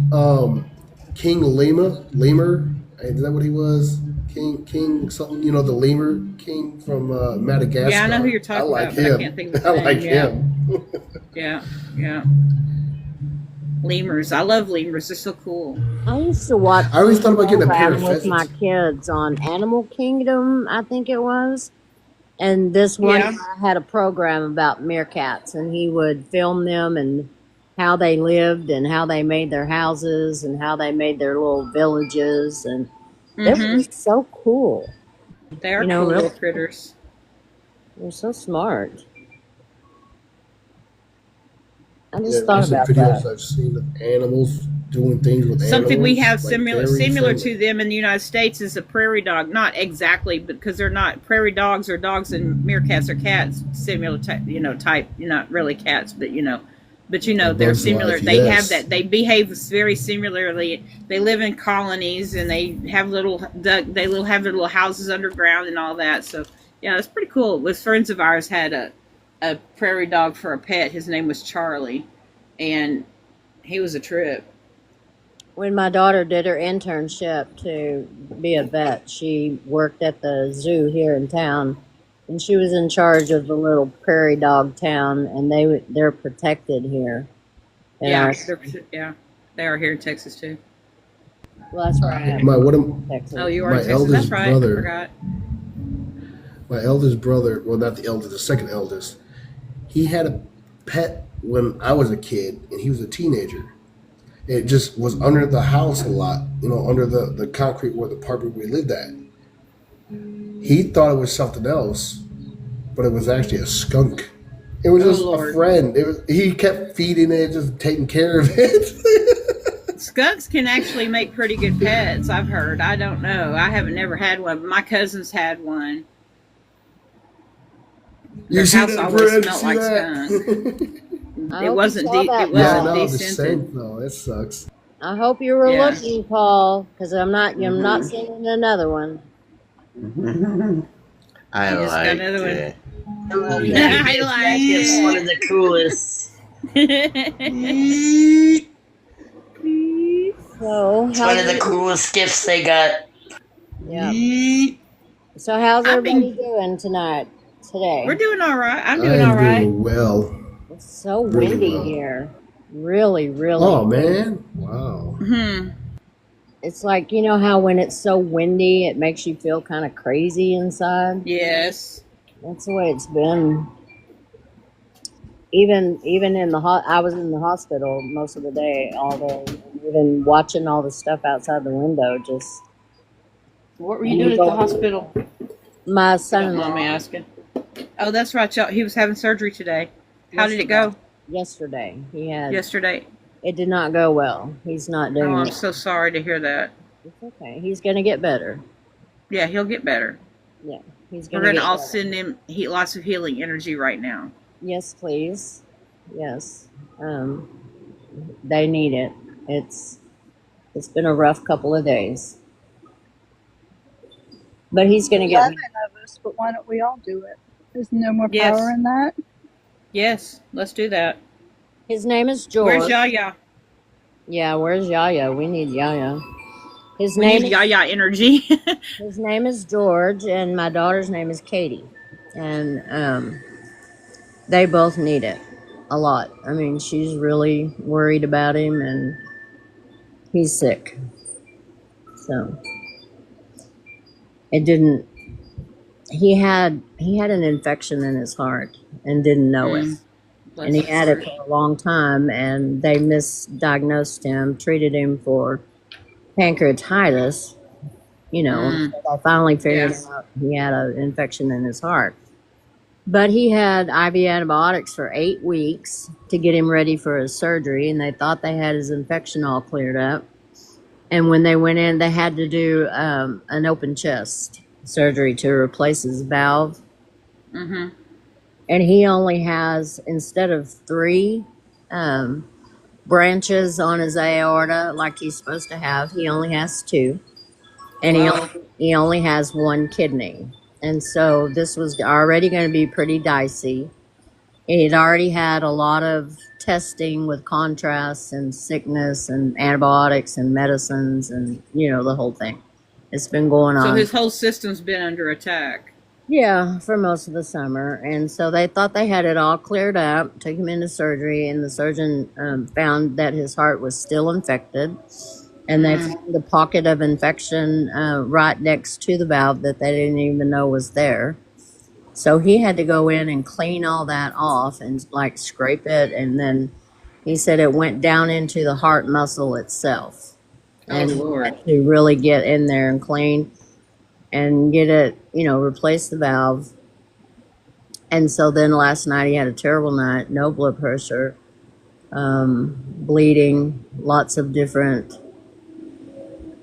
King Lemur. Is that what he was? King something, the lemur king from Madagascar. Yeah, I know who you're talking like about, but him. I can't think of his I name. like Yeah. him. Yeah. Lemurs. I love lemurs. They're so cool. I used to watch I always thought about getting a pair of program with my pheasants. kids on Animal Kingdom, I think it was. And this one Yeah. guy had a program about meerkats, and he would film them and how they lived and how they made their houses and how they made their little villages, and it Hmm. was so cool. They are You know, cool real- little critters. They're so smart. I Yeah, just thought there's some about videos that. I've seen of animals doing things with Something we animals, have like similar very to similar. them in the United States is a prairie dog. Not exactly, because they're not prairie dogs, or dogs, and meerkats are cats. Similar type, type. Not really cats, but they're Bugs similar. life, They yes. have that. They behave very similarly. They live in colonies, and they have have their little houses underground and all that. So yeah, it's pretty cool. With friends of ours had a prairie dog for a pet. His name was Charlie, and he was a trip. when my daughter did her internship to be a vet, she worked at the zoo here in town, and she was in charge of the little prairie dog town, and they're protected here in Yeah, our they are here in Texas too. well, that's where I am, Texas. Oh, you are My in Texas. That's eldest right. brother- I forgot. My eldest brother, well, not the eldest, the second eldest, he had a pet when I was a kid, and he was a teenager. It just was under the house a lot, under the concrete where the apartment we lived at. He thought it was something else, but it was actually a skunk. It was just a friend. He kept feeding it, just taking care of it. Skunks can actually make pretty good pets, I've heard. I don't know. I haven't never had one, but my cousins had one. Their You see house that, always Fred? smelled See like that? skunk. I It hope wasn't you saw that, it Yeah, wasn't no, the descented. scent, though. It sucks. I hope you were Yeah. looking, Paul, because I'm not sending another one. I You just got like another one. it. I like It's one of it. the coolest. So It's one of the coolest gifts they got. yeah. So how's I've everybody been- doing tonight? Today? We're doing all right. I'm I doing am all right. doing well. It's so really windy well. here. Really, really. Oh, man. Wow. Hmm. It's like, you know how when it's so windy, it makes you feel kind of crazy inside? Yes. That's the way it's been. Even in the I was in the hospital most of the day, all day. Even watching all the stuff outside the window, just What were you doing at the hospital? my Don't son-in-law mind me asking. Oh, that's right. Y'all. He was having surgery today. How did it go yesterday. He had yesterday? it did not go well. He's not Oh, doing I'm it. so sorry to hear that. It's okay. He's gonna get better. Yeah, he'll get better. Yeah, he's We're gonna gonna get all better. send him lots of healing energy right now. Yes, please. Yes. They need it. It's been a rough couple of days. But he's gonna get 11 of us, but why don't we all do it? There's no more Yes. power in that. Yes, let's do that. his name is George. Where's Yaya? Yeah, where's Yaya? We need Yaya. His We name need is Yaya energy. his name is George and my daughter's name is Katie. And they both need it a lot. I mean, she's really worried about him and he's sick. So it didn't he had an infection in his heart and didn't know it. Bless And he his had it heart. for a long time, and they misdiagnosed him, treated him for pancreatitis, Mm. so they finally figured Yes. out he had an infection in his heart. But he had IV antibiotics for 8 weeks to get him ready for his surgery, and they thought they had his infection all cleared up. And when they went in, they had to do an open chest surgery to replace his valve. Mm-hmm. And he only has, instead of 3 branches on his aorta like he's supposed to have, he only has 2. And Wow. he only has 1 kidney. And so this was already going to be pretty dicey. He'd already had a lot of testing with contrast and sickness and antibiotics and medicines and, the whole thing. It's been going So on. his whole system's been under attack. Yeah, for most of the summer. And so they thought they had it all cleared up, took him into surgery, and the surgeon found that his heart was still infected. And they found the pocket of infection right next to the valve that they didn't even know was there. So he had to go in and clean all that off and scrape it. And then he said it went down into the heart muscle itself. And Oh, Lord. to really get in there and clean and get it, replace the valve. And so then last night he had a terrible night, no blood pressure, bleeding, lots of different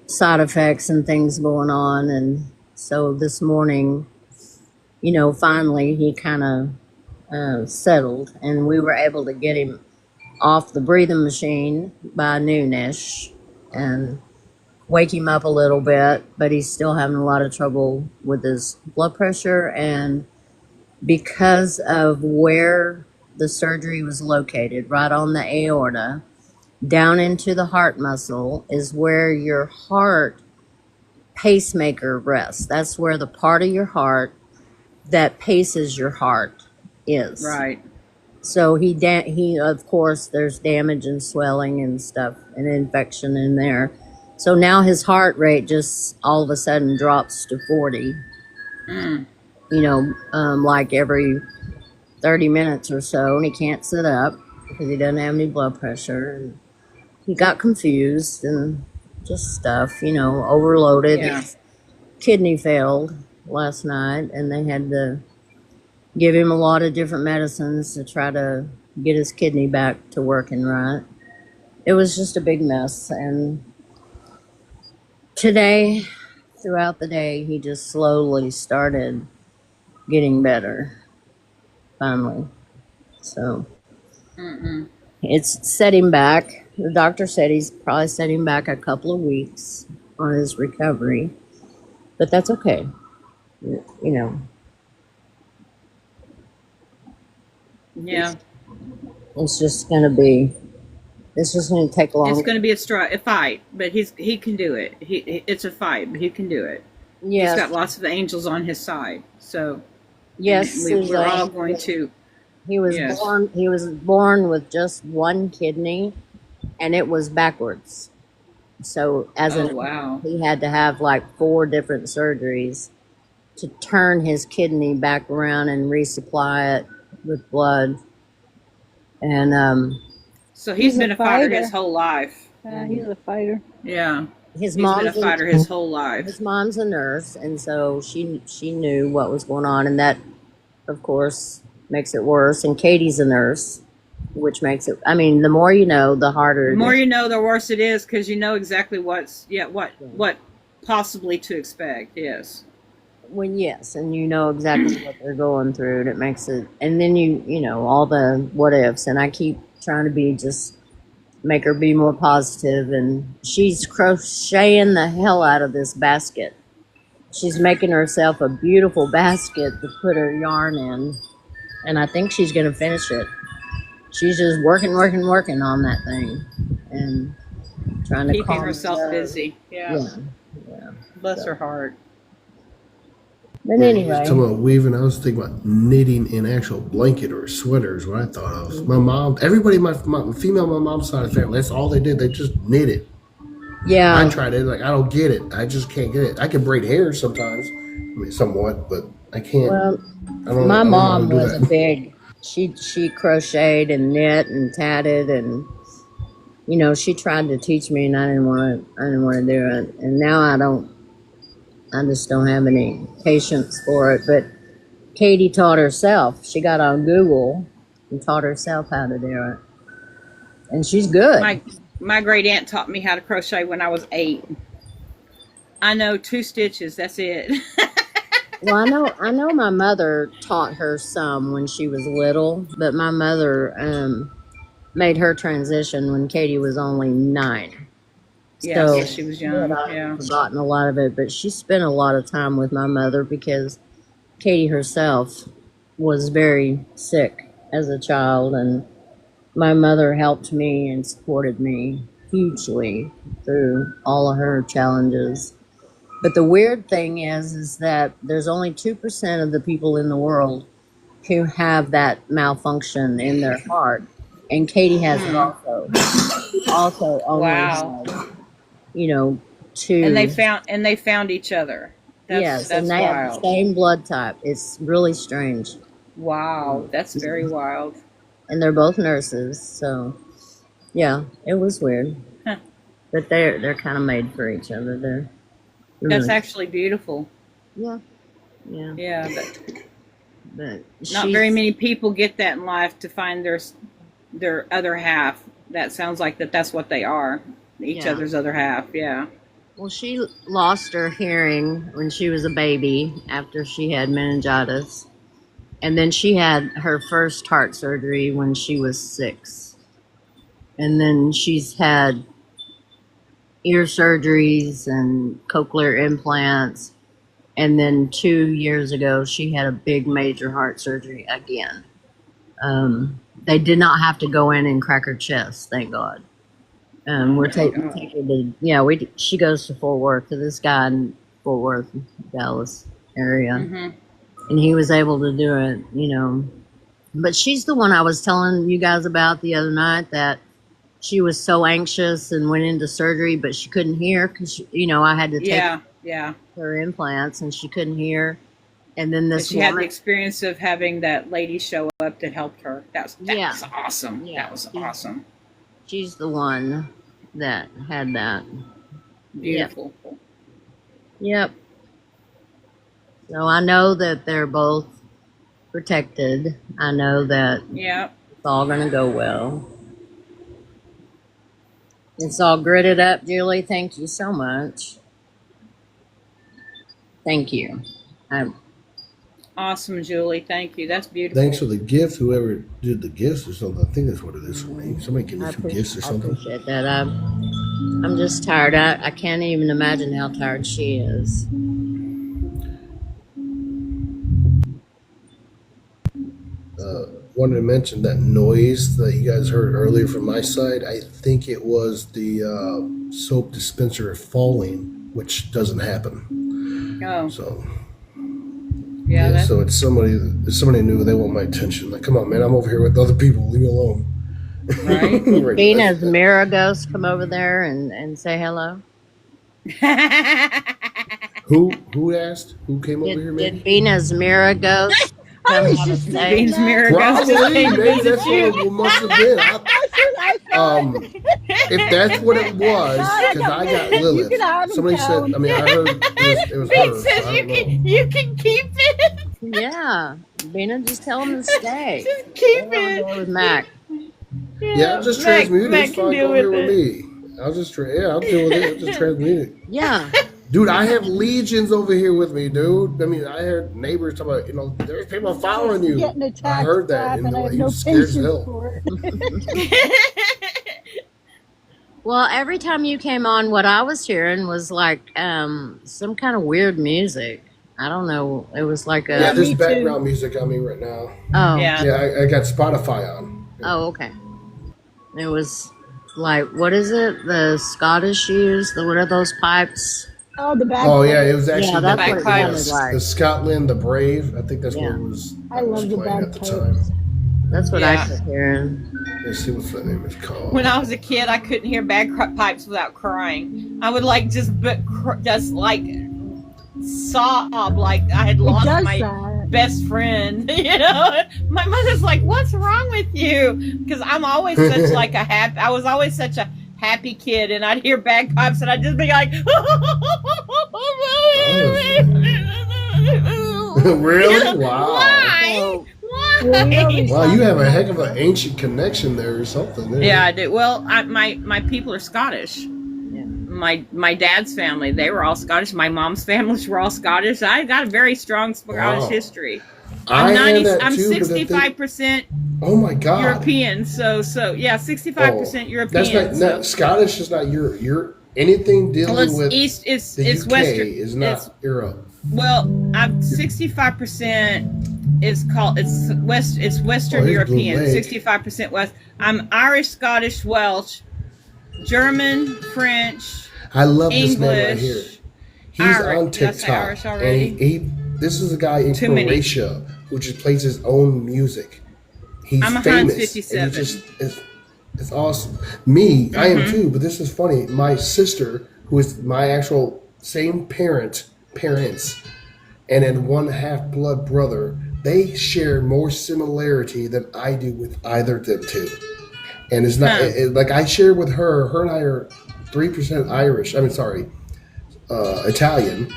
side effects and things going on. And so this morning, finally he kind of settled, and we were able to get him off the breathing machine by noonish and wake him up a little bit, but he's still having a lot of trouble with his blood pressure. And because of where the surgery was located, right on the aorta, down into the heart muscle is where your heart pacemaker rests. That's where the part of your heart that paces your heart is. Right. So he of course there's damage and swelling and stuff and infection in there. So now his heart rate just all of a sudden drops to 40. Mm. You know, like every 30 minutes or so, and he can't sit up because he doesn't have any blood pressure. And he got confused and just stuff, you know, overloaded. Yeah. His kidney failed last night, and they had to give him a lot of different medicines to try to get his kidney back to working right. It was just a big mess. And today, throughout the day, he just slowly started getting better, finally. So Mm-mm. it's set him back. The doctor said he's probably set him back a couple of weeks on his recovery, but that's okay. You know, Yeah. it's just going to take a long. It's going to be a fight, but he can do it. It's a fight, but he can do it. Yes. He's got lots of angels on his side. So Yes, we're all Suzanne. going to. He was Yes. born. He was born with just one kidney, and it was backwards. So as Oh an wow. he had to have like 4 different surgeries to turn his kidney back around and resupply it with blood. And So he's He's been a a fighter fighter. his whole life. He's a fighter. Yeah. his He's been mom's a fighter his whole life. his mom's a nurse, and so she knew what was going on, and that, of course, makes it worse. And Katie's a nurse, which makes it. I mean, the more you know, the harder. The it more is. you know, the worse it is because you know exactly what possibly to expect. Yes. Well, yes, and you know exactly what they're going through, and it makes it. And then you know all the what ifs, and I keep trying to be just make her be more positive, and she's crocheting the hell out of this basket. She's making herself a beautiful basket to put her yarn in, and I think she's going to finish it. She's just working on that thing, and trying to Keeping calm herself down. busy. Yeah. Yeah. Bless her heart. But Yeah, anyway, talking about weaving, I was thinking about knitting an actual blanket or sweater is what I thought of. My mom, everybody, my female, my mom's side of the family, that's all they did. They just knitted. I yeah, tried it, like I don't get it. I just can't get it. I can braid hair sometimes, I mean, somewhat, but I can't. well, I don't. my I don't know how to mom do was a that. big. She crocheted and knit and tatted, and you know she tried to teach me, and I didn't want to. I didn't want to do it, and now I don't. I just don't have any patience for it. But Katie taught herself. She got on Google and taught herself how to do it, and she's good. My great aunt taught me how to crochet when I was 8. I know 2 stitches. That's it. Well, I know my mother taught her some when she was little, but my mother made her transition when Katie was only 9. Yeah, So so she was young. I've Yeah. forgotten a lot of it, but she spent a lot of time with my mother because Katie herself was very sick as a child, and my mother helped me and supported me hugely through all of her challenges. But the weird thing is that there's only 2% of the people in the world who have that malfunction in their heart, and Katie has it also. Also, only Wow. has, you know, 2. And they found each other. Yes, That's and they have the wild. same blood type. It's really strange, Wow, that's very wild. and they're both nurses. So, yeah, it was weird. Huh. But they're kind of made for each other. They're That's really, actually beautiful. yeah. Yeah, but But not very many people get that in life to find their other half. That sounds like that's what they are. Each Yeah. other's other half. Yeah. Well, she lost her hearing when she was a baby after she had meningitis. And then she had her first heart surgery when she was 6. And then she's had ear surgeries and cochlear implants. And then 2 years ago, she had a big major heart surgery again. They did not have to go in and crack her chest, thank God. We're Oh my taking God. her to, yeah, she goes to Fort Worth to this guy in Fort Worth, Dallas area, Mm-hmm. and he was able to do it, you know. But she's the one I was telling you guys about the other night that she was so anxious and went into surgery, but she couldn't hear because, you know, I had to take Yeah, yeah. her implants and she couldn't hear. And then But this she had the woman, experience of having that lady show up that helped her. That yeah, was awesome. yeah, That was awesome. she's the one that had that. Yep, Beautiful. yep. So I know that they're both protected. I know that Yeah. it's all going to go well. It's all gridded up, Julie. Thank you so much. Thank you. I, Awesome, Julie. Thank you. That's beautiful. Thanks for the gift, whoever did the gifts or something. I think that's what it is for me. Somebody give me some gifts or I something. appreciate that. I'm just tired. I can't even imagine how tired she is. Wanted to mention that noise that you guys heard earlier from my side. I think it was the soap dispenser falling, which doesn't happen. Oh, So yeah. That's so it's somebody new. They want my attention. Like, come on, man, I'm over here with other people. Leave me alone. right. Right, Venus that's- Mirror Ghost come over there and say hello. Who asked? Who came over here, Did man? Venus Mirror Ghost I come was on and just say? Beans mirror ghost Probably, just came to maybe visit that's what you. it must have been. I thought. If that's what it was, because I got Lilith. can have 'em, Somebody said, Joan. I mean, I heard it was Bean her. So says I you don't know. can keep it. Yeah, Venus, just tell him to stay. Just keep Go over it. there with Mac. Yeah, I'll just Mac- transmute it. Mac It's can fine. deal Go here with with it. me. I'll just I'll deal with it. I'll just transmute it. Yeah, Dude, I have legions over here with me, dude. I mean, I heard neighbors talking about, there's people following you. Getting attacked. I heard that, crap, and and I have he no was scared as patience hell. for it. well, every time you came on, what I was hearing was like some kind of weird music. I don't know. It was like Yeah, a there's me too. background music on me right now. oh Yeah. Yeah, I got Spotify on. oh okay. It was like, what is it? The Scottish use? What are those pipes? Oh, the bad. Oh, yeah, it was actually Yeah, that's what it bagpipes. sounded like. the Scotland, the Brave. I think that's Yeah. what it was. I was love the playing at the bagpipes. time. That's what Yeah. I kept hearing. Let's see what that name is called. When I was a kid, I couldn't hear bagpipes without crying. I would like just like sob like I had It lost does my that. best friend. You know, my mother's like, "What's wrong with you?" Because I'm always such like a happy. I was always such a happy kid, and I'd hear bagpipes, and I'd just be like, Really? Wow. Why? So, Why? Wow, you have a heck of an ancient connection there or something. There. Yeah, I do. Well, my people are Scottish. yeah. My dad's family, they were all Scottish. My mom's families were all Scottish. I got a very strong Scottish Wow. history. I had that I'm too, but the thing- 65% Oh my God. European. So yeah, 65% European. That's not Scottish. Is not Europe. Anything dealing well, it's with east. It's the it's UK western. is not It's, Europe. well, I'm 65% is called it's west. It's Western Oh, it's European. Blue Lake. 65% West. I'm Irish, Scottish, Welsh, German, French, I love this man right English. here. He's Irish. on Did I say TikTok, Irish already? and he this is a guy in Too many. Croatia who just plays his own music. He's I'm a famous. Hans 57. And he just it's awesome. Me, I Mm-hmm. am too, but this is funny. My sister, who is my actual same parents, and then one half blood brother, they share more similarity than I do with either of them two. And it's not Huh. like I share with her. Her and I are 3% Irish. I mean, sorry, Italian,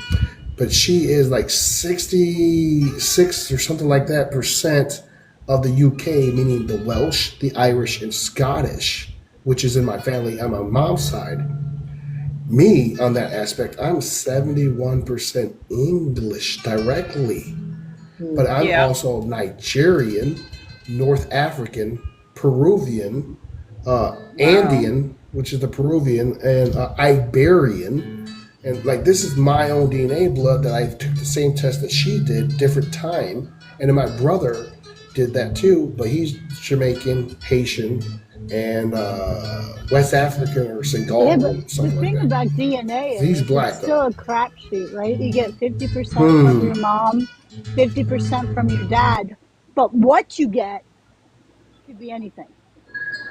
but she is like 66 or something like that percent of the UK, meaning the Welsh, the Irish, and Scottish, which is in my family on my mom's side. Me, on that aspect, I'm 71% English directly, but I'm Yeah. also Nigerian, North African, Peruvian, Andean, which is the Peruvian, and Iberian. And like this is my own DNA blood that I took the same test that she did, different time. And then my brother did that too, but he's Jamaican, Haitian, and West African or Yeah, but Senegal, the something like thing that. about DNA He's is it's black still though. a crapshoot, right? You get 50% from your mom, 50% from your dad, but what you get could be anything.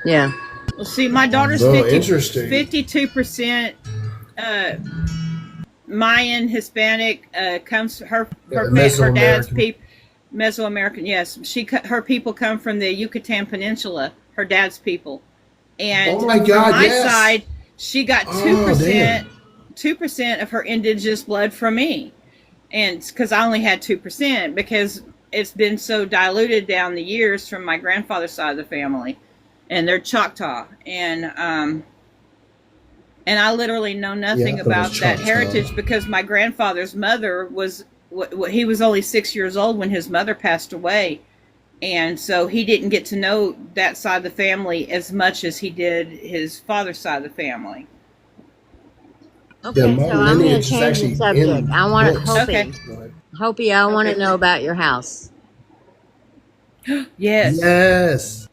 Yeah. Well, see, my daughter's Oh, interesting. 52% uh, Mayan, Hispanic. Comes her dad's Mesoamerican. people, Mesoamerican. Yes, her people come from the Yucatan Peninsula. Her dad's people, and Oh my from God, my yes. side, she got Oh, damn. 2% of her indigenous blood from me, and because I only had 2% because it's been so diluted down the years from my grandfather's side of the family, and they're Choctaw, and I literally know nothing Yeah, I thought it about was that Choctaw. heritage because my grandfather's mother he was only 6 years old when his mother passed away, and so he didn't get to know that side of the family as much as he did his father's side of the family. Okay, my so I'm going to lineage is change the actually subject. in I want to, books. Okay. Hopi. Go ahead. Hopi, I want to Okay. know about your house. Yes. Yes.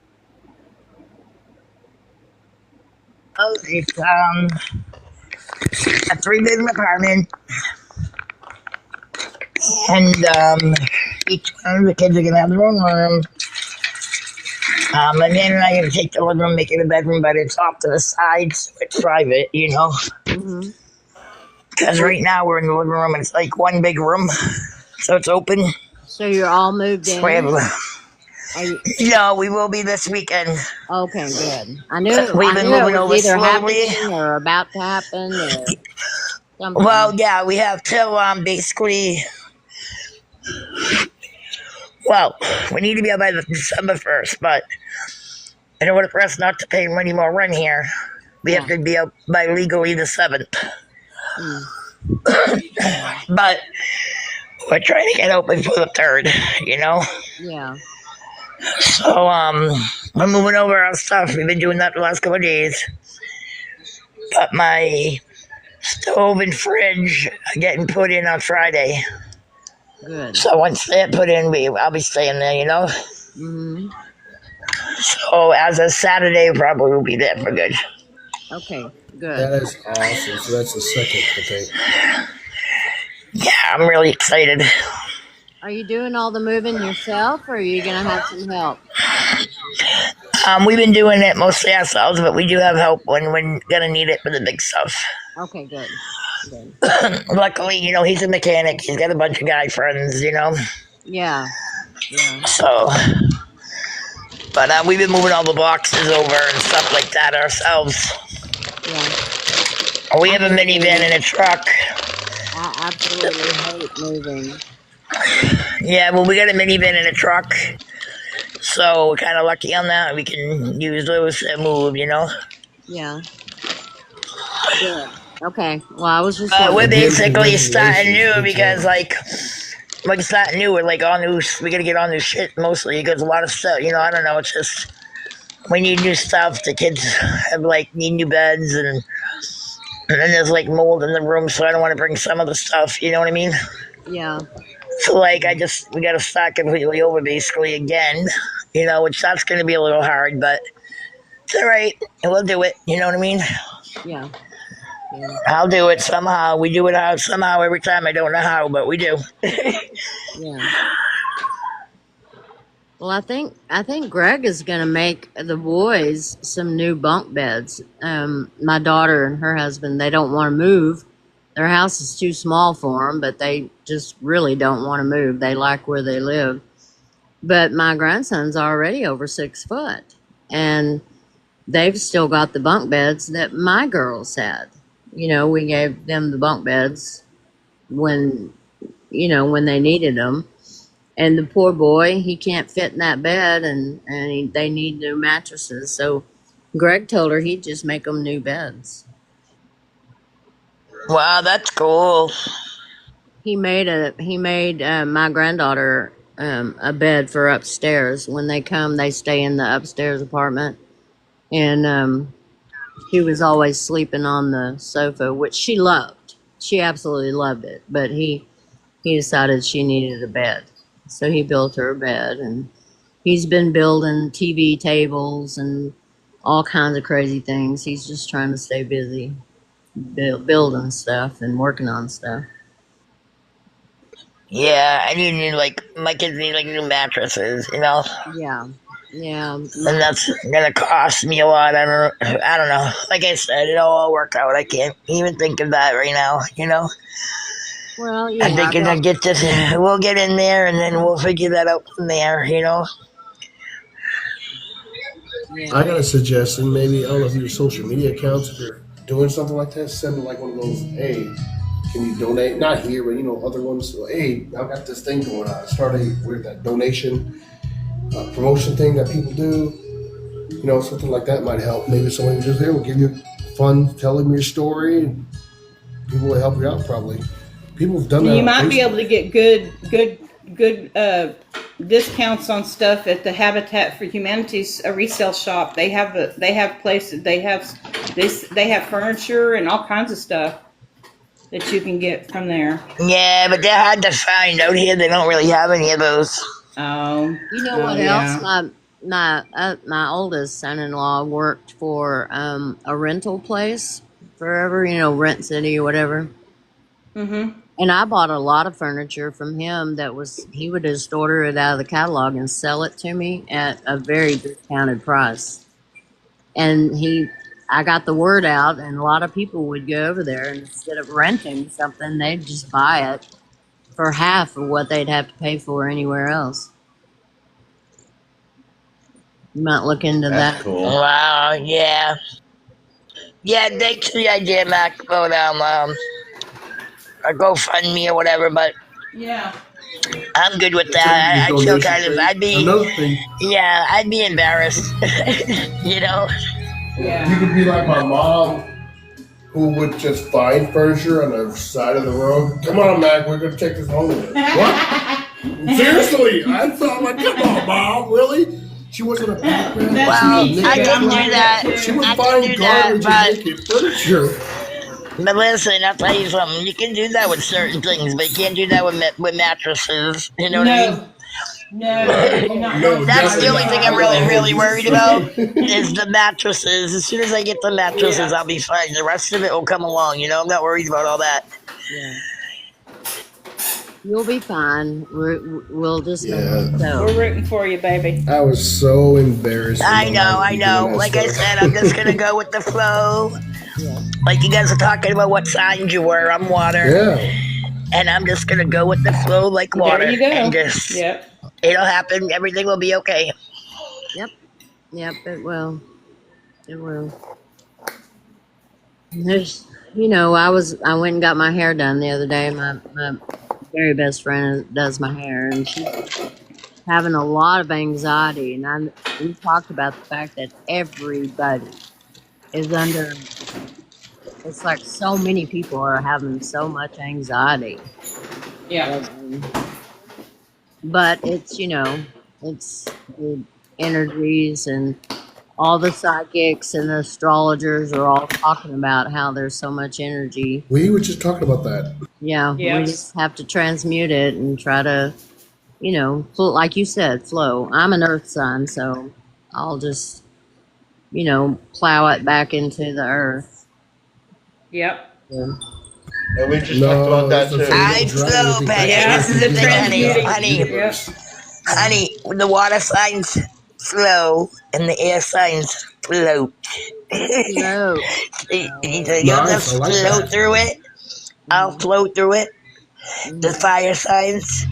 Oh, it's a 3-bedroom apartment, and each one of the kids are gonna have their own room. My man and I are gonna take the living room, make it a bedroom, but it's off to the side, so it's private, you know. Hmm. Because right now we're in the living room, and it's like one big room, so it's open. So you're all moved So we in? have, Are you, no, we will be this weekend. okay, good. I knew We've been moving it over was either slowly. happening or about to happen or something. Well, yeah, we have till basically. Well, we need to be out by the December 1st, but in order for us not to pay any more rent here, we have Yeah. to be out by legally the 7th. Mm. But we're trying to get open for the 3rd, you know? Yeah. So, we're moving over our stuff. We've been doing that the last couple of days. But my stove and fridge are getting put in on Friday. Good. So once they're put in, I'll be staying there, you know? Hmm. So as of Saturday, probably will be there for good. Okay, good. That is awesome. So that's the second, I think. Yeah, I'm really excited. Are you doing all the moving yourself or are you going to have some help? We've been doing it mostly ourselves, but we do have help when we're gonna need it for the big stuff. Okay, good. Good. Luckily, you know, he's a mechanic. He's got a bunch of guy friends, you know. Yeah. Yeah. So, but we've been moving all the boxes over and stuff like that ourselves. Yeah. We have a minivan and a truck. I absolutely hate moving. Yeah, well, we got a minivan and a truck. So we're kind of lucky on that. We can use those to move, you know. Yeah. Good. Okay. Well, I was just We're wondering. basically starting new because, like starting new. We're like all new. We gotta get all new shit mostly because a lot of stuff, you know. I don't know. It's just we need new stuff. The kids have need new beds and then there's mold in the room, so I don't want to bring some of the stuff. You know what I mean? Yeah. So we gotta start completely over basically again. You know, which that's gonna be a little hard, but it's all right. We'll do it. You know what I mean? Yeah. Yeah. I'll do it somehow. We do it somehow every time. I don't know how, but we do. Yeah. Well, I think Greg is going to make the boys some new bunk beds. My daughter and her husband, they don't want to move. Their house is too small for them, but they just really don't want to move. They like where they live. But my grandson's already over 6 foot, and they've still got the bunk beds that my girls had. You know, we gave them the bunk beds when they needed them. And the poor boy, he can't fit in that bed, and they need new mattresses. So Greg told her he'd just make them new beds. Wow, that's cool. He made my granddaughter a bed for upstairs. When they come, they stay in the upstairs apartment, and she was always sleeping on the sofa, which she loved. She absolutely loved it. But he decided she needed a bed, so he built her a bed, and he's been building TV tables and all kinds of crazy things. He's just trying to stay busy, building stuff and working on stuff. Yeah, I need like my kids need like new mattresses, you know, Yeah, yeah. and that's gonna cost me a lot. I don't know. Like I said, it'll all work out. I can't even think of that right now. You know, Well, I'm yeah, thinking I get this. We'll get in there, and then we'll figure that out from there. You know. yeah. I got a suggestion. Maybe I don't know if your social media accounts, if you're doing something like that, send like one of those. Hey, can you donate? Not here, but you know other ones. Hey, I've got this thing going on. Start with that donation promotion thing that people do. You know, something like that might help. Maybe someone just there will give you fun, tell them your story, and people will help you out. Probably people have done that. You on might be Facebook. able to get good discounts on stuff at the Habitat for Humanity's resale shop. They have places. They have furniture and all kinds of stuff that you can get from there. Yeah, but they're hard to find out here. They don't really have any of those. You know what else? My oldest son-in-law worked for a rental place forever. You know, Rent City or whatever. Mm-hmm. And I bought a lot of furniture from him he would just order it out of the catalog and sell it to me at a very discounted price. And I got the word out, and a lot of people would go over there, and instead of renting something, they'd just buy it for half of what they'd have to pay for anywhere else. You might look into That's that. cool. Wow. Yeah. Yeah. Thanks for the idea, Mac. About a GoFundMe or whatever, but Yeah. I'm good with that. I feel kind of. Another thing. Yeah, I'd be embarrassed. You know. You could be like my mom, who would just find furniture on the side of the road. Come on, Mac, we're gonna take this home with us. What? Seriously, I thought like, come on, Mom, really? She wasn't a pack rat. Well, She was I can do naked. that. She would I can find do that, garbage but and naked furniture. But listen, I'll tell you something. You can do that with certain things, but you can't do that with mattresses. You know what I mean? No, That's the only thing I'm really worried about is the mattresses. As soon as I get the mattresses, I'll be fine. The rest of it will come along. You know, I'm not worried about all that. Yeah. You'll be fine. We'll just make Yeah. it so. We're rooting for you, baby. I was so embarrassed. I know. Like I said, I'm just gonna go with the flow. Yeah. Like you guys are talking about what signs you were. I'm water, Yeah. and I'm just gonna go with the flow like water. There you go. And just it'll happen. Everything will be okay. Yep, it will. It will. There's, I went and got my hair done the other day. My very best friend does my hair, and she's having a lot of anxiety. And we talked about the fact that everybody is under. It's like so many people are having so much anxiety. Yeah. But it's it's the energies, and all the psychics and the astrologers are all talking about how there's so much energy. We were just talking about that. Yeah, we just have to transmute it and try to, like you said, flow. I'm an earth sign, so I'll just, plow it back into the earth. Yep. Yeah. And we just talked about that too. I flow, Patty. This is the thing, honey. The water signs flow and the air signs float. No. You'll just float through it. I'll float through it. The fire signs,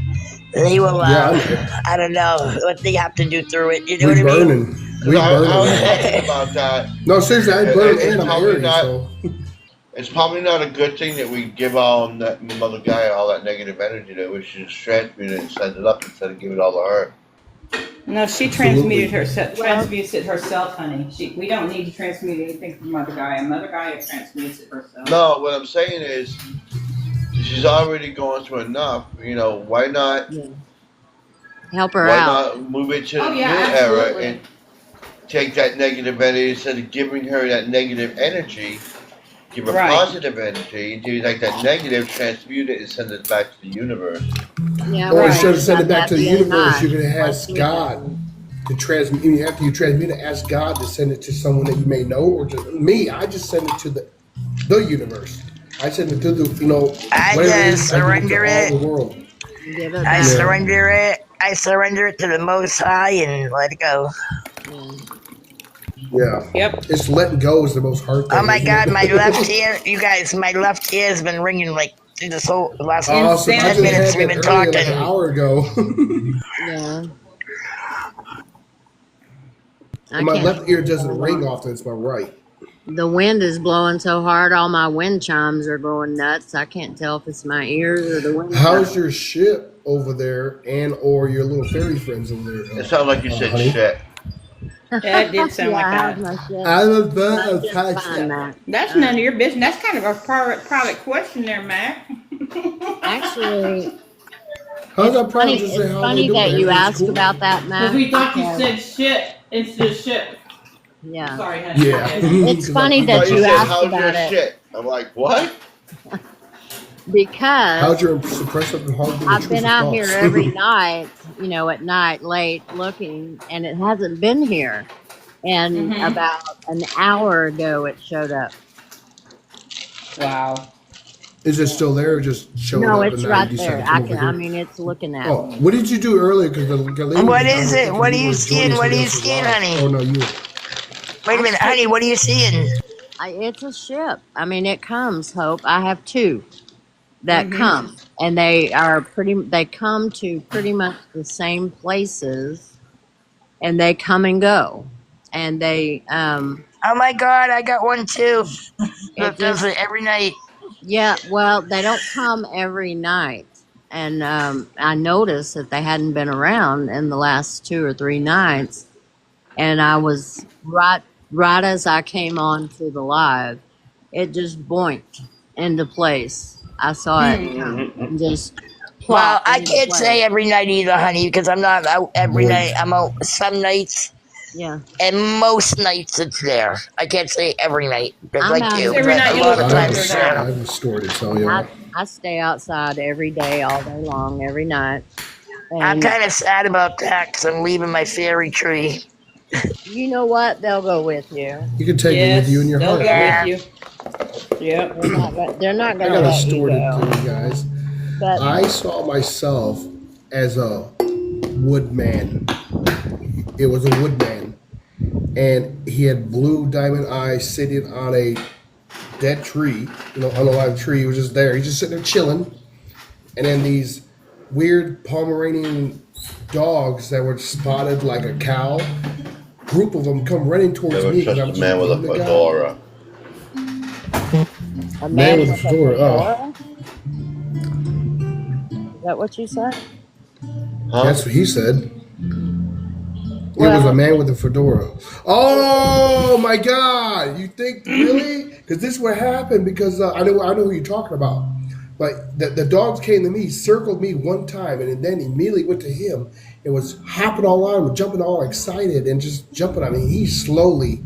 they will. I don't know what they have to do through it. You know what I mean? Burning. We I was burning. talking about that. No, seriously, I burn It's and I'm probably Aries, not- so. It's probably not a good thing that we give all that mother guy all that negative energy. That we should just transmute it and send it up instead of giving it all to her. No, she transmutes it herself, honey. We don't need to transmute anything from Mother Gaia. Mother Gaia transmutes it herself. No, what I'm saying is, she's already going through enough. Why not? Help her Why out. not move it to the new absolutely. era and take that negative energy instead of giving her that negative energy? Give her positive energy. Do like that negative, transmute it, and send it back to the universe. Yeah, Or right. instead of sending it back Got to the that universe, being you're going to nice. ask God to transmit. After you transmit it, ask God to send it to someone that you may know, or just me. I just send it to the universe. I send it to the I whatever it just is. I give it surrender to it. all the world. Give it I back. surrender it. I surrender it to the Most High and let it go. Yeah. Yep. It's letting go is the most hard thing. Oh my isn't God, it? my left ear, you guys, my left ear has been ringing like through this whole last Awesome. I 10 just minutes had we've that been earlier, talking. like an hour ago. Yeah. I My can't. left ear doesn't ring often. It's my right. The wind is blowing so hard, all my wind chimes are going nuts. I can't tell if it's my ears or the wind. How's your ship over there, and or your little fairy friends over there? It sounded like you said honey? shit. Yeah, it did sound like how's that. my shit? I'm a bit I'm of just touch. fine, Matt. That's none of your business. That's kind of a private question there, Mac. Actually, How's that problem? funny, Just say it's how funny they that doing. you It's asked cool. about that, Matt. Because we thought you because- said shit instead of ship. Yeah. Sorry, honey. Yeah. It's funny I that thought you you said, asked how's about your it shit? I'm like, what? because How's your suppressive and hard I've been out here every night, at night late looking, and it hasn't been here. And Mhm. about an hour ago, it showed up. Wow. Is it still there or just showing No, up? it's and now right you there. decided to come over here? mean, it's looking at Oh, me. what did you do earlier? Because the lady. What was is thinking it? What are you were seeing? joining What are you somebody seeing, else's live. honey? Oh no, you. Wait a minute, honey, what are you seeing? It's a ship. I mean, it comes, Hope. I have two that Mhm. come, and they come to pretty much the same places, and they come and go. And they, Oh my God, I got one too. That does just, it every night. yeah, well, they don't come every night. And I noticed that they hadn't been around in the last 2 or 3 nights. And I was right as I came on to the live, it just boinked into place. I saw it and just Well, plop I into can't place. say every night either, honey, because I'm not out every Boy. night. I'm out some nights, Yeah, and most nights it's there. I can't say every night, just I'm like out you, here Every but night a you lot look of for times it, it's they're there. there. I have a story to tell you. I stay outside every day, all day long, every night. I'm And kind of sad about that because I'm leaving my fairy tree. you know what? They'll go with you. You can take it with you in your they'll heart. go Yeah. with you. Yep. They're not I gonna got a let you story to go. tell you guys. But I saw myself as a woodman. It was a woodman, and he had blue diamond eyes, sitting on a dead tree, unalive tree. He was just there. He's just sitting there chilling, and then these weird Pomeranian dogs that were spotted like a cow. Group of them come running towards Never me. 'cause trust I'm a just man with a being the guy. fedora. a Man with a fedora, fedora? Is that what you said? Huh? That's what he said. It was a man with a fedora. Oh my God! You think really? Because this is what happened. Because I know who you're talking about. But the dogs came to me, circled me one time, and then immediately went to him. It was hopping all on him, jumping all excited, and just jumping on me. He's slowly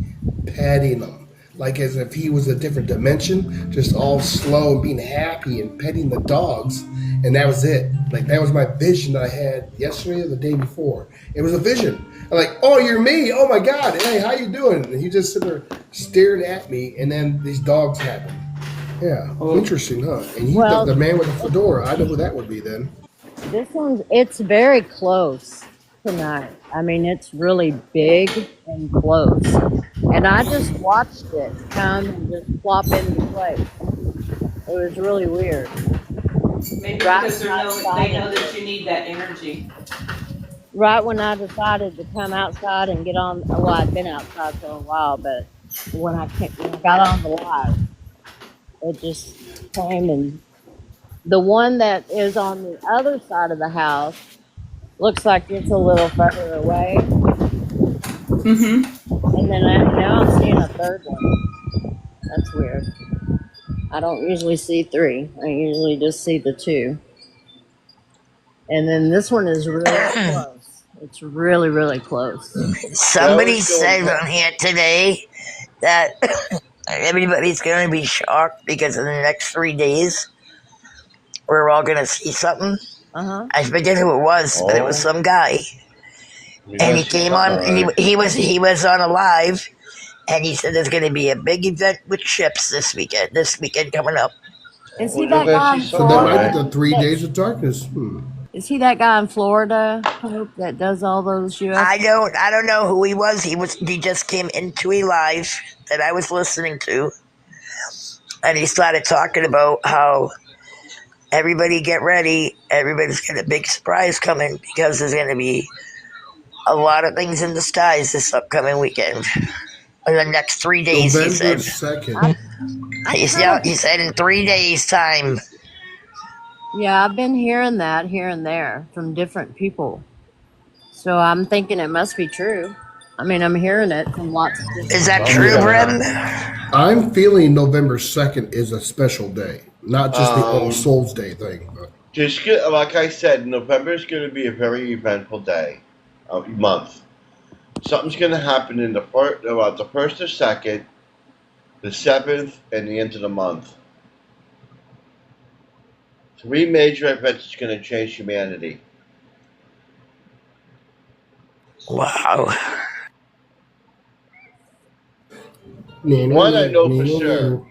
petting them, like as if he was a different dimension, just all slow and being happy and petting the dogs. And that was it. Like that was my vision that I had yesterday or the day before. It was a vision. I'm like, oh, you're me. Oh my God. Hey, how you doing? And he just sitting there staring at me, and then these dogs happened. Yeah, interesting, huh? And he, Well- the man with the fedora, I know who that would be then. It's very close tonight. I mean, it's really big and close. And I just watched it come and just plop into place. It was really weird. Maybe Right because they outside know of that you need that energy. Right when I decided to come outside and get on, well, I'd been outside for a while, but when I got on the live, it just came, and the one that is on the other side of the house looks like it's a little further away. Mm-hmm. And then now I'm seeing a third one. That's weird. I don't usually see 3. I usually just see the 2. And then this one is really close. It's really, really close. Somebody said on here today that everybody's going to be shocked because in the next 3 days, we're all going to see something. Uh-huh. I forget who it was, but it was some guy. You and gotta he see came something, on, and alright. he was on a live, and he said there's going to be a big event with ships this weekend. This weekend coming up. Is he Well, you're that gonna guy see in So something, that might be Florida? alright. the 3 days That of darkness. is he that guy in Florida, Hope, that does all those I UFO? don't know who he was. He just came into a live that I was listening to, and he started talking about how everybody get ready. Everybody's got a big surprise coming because there's going to be a lot of things in the skies this upcoming weekend. In the next 3 days, he November said. 2nd. I kind Yeah, of, he said in 3 days' time. yeah, I've been hearing that here and there from different people. So I'm thinking it must be true. I mean, I'm hearing it from lots of Is different that Something's true, gonna Brim? happen. I'm feeling November 2nd is a special day, not just the All Um, Souls Day thing. But just get, like I said, November is gonna be a very eventful day, month. Something's gonna happen in the first, about the first or second, the 7th, and the end of the month. 3 major events is gonna change humanity. Wow. One I know for sure.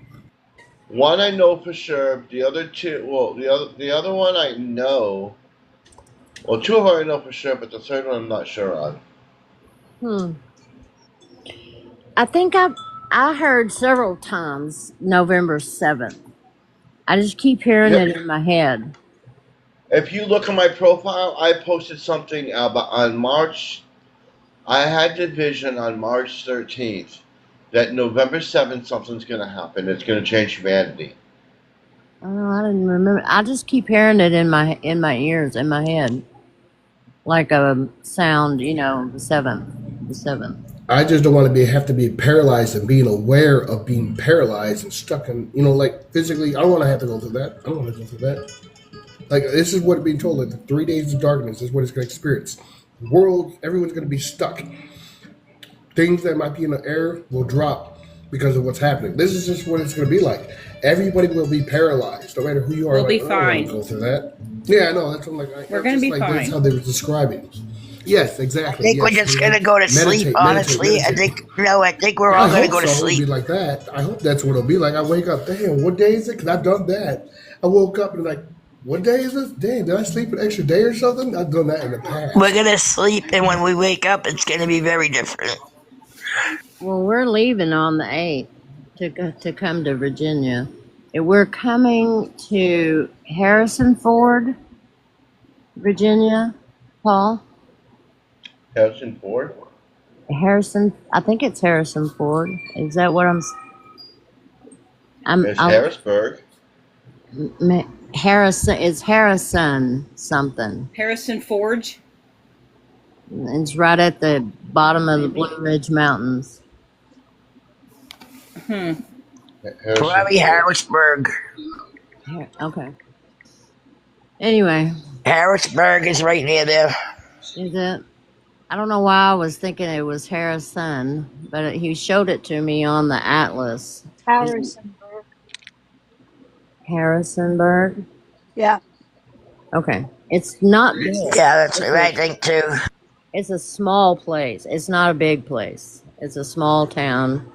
One I know for sure. The other two, well, the other one I know. Well, 2 of them I know for sure, but the third one I'm not sure on. I think I heard several times November 7th. I just keep hearing Yep. it in my head. If you look at my profile, I posted something about on March. I had the vision on March 13th that November 7th something's going to happen. It's going to change humanity. Oh, I didn't remember. I just keep hearing it in my ears, in my head, like a sound. The 7th, the 7th. I just don't want to have to be paralyzed and being aware of being paralyzed and stuck in, like physically. I don't want to have to go through that. I don't want to go through that. Like, this is what being told, like the 3 days of darkness is what it's going to experience. The world, everyone's going to be stuck. Things that might be in the air will drop because of what's happening. This is just what it's going to be like. Everybody will be paralyzed, no matter who you are. We'll like, be I don't want fine. to go through that. Yeah, I know. That's what I'm like. We're gonna be That's fine. how they were describing. Yes, I exactly. think Yes. we're just going to go to sleep, honestly. I think we're all I going to hope go to so. It'll be sleep. like that. I hope that's what it'll be like. I wake up, damn, what day is it? Because I've done that. I woke up and like, what day is this? Damn, did I sleep an extra day or something? I've done that in the past. We're going to sleep, and when we wake up, it's going to be very different. Well, we're leaving on the 8th to come to Virginia. And we're coming to Harrison Ford, Virginia, Paul. Harrison Ford? I think it's Harrison Ford. Is that what It's Harrisburg. Harrison, it's Harrison something. Harrison Forge. It's right at the bottom of the Blue Ridge Mountains. Harrison Probably Ford. Harrisburg. Okay. Anyway, Harrisburg is right near there. is it? I don't know why I was thinking it was Harrison, but he showed it to me on the atlas. Harrisonburg. Harrisonburg? Yeah. Okay. It's not big. Yeah, that's what I think too. It's a small place. It's not a big place. It's a small town.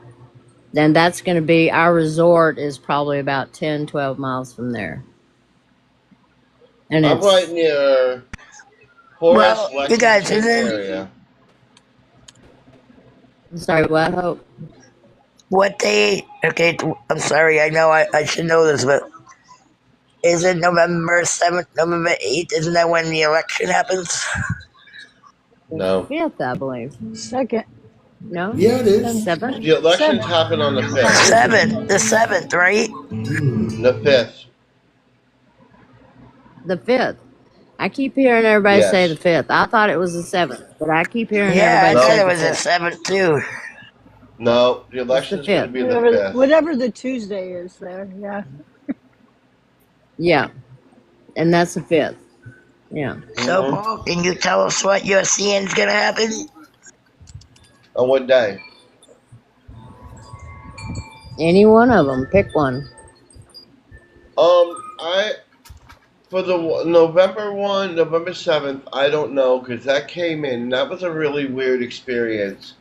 Then that's going to be, our resort is probably about 10, 12 miles from there. And I'm it's, right near Horace Well, you guys, Lexington isn't area. I'm sorry, what, Hope? what day? Okay, I'm sorry. I know I should know this, but is it November 7th, November 8th? Isn't that when the election happens? No. 5th, I believe. Second. No? Yeah, it is. 7th? The elections 7th. happen on the 5th. 7th, the 7th, right? The 5th. The 5th. I keep hearing everybody say Yes. the 5th. I thought it was the 7th, but I keep hearing Yeah, I everybody thought say it the was the 5th. 7th too. No, the election's going to 5th. be the 5th. Whatever the Tuesday is there. Yeah. Yeah. And that's the 5th. Yeah. So, Mhm. Paul, can you tell us what you're seeing is going to happen? On what day? Any one of them. Pick one. I For the November one, November 7th, I don't know because that came in. That was a really weird experience.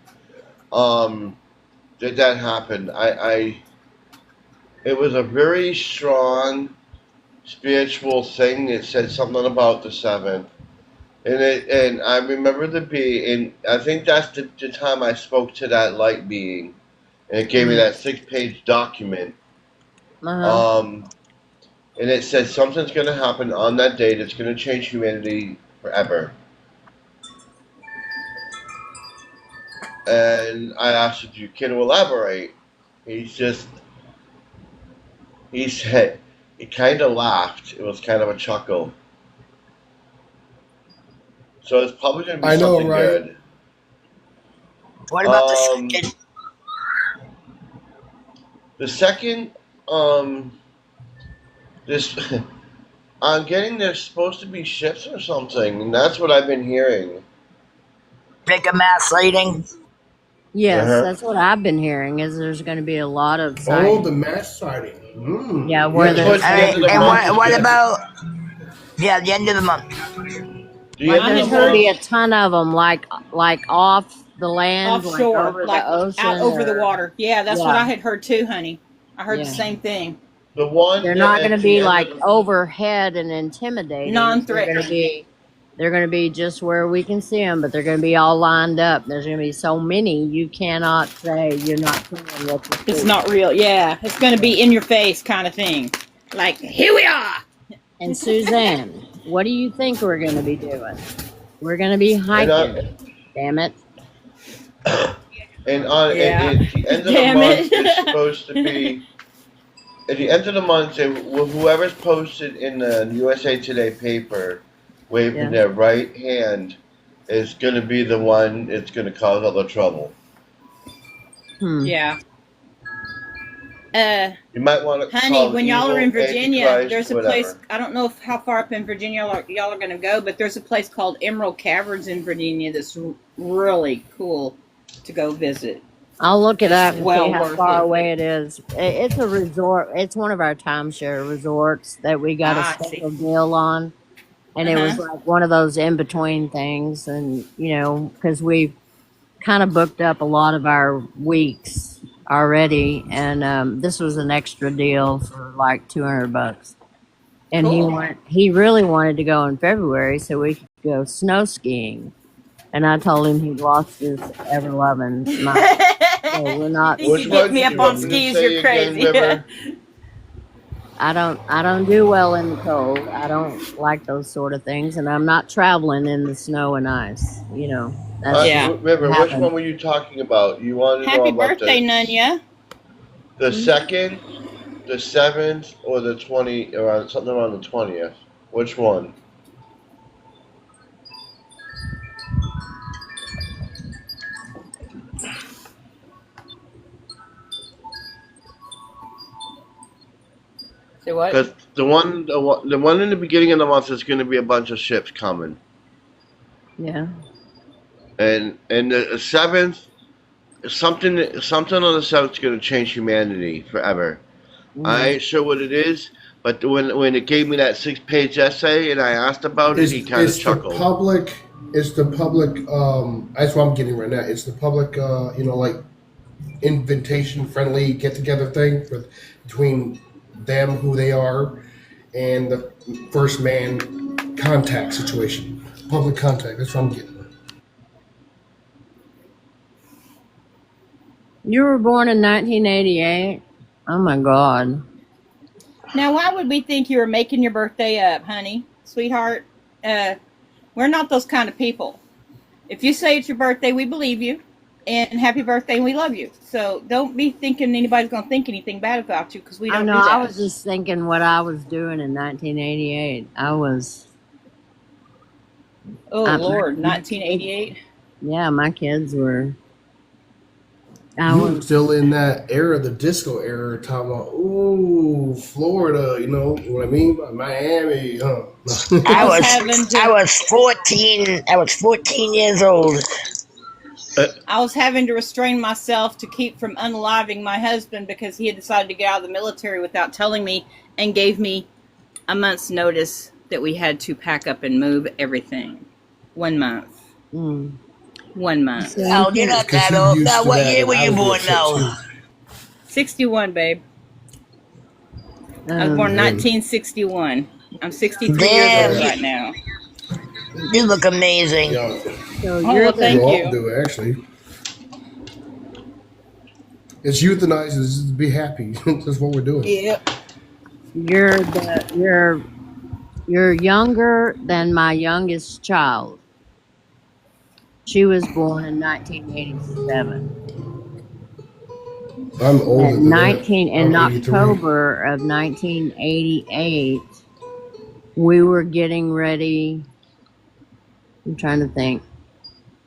That happened. It was a very strong spiritual thing. It said something about the 7th. And I remember the being, and I think that's the time I spoke to that light being, and it gave me that 6-page document. Uh-huh. And it said something's going to happen on that day that's going to change humanity forever. And I asked if you can elaborate. He said, he kind of laughed. It was kind of a chuckle. So it's probably going to be something good. What about the second? The second, I'm getting there's supposed to be ships or something, and that's what I've been hearing. Like a mass sighting? Yes, that's what I've been hearing. Is there's going to be a lot of Oh, sightings. the mass sighting. Yeah, where towards there's the end of the month And is what good. about, the end of the month? The Like end there's of the going to be a month, ton of them, like off the land, like Offshore, over like the ocean, out over the or water. Yeah, that's what yeah, I had heard too, honey. I heard the yeah. same thing. the one They're not going to at the be end like of the overhead and intimidating. Non-threatening. They're going to be just where we can see them, but they're going to be all lined up. There's going to be so many you cannot say you're not seeing what you It's see. not real. Yeah, it's going to be in your face kind of thing. Like, here we are. And Suzanne, what do you think we're going to be doing? We're going to be and hiking. Damn it. and Yeah. at the end of the Damn month it. is supposed to be. At the end of the month, whoever's posted in the USA Today paper, waving Yeah. their right hand, is going to be the one that's going to cause all the trouble. Yeah. You might want to Honey, call when y'all are in evil, Virginia, Antichrist, there's a whatever. place, I don't know how far up in Virginia y'all are going to go, but there's a place called Emerald Caverns in Virginia that's really cool to go visit. I'll look it up It's and well see how worth far it. away it is. It's a resort. It's one of our timeshare resorts that we got a Ah, I see. special deal on. And it was Uh-huh. like one of those in between things. And, because we kind of booked up a lot of our weeks already. And this was an extra deal for like $200. And Cool. he really wanted to go in February so we could go snow skiing. And I told him he'd lost his ever loving mind. So we're not. You Which can get one me did up you on want me to skis, say you're again, crazy. River? I don't do well in the cold. I don't like those sort of things, and I'm not traveling in the snow and ice. That's Yeah. River, which happened. one were you talking about? You wanted to know Happy about birthday, Nunya. the 2nd, the 7th, or the 20, around something around the 20th? Which one? Say what? Because the one in the beginning of the month is going to be a bunch of ships coming, Yeah. and the 7th, something on the 7th is going to change humanity forever. I ain't sure what it is, but when it gave me that 6-page essay and I asked about it, he kind of It's the chuckled. public. It's the public. That's what I'm getting right now. It's the public. Like invitation friendly get together thing between them, who they are, and the first man contact situation. Public contact. That's what I'm getting. You were born in 1988. Oh my God. Now, why would we think you were making your birthday up, honey? Sweetheart, we're not those kind of people. If you say it's your birthday, we believe you. And happy birthday, and we love you. So don't be thinking anybody's going to think anything bad about you, because we I don't know. do that. I was just thinking what I was doing in 1988. Oh, I- Lord, 1988? Yeah, my kids were. I You were was. still in that era, the disco era, talking about, ooh, Florida, you know what I mean? Miami, huh? I was was having to- I was 14. I was 14 years old. I was having to restrain myself to keep from unaliving my husband because he had decided to get out of the military without telling me and gave me a month's notice that we had to pack up and move everything. 1 month. Mm. 1 month. Same Oh, you're here. not Because that he old. used Now, to what that, year and were I you would born get sick now? too. 61, babe. I was born Um, 1961. I'm 63 years Damn, old Yeah, right now. you look amazing. yeah. so Oh, you're well, the You thank all you. do actually. It's euthanized. Is to be happy. That's what we're doing. Yep. you're the you're younger than my youngest child. She was born in 1987. I'm older In than that. in I'm 83. October of 1988, we were getting ready. I'm trying to think.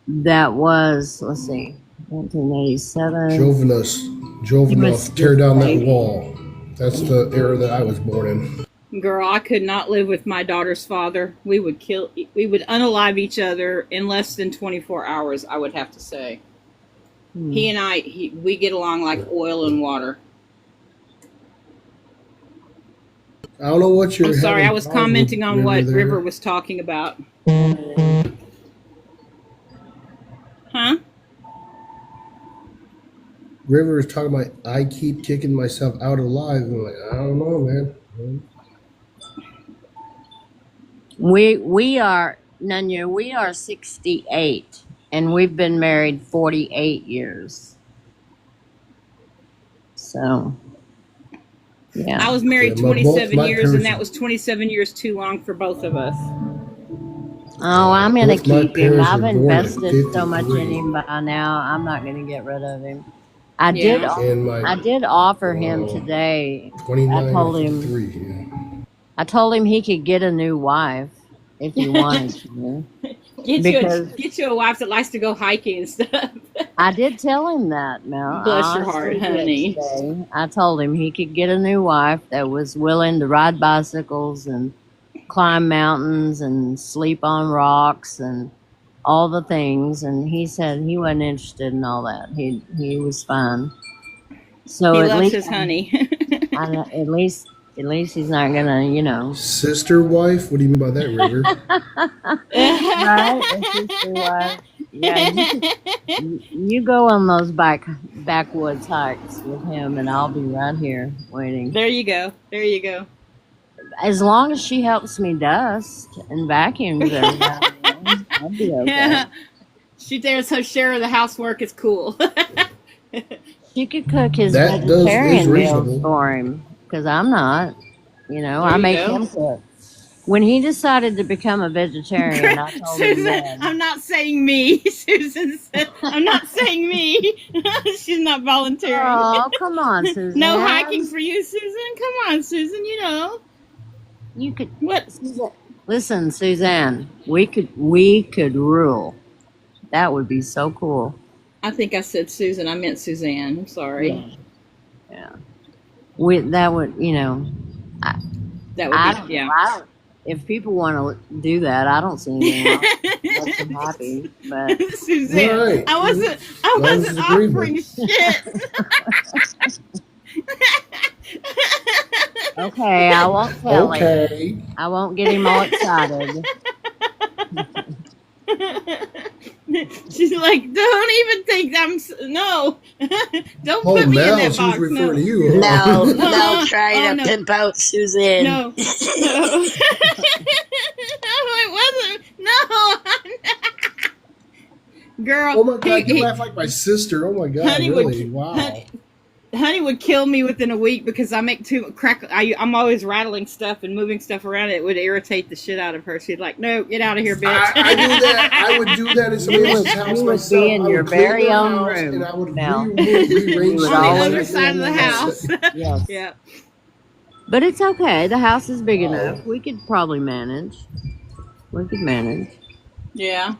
That was, let's see, 1987. Drove He enough was to tear just a down that baby. wall. That's the era that I was born in. Girl, I could not live with my daughter's father. We would unalive each other in less than 24 hours, I would have to say. Hmm. He and we get along like oil and water. I don't know what you're I'm sorry, I having was problems commenting with, on what there. River was talking about. Huh? River is talking about I keep kicking myself out alive. I'm like, I don't know, man. We are, Nanya, we are 68, and we've been married 48 years. So, yeah. I was married Yeah, both 27 my years, and parents- that was 27 years too long for both of us. Oh, I'm gonna Both my keep him. parents I've were born at invested so much in 53. him by now. I'm not gonna get rid of him. I Yeah. did. And my I did offer him today. 29 I told and him. 53. Yeah. I told him he could get a new wife if he wanted to. Because Get you a wife that likes to go hiking and stuff. I did tell him that, Mel. Bless I your heart, honestly did honey. today. I told him he could get a new wife that was willing to ride bicycles and climb mountains and sleep on rocks and all the things. And he said he wasn't interested in all that. He was fine. So He at loves least his honey. at least he's not gonna, you know. Sister wife? What do you mean by that, River? Right? A sister wife. Yeah, you go on those backwoods hikes with him, and I'll be right here waiting. There you go. There you go. As long as she helps me dust and vacuums everything, I'll be okay. Yeah. She dares her share of the housework. It's cool. She could cook his That is vegetarian reasonable. meals for him, because I'm not. You know, There I you make go. him cook. When he decided to become a vegetarian, I told him Susan, that. I'm not saying me. Susan said, I'm not saying me. She's not volunteering. Oh, come on, Susan. No hiking for you, Susan. Come on, Susan. You know You could what? listen, Suzanne. We could rule. That would be so cool. I think I said Susan. I meant Suzanne. I'm sorry. Yeah. That would, you know. That I would don't. be yeah. I don't. If people want to do that, I don't see anything wrong. Makes them happy, but Suzanne, Right. I wasn't Mine's agreeable. offering shit. okay, I won't tell him. Okay. I won't get him all excited. She's like, don't even think no. Don't Oh, put me in Mel, that she was box. referring No. to you. Now, Oh, now trying to no. pimp out Susan. No. No. It wasn't. No. Girl. Oh my God, you he- laugh like my sister. Oh my God, Honey would- really? Wow. Honey would kill me within a week because I make too crack. I'm always rattling stuff and moving stuff around. It would irritate the shit out of her. She'd like, no, get out of here, bitch. I do that. I would do that in somebody else's house You would myself. be in I your would clean very their own house, room, and I would Mel. rearrange You would stuff. On the always other be side of in the your house. Yes. Yeah. But it's okay. The house is big enough. We could probably manage. We could manage. Yeah.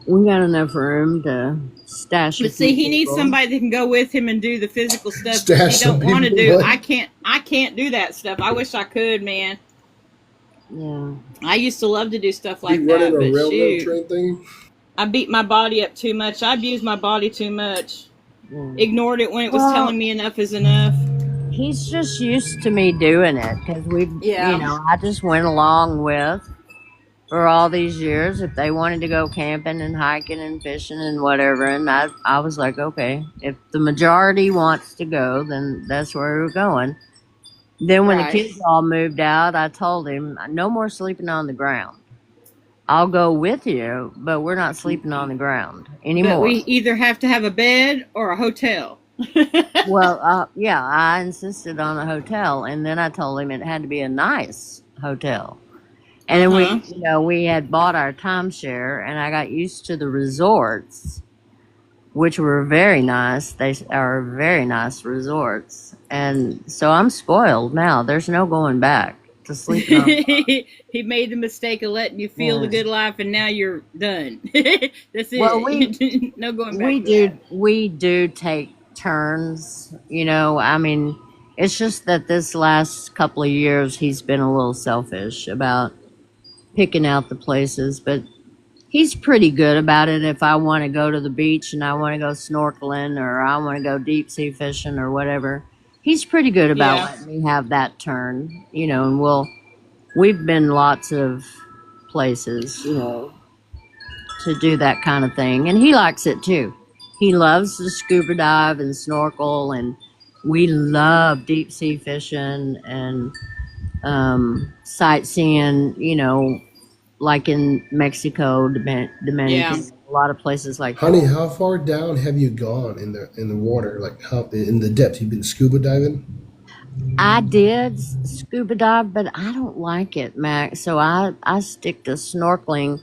We got enough room to stash. But a few see, he needs people. somebody that can go with him and do the physical stuff that Stash he don't some want to people, do. what? I can't do that stuff. I wish I could, man. Yeah. I used to love to do stuff like You that, running a but railroad shoot, train thing? I beat my body up too much. I abused my body too much. Yeah. Ignored it when it was Well- telling me enough is enough. he's just used to me doing it because Yeah. I just went along with for all these years. If they wanted to go camping and hiking and fishing and whatever, and I was like, okay, if the majority wants to go, then that's where we're going. Then when the Right. kids all moved out, I told him, no more sleeping on the ground. I'll go with you, but we're not sleeping on the ground But anymore. we either have to have a bed or a hotel. Well, yeah, I insisted on a hotel, and then I told him it had to be a nice hotel. And then Uh-huh. we had bought our timeshare, and I got used to the resorts, which were very nice. They are very nice resorts, and so I'm spoiled now. There's no going back to sleeping on. He made the mistake of letting you feel the Yeah. good life, and now you're done. That's Well, it. No going back to that. we do take turns. I mean, it's just that this last couple of years he's been a little selfish about picking out the places, but he's pretty good about it. If I want to go to the beach and I want to go snorkeling or I want to go deep sea fishing or whatever, he's pretty good about Yeah. letting me have that turn. And we've been lots of places, to do that kind of thing, and he likes it too. He loves to scuba dive and snorkel, and we love deep sea fishing and sightseeing. Like in Mexico, Dominican, Yeah. a lot of places like Honey, that. how far down have you gone in the water? Like how in the depth? You've been scuba diving? I did scuba dive, but I don't like it, Mac. So I stick to snorkeling.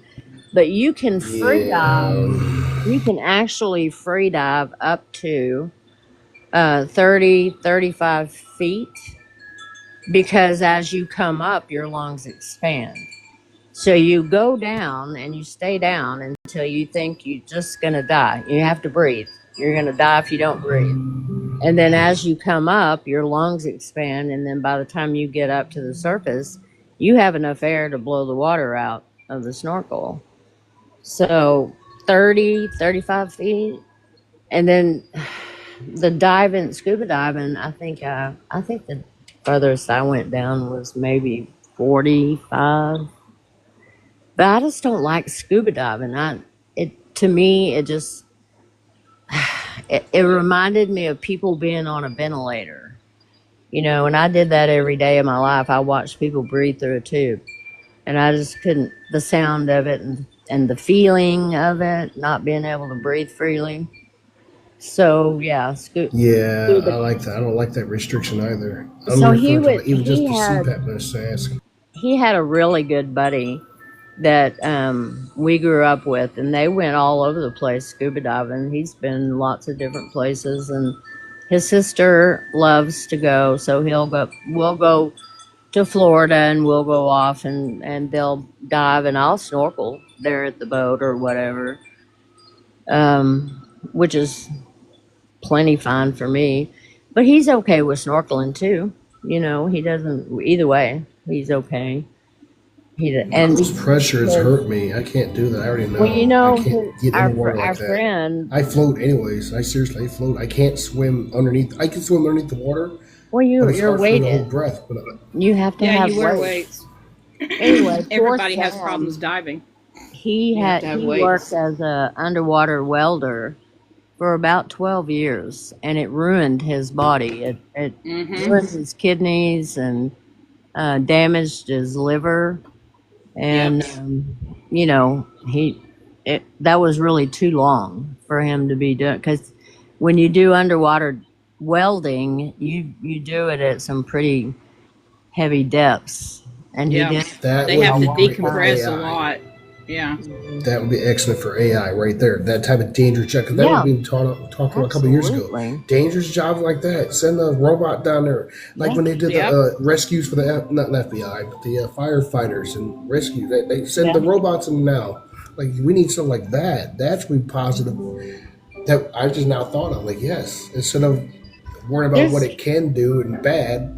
But you can free dive. Yeah. You can actually free dive up to 30, 35 feet because as you come up, your lungs expand. So you go down and you stay down until you think you're just going to die. You have to breathe. You're going to die if you don't breathe. And then as you come up, your lungs expand. And then by the time you get up to the surface, you have enough air to blow the water out of the snorkel. So 30, 35 feet. And then the scuba diving, I think the furthest I went down was maybe 45. But I just don't like scuba diving. To me, it just it reminded me of people being on a ventilator. And I did that every day of my life. I watched people breathe through a tube, and I just couldn't. The sound of it and the feeling of it, not being able to breathe freely. So yeah, Yeah, scuba. I like that. I don't like that restriction either. I'm So referring to like, even just he the had CPAP mask. he had a really good buddy that we grew up with, and they went all over the place scuba diving. He's been lots of different places, and his sister loves to go, so we'll go to Florida, and we'll go off, and they'll dive, and I'll snorkel there at the boat or whatever, which is plenty fine for me. But he's okay with snorkeling too. He doesn't, either way, he's okay. And This pressure has hurt me. I can't do that. I already know. well, I can't get in the water our like that. friend. I float anyways. I seriously float. I can't swim underneath. I can swim underneath the water, Well, but it's you're hard for me to hold weighted. breath. But You have to Yeah, have you wear weights. weights. Anyway, poor Everybody has Sam. problems diving. He You have to have he weights. worked as a underwater welder for about 12 years, and it ruined his body. It Mm-hmm. ruined his kidneys and damaged his liver, Yep. and that was really too long for him to be doing, because when you do underwater welding, you do it at some pretty heavy depths, and he Yeah. did that They would have be to great for decompress a AI. lot. Yeah. That would be excellent for AI right there. That type of dangerous job. Because that Yeah, would be talking about a couple of years ago. absolutely. Dangerous jobs like that. Send a robot down there. Like Yeah. when they did Yep. the rescues for not FBI, but the firefighters and rescue. They send Yeah. the robots in now. Like we need something like that. That's be positive. That I just now thought of. Like yes, instead of worrying about what There's it can do and bad,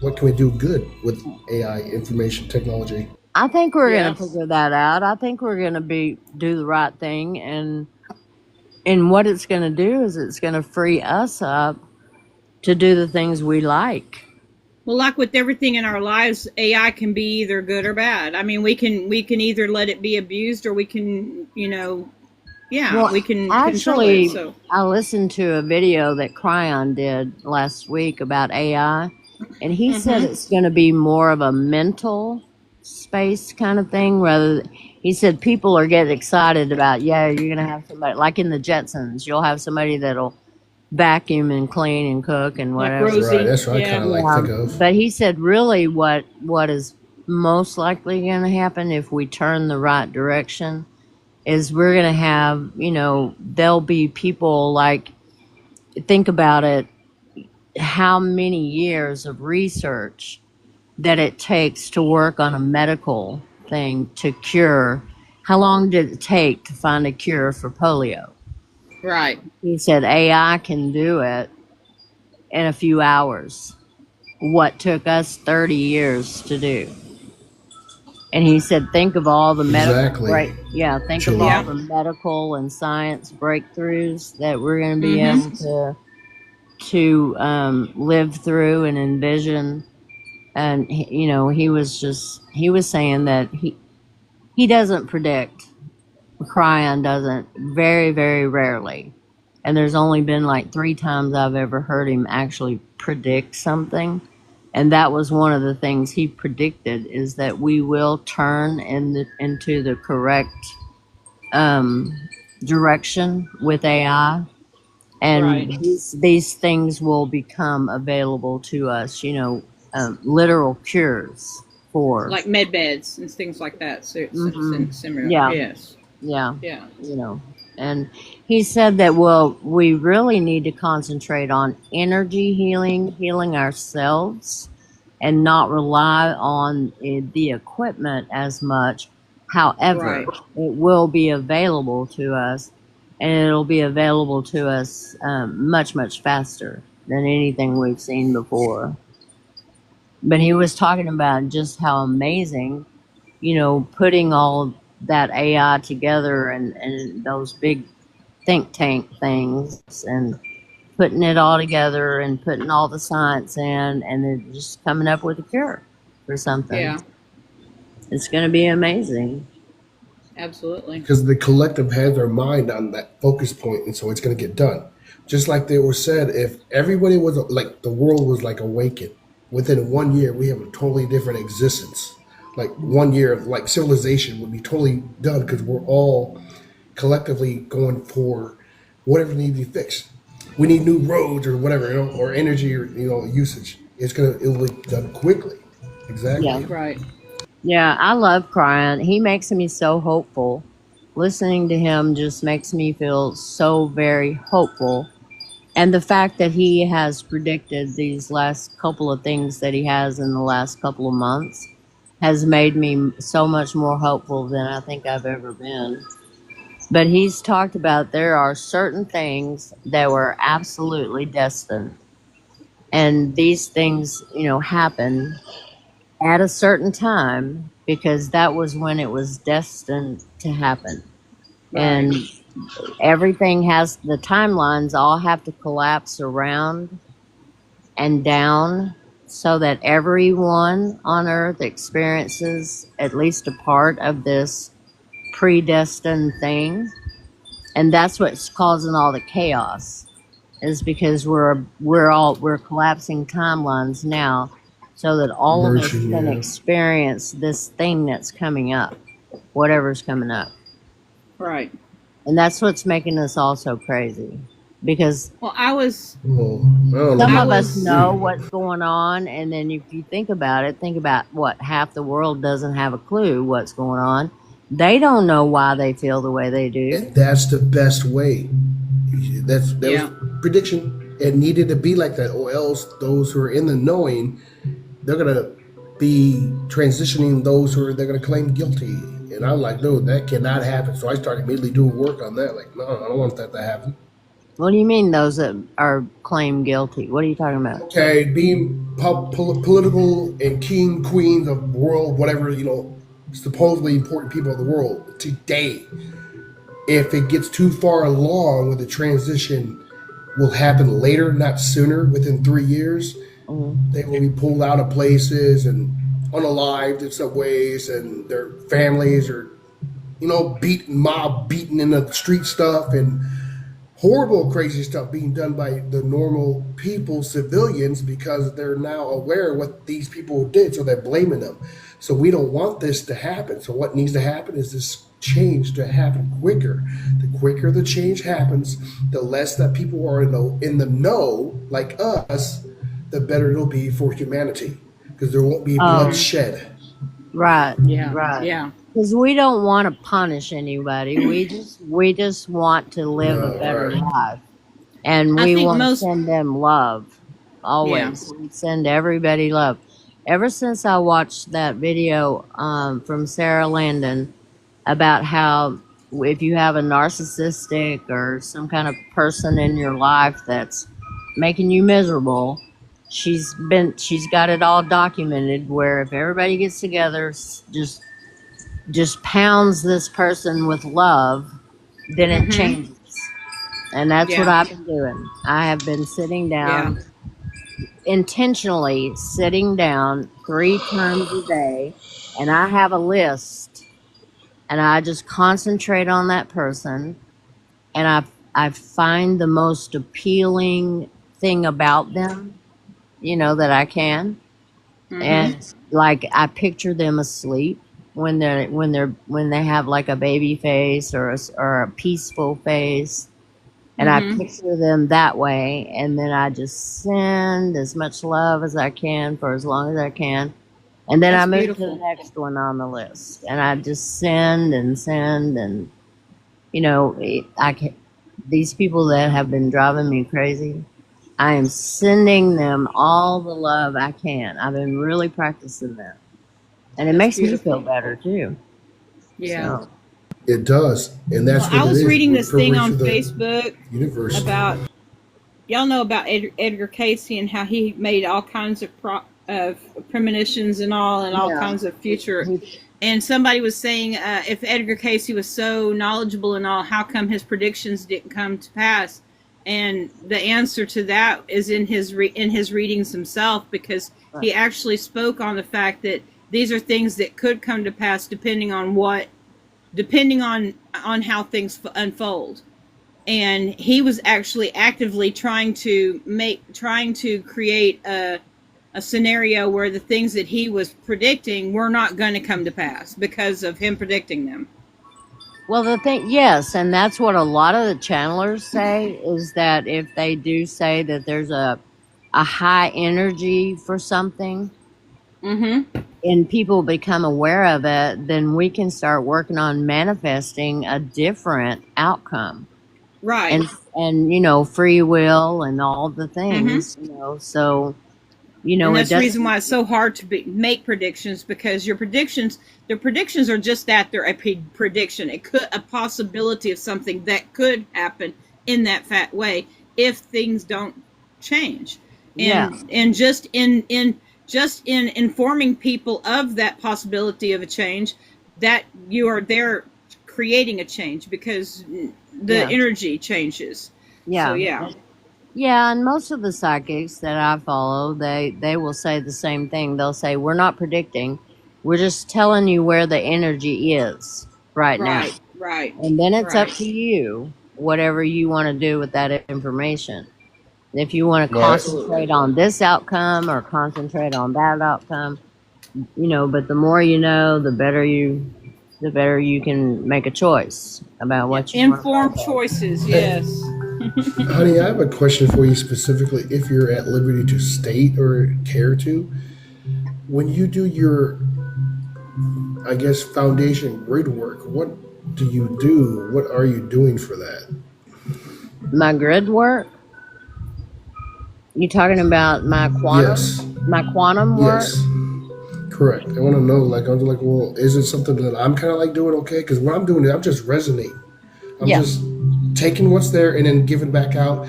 what can we do good with AI information technology? I think we're Yeah. gonna figure that out. I think we're gonna do the right thing, and what it's gonna do is it's gonna free us up to do the things we like. Well, like with everything in our lives, AI can be either good or bad. I mean, we can either let it be abused, or we can, Well, we can control actually, it. So I listened to a video that Cryon did last week about AI, and he said it's going to be more of a mental space kind of thing rather he said people are getting excited about, yeah, you're going to have somebody like in the Jetsons, you'll have somebody that'll vacuum and clean and cook and like whatever. Rosie, Right, that's what I kind of like think of. But he said really what is most likely going to happen if we turn the right direction is we're going to have, there'll be people like, think about it, how many years of research that it takes to work on a medical thing to cure. How long did it take to find a cure for polio? right. He said AI can do it in a few hours. What took us 30 years to do. And he said, think of all the medical, Exactly. think of Julie. all the medical and science breakthroughs that we're going to be able to live through and envision. And he was saying that he doesn't predict. Cryon doesn't, very, very rarely. And there's only been like 3 times I've ever heard him actually predict something. And that was one of the things he predicted, is that we will turn into the correct direction with AI. And Right. these things will become available to us, literal cures for. Like med beds and things like that. So similar. Yeah. Yes. Yeah. Yeah. And he said that, we really need to concentrate on energy healing ourselves, and not rely on the equipment as much. However, Right. it will be available to us, and it'll be available to us much, much faster than anything we've seen before. But he was talking about just how amazing, putting all that AI together and those big think tank things, and putting it all together and putting all the science in, and then just coming up with a cure for something. Yeah. It's going to be amazing. Absolutely. Because the collective has their mind on that focus point, and so it's going to get done. Just like they were said, if everybody was like, the world was like awakened, within 1 year we have a totally different existence. Like 1 year of like civilization would be totally done, because we're all collectively going for whatever needs to be fixed. We need new roads or whatever, or energy or usage. It'll be done quickly. Exactly. Yeah. Right. Yeah, I love Cryon. He makes me so hopeful. Listening to him just makes me feel so very hopeful. And the fact that he has predicted these last couple of things that he has in the last couple of months has made me so much more hopeful than I think I've ever been. But he's talked about there are certain things that were absolutely destined. And these things, happen at a certain time, because that was when it was destined to happen. Right. And everything the timelines all have to collapse around and down, so that everyone on earth experiences at least a part of this predestined thing. And that's what's causing all the chaos, is because we're collapsing timelines now, so that all of us Merging, can yeah. experience this thing that's coming up, whatever's coming up. Right. And that's what's making us all so crazy, because Well, I was. Well, I don't know. some I of us was- know what's going on, and then if you think about what half the world doesn't have a clue what's going on. They don't know why they feel the way they do. And that's the best way. That Yeah. was prediction. It needed to be like that, or else those who are in the knowing, they're gonna be transitioning those who they're gonna claim guilty. And I'm like, no, that cannot happen. So I started immediately doing work on that. Like, no, I don't want that to happen. What do you mean those that are claimed guilty? What are you talking about? Okay, being political and king, queens of the world, whatever, supposedly important people of the world today, if it gets too far along with the transition will happen later, not sooner, within 3 years. They will be pulled out of places and unalived in some ways, and their families are, beaten in the street stuff, and horrible, crazy stuff being done by the normal people, civilians, because they're now aware of what these people did, so they're blaming them. So we don't want this to happen. So what needs to happen is this change to happen quicker. The quicker the change happens, the less that people are in the know, like us, the better it'll be for humanity, because there won't be bloodshed. Right. Yeah. Right. Yeah. Because we don't want to punish anybody. We just want to live a better life, and I we think want to most send them love. Always, we send everybody love. Ever since I watched that video from Sarah Landon about how if you have a narcissistic or some kind of person in your life that's making you miserable, she's got it all documented where if everybody gets together, just pounds this person with love, then it changes. And that's what Yeah. I've been doing. I have been sitting down, intentionally sitting down 3 times a day, and I have a list, and I just concentrate on that person, and I find the most appealing thing about them, that I can. And like I picture them asleep when they have like a baby face or a peaceful face, and I picture them that way, and then I just send as much love as I can for as long as I can, and then That's I move to beautiful. the next one on the list, and I just send, and these people that have been driving me crazy, I am sending them all the love I can. I've been really practicing that. And it makes me feel better too. Yeah. So, It does, and that's Well, I what it was is. reading We're this thing privileged on for the Facebook universe. about y'all know about Edgar Casey and how he made all kinds of premonitions and all kinds of future. And somebody was saying, if Edgar Casey was so knowledgeable and all, how come his predictions didn't come to pass? And the answer to that is in his readings himself, because he actually spoke on the fact that these are things that could come to pass depending on how things unfold. And he was actually actively trying to create a scenario where the things that he was predicting were not going to come to pass because of him predicting them. well, the thing, yes, and that's what a lot of the channelers say, is that if they do say that there's a high energy for something, and people become aware of it, then we can start working on manifesting a different outcome. Right. And free will and all the things, so and that's it the reason doesn't. why it's so hard to make predictions, because their predictions are just that, they're a prediction. It could, a possibility of something that could happen in that fat way if things don't change. And just in informing people of that possibility of a change, that you are there creating a change, because the energy changes. So Yeah, and most of the psychics that I follow, they will say the same thing. They'll say, we're not predicting, we're just telling you where the energy is right now. Right. And then it's up to you, whatever you want to do with that information. If you want to concentrate on this outcome or concentrate on that outcome, but the more you know, the better you can make a choice about what you want. Informed choices, yes. Honey, I have a question for you specifically, if you're at liberty to state or care to. When you do your, I guess, foundation grid work, what do you do? What are you doing for that? My grid work? You talking about my quantum? Yes. My quantum work? Yes. Correct. I want to know, I'm like, well, is it something that I'm kind of like doing okay? Because what I'm doing is I'm just resonating. I'm just taking what's there and then giving back out.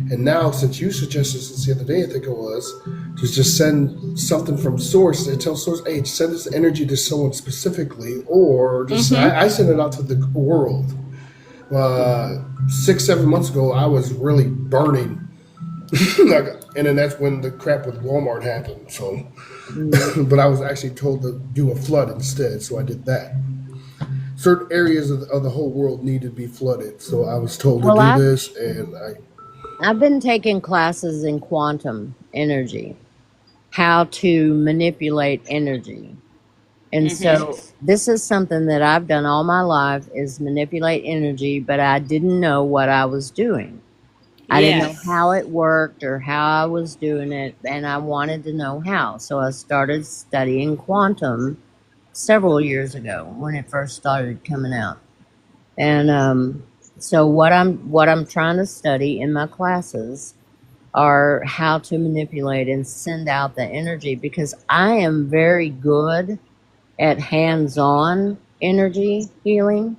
And now, since you suggested since the other day, I think it was, to just send something from source and tell source, hey, send this energy to someone specifically, or just I send it out to the world. 6, 7 months ago, I was really burning. And then that's when the crap with Walmart happened. So, Mm. but I was actually told to do a flood instead, so I did that. Certain areas of the whole world need to be flooded, so I was told to Well, do I've this, and I've been taking classes in quantum energy, how to manipulate energy. And Mm-hmm. so this is something that I've done all my life is manipulate energy, but I didn't know what I was doing. I didn't know Yes. how it worked or how I was doing it, and I wanted to know how. So I started studying quantum several years ago when it first started coming out. And so what I'm trying to study in my classes are how to manipulate and send out the energy because I am very good at hands-on energy healing.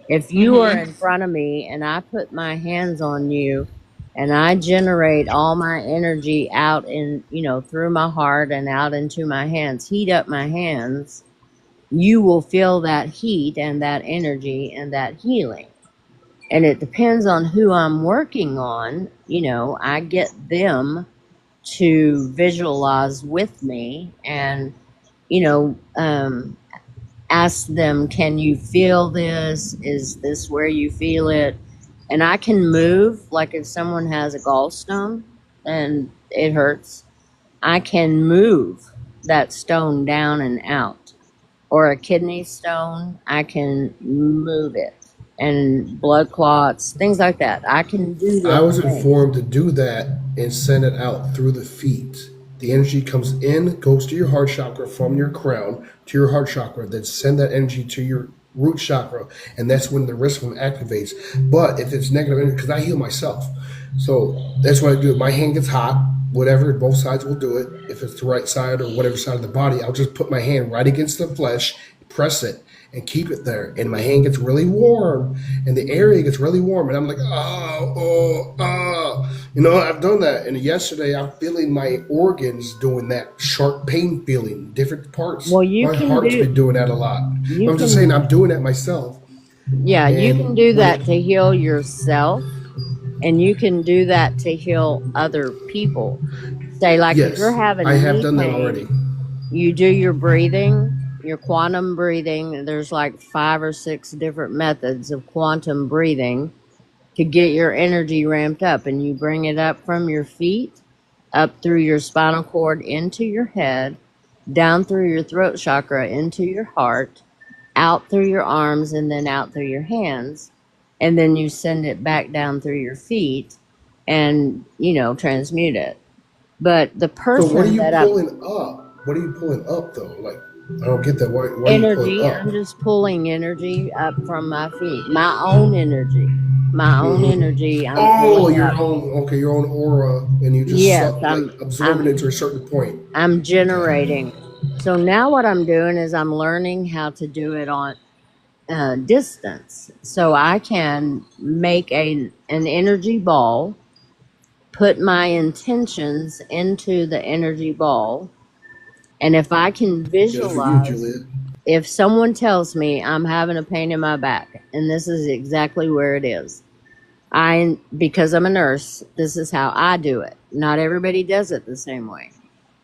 If you are Mm-hmm. in front of me and I put my hands on you and I generate all my energy out in, through my heart and out into my hands, heat up my hands, you will feel that heat and that energy and that healing. And it depends on who I'm working on. I get them to visualize with me and, you know, um, ask them, can you feel this? Is this where you feel it? And I can move, like if someone has a gallstone and it hurts, I can move that stone down and out. Or a kidney stone, I can move it. And blood clots, things like that. I can do I those was things. informed to do that and send it out through the feet. The energy comes in, goes to your heart chakra from your crown to your heart chakra, then send that energy to your root chakra, and that's when the rest of them activates. But if it's negative energy, because I heal myself, so that's what I do. My hand gets hot, whatever, both sides will do it. If it's the right side or whatever side of the body, I'll just put my hand right against the flesh, press it, and keep it there. And my hand gets really warm, and the area gets really warm, and I'm like, oh. I've done that. And yesterday, I'm feeling my organs doing that sharp pain feeling, different parts. Well, you My can heart's do, been doing that a lot. you I'm just can, saying, I'm doing that myself. yeah, you can And do when that it, to heal yourself, and you can do that to heal other people. Say, like, if you're yes, having I have knee done that pain, already. you do your breathing, your quantum breathing. There's like 5 or 6 different methods of quantum breathing to get your energy ramped up, and you bring it up from your feet, up through your spinal cord into your head, down through your throat chakra into your heart, out through your arms, and then out through your hands. And then you send it back down through your feet and, transmute it. But the So what are person you that I'm pulling up? What are you pulling up though? Like, I don't get that. Why are you pulling energy, up? I'm just pulling energy up from my feet, my own energy. My own Hmm. energy, I'm Oh, pulling your up. own. Okay, your own aura, and you just Yes, like absorbing it to a certain point. I'm Got it. generating. So now what I'm doing is I'm learning how to do it on distance. So I can make an energy ball, put my intentions into the energy ball, and if I can Good for you, visualize, Juliet. if someone tells me I'm having a pain in my back, and this is exactly where it is, because I'm a nurse, this is how I do it. Not everybody does it the same way.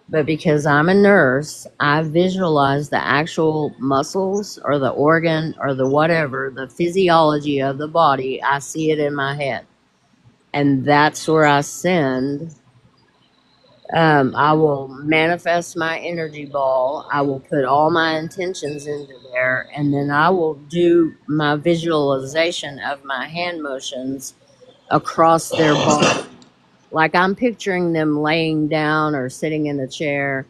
But because I'm a nurse, I visualize the actual muscles or the organ or the whatever, the physiology of the body. I see it in my head. And that's where I send. I will manifest my energy ball. I will put all my intentions into there. And then I will do my visualization of my hand motions across their body. Like I'm picturing them laying down or sitting in a chair,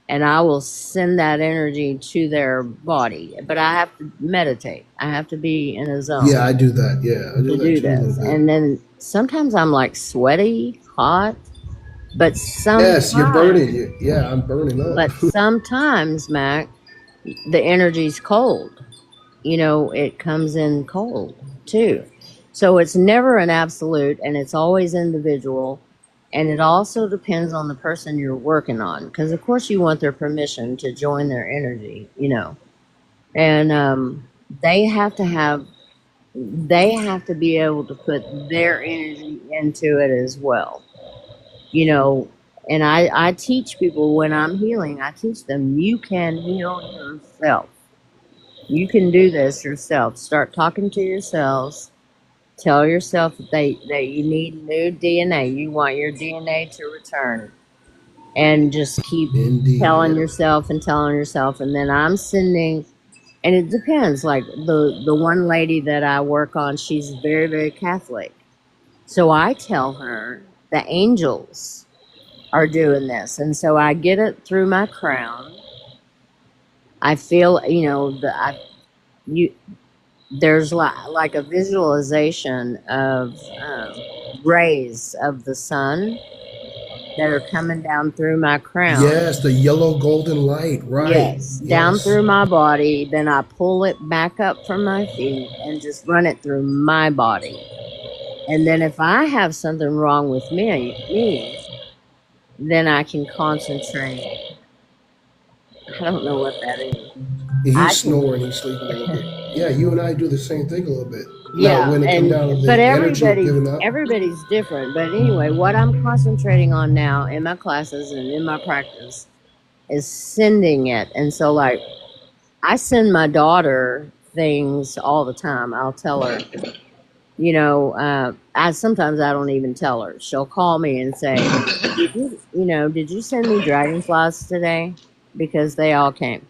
and I will send that energy to their body. But I have to meditate. I have to be in a Yeah, zone I do that. Yeah, I do to that do too a little this. bit. And then sometimes I'm like sweaty, hot, but Yes, you're sometimes, burning. Yeah, I'm burning up. Mac, the energy's cold. It comes in cold too. So it's never an absolute and it's always individual. And it also depends on the person you're working on. Because, of course, you want their permission to join their energy. And they have to have they have to be able to put their energy into it as well. You know, and I teach people when I'm healing, I teach them you can heal yourself. You can do this yourself. Start talking to yourselves. Tell yourself that you need new DNA. You want your DNA to return. And just keep telling Indeed. yourself and telling yourself. And then I'm sending, and it depends. Like the one lady that I work on, she's very, very Catholic. So I tell her the angels are doing this. And so I get it through my crown. I feel, there's like a visualization of rays of the sun that are coming down through my crown. Yes, the yellow golden light, right. Yes, down through my body. Then I pull it back up from my feet and just run it through my body. And then if I have something wrong with me, then I can concentrate. I don't know what that is. He's snoring, he's sleeping a little bit. Yeah, you and I do the same thing a little bit. Yeah, when it comes down to the but energy of giving up. everybody's different. But anyway, what I'm concentrating on now in my classes and in my practice is sending it. And so, like, I send my daughter things all the time. I'll tell her, sometimes I don't even tell her. She'll call me and say, did you send me dragonflies today? Because they all came.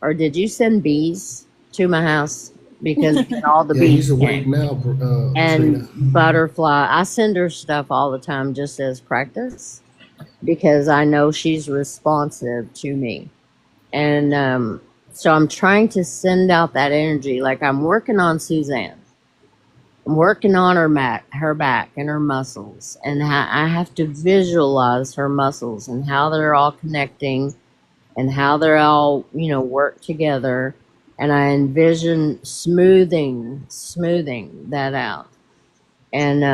Or did you send bees to my house? Because all the bees he's awake came. now, And Trina. butterfly. I send her stuff all the time just as practice because I know she's responsive to me. And so I'm trying to send out that energy. Like I'm working on Suzanne. I'm working on her back and her muscles. And I have to visualize her muscles and how they're all connecting and how they're all, work together. And I envision smoothing that out. And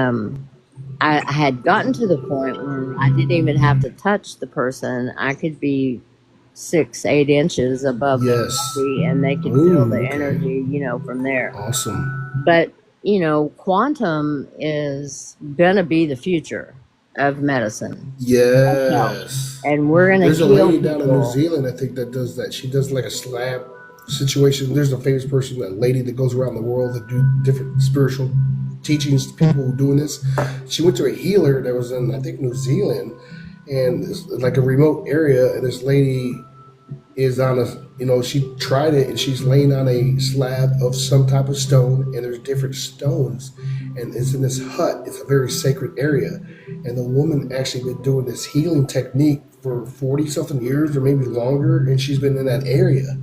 I had gotten to the point where I didn't even have to touch the person. I could be 6-8 inches above their body, and they could feel the energy, from there. Awesome. But, quantum is going to be the future of medicine. Yes. And we're going to There's a heal lady down in people. New Zealand, I think, that does that. She does like a slab situation. There's a famous person, a lady that goes around the world that do different spiritual teachings to people who are doing this. She went to a healer that was in, I think, New Zealand, and it's like a remote area, and this lady is on a, she tried it, and she's laying on a slab of some type of stone, and there's different stones, and it's in this hut. It's a very sacred area, and the woman actually been doing this healing technique for 40 something years or maybe longer, and she's been in that area.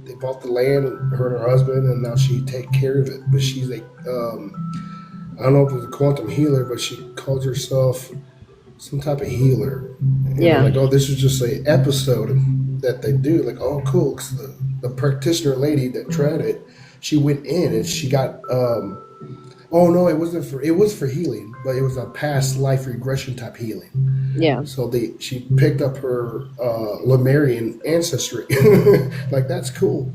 They bought the land, her and her husband, and now she take care of it. But she's like, I don't know if it's a quantum healer, but she calls herself some type of healer. And Yeah. like, oh, this is just an episode that they do. Like, oh, cool. 'Cause the practitioner lady that tried it, she went in and she got, oh no, it was for healing, but it was a past life regression type healing. Yeah. So she picked up her Lemurian ancestry. Like, that's cool.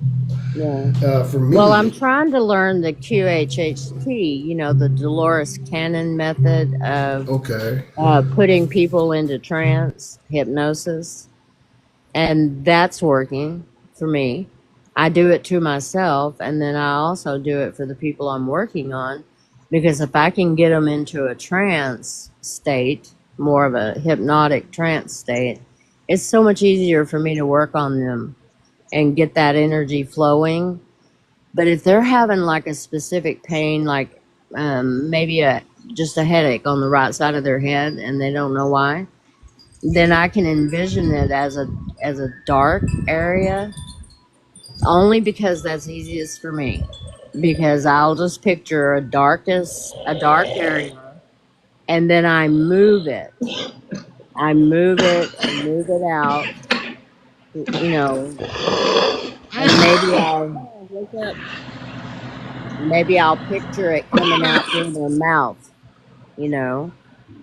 Yeah. For me, Well, I'm trying to learn the QHHT, the Dolores Cannon method of putting people into trance, hypnosis. And that's working for me. I do it to myself, and then I also do it for the people I'm working on. Because if I can get them into a trance state, more of a hypnotic trance state, it's so much easier for me to work on them and get that energy flowing. But if they're having like a specific pain, like maybe just a headache on the right side of their head and they don't know why, then I can envision it as a dark area, only because that's easiest for me. Because I'll just picture a dark area, and then I move it. I move it and move it out, and maybe I'll picture it coming out through their mouth,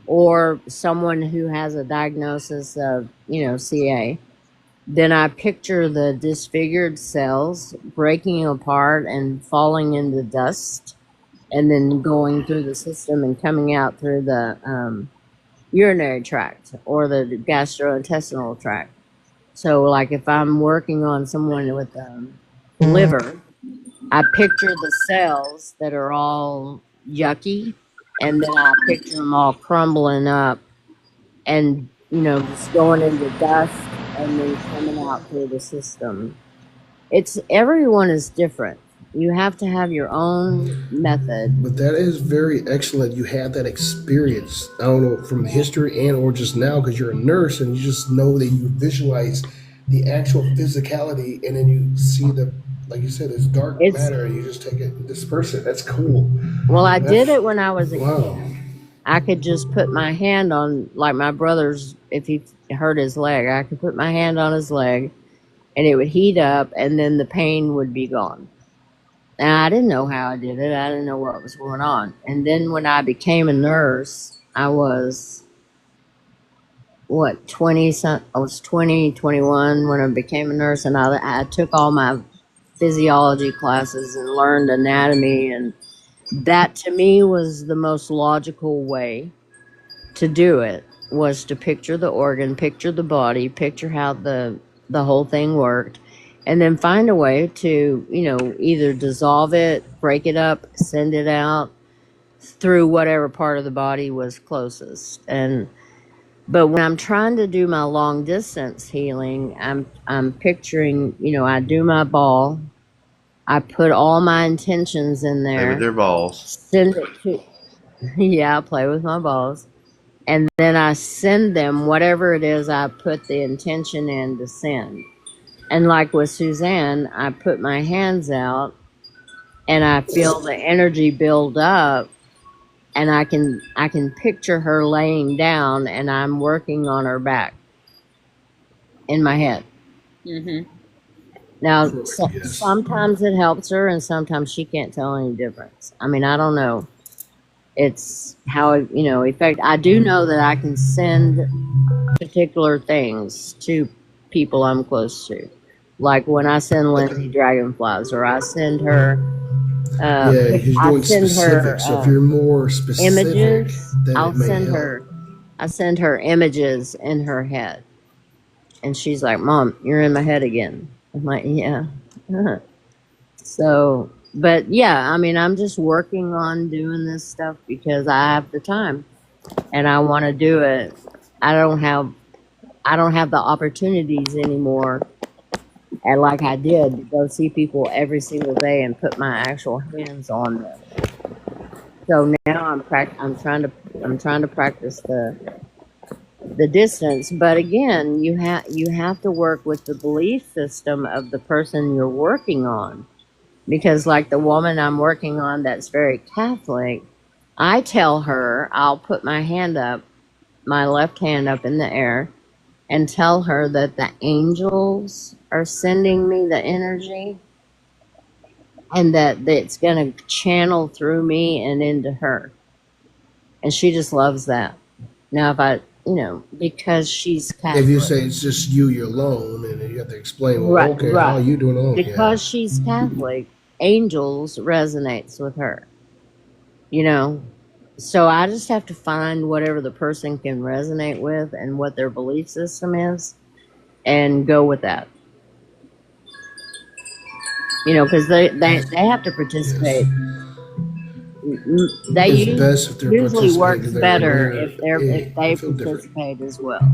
or someone who has a diagnosis of, CA. Then I picture the disfigured cells breaking apart and falling into dust. and then going through the system and coming out through the urinary tract or the gastrointestinal tract. So, like if I'm working on someone with liver, I picture the cells that are all yucky, and then I picture them all crumbling up and, just going into dust and then coming out through the system. Everyone is different. You have to have your own method. But that is very excellent. You had that experience. I don't know, from history and or just now, because you're a nurse and you just know that you visualize the actual physicality, and then you see like you said, it's dark matter, and you just take it and disperse it. That's cool. Well, I did it when I was a Wow. kid. I could just put my hand on, like my brother's, if he hurt his leg, I could put my hand on his leg and it would heat up and then the pain would be gone. And I didn't know how I did it. I didn't know what was going on. And then when I became a nurse, I was, 20, I was 20, 21 when I became a nurse, and I took all my physiology classes and learned anatomy, and that to me was the most logical way to do it, was to picture the organ, picture the body, picture how the whole thing worked, and then find a way to, either dissolve it, break it up, send it out through whatever part of the body was closest. But when I'm trying to do my long distance healing, I'm picturing, I do my ball, I put all my intentions in Play there, with their balls. send it to, yeah, I play with my balls, and then I send them whatever it is I put the intention in to send. And like with Suzanne, I put my hands out and I feel the energy build up, and I can picture her laying down and I'm working on her back in my head. Mm-hmm. Now, Yes. sometimes it helps her and sometimes she can't tell any difference. I mean, I don't know. It's how, effect. I do know that I can send particular things to people I'm close to. Like when I send Lindsay dragonflies, or I send her, Yeah, because you're I doing send her specific. So if you're more specific, images. then I'll it may send help. her. I send her images in her head, and she's like, "Mom, you're in my head again." I'm like, "Yeah." So, but yeah, I mean, I'm just working on doing this stuff because I have the time, and I want to do it. I don't have the opportunities anymore, and like I did, to go see people every single day and put my actual hands on them. So now I'm trying to practice the distance, but again, you have to work with the belief system of the person you're working on, because like the woman I'm working on that's very Catholic, I tell her, I'll put my left hand up in the air, and tell her that the angels are sending me the energy, and that it's going to channel through me and into her. And she just loves that. Now, if I, because she's Catholic. If you say it's just you're alone, and then you have to explain, well, Right, okay, right. how are you doing alone? Because she's Catholic, angels resonates with her. So I just have to find whatever the person can resonate with and what their belief system is, and go with that. Because they have to participate. They It's best if they're usually works participating, better they're- if yeah, they I feel different. participate as well.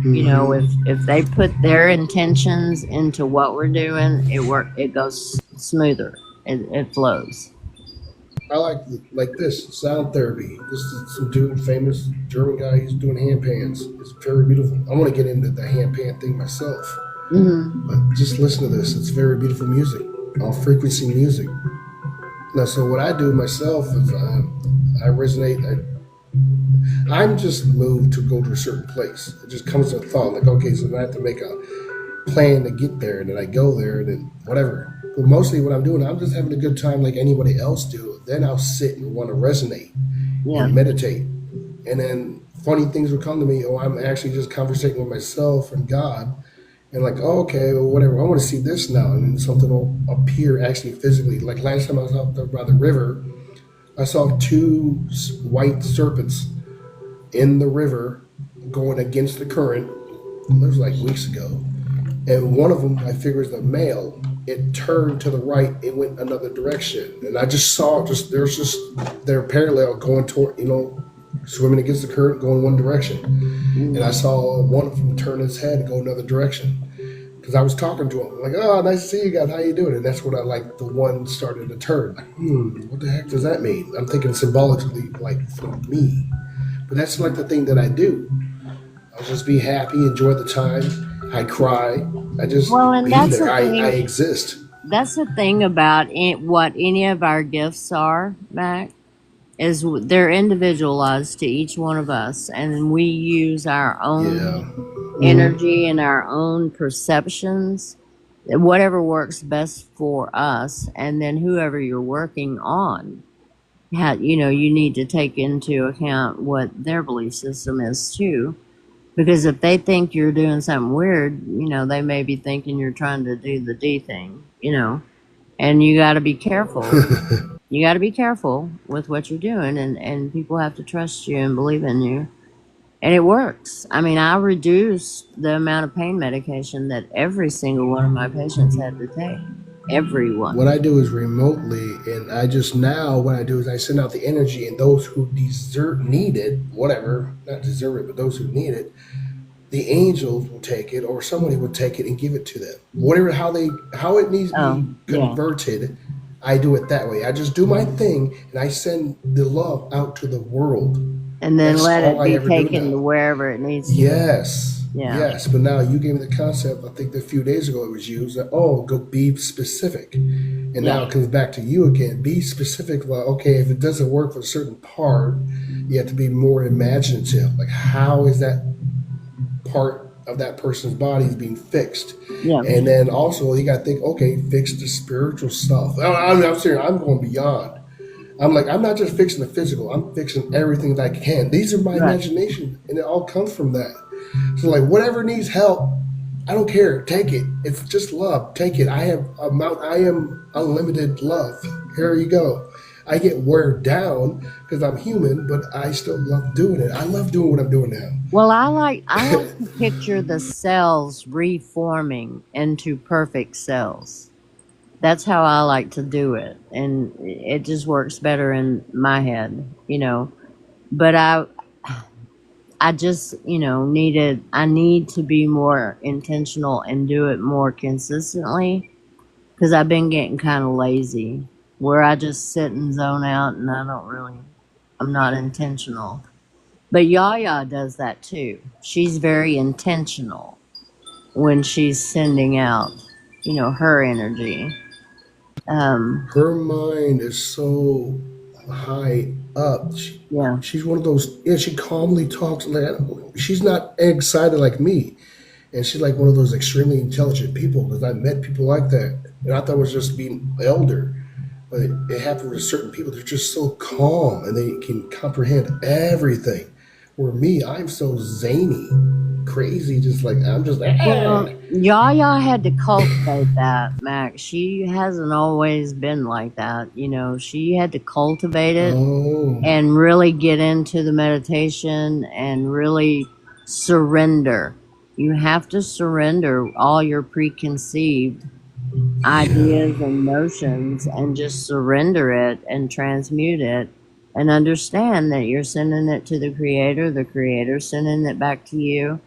If they put their intentions into what we're doing, it goes smoother. It flows. I like this sound therapy. This is some dude, famous German guy. He's doing hand pans. It's very beautiful. I want to get into the hand pan thing myself, but just listen to this. It's very beautiful music, all frequency music. Now, so what I do myself is I resonate. I'm just moved to go to a certain place. It just comes to a thought, like, okay, so I have to make a plan to get there, and then I go there, and then whatever. But mostly what I'm doing, I'm just having a good time like anybody else do. Then I'll sit and want to resonate and meditate. And then funny things will come to me. Oh, I'm actually just conversating with myself and God. And like, oh, okay, well, whatever. I want to see this now. And then something will appear actually physically. Like last time I was out there by the river, I saw two white serpents in the river going against the current. It was like weeks ago. And one of them, I figured, is a male. It turned to the right. It went another direction. And I just saw, they're parallel going toward, swimming against the current, going one direction. And I saw one of them turn his head and go another direction. Because I was talking to him, like, oh, nice to see you guys. How you doing? And that's when the one started to turn. Like, what the heck does that mean? I'm thinking symbolically, like, for me. But that's like the thing that I do. I'll just be happy, enjoy the time. I cry. I just Well, and be that's there. the I thing. exist. That's the thing about what any of our gifts are, Mac, is they're individualized to each one of us, and we use our own Yeah. energy and our own perceptions, whatever works best for us, and then whoever you're working on, you need to take into account what their belief system is too. Because if they think you're doing something weird, they may be thinking you're trying to do the D thing, and you got to be careful. You got to be careful with what you're doing, and people have to trust you and believe in you. And it works. I mean, I reduced the amount of pain medication that every single one of my patients had to take. Everyone. What I do is remotely, and what I do is I send out the energy, and those who need it, not deserve it, but those who need it, the angels will take it, or somebody will take it and give it to them. Whatever, how it needs to be converted, I do it that way. I just do my thing, and I send the love out to the world. And then That's let all I it ever be do taken now. to wherever it needs to Yes. be. Yeah. Yes, but now you gave me the concept. I think a few days ago it was used that go be specific, and now it comes back to you again. Be specific. Well, okay, if it doesn't work for a certain part, you have to be more imaginative. Like, how is that part of that person's body is being fixed? Yeah. And then also you got to think, okay, fix the spiritual stuff. I'm serious. I'm going beyond. I'm not just fixing the physical. I'm fixing everything that I can. These are my imagination, and it all comes from that. So, like, whatever needs help, I don't care. Take it. It's just love. Take it. I am unlimited love. Here you go. I get wear down because I'm human, but I still love doing it. I love doing what I'm doing now. Well, I like to picture the cells reforming into perfect cells. That's how I like to do it, and it just works better in my head, But I just, I need to be more intentional and do it more consistently, because I've been getting kind of lazy, where I just sit and zone out, and I'm not intentional. But Yaya does that too. She's very intentional when she's sending out, her energy. Her mind is so high up. She's one of those. Yeah, she calmly talks. She's not excited like me, and she's like one of those extremely intelligent people. Because I met people like that, and I thought it was just being elder, but it happens with certain people. They're just so calm and they can comprehend everything. Where me, I'm so zany, crazy, just like I'm just like. Well, Yaya had to cultivate that, Mac. She hasn't always been like that. She had to cultivate it and really get into the meditation and really surrender. You have to surrender all your preconceived ideas and notions and just surrender it and transmute it. And understand that you're sending it to the Creator's sending it back to you.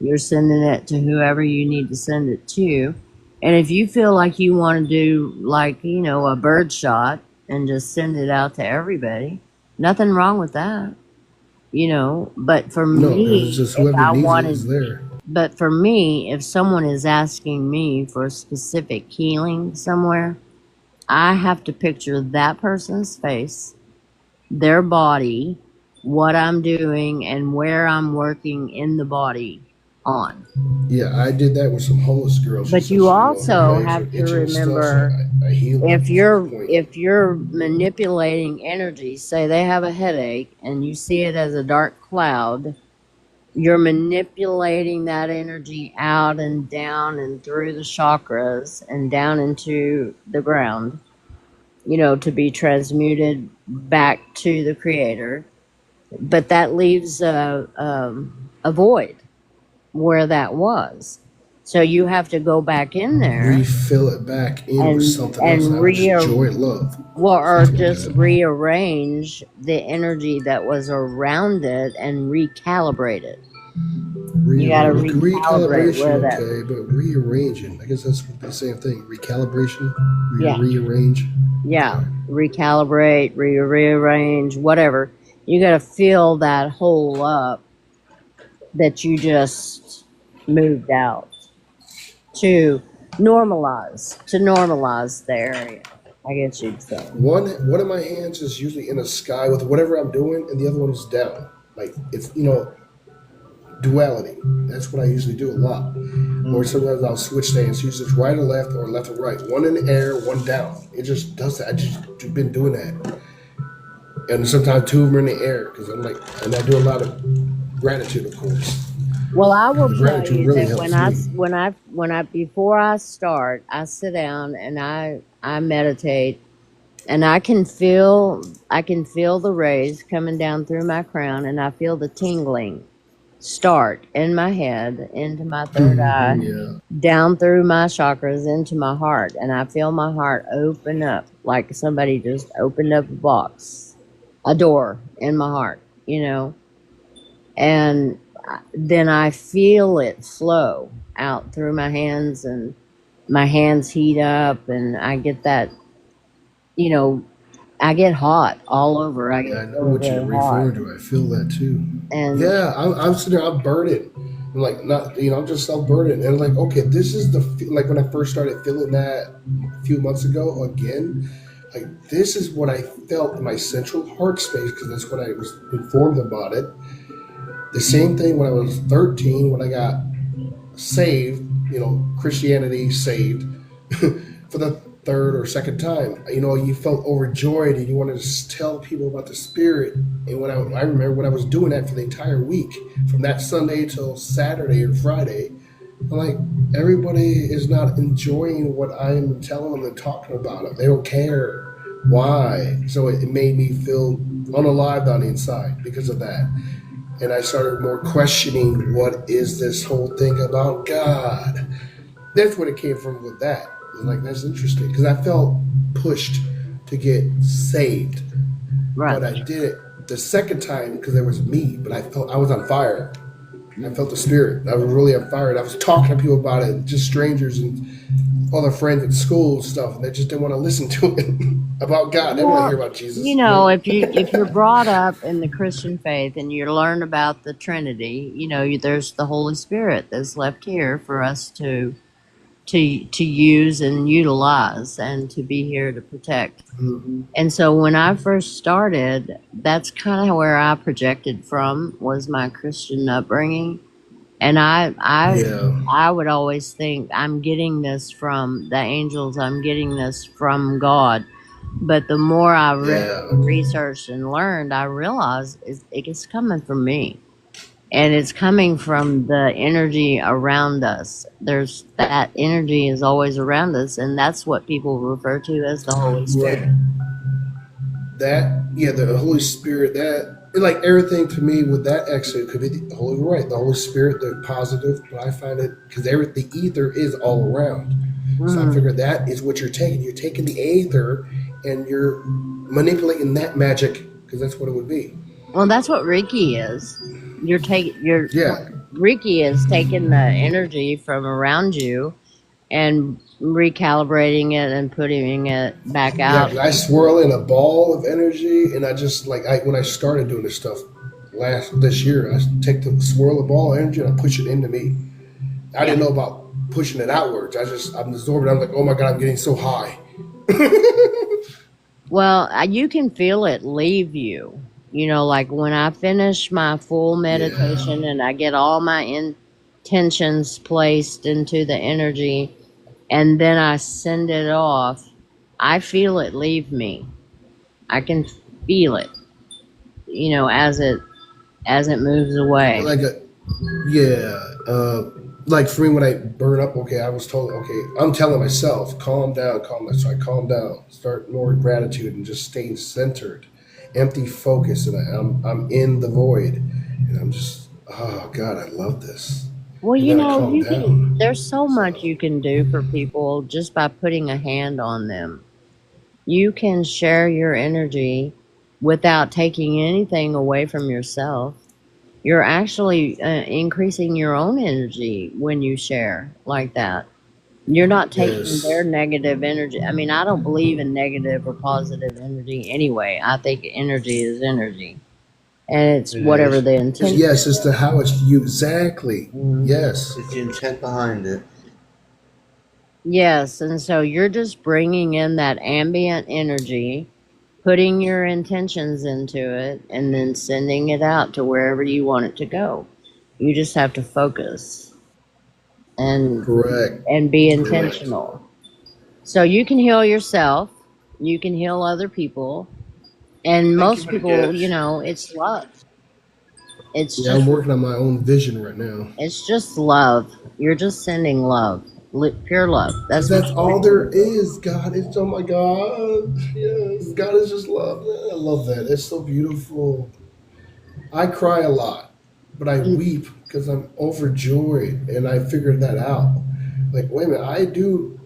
You're sending it to whoever you need to send it to. And if you feel like you want to do a bird shot and just send it out to everybody, nothing wrong with that. But for me, it's just whoever needs it is there. But for me, if someone is asking me for a specific healing somewhere, I have to picture that person's face, their body, what I'm doing, and where I'm working in the body on. Yeah, I did that with some homeless girls. But you also have to remember, if you're manipulating energy, say they have a headache and you see it as a dark cloud, you're manipulating that energy out and down and through the chakras and down into the ground. to be transmuted back to the creator. But that leaves a void where that was. So you have to go back in there Refill it back in with and something else. and Which is joy and love. or Something like just that. rearrange the energy that was around it and recalibrate it. You got to recalibrate Recalibration, where that. okay, but rearranging. I guess that's the same thing. Recalibration, Yeah. rearrange. Yeah, recalibrate, rearrange, whatever. You got to fill that hole up that you just moved out to normalize the area. I guess you'd say. One of my hands is usually in the sky with whatever I'm doing, and the other one is down. Like it's duality. That's what I usually do a lot. Or sometimes I'll switch things. Usually it's right or left or left or right. One in the air, one down. It just does that. I just been doing that. And sometimes two of them are in the air because I'm like, and I do a lot of gratitude, of course. Well, I will tell Gratitude you really that helps me. when I before I start, I sit down and I meditate, and I can feel the rays coming down through my crown, and I feel the tingling start in my head into my third eye, Yeah. down through my chakras into my heart, and I feel my heart open up like somebody just opened up a door in my heart, and then I feel it flow out through my hands, and my hands heat up, and I get that, I get hot all over. I Yeah, I get know really, what you're really hot. referring to. I feel that too. And Yeah, I'm sitting there, I'm burning. I'm like, not, I'm just self-burning. And like, okay, this is like when I first started feeling that a few months ago again, like this is what I felt in my central heart space because that's when I was informed about it. The same thing when I was 13, when I got saved, Christianity saved for the third or second time. You felt overjoyed and you wanted to tell people about the spirit. And when I remember when I was doing that for the entire week, from that Sunday till Saturday or Friday, I'm like, everybody is not enjoying what I'm telling them and talking about it. They don't care. Why? So it made me feel unalived on the inside because of that. And I started more questioning what is this whole thing about God. That's what it came from with that. I was like, that's interesting because I felt pushed to get saved. right. But I did it the second time because there was me, but I felt I was on fire. I felt the spirit. I was really on fire. And I was talking to people about it, just strangers and other friends at school and stuff, and they just didn't want to listen to it about God. They want to hear about Jesus. If you're brought up in the Christian faith and you learn about the Trinity, there's the Holy Spirit that's left here for us to use and utilize and to be here to protect. Mhm. And so when I first started, that's kind of where I projected from, was my Christian upbringing. And Yeah. I would always think I'm getting this from the angels, I'm getting this from God. But the more I Yeah. researched and learned, I realized it's coming from me. And it's coming from the energy around us. There's that energy is always around us, and that's what people refer to as the Holy Spirit. Right. The Holy Spirit, like everything to me with that exit could be the Holy Spirit, the positive, but I find it because the ether is all around. So I figure that is what you're taking. You're taking the ether and you're manipulating that magic because that's what it would be. Well, that's what Reiki is. Yeah. Reiki is taking the energy from around you and recalibrating it and putting it back Yeah, out. 'cause I swirl in a ball of energy, and I just when I started doing this stuff this year, I take the swirl a ball of energy and I push it into me. I didn't know about pushing it outwards. I'm absorbing. I'm like, oh my god, I'm getting so high. Well, you can feel it leave you. Like when I finish my full meditation and I get all my intentions placed into the energy and then I send it off, I feel it leave me. I can feel it, as it moves away. Like like for me when I burn up, okay, I was told, okay, I'm telling myself, calm down, calm down. So I calm down, start more gratitude and just staying centered, empty focus, and I'm in the void, and I'm just, oh God, I love this. Well, And you then I know, calm you can, down. there's so much So you can do for people just by putting a hand on them. You can share your energy without taking anything away from yourself. You're actually increasing your own energy when you share like that. You're not taking their yes, negative energy. I mean, I don't believe in negative or positive energy anyway. I think energy is energy, and it's It whatever is. the it's, intention yes, as to is. how it's you exactly. Mhm. Yes, It's the intent behind it. Yes, and so you're just bringing in that ambient energy, putting your intentions into it, and then sending it out to wherever you want it to go. You just have to focus and correct, and be correct. intentional. So you can heal yourself, you can heal other people, and Thank you most for the people, gifts. it's love. It's Yeah, I'm just working on my own vision right now. it's just love. You're just sending love, pure love. Because That's what that's you're all there doing. is. God, it's, oh my God. Yes, God is just love. I love that. It's so beautiful. I cry a lot, but I weep because I'm overjoyed and I figured that out. Like, wait a minute, I do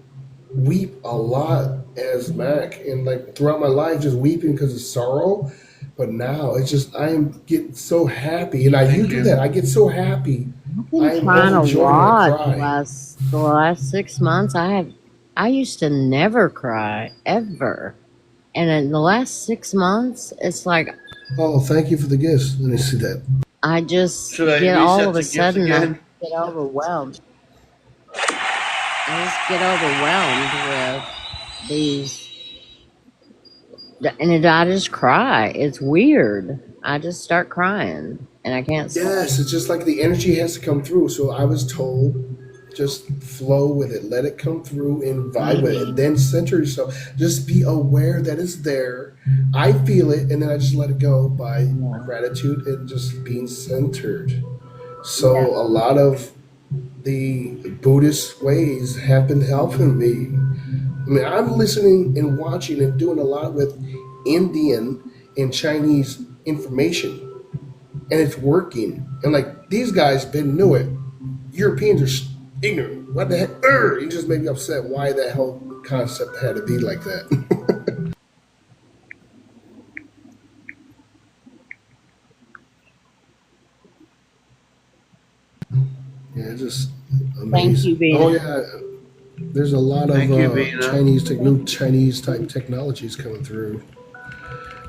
weep a lot as Mac and like throughout my life, just weeping because of sorrow. But now it's just, I'm getting so happy. And I Thank do you. that. I get so happy. I've been I am crying a overjoyed when I lot cry. the last 6 months. I used to never cry ever, and in the last 6 months, it's like Oh, thank you for the gifts. Let me see that. I just Should I get all reset of a the gifts sudden I again? get overwhelmed. I just get overwhelmed with these, I just cry. It's weird. I just start crying, and I can't stop. Yes, it's just like the energy has to come through. So I was told just flow with it, let it come through and vibe with it, and Hmm. then center yourself. Just be aware that it's there. I feel it, and then I just let it go by Yeah. gratitude and just being centered. So Yeah. a lot of the Buddhist ways have been helping me. I mean, I'm listening and watching and doing a lot with Indian and Chinese information, and it's working. And like these guys been knew it. Europeans are ignorant. What the heck? It just made me upset. Why that whole concept had to be like that? Yeah, it's just Thank you, amazing. Oh Bina. yeah, there's a lot of Thank you, Bina. New Chinese type technologies coming through,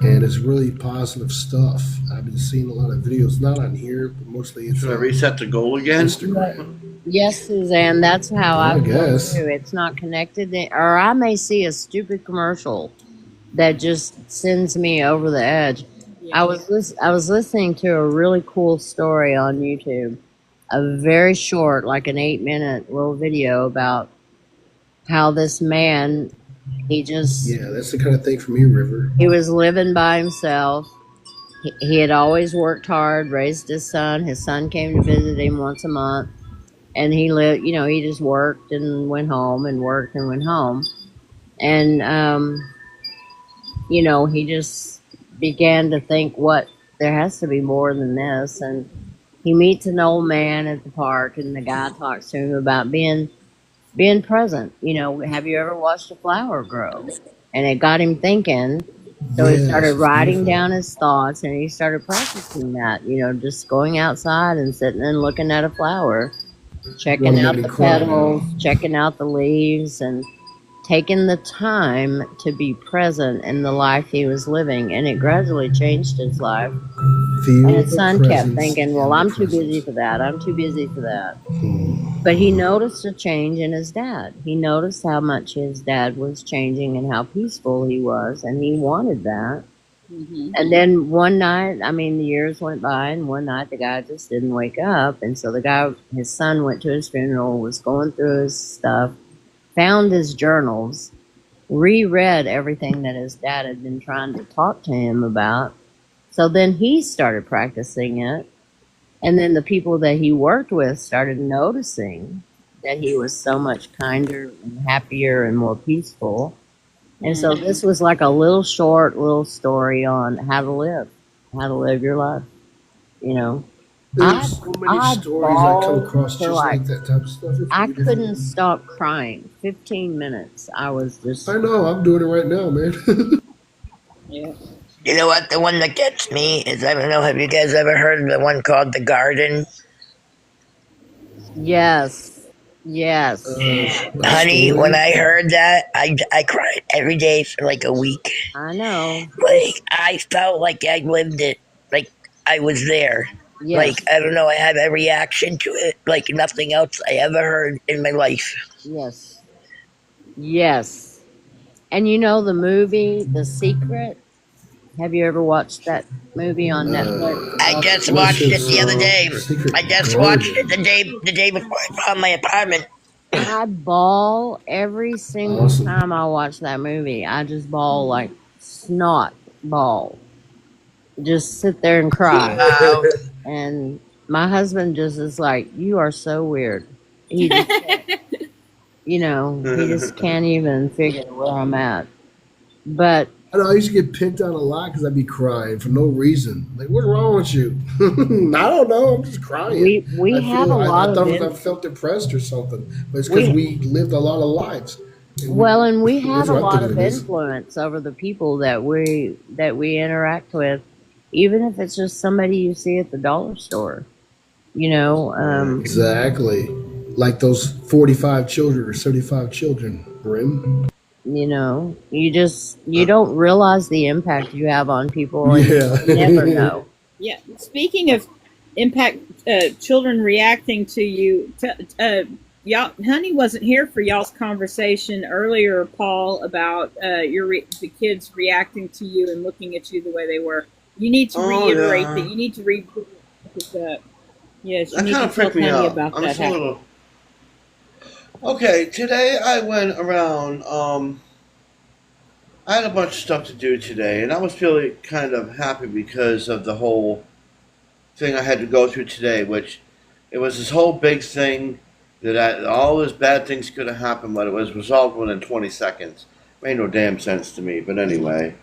and it's really positive stuff. I've been seeing a lot of videos, not on here, but mostly it's Should I on reset the goal again? Instagram. Yes, Suzanne, that's how Yeah, I I feel guess. too. It's not connected, or I may see a stupid commercial that just sends me over the edge. I was listening to a really cool story on YouTube, a very short, like an 8 minute little video about how this man Yeah, that's the kind of thing for me, River. he was living by himself. He had always worked hard, raised his son. His son came to visit him once a month, and he lived. He just worked and went home and worked and went home, and he just began to think, what, there has to be more than this. And he meets an old man at the park, and the guy talks to him about being present. Have you ever watched a flower grow? And it got him thinking. So he started Yes, it's writing beautiful. down his thoughts, and he started practicing that, just going outside and sitting and looking at a flower, You want checking to make out me the cry petals, now. checking out the leaves, and taking the time to be present in the life he was living. And it gradually changed his life. And Feel his the son kept presence thinking, well, in the I'm too busy presence. for that. I'm too busy for that. Hmm. But he noticed a change in his dad. He noticed how much his dad was changing and how peaceful he was, and he wanted that. And then one night, I mean, the years went by, and one night the guy just didn't wake up. And so his son went to his funeral, was going through his stuff, found his journals, reread everything that his dad had been trying to talk to him about. So then he started practicing it. And then the people that he worked with started noticing that he was so much kinder and happier and more peaceful. And so this was like a little short little story on how to live your life. You know, There's so many I stories I come bawled across till just like that type of stuff. It's I beautiful. couldn't stop crying. 15 minutes. I was just. I know. I'm doing it right now, man. Yeah. You know what? The one that gets me is, I don't know, have you guys ever heard of the one called The Garden? Yes. Yes. That Honey, story. when I heard that, I cried every day for like a week. I know. Like, I felt like I lived it. Like, I was there. Yes. Like, I don't know, I had a reaction to it like nothing else I ever heard in my life. Yes. Yes. And you know the movie, The Secret? Have you ever watched that movie on Netflix? I just What's watched it his, the other day. Secret I just Garden? watched it the day before I found my apartment. I bawl every single Awesome. time I watch that movie. I just bawl like snot bawl. Just sit there and cry. Wow. And my husband just is like, "You are so weird." He just, you know, he just can't even figure where I'm at. But I know I used to get picked on a lot because I'd be crying for no reason. Like, what's wrong with you? I don't know. I'm just crying. we have a lot I thought of I felt depressed or something, but it's because we lived a lot of lives. and we have That's a what I lot think of it is. influence over the people that we interact with, even if it's just somebody you see at the dollar store. You know, Exactly. Like those 45 children or 75 children, Brim. you know, you don't realize the impact you have on people, and Yeah. you never know. Yeah. Speaking of impact, children reacting to you. Y'all, Honey wasn't here for y'all's conversation earlier, Paul, about the kids reacting to you and looking at you the way they were. You need to reiterate that. You need to read that. Yes, you That need kind to of tell freaked me Honey out. about I'm that. just a little. Okay, today I went around. I had a bunch of stuff to do today, and I was feeling kind of happy because of the whole thing I had to go through today, which it was this whole big thing that all these bad things could have happened, but it was resolved within 20 seconds. Made no damn sense to me, but anyway.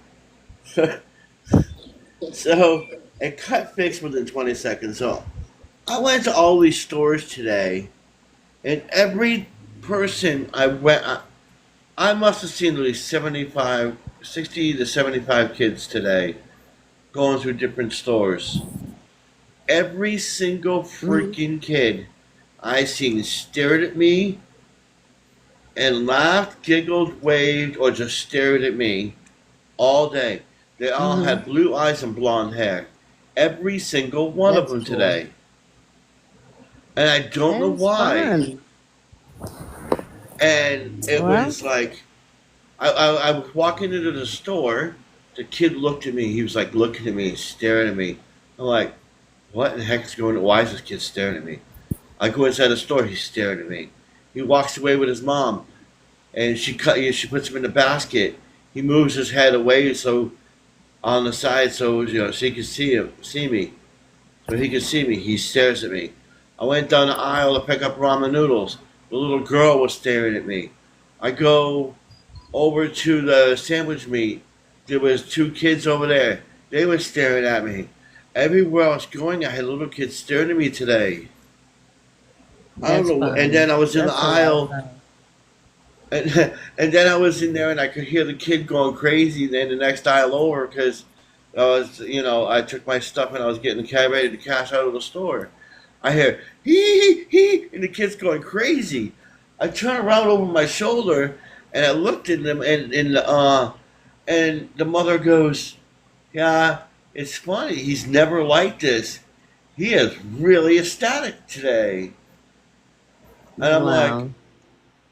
So it got fixed within 20 seconds. So I went to all these stores today, and every person I went, I must have seen at least 60 to 75 kids today going through different stores. Every single freaking kid I seen stared at me and laughed, giggled, waved, or just stared at me all day. They all had blue eyes and blonde hair. Every single one of That's them cool. today. And I don't know That's why. fun. And it Well. was like, I was walking into the store. The kid looked at me. He was like looking at me, staring at me. I'm like, what in the heck is going on? Why is this kid staring at me? I go inside the store. He's staring at me. He walks away with his mom, and she puts him in the basket. He moves his head away so on the side so so he can see me. So he can see me. He stares at me. I went down the aisle to pick up ramen noodles. The little girl was staring at me. I go over to the sandwich meat. There was two kids over there. They were staring at me. Everywhere I was going, I had little kids staring at me today. I That's don't know. fun. And then I was in That's the a lot aisle, of fun. and then I was in there, and I could hear the kid going crazy. And then the next aisle over, because I took my stuff and I was getting ready to cash out of the store. I hear hee, and the kid's going crazy. I turn around over my shoulder and I looked at them, and the mother goes, "Yeah, it's funny. He's never like this. He is really ecstatic today." And Wow.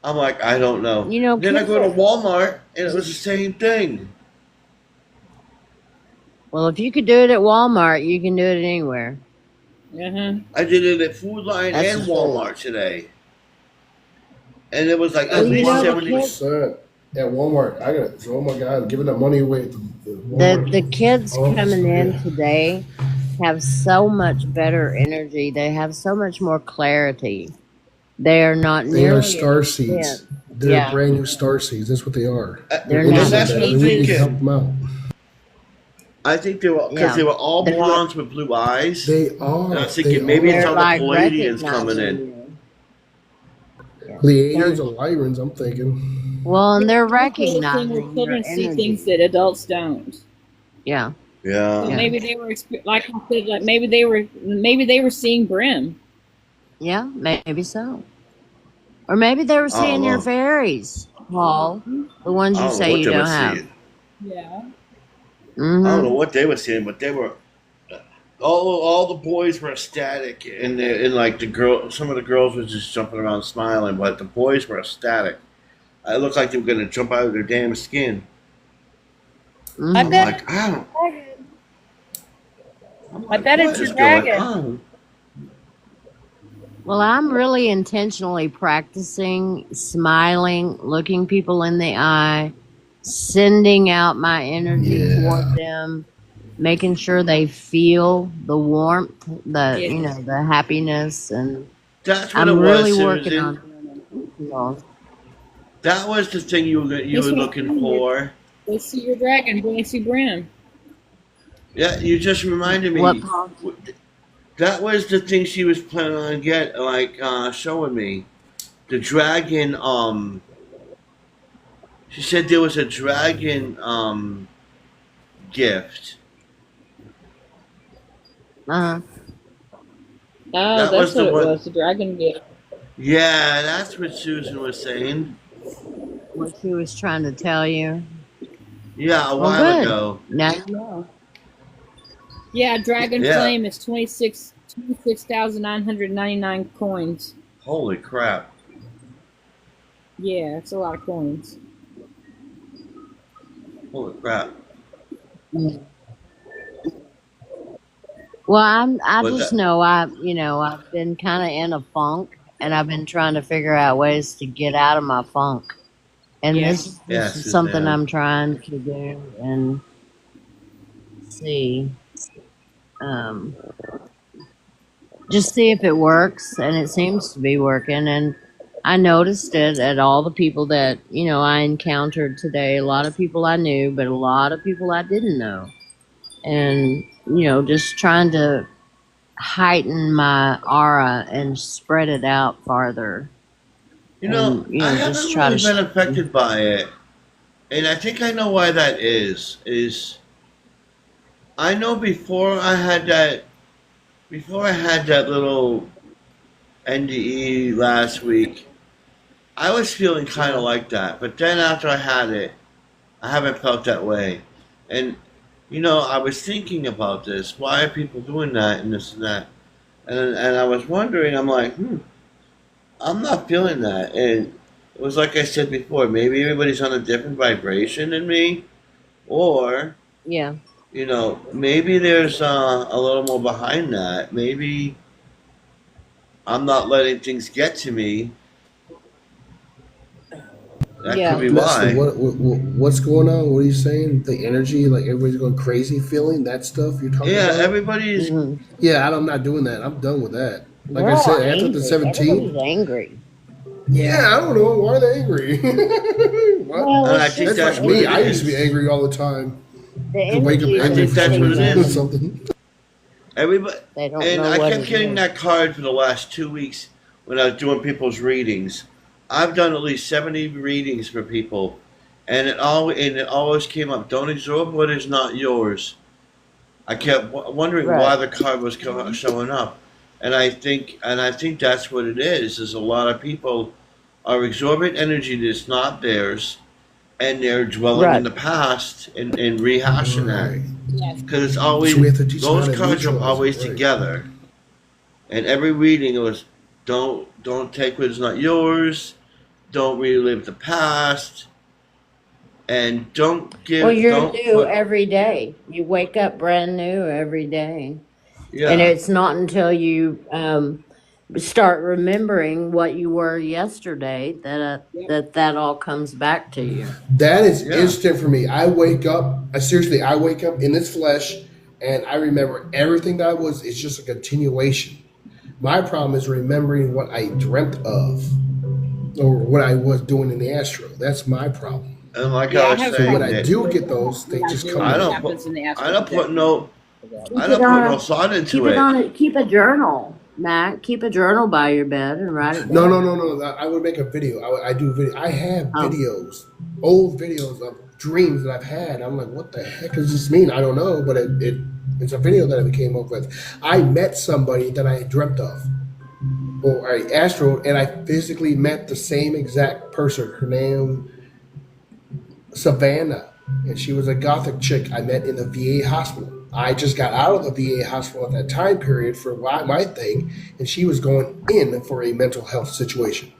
I'm like, I don't know. You know, Then I kids go to are- Walmart and it was the same thing. Well, if you could do it at Walmart, you can do it anywhere. I did it at Food Line That's and true. Walmart today. And it was like at Well, you least know, the 70. kids- At Walmart, I got. Oh my God, giving that money away at the The Walmart. the kids Oh, coming yeah. in today, have so much better energy. They have so much more clarity. They are not They are nearly star as seeds. intense. They're Yeah, brand new star seeds. That's what they are. they're They're not And that's innocent, what man. I'm We need to intense. help thinking. them out. I think they were because Yeah, they were all they're not. blondes with blue eyes. They And I are. was They thinking maybe it's are. They're how the like Palladians coming recognizing in. you. Yeah, Pleiadians they're or Lyrans, I'm thinking. well, and they're That's the whole thing where recognizing your children see things energy. that adults don't. Yeah, So Yeah. yeah, maybe they were, like I said, like maybe they were seeing Brim. yeah. Maybe so, or maybe they were I don't seeing your know. fairies, Paul, the ones I you don't know say what you they were don't have. seeing. Yeah. I don't know Mm-hmm. what they were seeing, but they were all the boys were ecstatic, and like the girl, some of the girls were just jumping around smiling, but the boys were ecstatic. It looked like they were gonna jump out of their damn skin. I Mm-hmm. I'm bet like, I don't. I'm I like, bet what it's a is going dragon. on? Well, I'm really intentionally practicing smiling, looking people in the eye, sending out my energy toward Yeah. them, making sure they feel the warmth, the Yeah. the happiness, and That's what it I'm really was, working Susan. on doing it. So, That was the thing you were That's what I'm looking saying. for. They see your dragon, they see Brim. Yeah, you just reminded what, me. Paul? That was the thing she was planning on showing me. The dragon. She said there was a dragon gift. Uh-huh. Oh, That that's was the what it one. was, the dragon gift. Yeah, that's what Susan was saying. What she was trying to tell you. Yeah, a Well, while good. ago. Now you know. Yeah, Dragon Yeah. Flame is 26,999 coins. Holy crap. Yeah, it's a lot of coins. Holy crap. Well, I But just that, know I've been kind of in a funk, and I've been trying to figure out ways to get out of my funk. And Yeah. this yeah, is something Suzanne. I'm trying to do and see, um, just see if it works. And it seems to be working. And I noticed it at all the people that I encountered today. A lot of people I knew, but a lot of people I didn't know. And just trying to heighten my aura and spread it out farther, You know, and I just haven't try to. really been affected by it. And I think I know why that is. I know before I had that little NDE last week, I was feeling kind of like that. But then after I had it, I haven't felt that way. And, I was thinking about this. Why are people doing that and this and that? And I was wondering, I'm like, I'm not feeling that. And it was like I said before, maybe everybody's on a different vibration than me. Or, Yeah. maybe there's a little more behind that. Maybe I'm not letting things get to me. That Yeah. could be Leslie, why. what's going on? What are you saying? The energy, like everybody's going crazy, feeling that stuff you're talking Yeah, about? everybody's. hmm Yeah, I'm not doing that. I'm done with that. Like They're I all said, after the angry. 17th, Everybody's angry. yeah, I don't know. Why are they angry? What? Well, And I it's think just That's the that's like what me. it I used to be is. angry all the time. the To wake up energy I angry is think for that's some what it reason or is. something. Everybody. they don't And know I what kept it getting is. that card for the last 2 weeks when I was doing people's readings. I've done at least 70 readings for people, and it always came up. Don't absorb what is not yours. I kept wondering why Right. the card was showing up, and I think that's what it is. Is a lot of people are absorbing energy that's not theirs, and they're dwelling in Right. the past and rehashing that Right. Yes. because it's So always we have to teach them how those to cards are neutralize always it, right? together. And every reading it was don't take what is not yours, don't relive the past, and Well, you're don't new put every day. You wake up brand new every day. And yeah. it's not until you start remembering what you were yesterday Yep. that all comes back to you. That is Yeah. instant for me. I wake up. I wake up in this flesh and I remember everything that was. It's just a continuation. My problem is remembering what I dreamt of or what I was doing in the astro. That's my problem. And like Yeah, I I was have So when saying, I Nick, do get those, they just come. I what don't happens in the I astral don't put projection. no I Keep don't it put on no a thought keep into it it. on a keep a journal, Matt. Keep a journal by your bed and write it No, down. no, no, no. I would make a video. I do video. I have Oh, videos, old videos of dreams that I've had. I'm like, what the heck does this mean? I don't know, but it's a video that I came up with. I met somebody that I dreamt of, or I astral, and I physically met the same exact person. Her name Savannah, and she was a gothic chick I met in the VA hospital. I just got out of the VA hospital at that time period for my thing, and she was going in for a mental health situation.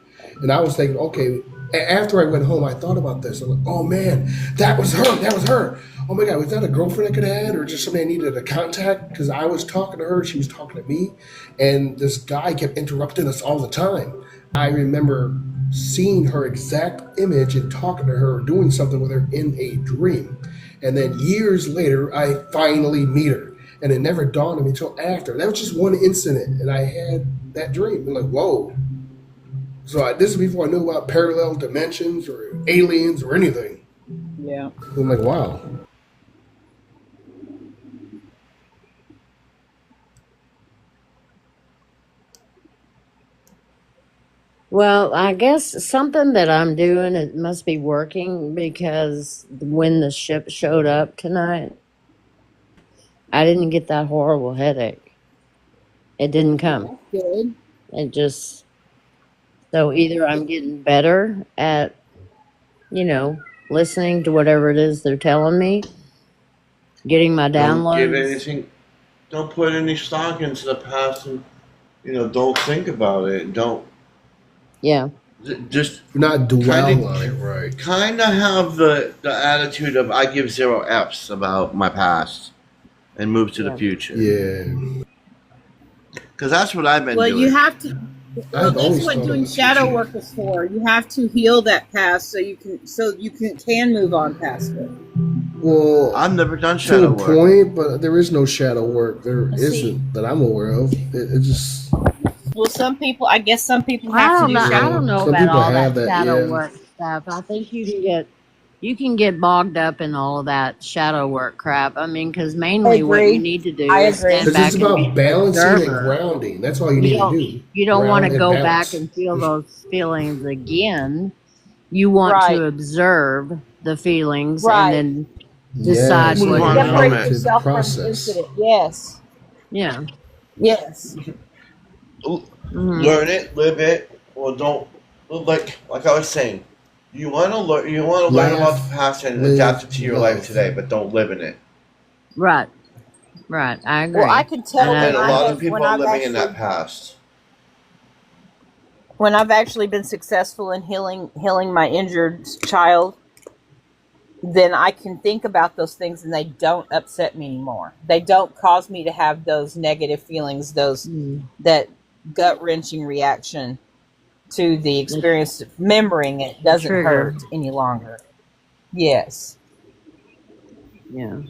And I was thinking, okay, after I went home, I thought about this. I'm like, oh man, that was her. That was her. Oh my God, was that a girlfriend I could have had or just somebody I needed to contact? Because I was talking to her, she was talking to me, and this guy kept interrupting us all the time. I remember seeing her exact image and talking to her, doing something with her in a dream. And then years later, I finally meet her. And it never dawned on me until after. That was just one incident, and I had that dream. I'm like, whoa. So this is before I knew about parallel dimensions or aliens or anything. Yeah. I'm like, wow. well, I guess something that I'm doing it must be working because when the ship showed up tonight, I didn't get that horrible headache. It didn't come. Good. It just so either I'm getting better at listening to whatever it is they're telling me, getting my Don't give downloads. anything. Don't put any stock into the past, and don't think about it. Don't Yeah. just Not dwell kind on it, right? of have the attitude of I give 0 F's about my past and move to the Yeah. future. Yeah. Because that's what I've been Well, doing. you have to. Well, I've that's always what thought doing of the shadow future. work is for. You have to heal that past so you can move on past it. Well, I've never done to a shadow work. point, but there is no shadow work. There Let's see. isn't that I'm aware of. It just Well, I guess some people I have to don't do know. I shadow. don't know some about people all have that that. shadow Yeah. work stuff. I think you can get bogged up in all of that shadow work crap. I mean, because I mainly what you agree. need to do I is agree. stand Because it's back and be about an balancing and observer. grounding. That's all you You need to don't do. you don't want Ground to and go back balance. and feel those feelings again. You want Right. to observe the feelings and Right. then decide Yes, Move what on to from Separate it. do. to the yourself from the process. incident. Yes. Yeah. Yes. Hmm. Learn it, live it, or don't. Like I was saying, you want to learn. You want to learn about Laugh, the past and live, adapt it to your life love. today, but don't live in it. Right. Right. I Well, I agree. can tell And And a lot of people when are I've living in that actually past. been successful in healing my injured child, then I can think about those things and they don't upset me anymore. They don't cause me to have those negative feelings, that gut wrenching reaction to the the, experience. Remembering it the doesn't trigger. hurt any longer. Yes. Yeah.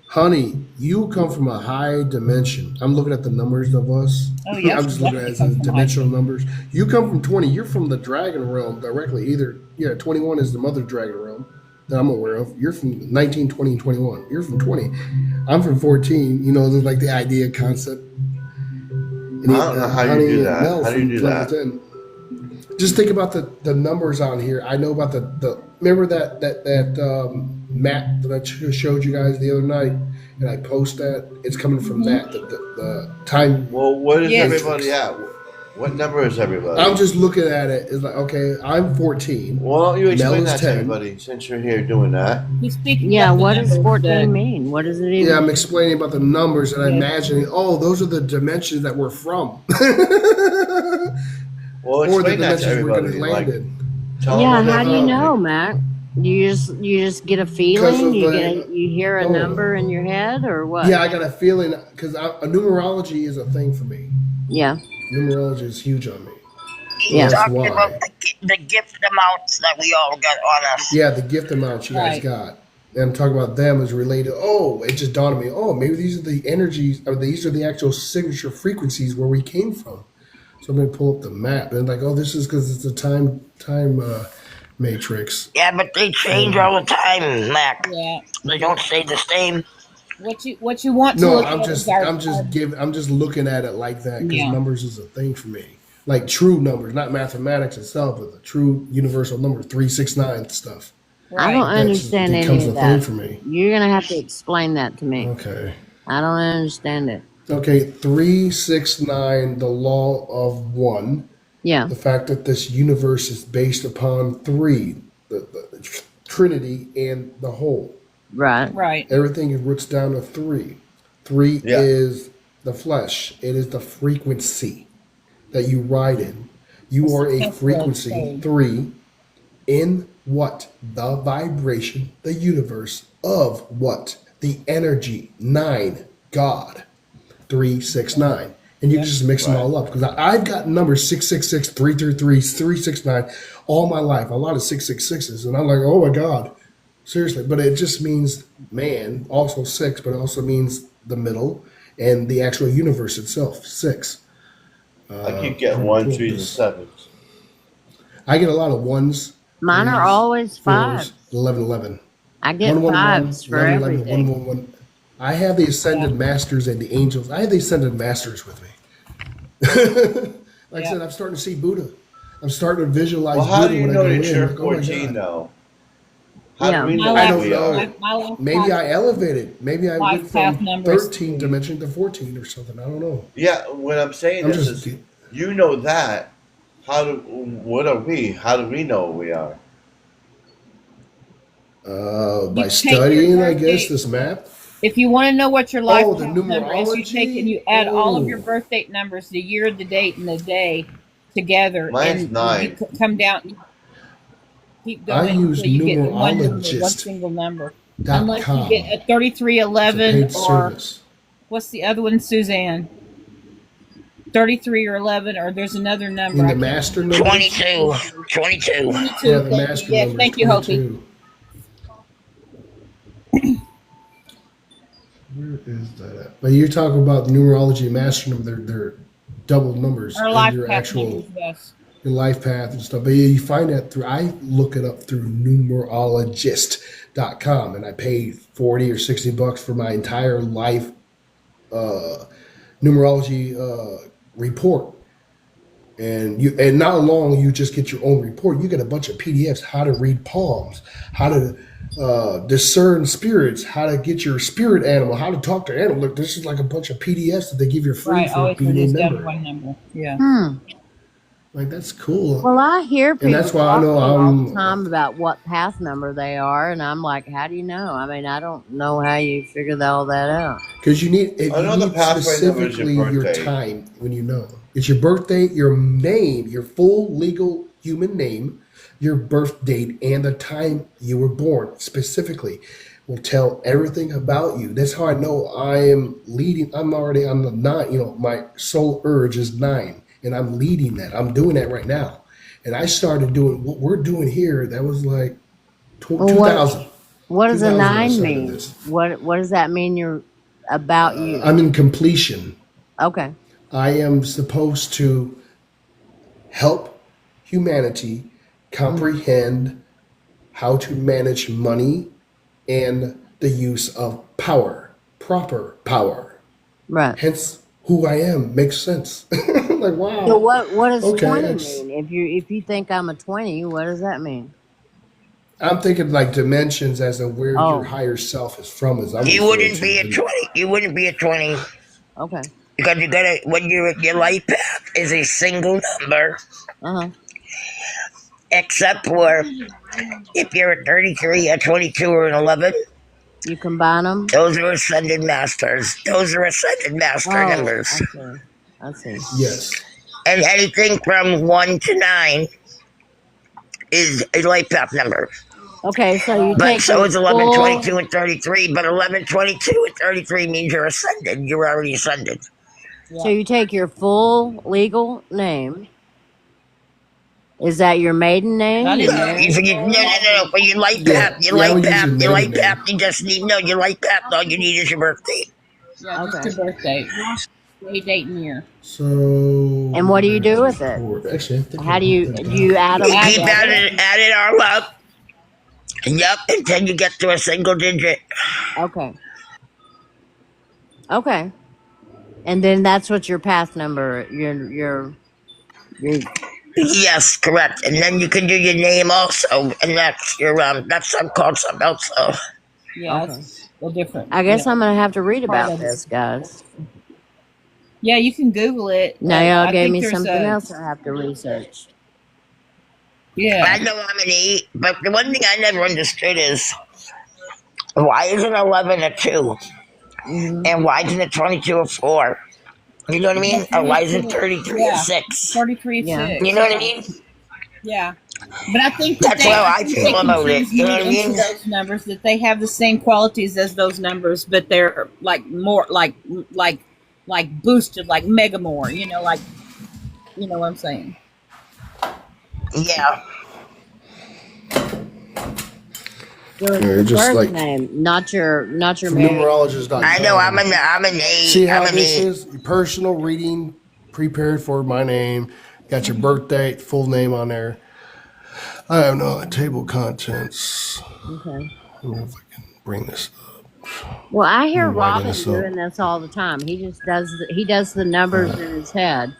Honey, you come from a high dimension. I'm looking at the numbers of us. Oh I'm yes, just we looking at definitely it as come from high. dimensional numbers. You come from 20. You're from the dragon realm directly. Either 21 is the mother dragon realm that I'm aware of. You're from 19, 20, and 21. You're from 20. I'm from 14. There's like the idea concept. And I don't know how you Honey do and that. Mel How do you from do level that? 10. Just think about the numbers on here. I know about the remember that map that I showed you guys the other night, and I post that. It's coming from that the time Well, what is Yes. everybody matrix. at? What number is everybody? I'm just looking at it. It's like, okay, I'm 14. Why don't you Mel explain is that to 10. everybody since you're here doing that? He's speaking Yeah. of the What does numbers 14 mean? What does it Yeah, I'm even? explaining about the numbers, and I'm yes. imagining, oh, those are the dimensions that we're from, Well, or the explain that to dimensions we're going everybody. to Like, land in. tell them Yeah. what How that do you means. know, Mac? You just get a Because feeling. of You hear a oh, number in your head or what? yeah, I got a feeling because numerology is a thing for me. Yeah. Numerology is huge on me. So He's Yeah. that's talking about why. the gift amounts that we all got on us. Yeah, the gift amounts you guys Right. got. and I'm talking about them as related. Oh, it just dawned on me. Oh, maybe these are the energies, or these are the actual signature frequencies where we came from. So I'm gonna pull up the map and like, oh, this is because it's a time matrix. Yeah, but they change all the time, Mac. Yeah. They don't stay the same. What you want to No, look at is our, I'm just looking at it like that because yeah. numbers is a thing for me. Like true numbers, not mathematics itself, but the true universal number 369 stuff. I don't Right. understand any becomes of a thing that. for me. You're gonna have to explain that to me. Okay. I don't understand it. Okay, 369, the law of one. Yeah. The fact that this universe is based upon three, the Trinity and the whole. Right. Right. Everything is roots down to three. Three Yeah. is the flesh. It is the frequency that you ride in. You It's are the a temporal frequency. state. Three in what? The vibration, the universe of what? The energy. 9, God. 369. And you can just mix them Right. all up. Because I've got numbers 666, 333, 369 all my life. A lot of 666s. And I'm like, oh my God. Seriously. But it just means man, also six, but it also means the middle and the actual universe itself. 6. I keep getting one, threes, and sevens. I get a lot of ones, Mine are threes, always 4s, fives. 11, 11. I get 1, 1, 1, fives for 11, 11, everything. 1, 1, 1. I have the ascended masters and the angels. I have the ascended masters with me. Like I Yeah. said, I'm starting to see Buddha. I'm starting to visualize Well, how Buddha do you when I know go that in. you're Like, oh my 14 God. though? How Yeah. do we My know I who don't we know. are? my life Maybe path, I elevated. Maybe I life went path from number is 13 3. dimension to 14 or something. I don't know. Yeah, what I'm saying I'm is just, you know that. What are we? How do we know who we are? by You take your studying, I guess, birthday. this map. If you want to know what your life Oh, the path number is, you take and you numerology. add all of your Oh, birth date numbers, the year, the date, and the day together, Mine's and you 9. come down, keep I going use until you get one number, one numerologist.com single number. Unless you get a It's a 3311 paid or service. what's the other one, Suzanne? 33 or 11, or there's another You number. mean I the can't master remember. numbers? 22. 22. 22. Yeah, the Thank you. master Yes, numbers, thank you, Hopi. 22. Where is that at? But you're talking about numerology master number. They're double numbers Our in life your path actual numbers, yes. your life path and stuff. But yeah, you find that through, I look it up through numerologist.com and I pay 40 or 60 bucks for my entire life numerology report. And not long you just get your own report. You get a bunch of PDFs, how to read palms, how to discern spirits, how to get your spirit animal, how to talk to animal. Look, this is like a bunch of PDFs that they give you free Right, for always being a reduce down to member. one number. Yeah. Like that's cool. Well, I hear And people that's why I talking know all the I'm time about what path number they are, and I'm like, how do you know? I mean, I don't know how you figure all that out. because you need I know the pathway number is your specifically your birthday. time when you know. It's your birthday, your name, your full legal human name, your birth date, and the time you were born specifically will tell everything about you. That's how I know I am leading. I'm already on the 9. My soul urge is 9, and I'm leading that. I'm doing that right now. And I started doing what we're doing here. That was like Well, 2000. what does a 2000 I 9 started mean? this. What does that mean? You're about you? I'm in completion. Okay. I am supposed to help humanity comprehend how to manage money and the use of power, proper power. Right. Hence, who I am makes sense. Like, So wow. what does Okay, 20 that's. mean? If you think I'm a 20, what does that mean? I'm thinking like dimensions as to where your Oh, higher self is from, as I'm You referring wouldn't to. be a And 20. You wouldn't be a 20 okay. because you gotta, when your life path is a single number, Uh-huh. except for if you're a 33, a 22, or an 11. You combine them? Those are ascended masters. Those are ascended master Oh, numbers. I see. yes, And anything from 1 to 9 is a life path number. Okay, so you But take so your is 11, full, 22, and 33. But 11, 22, and 33 means you're ascended. You're already ascended. so you take your full legal name, Is that your maiden name? I No, didn't Your know. you forget, married name? no. But you like Yeah, Pap. You yeah, I like would use Pap. your You like maiden name. Pap. You just need no. You like Pap. All you need is your birthday. Yeah, just Okay. your birthday. Day, date, and year. So. And what do you do with it? Actually, I think How I do wrote you that do you down. add them You keep together? add it all up. Yep, until you get to a single digit. Okay. Okay. And then that's what your path number, your Yes, correct. And then you can do your name also, and that's called something else. So. Yeah, okay. it's a different. I guess I'm gonna have to read part about of it. this, guys. Yeah, you can Google it. Now y'all I gave think me there's something a. else I have to research. I Yeah. know I'm an 8, but the one thing I never understood is why isn't 11 a 2? Hmm And why isn't it 22 a 4? You know what I mean? Or why isn't 33 a Yeah. 6? 33 Yeah. 6. You know what I mean? Yeah. But I think that That's how I they feel about it. confuse You know me what I into mean? those numbers, that they have the same qualities as those numbers, but they're like more like boosted, like mega more, like you know what I'm saying. Yeah. So it's Yeah, your just birth like name, not your from married. numerologist.com. I know I'm an 8. See how I'm an this 8. is? Personal reading prepared for my name. Got your birth date, full name on there. I have no table of contents. Okay. I don't know if I can bring this up. Well, I hear I'm writing Robin this up. doing this all the time. He just does the numbers in his head.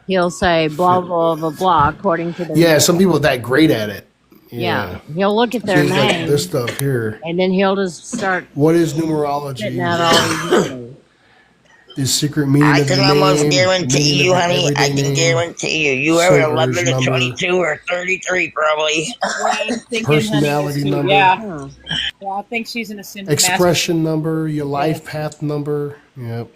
He'll say blah blah blah blah according to the Yeah, some people are that great at it. yeah. He'll look at So their it's like name this stuff here. and then he'll just start What is spitting numerology? out all these numbers. The secret meaning I of the can almost name, guarantee meaning you, of the honey. I everyday can name, guarantee you are circular's 11 to number, 22 or 33 probably. Yeah, I'm thinking, personality honey, number, yeah, Huh. yeah, I think she's an ascended master. expression number, your life path number. Yep.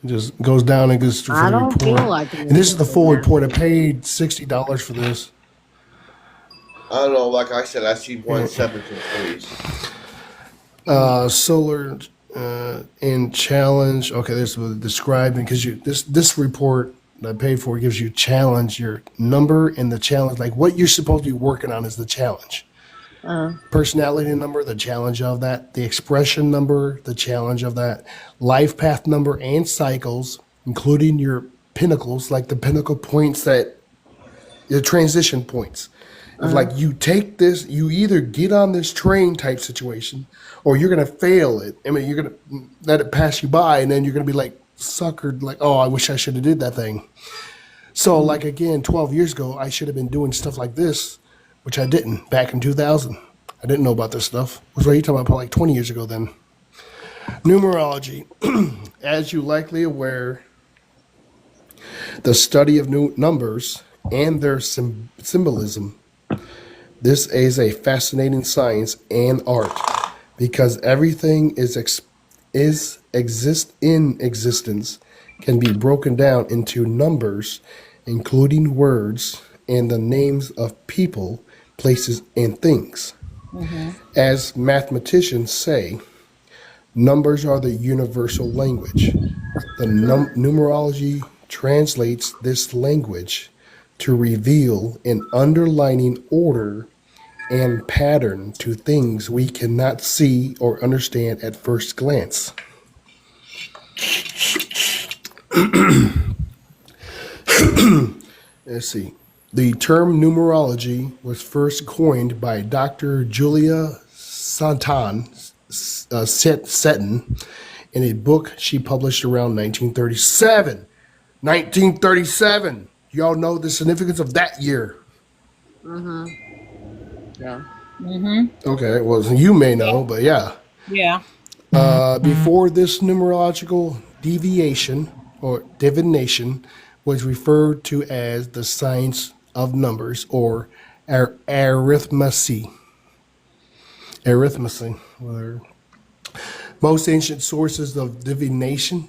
It just goes down and goes through I for the don't feel report. like it. And this is the full report. I paid $60 for this. I don't know. Like I said, I see 1 7 and 3s. Solar and challenge. Okay, this was described because this report that I paid for gives you challenge, your number, and the challenge. Like what you're supposed to be working on is the challenge. Personality number, the challenge of that. The expression number, the challenge of that. Life path number and cycles, including your pinnacles, like the pinnacle points that the transition points. Of like you take this, you either get on this train type situation, or you're gonna fail it. I mean, you're gonna let it pass you by, and then you're gonna be like suckered, like, oh, I wish I should have did that thing. So, like again, 12 years ago, I should have been doing stuff like this, which I didn't back in 2000. I didn't know about this stuff. What are you talking about? Probably like 20 years ago then. Numerology, as you likely aware, the study of new numbers and their symbolism. This is a fascinating science and art because everything exists in existence can be broken down into numbers, including words and the names of people, places, and things. As mathematicians say, numbers are the universal language. The numerology translates this language to reveal an underlying order and pattern to things we cannot see or understand at first glance. Let's see. The term numerology was first coined by Dr. Julia Seton in a book she published around 1937. 1937. Y'all know the significance of that year. Yeah. Okay, well, you may know, but yeah. Yeah. Before this numerological deviation or divination was referred to as the science of numbers or arithmetic. Arithmetic. Whatever. Most ancient sources of divination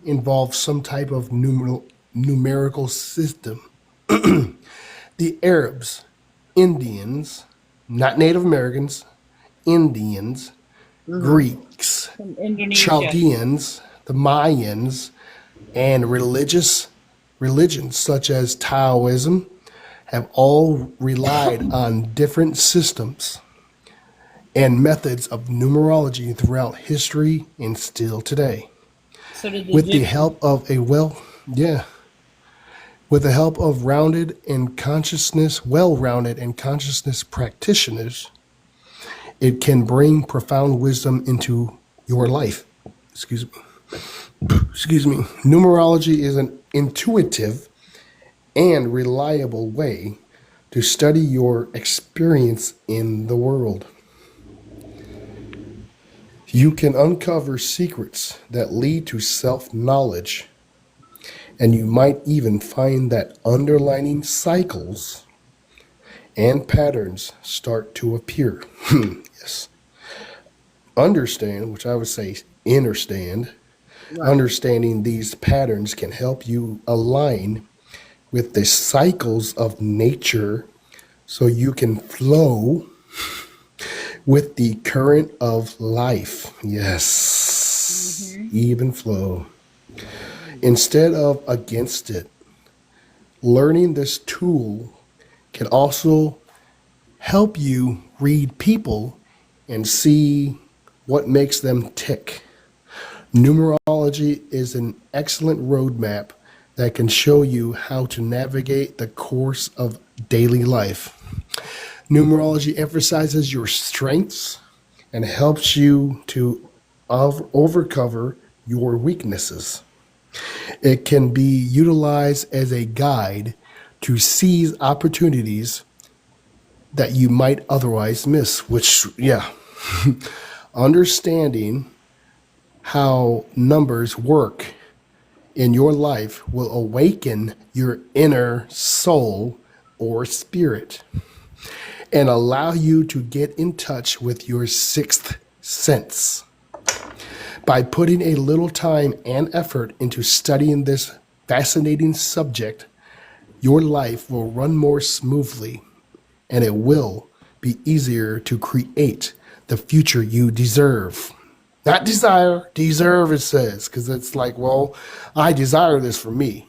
involve some type of numerical system. The Arabs, Indians, not Native Americans, Indians, Greeks, From Indonesia. Chaldeans, the Mayans, and religious religions such as Taoism have all relied on different systems and methods of numerology throughout history and still today. So did the With the Egyptians. help of with the help of well-rounded and consciousness practitioners, it can bring profound wisdom into your life. Excuse me. Excuse me. Numerology is an intuitive and reliable way to study your experience in the world. You can uncover secrets that lead to self-knowledge, and you might even find that underlying cycles and patterns start to appear. Yes. Understand, which I would say understand, understanding these patterns can help you align with the cycles of nature so you can flow with the current of life. Yes. Even flow. Instead of against it. Learning this tool can also help you read people and see what makes them tick. Numerology is an excellent roadmap that can show you how to navigate the course of daily life. Numerology emphasizes your strengths and helps you to overcover your weaknesses. It can be utilized as a guide to seize opportunities that you might otherwise miss, which, yeah, understanding how numbers work in your life will awaken your inner soul or spirit and allow you to get in touch with your sixth sense. By putting a little time and effort into studying this fascinating subject, your life will run more smoothly and it will be easier to create the future you deserve. Not desire, deserve, it says, because it's like, well, I desire this for me.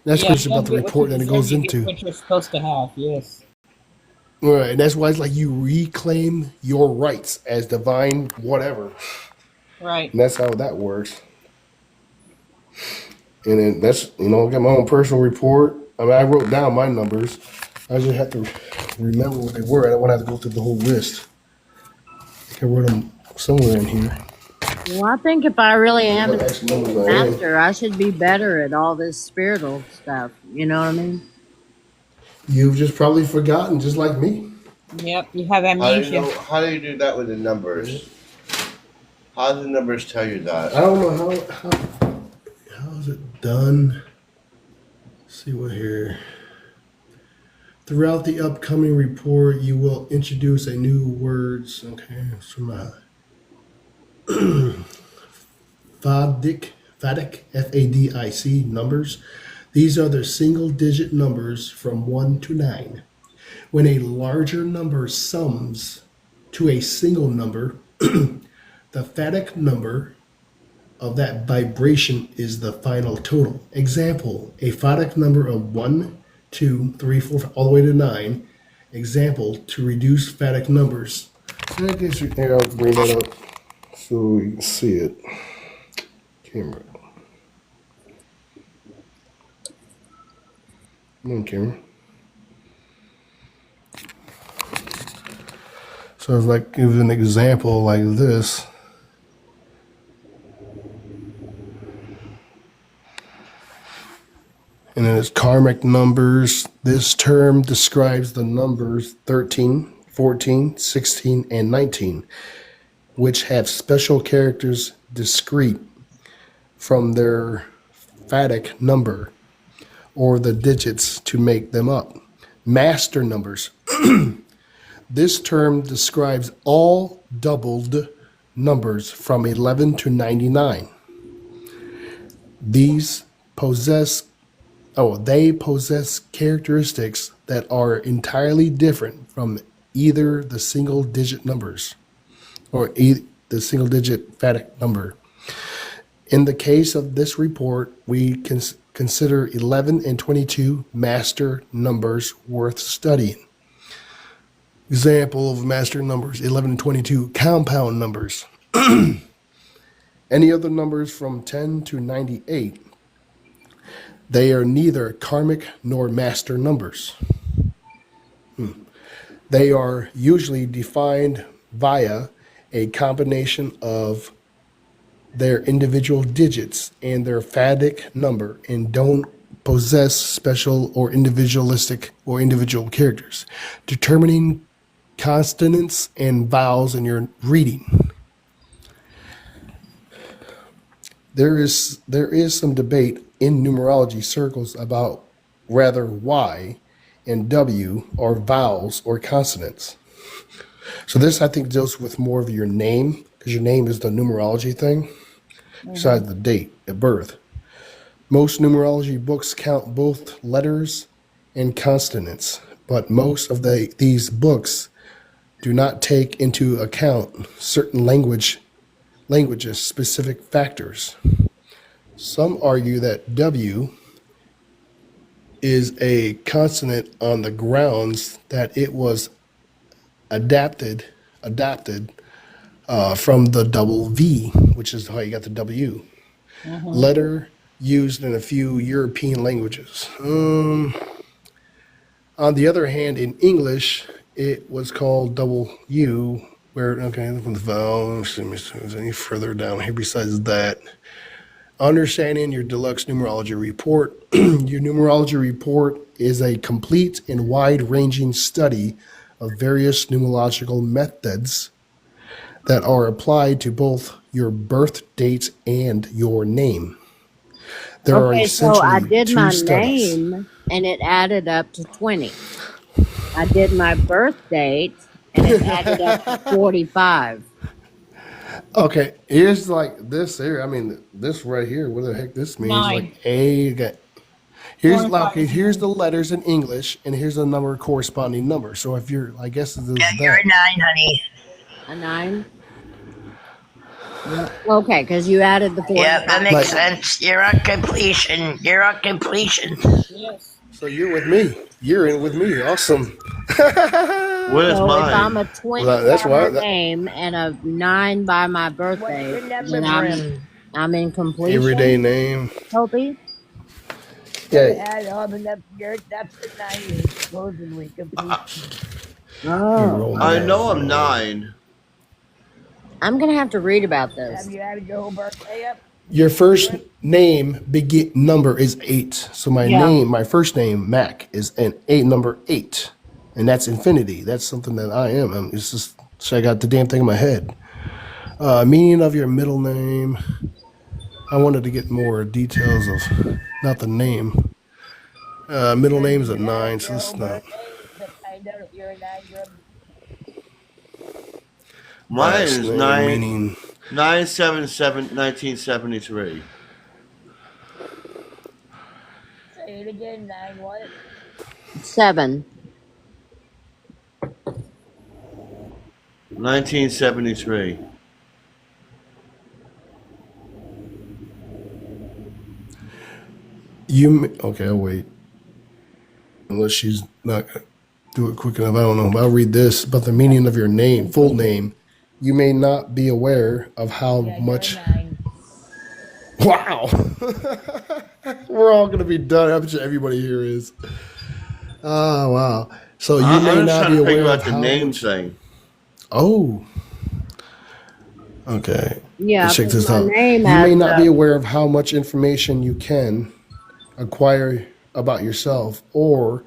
That's Yeah, what you about don't the get what you report that it deserve, goes you get into. what you're supposed to have. Yes. Right, and that's why it's like you reclaim your rights as divine whatever. Right. And that's how that works. And then that's, I got my own personal report. I mean, I wrote down my numbers. I just have to remember what they were. I don't want to have to go through the whole list. I think I wrote them somewhere in here. Well, I think if I really am What a actual numbers I am. master, I should be better at all this spiritual stuff. You know what I mean? You've just probably forgotten, just like me. Yep. You have How do you amnesia. know? How do you do that with the numbers? How do the numbers tell you that? I don't know how is it done. Let's see what here. Throughout the upcoming report, you will introduce a new words. Okay, it's from FADIC, FADIC numbers. These are the single-digit numbers from 1 to 9. When a larger number sums to a single number, the FADIC number of that vibration is the final total. Example, a FADIC number of 1, 2, 3, 4, all the way to 9. Example, to reduce FADIC numbers. I guess I'll bring that up so you can see it. Camera. Come on, camera. So it's like, give an example like this. And then it's karmic numbers. This term describes the numbers 13, 14, 16, and 19, which have special characters discrete from their FADIC number or the digits to make them up. Master numbers. This term describes all doubled numbers from 11 to 99. They possess characteristics that are entirely different from either the single digit numbers or the single digit FADIC number. In the case of this report, we can consider 11 and 22 master numbers worth studying. Example of master numbers 11 and 22 compound numbers. Any other numbers from 10 to 98, they are neither karmic nor master numbers. They are usually defined via a combination of their individual digits and their fadic number and don't possess special or individualistic or individual characters. Determining consonants and vowels in your reading. There is some debate in numerology circles about whether Y and W are vowels or consonants. So this, I think, deals with more of your name, because your name is the numerology thing, besides the date of birth. Most numerology books count both letters and consonants, but most of these books do not take into account certain languages' specific factors. Some argue that W is a consonant on the grounds that it was adapted from the double V, which is how you got the W. Letter used in a few European languages. On the other hand, in English, it was called double U, where, okay, look at the vowel. Let's see if there's any further down here besides that. Understanding your deluxe numerology report. Your numerology report is a complete and wide-ranging study of various numerological methods that are applied to both your birth date and your name. There are Okay, so I essentially did two my studies. name and it added up to 20. I did my birth date and it added up to 45. Okay, here's like this here. I mean, this right here. What the heck this means? 9. Like A. Here's 25. okay. Here's the letters in English, and here's the number corresponding number. So if you're, I guess this is Yeah, you're a that. 9, honey. A 9? Yeah. Okay, because you added the Yeah, that 45. makes Like, sense. You're on completion. You're on completion. Yes. so you're with me. You're in with me. Awesome. Where's So if I'm mine? a 20 Well, that's by why my name and a 9 by my birthday, then I'm in completion, everyday name. Toby? Yeah. You Oh, roll me I down. know I'm 9. I'm going to have to read about this. Your first name number is 8. So my first name, Mac, is an 8 number 8. And that's infinity. That's something that I am. It's just, so I got the damn thing in my head. Meaning of your middle name. I wanted to get more details of, not the name. Middle name is a 9, so it's not. Mine Last is name 9 meaning 9/7/7 1973. 7. 1973. okay, I'll wait. Unless she's not gonna do it quick enough. I don't know. I'll read this about the meaning of your name, full name. You may not be aware of how much. Wow. We're all going to be done. I'm sure everybody here is. Oh, wow. So you I'm may just not trying be to figure aware out of the how name much. thing. Oh, okay. Yeah, Let's check because this my out. name You may adds not up. be aware of how much information you can acquire about yourself or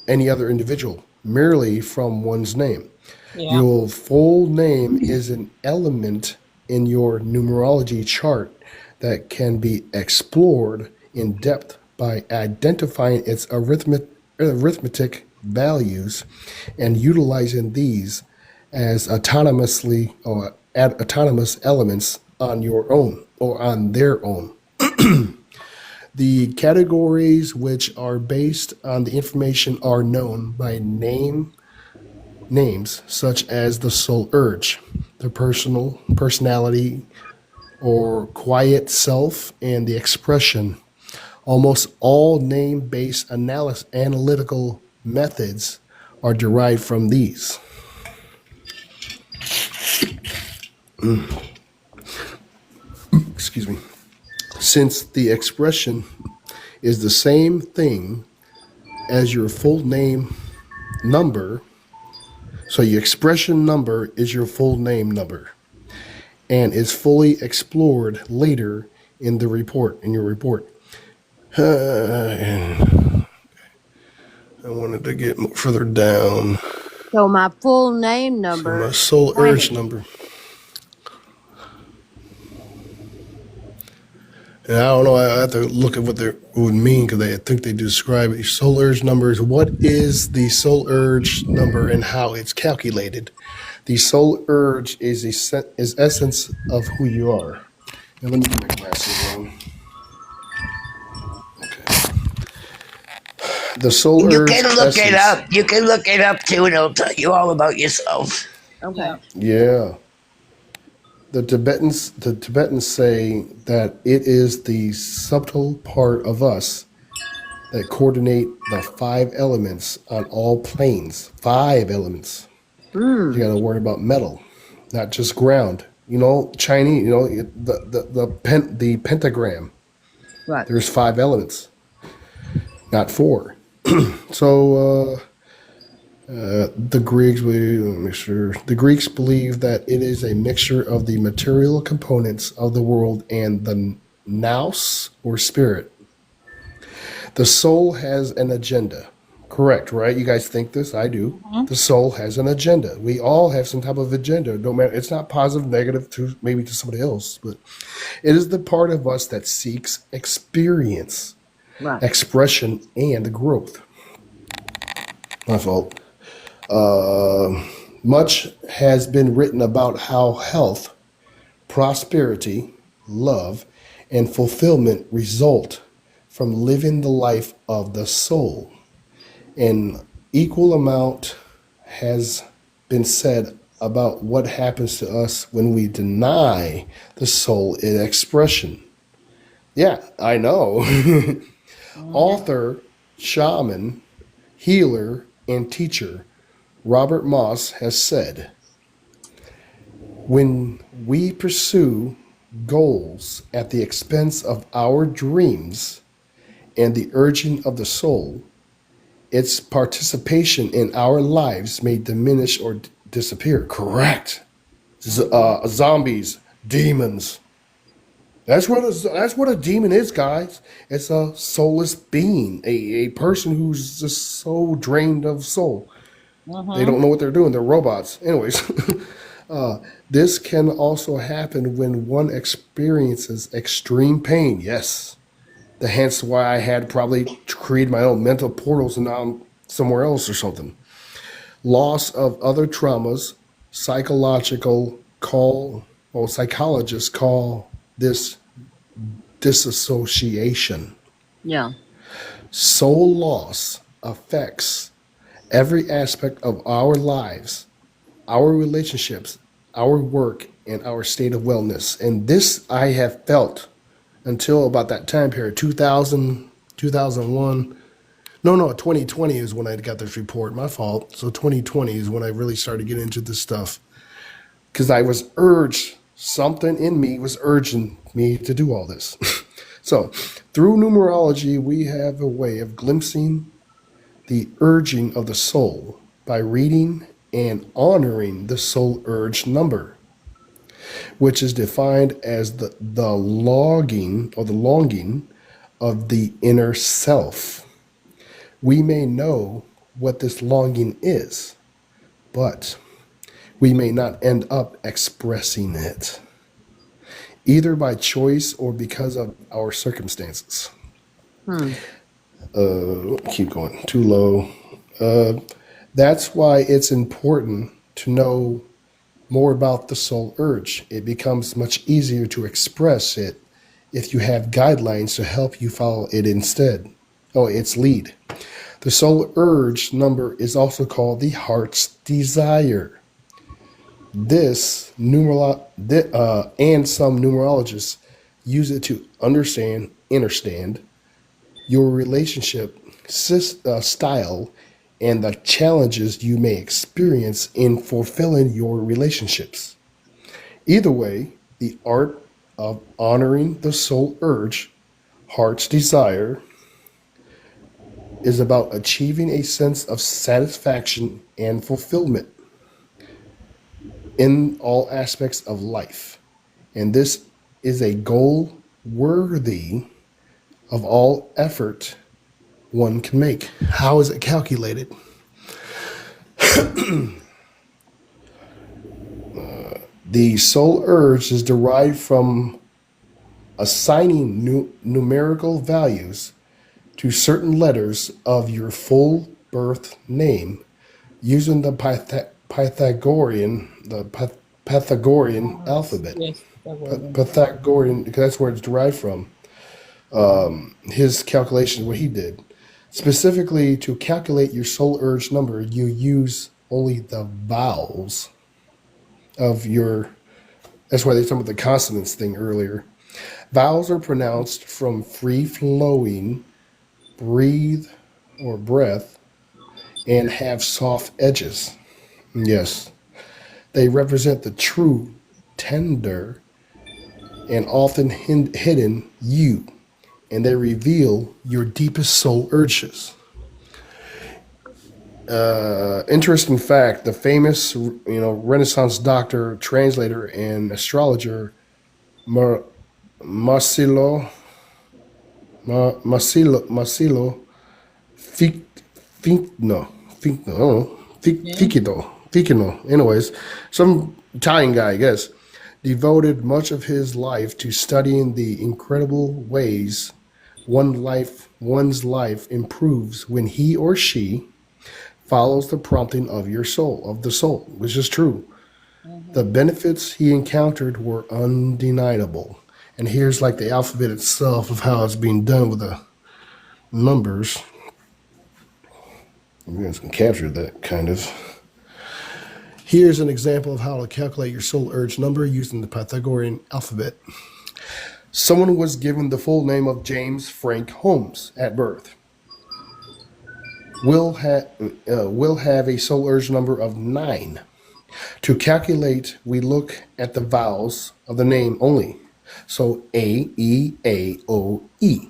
any other individual merely from one's name. Yeah. Your full name is an element in your numerology chart that can be explored in depth by identifying its arithmetic values and utilizing these as autonomous elements on your own or on their own. The categories which are based on the information are known by names such as the soul urge, the personality or quiet self, and the expression. Almost all name-based analytical methods are derived from these. Excuse me. Since the expression is the same thing as your full name number, so your expression number is your full name number and is fully explored later in the report, in your report. And I wanted to get further down. So my full name So number my is soul urge 20. number. And I don't know, I have to look at what they would mean because I think they describe it. Soul urge numbers. What is the soul urge number and how it's calculated? The soul urge is essence of who you are. Now let me get my glasses on. The soul You urge can look it essence. up. You can look it up too, and it'll tell you all about yourself. Okay. Yeah. The Tibetans say that it is the subtle part of us that coordinate the 5 elements on all planes. 5 elements. You got to worry about metal, not just ground. You know, Chinese. You know, the pentagram. Right. There's 5 elements, not 4. So the Greeks, let me make sure. The Greeks believe that it is a mixture of the material components of the world and the nous or spirit. The soul has an agenda. Correct, right? You guys think this? I do. The soul has an agenda. We all have some type of agenda. Don't matter. It's not positive, negative to maybe to somebody else, but it is the part of us that seeks experience, Right. expression, and growth. My fault. Much has been written about how health, prosperity, love, and fulfillment result from living the life of the soul. An equal amount has been said about what happens to us when we deny the soul its expression. Yeah, I know. Author, shaman, healer, and teacher Robert Moss has said, when we pursue goals at the expense of our dreams and the urging of the soul, its participation in our lives may diminish or disappear. Correct. Zombies, demons. That's what a demon is, guys. It's a soulless being, a person who's just so drained of soul. They don't know what they're doing. They're robots. Anyways, this can also happen when one experiences extreme pain. Yes. Hence why I had probably created my own mental portals and now I'm somewhere else or something. Loss of other traumas, psychologists call this disassociation. Yeah. Soul loss affects every aspect of our lives, our relationships, our work, and our state of wellness. And this I have felt until about that time period, 2000, 2001. No, 2020 is when I got this report. My fault. So 2020 is when I really started getting into this stuff. Because I was urged, something in me was urging me to do all this. So through numerology, we have a way of glimpsing the urging of the soul by reading and honoring the soul urge number, which is defined as the longing of the inner self. We may know what this longing is, but we may not end up expressing it, either by choice or because of our circumstances. Keep going. Too low. That's why it's important to know more about the soul urge. It becomes much easier to express it if you have guidelines to help you follow it instead. Its lead. The soul urge number is also called the heart's desire. This and some numerologists use it to understand your relationship style, and the challenges you may experience in fulfilling your relationships. Either way, the art of honoring the soul urge, heart's desire, is about achieving a sense of satisfaction and fulfillment in all aspects of life. And this is a goal worthy of all effort one can make. How is it calculated? The soul urge is derived from assigning numerical values to certain letters of your full birth name using the Pythagorean alphabet. Yes. Pythagorean, because that's where it's derived from. His calculation, what he did. Specifically, to calculate your soul urge number, you use only the vowels of your. That's why they talked about the consonants thing earlier. Vowels are pronounced from free flowing, breathe or breath, and have soft edges. Yes, they represent the true, tender, and often hidden you, and they reveal your deepest soul urges. Interesting fact: the famous, Renaissance doctor, translator, and astrologer Marsilio Ficino. Anyways, some Italian guy, I guess, devoted much of his life to studying the incredible ways one's life improves when he or she follows the prompting of the soul, which is true. The benefits he encountered were undeniable. And here's like the alphabet itself of how it's being done with the numbers. You guys can capture that kind of. Here's an example of how to calculate your soul urge number using the Pythagorean alphabet. Someone was given the full name of James Frank Holmes at birth. Will have a soul urge number of 9. To calculate, we look at the vowels of the name only. So A, E, A, O, E.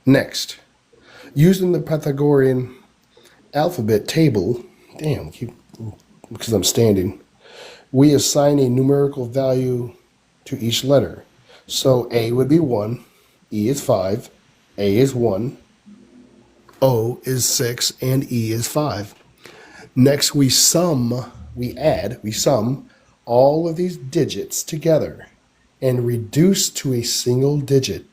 Next, using the Pythagorean alphabet table, because I'm standing, we assign a numerical value to each letter. So A would be 1, E is 5, A is 1, O is 6, and E is 5. Next, we sum all of these digits together and reduce to a single digit.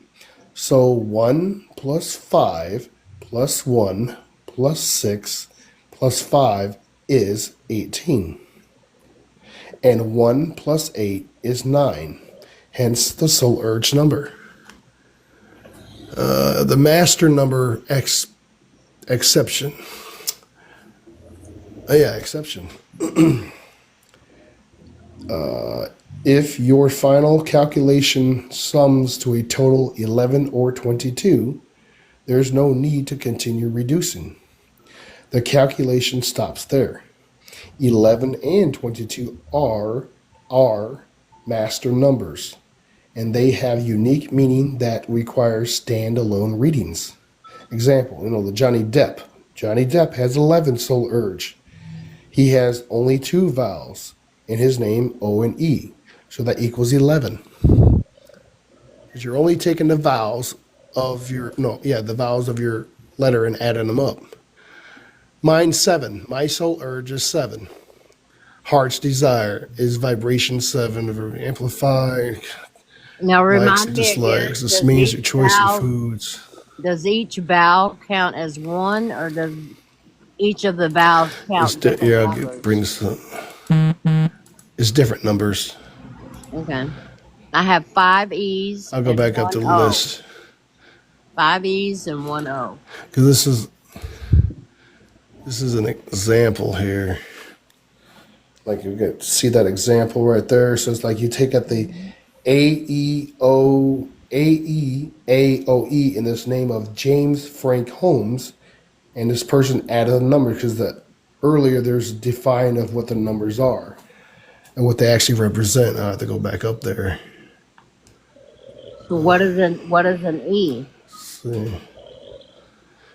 So 1 plus 5 plus 1 plus 6 plus 5 is 18. And 1 plus 8 is 9. Hence the soul urge number. The master number exception. Exception. If your final calculation sums to a total 11 or 22, there's no need to continue reducing. The calculation stops there. 11 and 22 are master numbers, and they have unique meaning that requires standalone readings. Example, the Johnny Depp. Johnny Depp has 11 soul urge. He has only 2 vowels in his name, O and E. So that equals 11. Because you're only taking the vowels of the vowels of your letter and adding them up. Mine's 7. My soul urge is 7. Heart's desire is vibration 7. Amplified. Now Likes remind and me dislikes. again, This means your choice of foods. does each vowel count as one, or does each of the vowels count different I'll numbers? bring this up. It's different numbers. Okay. I have 5 E's. I'll go and back up 1 to the O. list. 5 E's and 1 O. Because this is an example here. Like you get see that example right there. So it's like you take out the A, E, O, AEAOE in this name of James Frank Holmes, and this person added a number because earlier there's a define of what the numbers are and what they actually represent. I have to go back up there. So what is an E? See.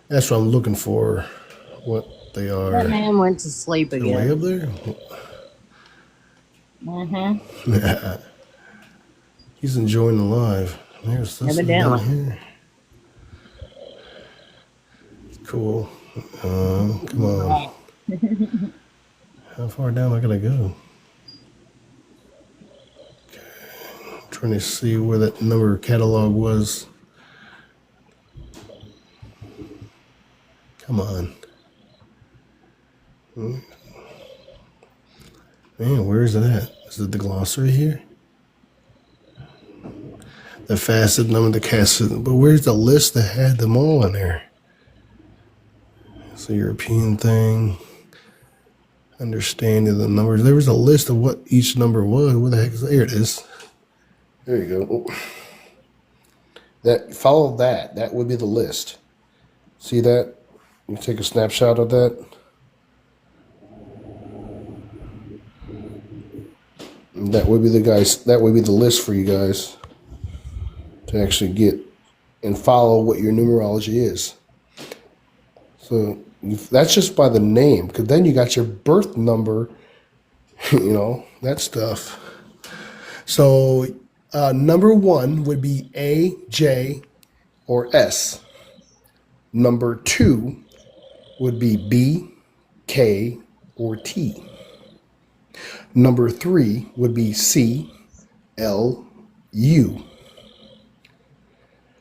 That's what I'm looking for. What they are. That man went to sleep They're way again. up there. Mm-hmm. He's enjoying the live. There's this one down Evidently. here. Cool. Come on. How far down am I gonna go? I'm trying to see where that number catalog was. Come on. Man, where is it at? Is it the glossary here? The facet number, the casset. But where's the list that had them all in there? It's a European thing. Understanding the numbers. There was a list of what each number was. Where the heck is it? There it is. There you go. Follow that. That would be the list. See that? You take a snapshot of that. And that would be the list for you guys to actually get and follow what your numerology is. So that's just by the name, because then you got your birth number, that stuff. So number 1 would be A, J, or S. Number 2 would be B, K, or T. Number 3 would be C, L, U.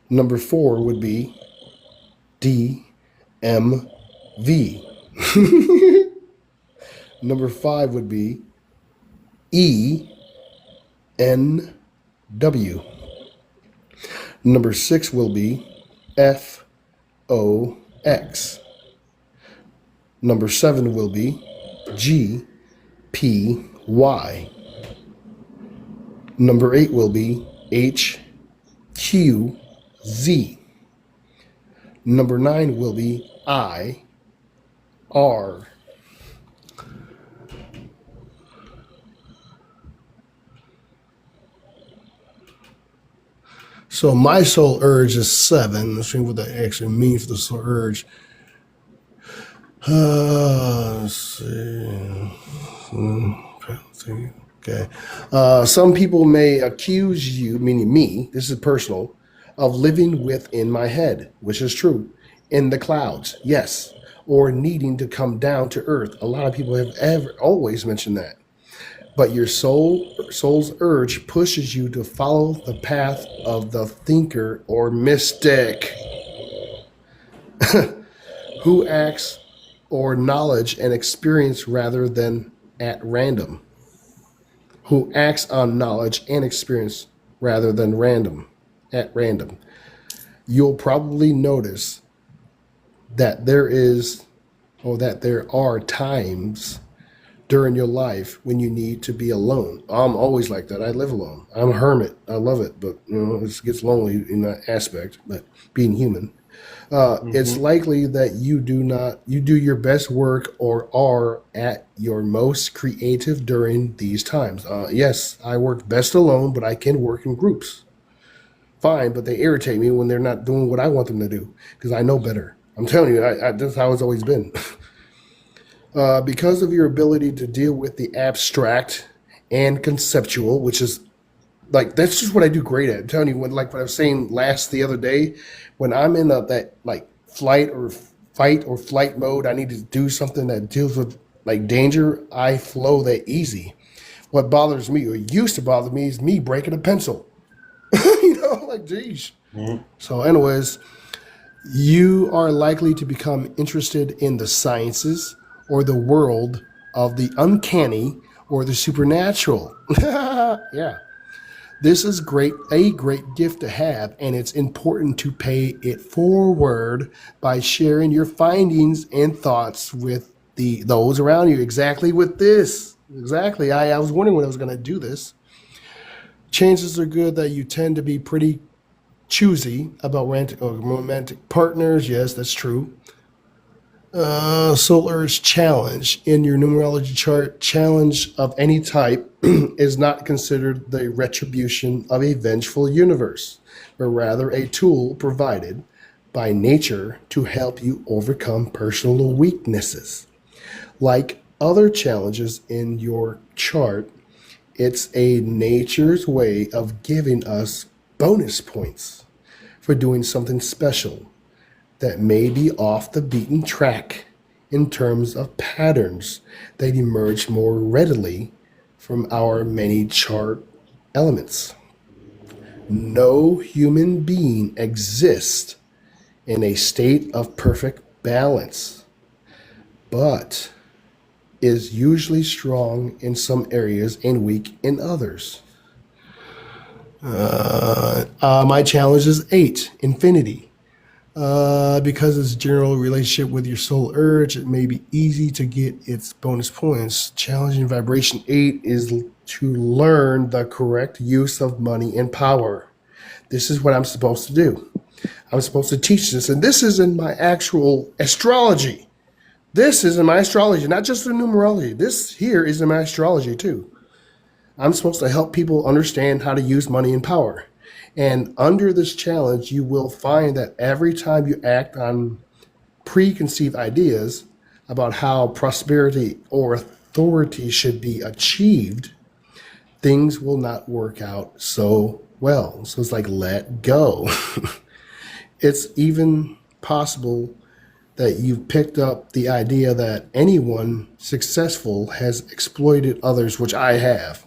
Number 4 would be D, M, V. Number 5 would be E, N, W. Number 6 will be F, O, X. Number 7 will be G, P, Y. Number 8 will be H, Q, Z. Number 9 will be I, R. So my soul urge is 7. Let's see what that actually means for the soul urge. Let's see. Okay. Some people may accuse you, meaning me, this is personal, of living within my head, which is true. In the clouds, yes. Or needing to come down to earth. A lot of people have always mentioned that. But your soul's urge pushes you to follow the path of the thinker or mystic who acts or knowledge and experience rather than at random. Who acts on knowledge and experience rather than at random. You'll probably notice that there are times during your life when you need to be alone. I'm always like that. I live alone. I'm a hermit. I love it, but it gets lonely in that aspect. But being human, it's likely that you do your best work or are at your most creative during these times. Yes, I work best alone, but I can work in groups. Fine, but they irritate me when they're not doing what I want them to do because I know better. I'm telling you, that's how it's always been. Because of your ability to deal with the abstract and conceptual, which is like, that's just what I do great at. I'm telling you, what I was saying the other day, when I'm in that like fight or flight mode, I need to do something that deals with like danger. I flow that easy. What bothers me, or used to bother me, is me breaking a pencil. Like, geez. So anyways, you are likely to become interested in the sciences or the world of the uncanny or the supernatural. Yeah. This is a great gift to have, and it's important to pay it forward by sharing your findings and thoughts with those around you. Exactly with this. Exactly. I was wondering when I was going to do this. Chances are good that you tend to be pretty choosy about romantic partners. Yes, that's true. Soul Urge challenge in your numerology chart. Challenge of any type is not considered the retribution of a vengeful universe, but rather a tool provided by nature to help you overcome personal weaknesses. Like other challenges in your chart, it's a nature's way of giving us bonus points for doing something special that may be off the beaten track in terms of patterns that emerge more readily from our many chart elements. No human being exists in a state of perfect balance, but is usually strong in some areas and weak in others. My challenge is 8, infinity. Because it's general relationship with your soul urge, it may be easy to get its bonus points. Challenging vibration 8 is to learn the correct use of money and power. This is what I'm supposed to do. I'm supposed to teach this, and this is in my actual astrology. This is in my astrology, not just the numerology. This here is in my astrology too. I'm supposed to help people understand how to use money and power. And under this challenge, you will find that every time you act on preconceived ideas about how prosperity or authority should be achieved, things will not work out so well. So it's like, let go. It's even possible that you've picked up the idea that anyone successful has exploited others, which I have.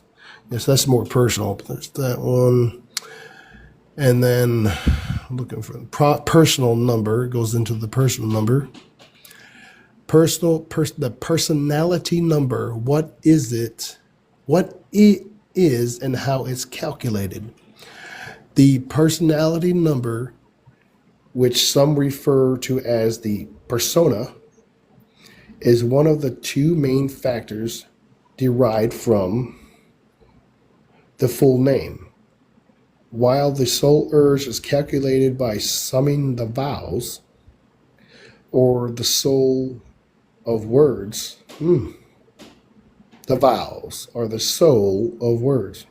Yes, that's more personal. But there's that one. And then looking for the personal number, goes into the personal number. The personality number, what is it? What it is and how it's calculated. The personality number, which some refer to as the persona, is one of the two main factors derived from the full name. While the soul urge is calculated by summing the vowels, or the soul of words, the vowels are the soul of words.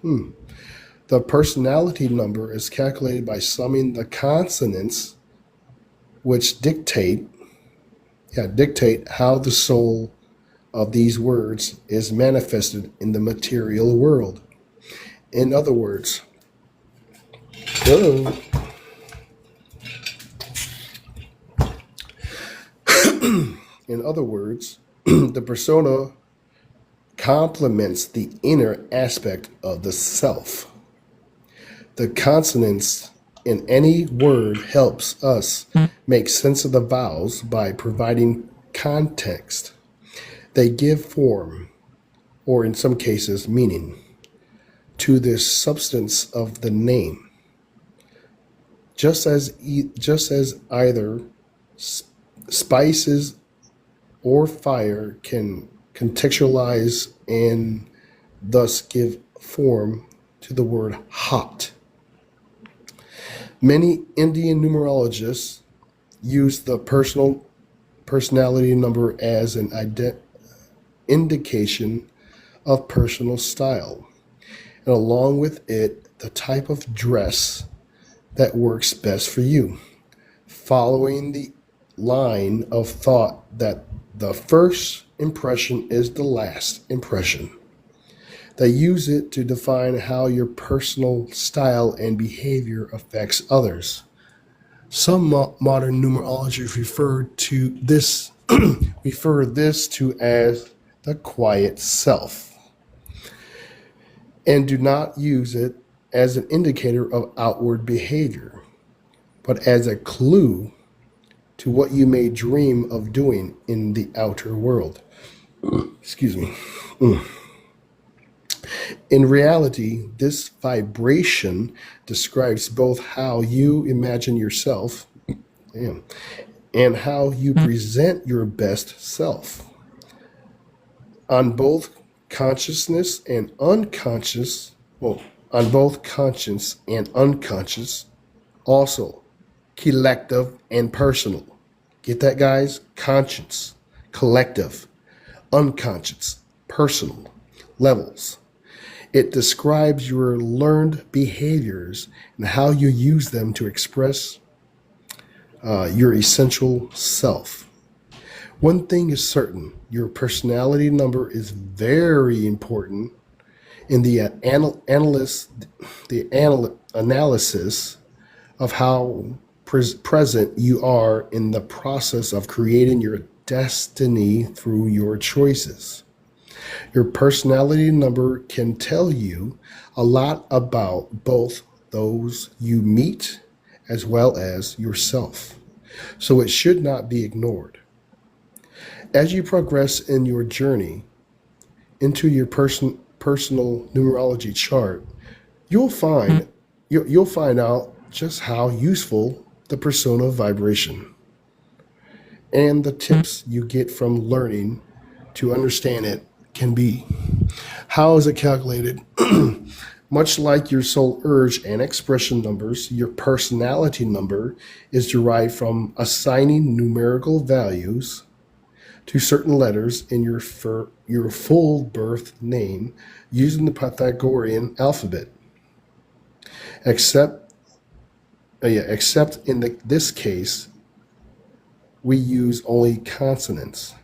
The personality number is calculated by summing the consonants, which dictate how the soul of these words is manifested in the material world. In other words, in other words, the persona complements the inner aspect of the self. The consonants in any word helps us make sense of the vowels by providing context. They give form, or in some cases meaning, to the substance of the name. Just as either spices or fire can contextualize and thus give form to the word hot. Many Indian numerologists use the personality number as an indication of personal style, and along with it, the type of dress that works best for you, following the line of thought that the first impression is the last impression. They use it to define how your personal style and behavior affects others. Some modern numerologists refer this to as the quiet self, and do not use it as an indicator of outward behavior, but as a clue to what you may dream of doing in the outer world. Excuse me. In reality, this vibration describes both how you imagine yourself and how you present your best self. On both consciousness and unconscious, on both conscious and unconscious, Also, collective and personal. Get that, guys? Conscious, collective, unconscious, personal levels. It describes your learned behaviors and how you use them to express your essential self. One thing is certain, your personality number is very important in the analysis of how present you are in the process of creating your destiny through your choices. Your personality number can tell you a lot about both those you meet as well as yourself, so it should not be ignored. As you progress in your journey into your personal numerology chart, you'll find out just how useful the persona vibration and the tips you get from learning to understand it can be. How is it calculated? Much like your soul urge and expression numbers, your personality number is derived from assigning numerical values to certain letters in your full birth name using the Pythagorean alphabet. Except in this case, we use only consonants.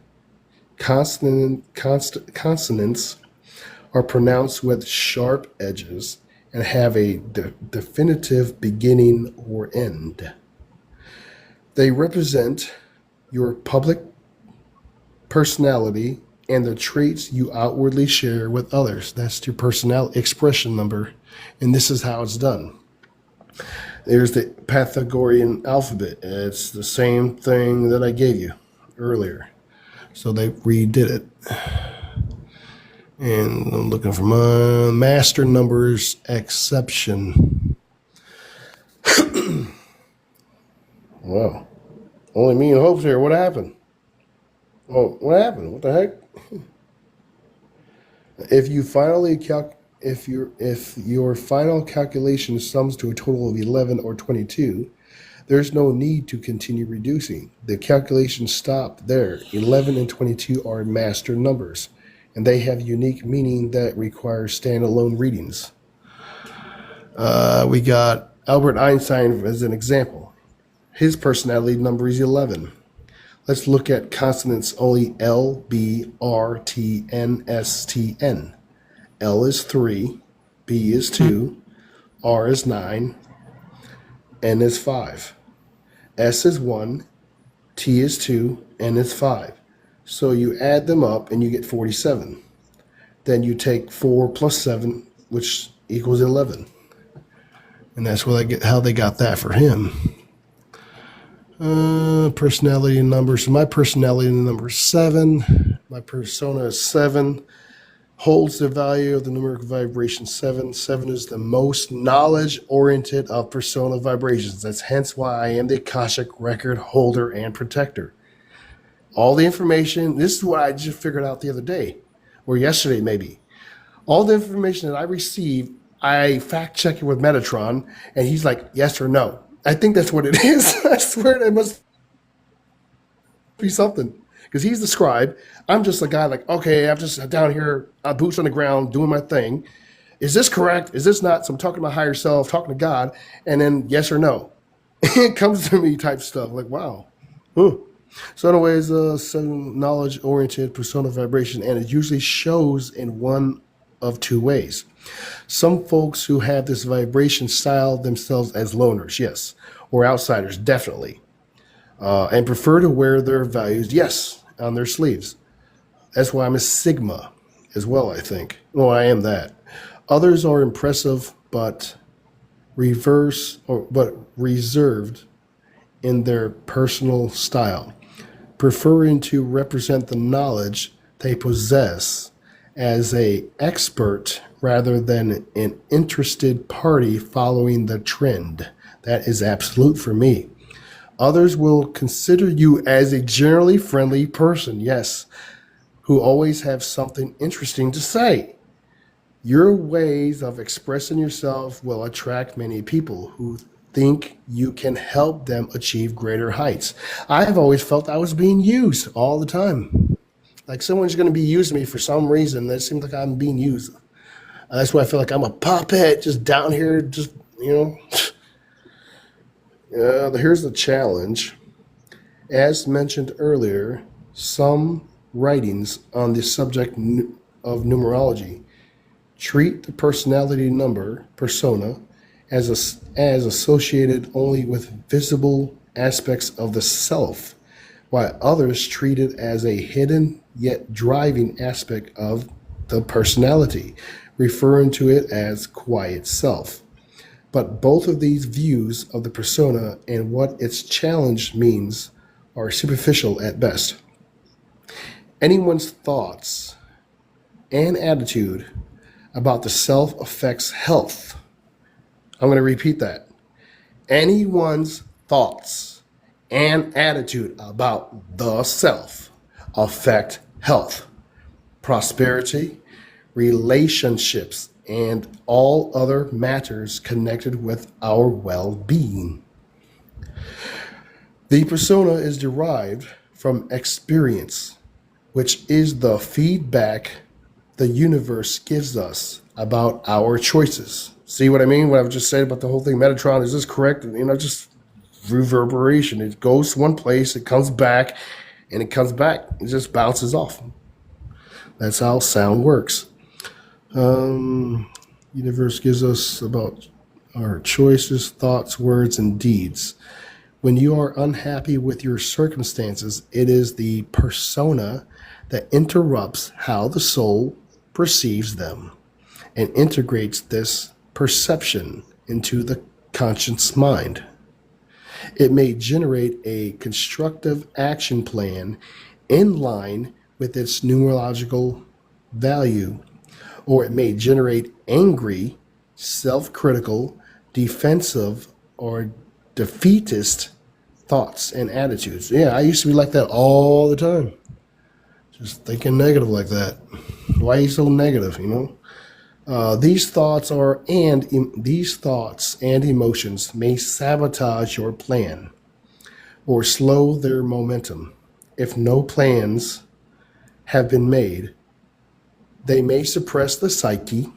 Consonants are pronounced with sharp edges and have a definitive beginning or end. They represent your public personality and the traits you outwardly share with others. That's your personality expression number, and this is how it's done. There's the Pythagorean alphabet. It's the same thing that I gave you earlier. So they redid it. And I'm looking for my master numbers exception. Wow. Only me and Hope's here. What happened? Oh, what happened? What the heck? If your final calculation sums to a total of 11 or 22, there's no need to continue reducing. The calculation stopped there. 11 and 22 are master numbers, and they have unique meaning that requires standalone readings. We got Albert Einstein as an example. His personality number is 11. Let's look at consonants only: L, B, R, T, N, S, T, N. L is 3, B is 2, R is 9, N is 5. S is 1, T is 2, N is 5. So you add them up and you get 47. Then you take 4 plus 7, which equals 11. And that's how they got that for him. Personality number. So my personality number is 7. My persona is 7. Holds the value of the numerical vibration 7. 7 is the most knowledge-oriented of persona vibrations. That's hence why I am the Akashic record holder and protector. All the information, this is what I just figured out the other day, or yesterday maybe. All the information that I receive, I fact-check it with Metatron, and he's like, yes or no. I think that's what it is. I swear there must be something. Because he's the scribe. I'm just a guy like, okay, I'm just down here, boots on the ground, doing my thing. Is this correct? Is this not? So I'm talking to my higher self, talking to God, and then yes or no. It comes to me type stuff. Like, wow. So anyways, some knowledge-oriented persona vibration, and it usually shows in one of two ways. Some folks who have this vibration style themselves as loners, yes, or outsiders, definitely, and prefer to wear their values, yes, on their sleeves. That's why I'm a Sigma as well, I think. Well, I am that. Others are impressive, but reserved in their personal style, preferring to represent the knowledge they possess as an expert rather than an interested party following the trend. That is absolute for me. Others will consider you as a generally friendly person, yes, who always have something interesting to say. Your ways of expressing yourself will attract many people think you can help them achieve greater heights. I have always felt I was being used all the time. Like someone's going to be using me for some reason. That seems like I'm being used. That's why I feel like I'm a puppet just down here, just, here's the challenge. As mentioned earlier, some writings on the subject of numerology treat the personality number, persona, as associated only with visible aspects of the self, while others treat it as a hidden yet driving aspect of the personality, referring to it as quiet self. But both of these views of the persona and what its challenge means are superficial at best. Anyone's thoughts and attitude about the self affects health. I'm going to repeat that. Anyone's thoughts and attitude about the self affect health, prosperity, relationships, and all other matters connected with our well-being. The persona is derived from experience, which is the feedback the universe gives us about our choices. See what I mean? What I've just said about the whole thing, Metatron, is this correct? Just reverberation. It goes one place, it comes back, and it comes back. It just bounces off. That's how sound works. Universe gives us about our choices, thoughts, words, and deeds. When you are unhappy with your circumstances, it is the persona that interrupts how the soul perceives them and integrates this perception into the conscious mind. It may generate a constructive action plan in line with its numerological value, or it may generate angry, self-critical, defensive, or defeatist thoughts and attitudes. Yeah, I used to be like that all the time. Just thinking negative like that. Why are you so negative, These thoughts and emotions may sabotage your plan or slow their momentum. If no plans have been made, they may suppress the psyche,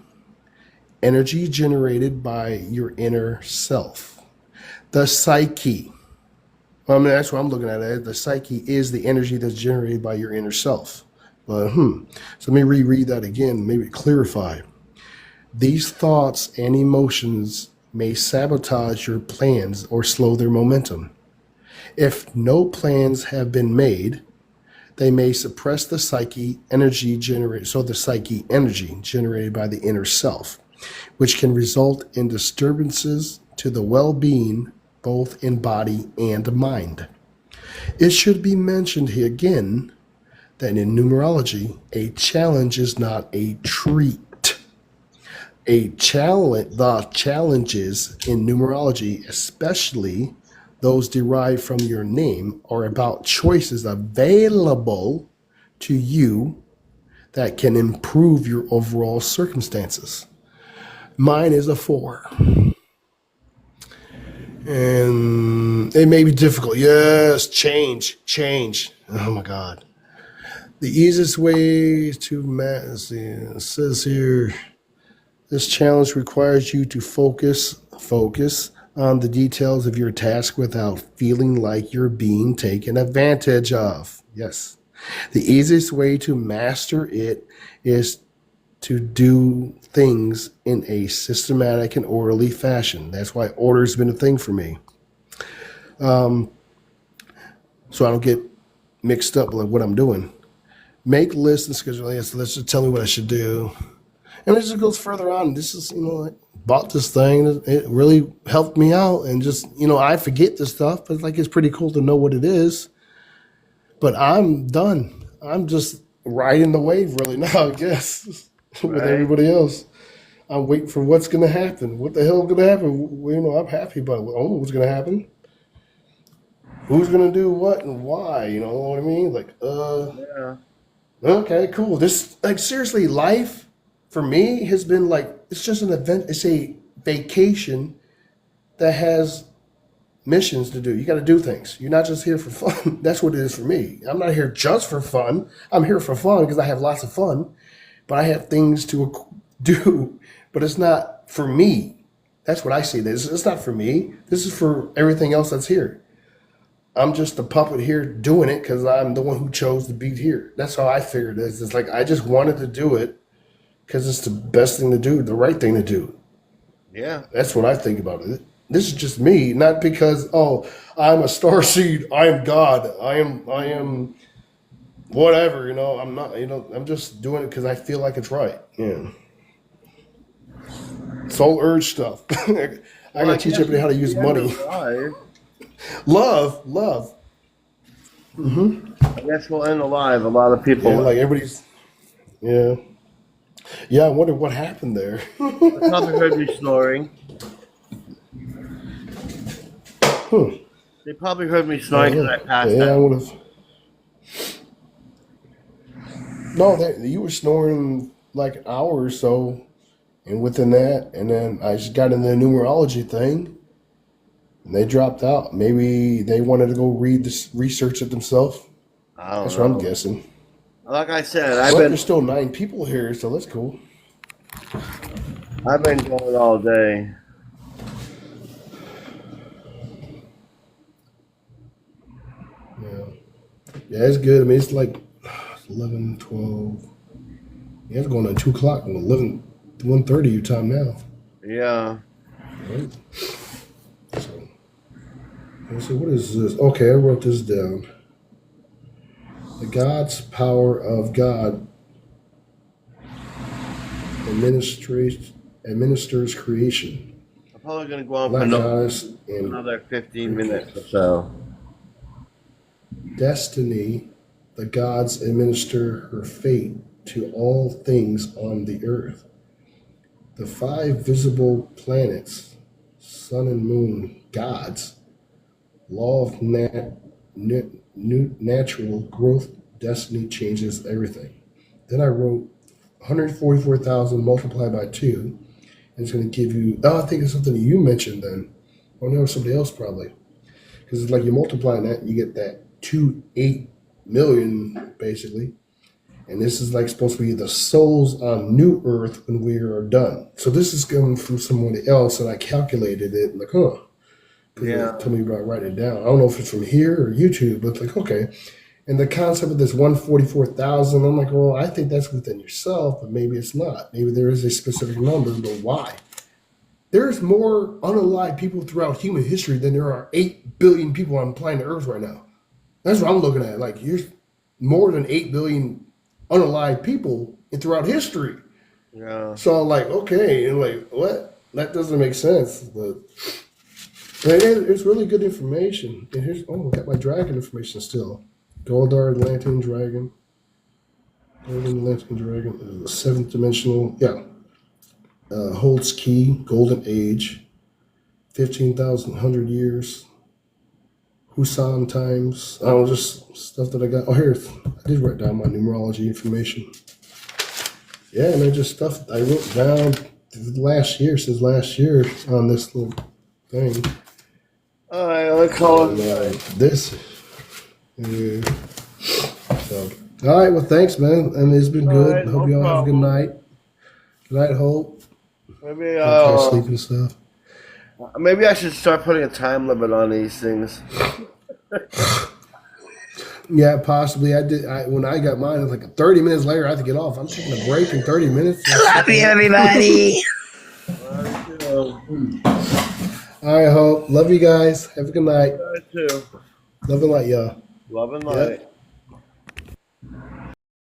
energy generated by your inner self. The psyche. That's what I'm looking at. The psyche is the energy that's generated by your inner self. So let me reread that again, maybe clarify. These thoughts and emotions may sabotage your plans or slow their momentum. If no plans have been made, they may suppress the psyche energy generated. So the psyche energy generated by the inner self, which can result in disturbances to the well-being both in body and mind. It should be mentioned here again that in numerology, a challenge is not a treat. The challenges in numerology, especially those derived from your name, are about choices available to you that can improve your overall circumstances. Mine is a 4. And it may be difficult. Yes, change. Oh my God. The easiest way to it says here, this challenge requires you to focus on the details of your task without feeling like you're being taken advantage of. Yes. The easiest way to master it is to do things in a systematic and orderly fashion. That's why order's been a thing for me. So I don't get mixed up with what I'm doing. Make lists and schedule. So let's just tell me what I should do. And it just goes further on. This is, I bought this thing. It really helped me out. And just, I forget this stuff, but it's pretty cool to know what it is. But I'm done. I'm just riding the wave really now, I guess, with everybody else. I'm waiting for what's going to happen. What the hell is going to happen? I'm happy, but I don't know what's going to happen. Who's going to do what and why? You know what I mean? Yeah. Okay, cool. This, seriously, life for me has been it's just an event. It's a vacation that has missions to do. You got to do things. You're not just here for fun. That's what it is for me. I'm not here just for fun. I'm here for fun because I have lots of fun, but I have things to do. But it's not for me. That's what I see. This it's not for me. This is for everything else that's here. I'm just the puppet here doing it because I'm the one who chose to be here. That's how I figured it. It's like I just wanted to do it because it's the best thing to do, the right thing to do. Yeah. That's what I think about it. This is just me, not because I'm a star seed, I am God, I am whatever. I'm not. I'm just doing it because I feel like it's right. Yeah. Soul urge stuff. I gotta teach everybody how to use money. Love. I guess we'll end alive. A lot of people. Yeah, like everybody's. Yeah. Yeah, I wonder what happened there. They probably heard me snoring. They probably heard me snoring because I passed Yeah, I out. would have. No, you were snoring like an hour or so, and within that, and then I just got in the numerology thing, and they dropped out. Maybe they wanted to go research it themselves. I don't That's know. what I'm guessing. Like I said, But there's still 9 people here, so that's cool. I've been going all day. Yeah. Yeah, it's good. I mean, it's like 11, 12. Yeah, it's going on 2 o'clock. 1:30 your time now. Yeah. Right? So, let's see, what is this? Okay, I wrote this down. The God's power of God administers creation. I'm probably going to go on for Black goddess and another 15 minutes or so. destiny. The gods administer her fate to all things on the earth. The 5 visible planets, sun and moon, gods, law of natural growth, destiny changes everything. Then I wrote 144,000 multiplied by 2, and it's going to give you, I think it's something that you mentioned then. Or no, somebody else probably. Because it's like you multiply that, and you get that 2.8 million, basically. And this is like supposed to be the souls on New Earth when we are done. So this is coming from somebody else, and I calculated it, like, Yeah. They told me about writing it down. I don't know if it's from here or YouTube, but it's like, okay. And the concept of this 144,000, I'm like, well, I think that's within yourself, but maybe it's not. Maybe there is a specific number, but why? There's more unalive people throughout human history than there are 8 billion people on planet Earth right now. That's what I'm looking at. Like, here's more than 8 billion unalive people throughout history. Yeah. So I'm like, okay, and like, what? That doesn't make sense. But it's really good information. And here's, I got my dragon information still. Goldar Atlantean Dragon. Golden Atlantean Dragon is the 7th dimensional. Yeah. Holds key, Golden Age, 15,100 years. Husan times. I don't know, just stuff that I got. Oh, here, I did write down my numerology information. Yeah, and I just stuff I wrote down since last year on this little thing. All right, let's call it. This. Yeah. So, all right, well, thanks, man. I mean, it's been All good. right, Hope no you all have a good problem. night. Good night, Hope. Maybe Try to sleep and stuff. maybe I should start putting a time limit on these things. Yeah, possibly. I did. When I got mine, it was like 30 minutes later. I had to get off. I'm taking a break in 30 minutes. Love you, everybody. All right, Hope. Love you guys. Have a good night. I too. Love and light, y'all. Love and Yep. light.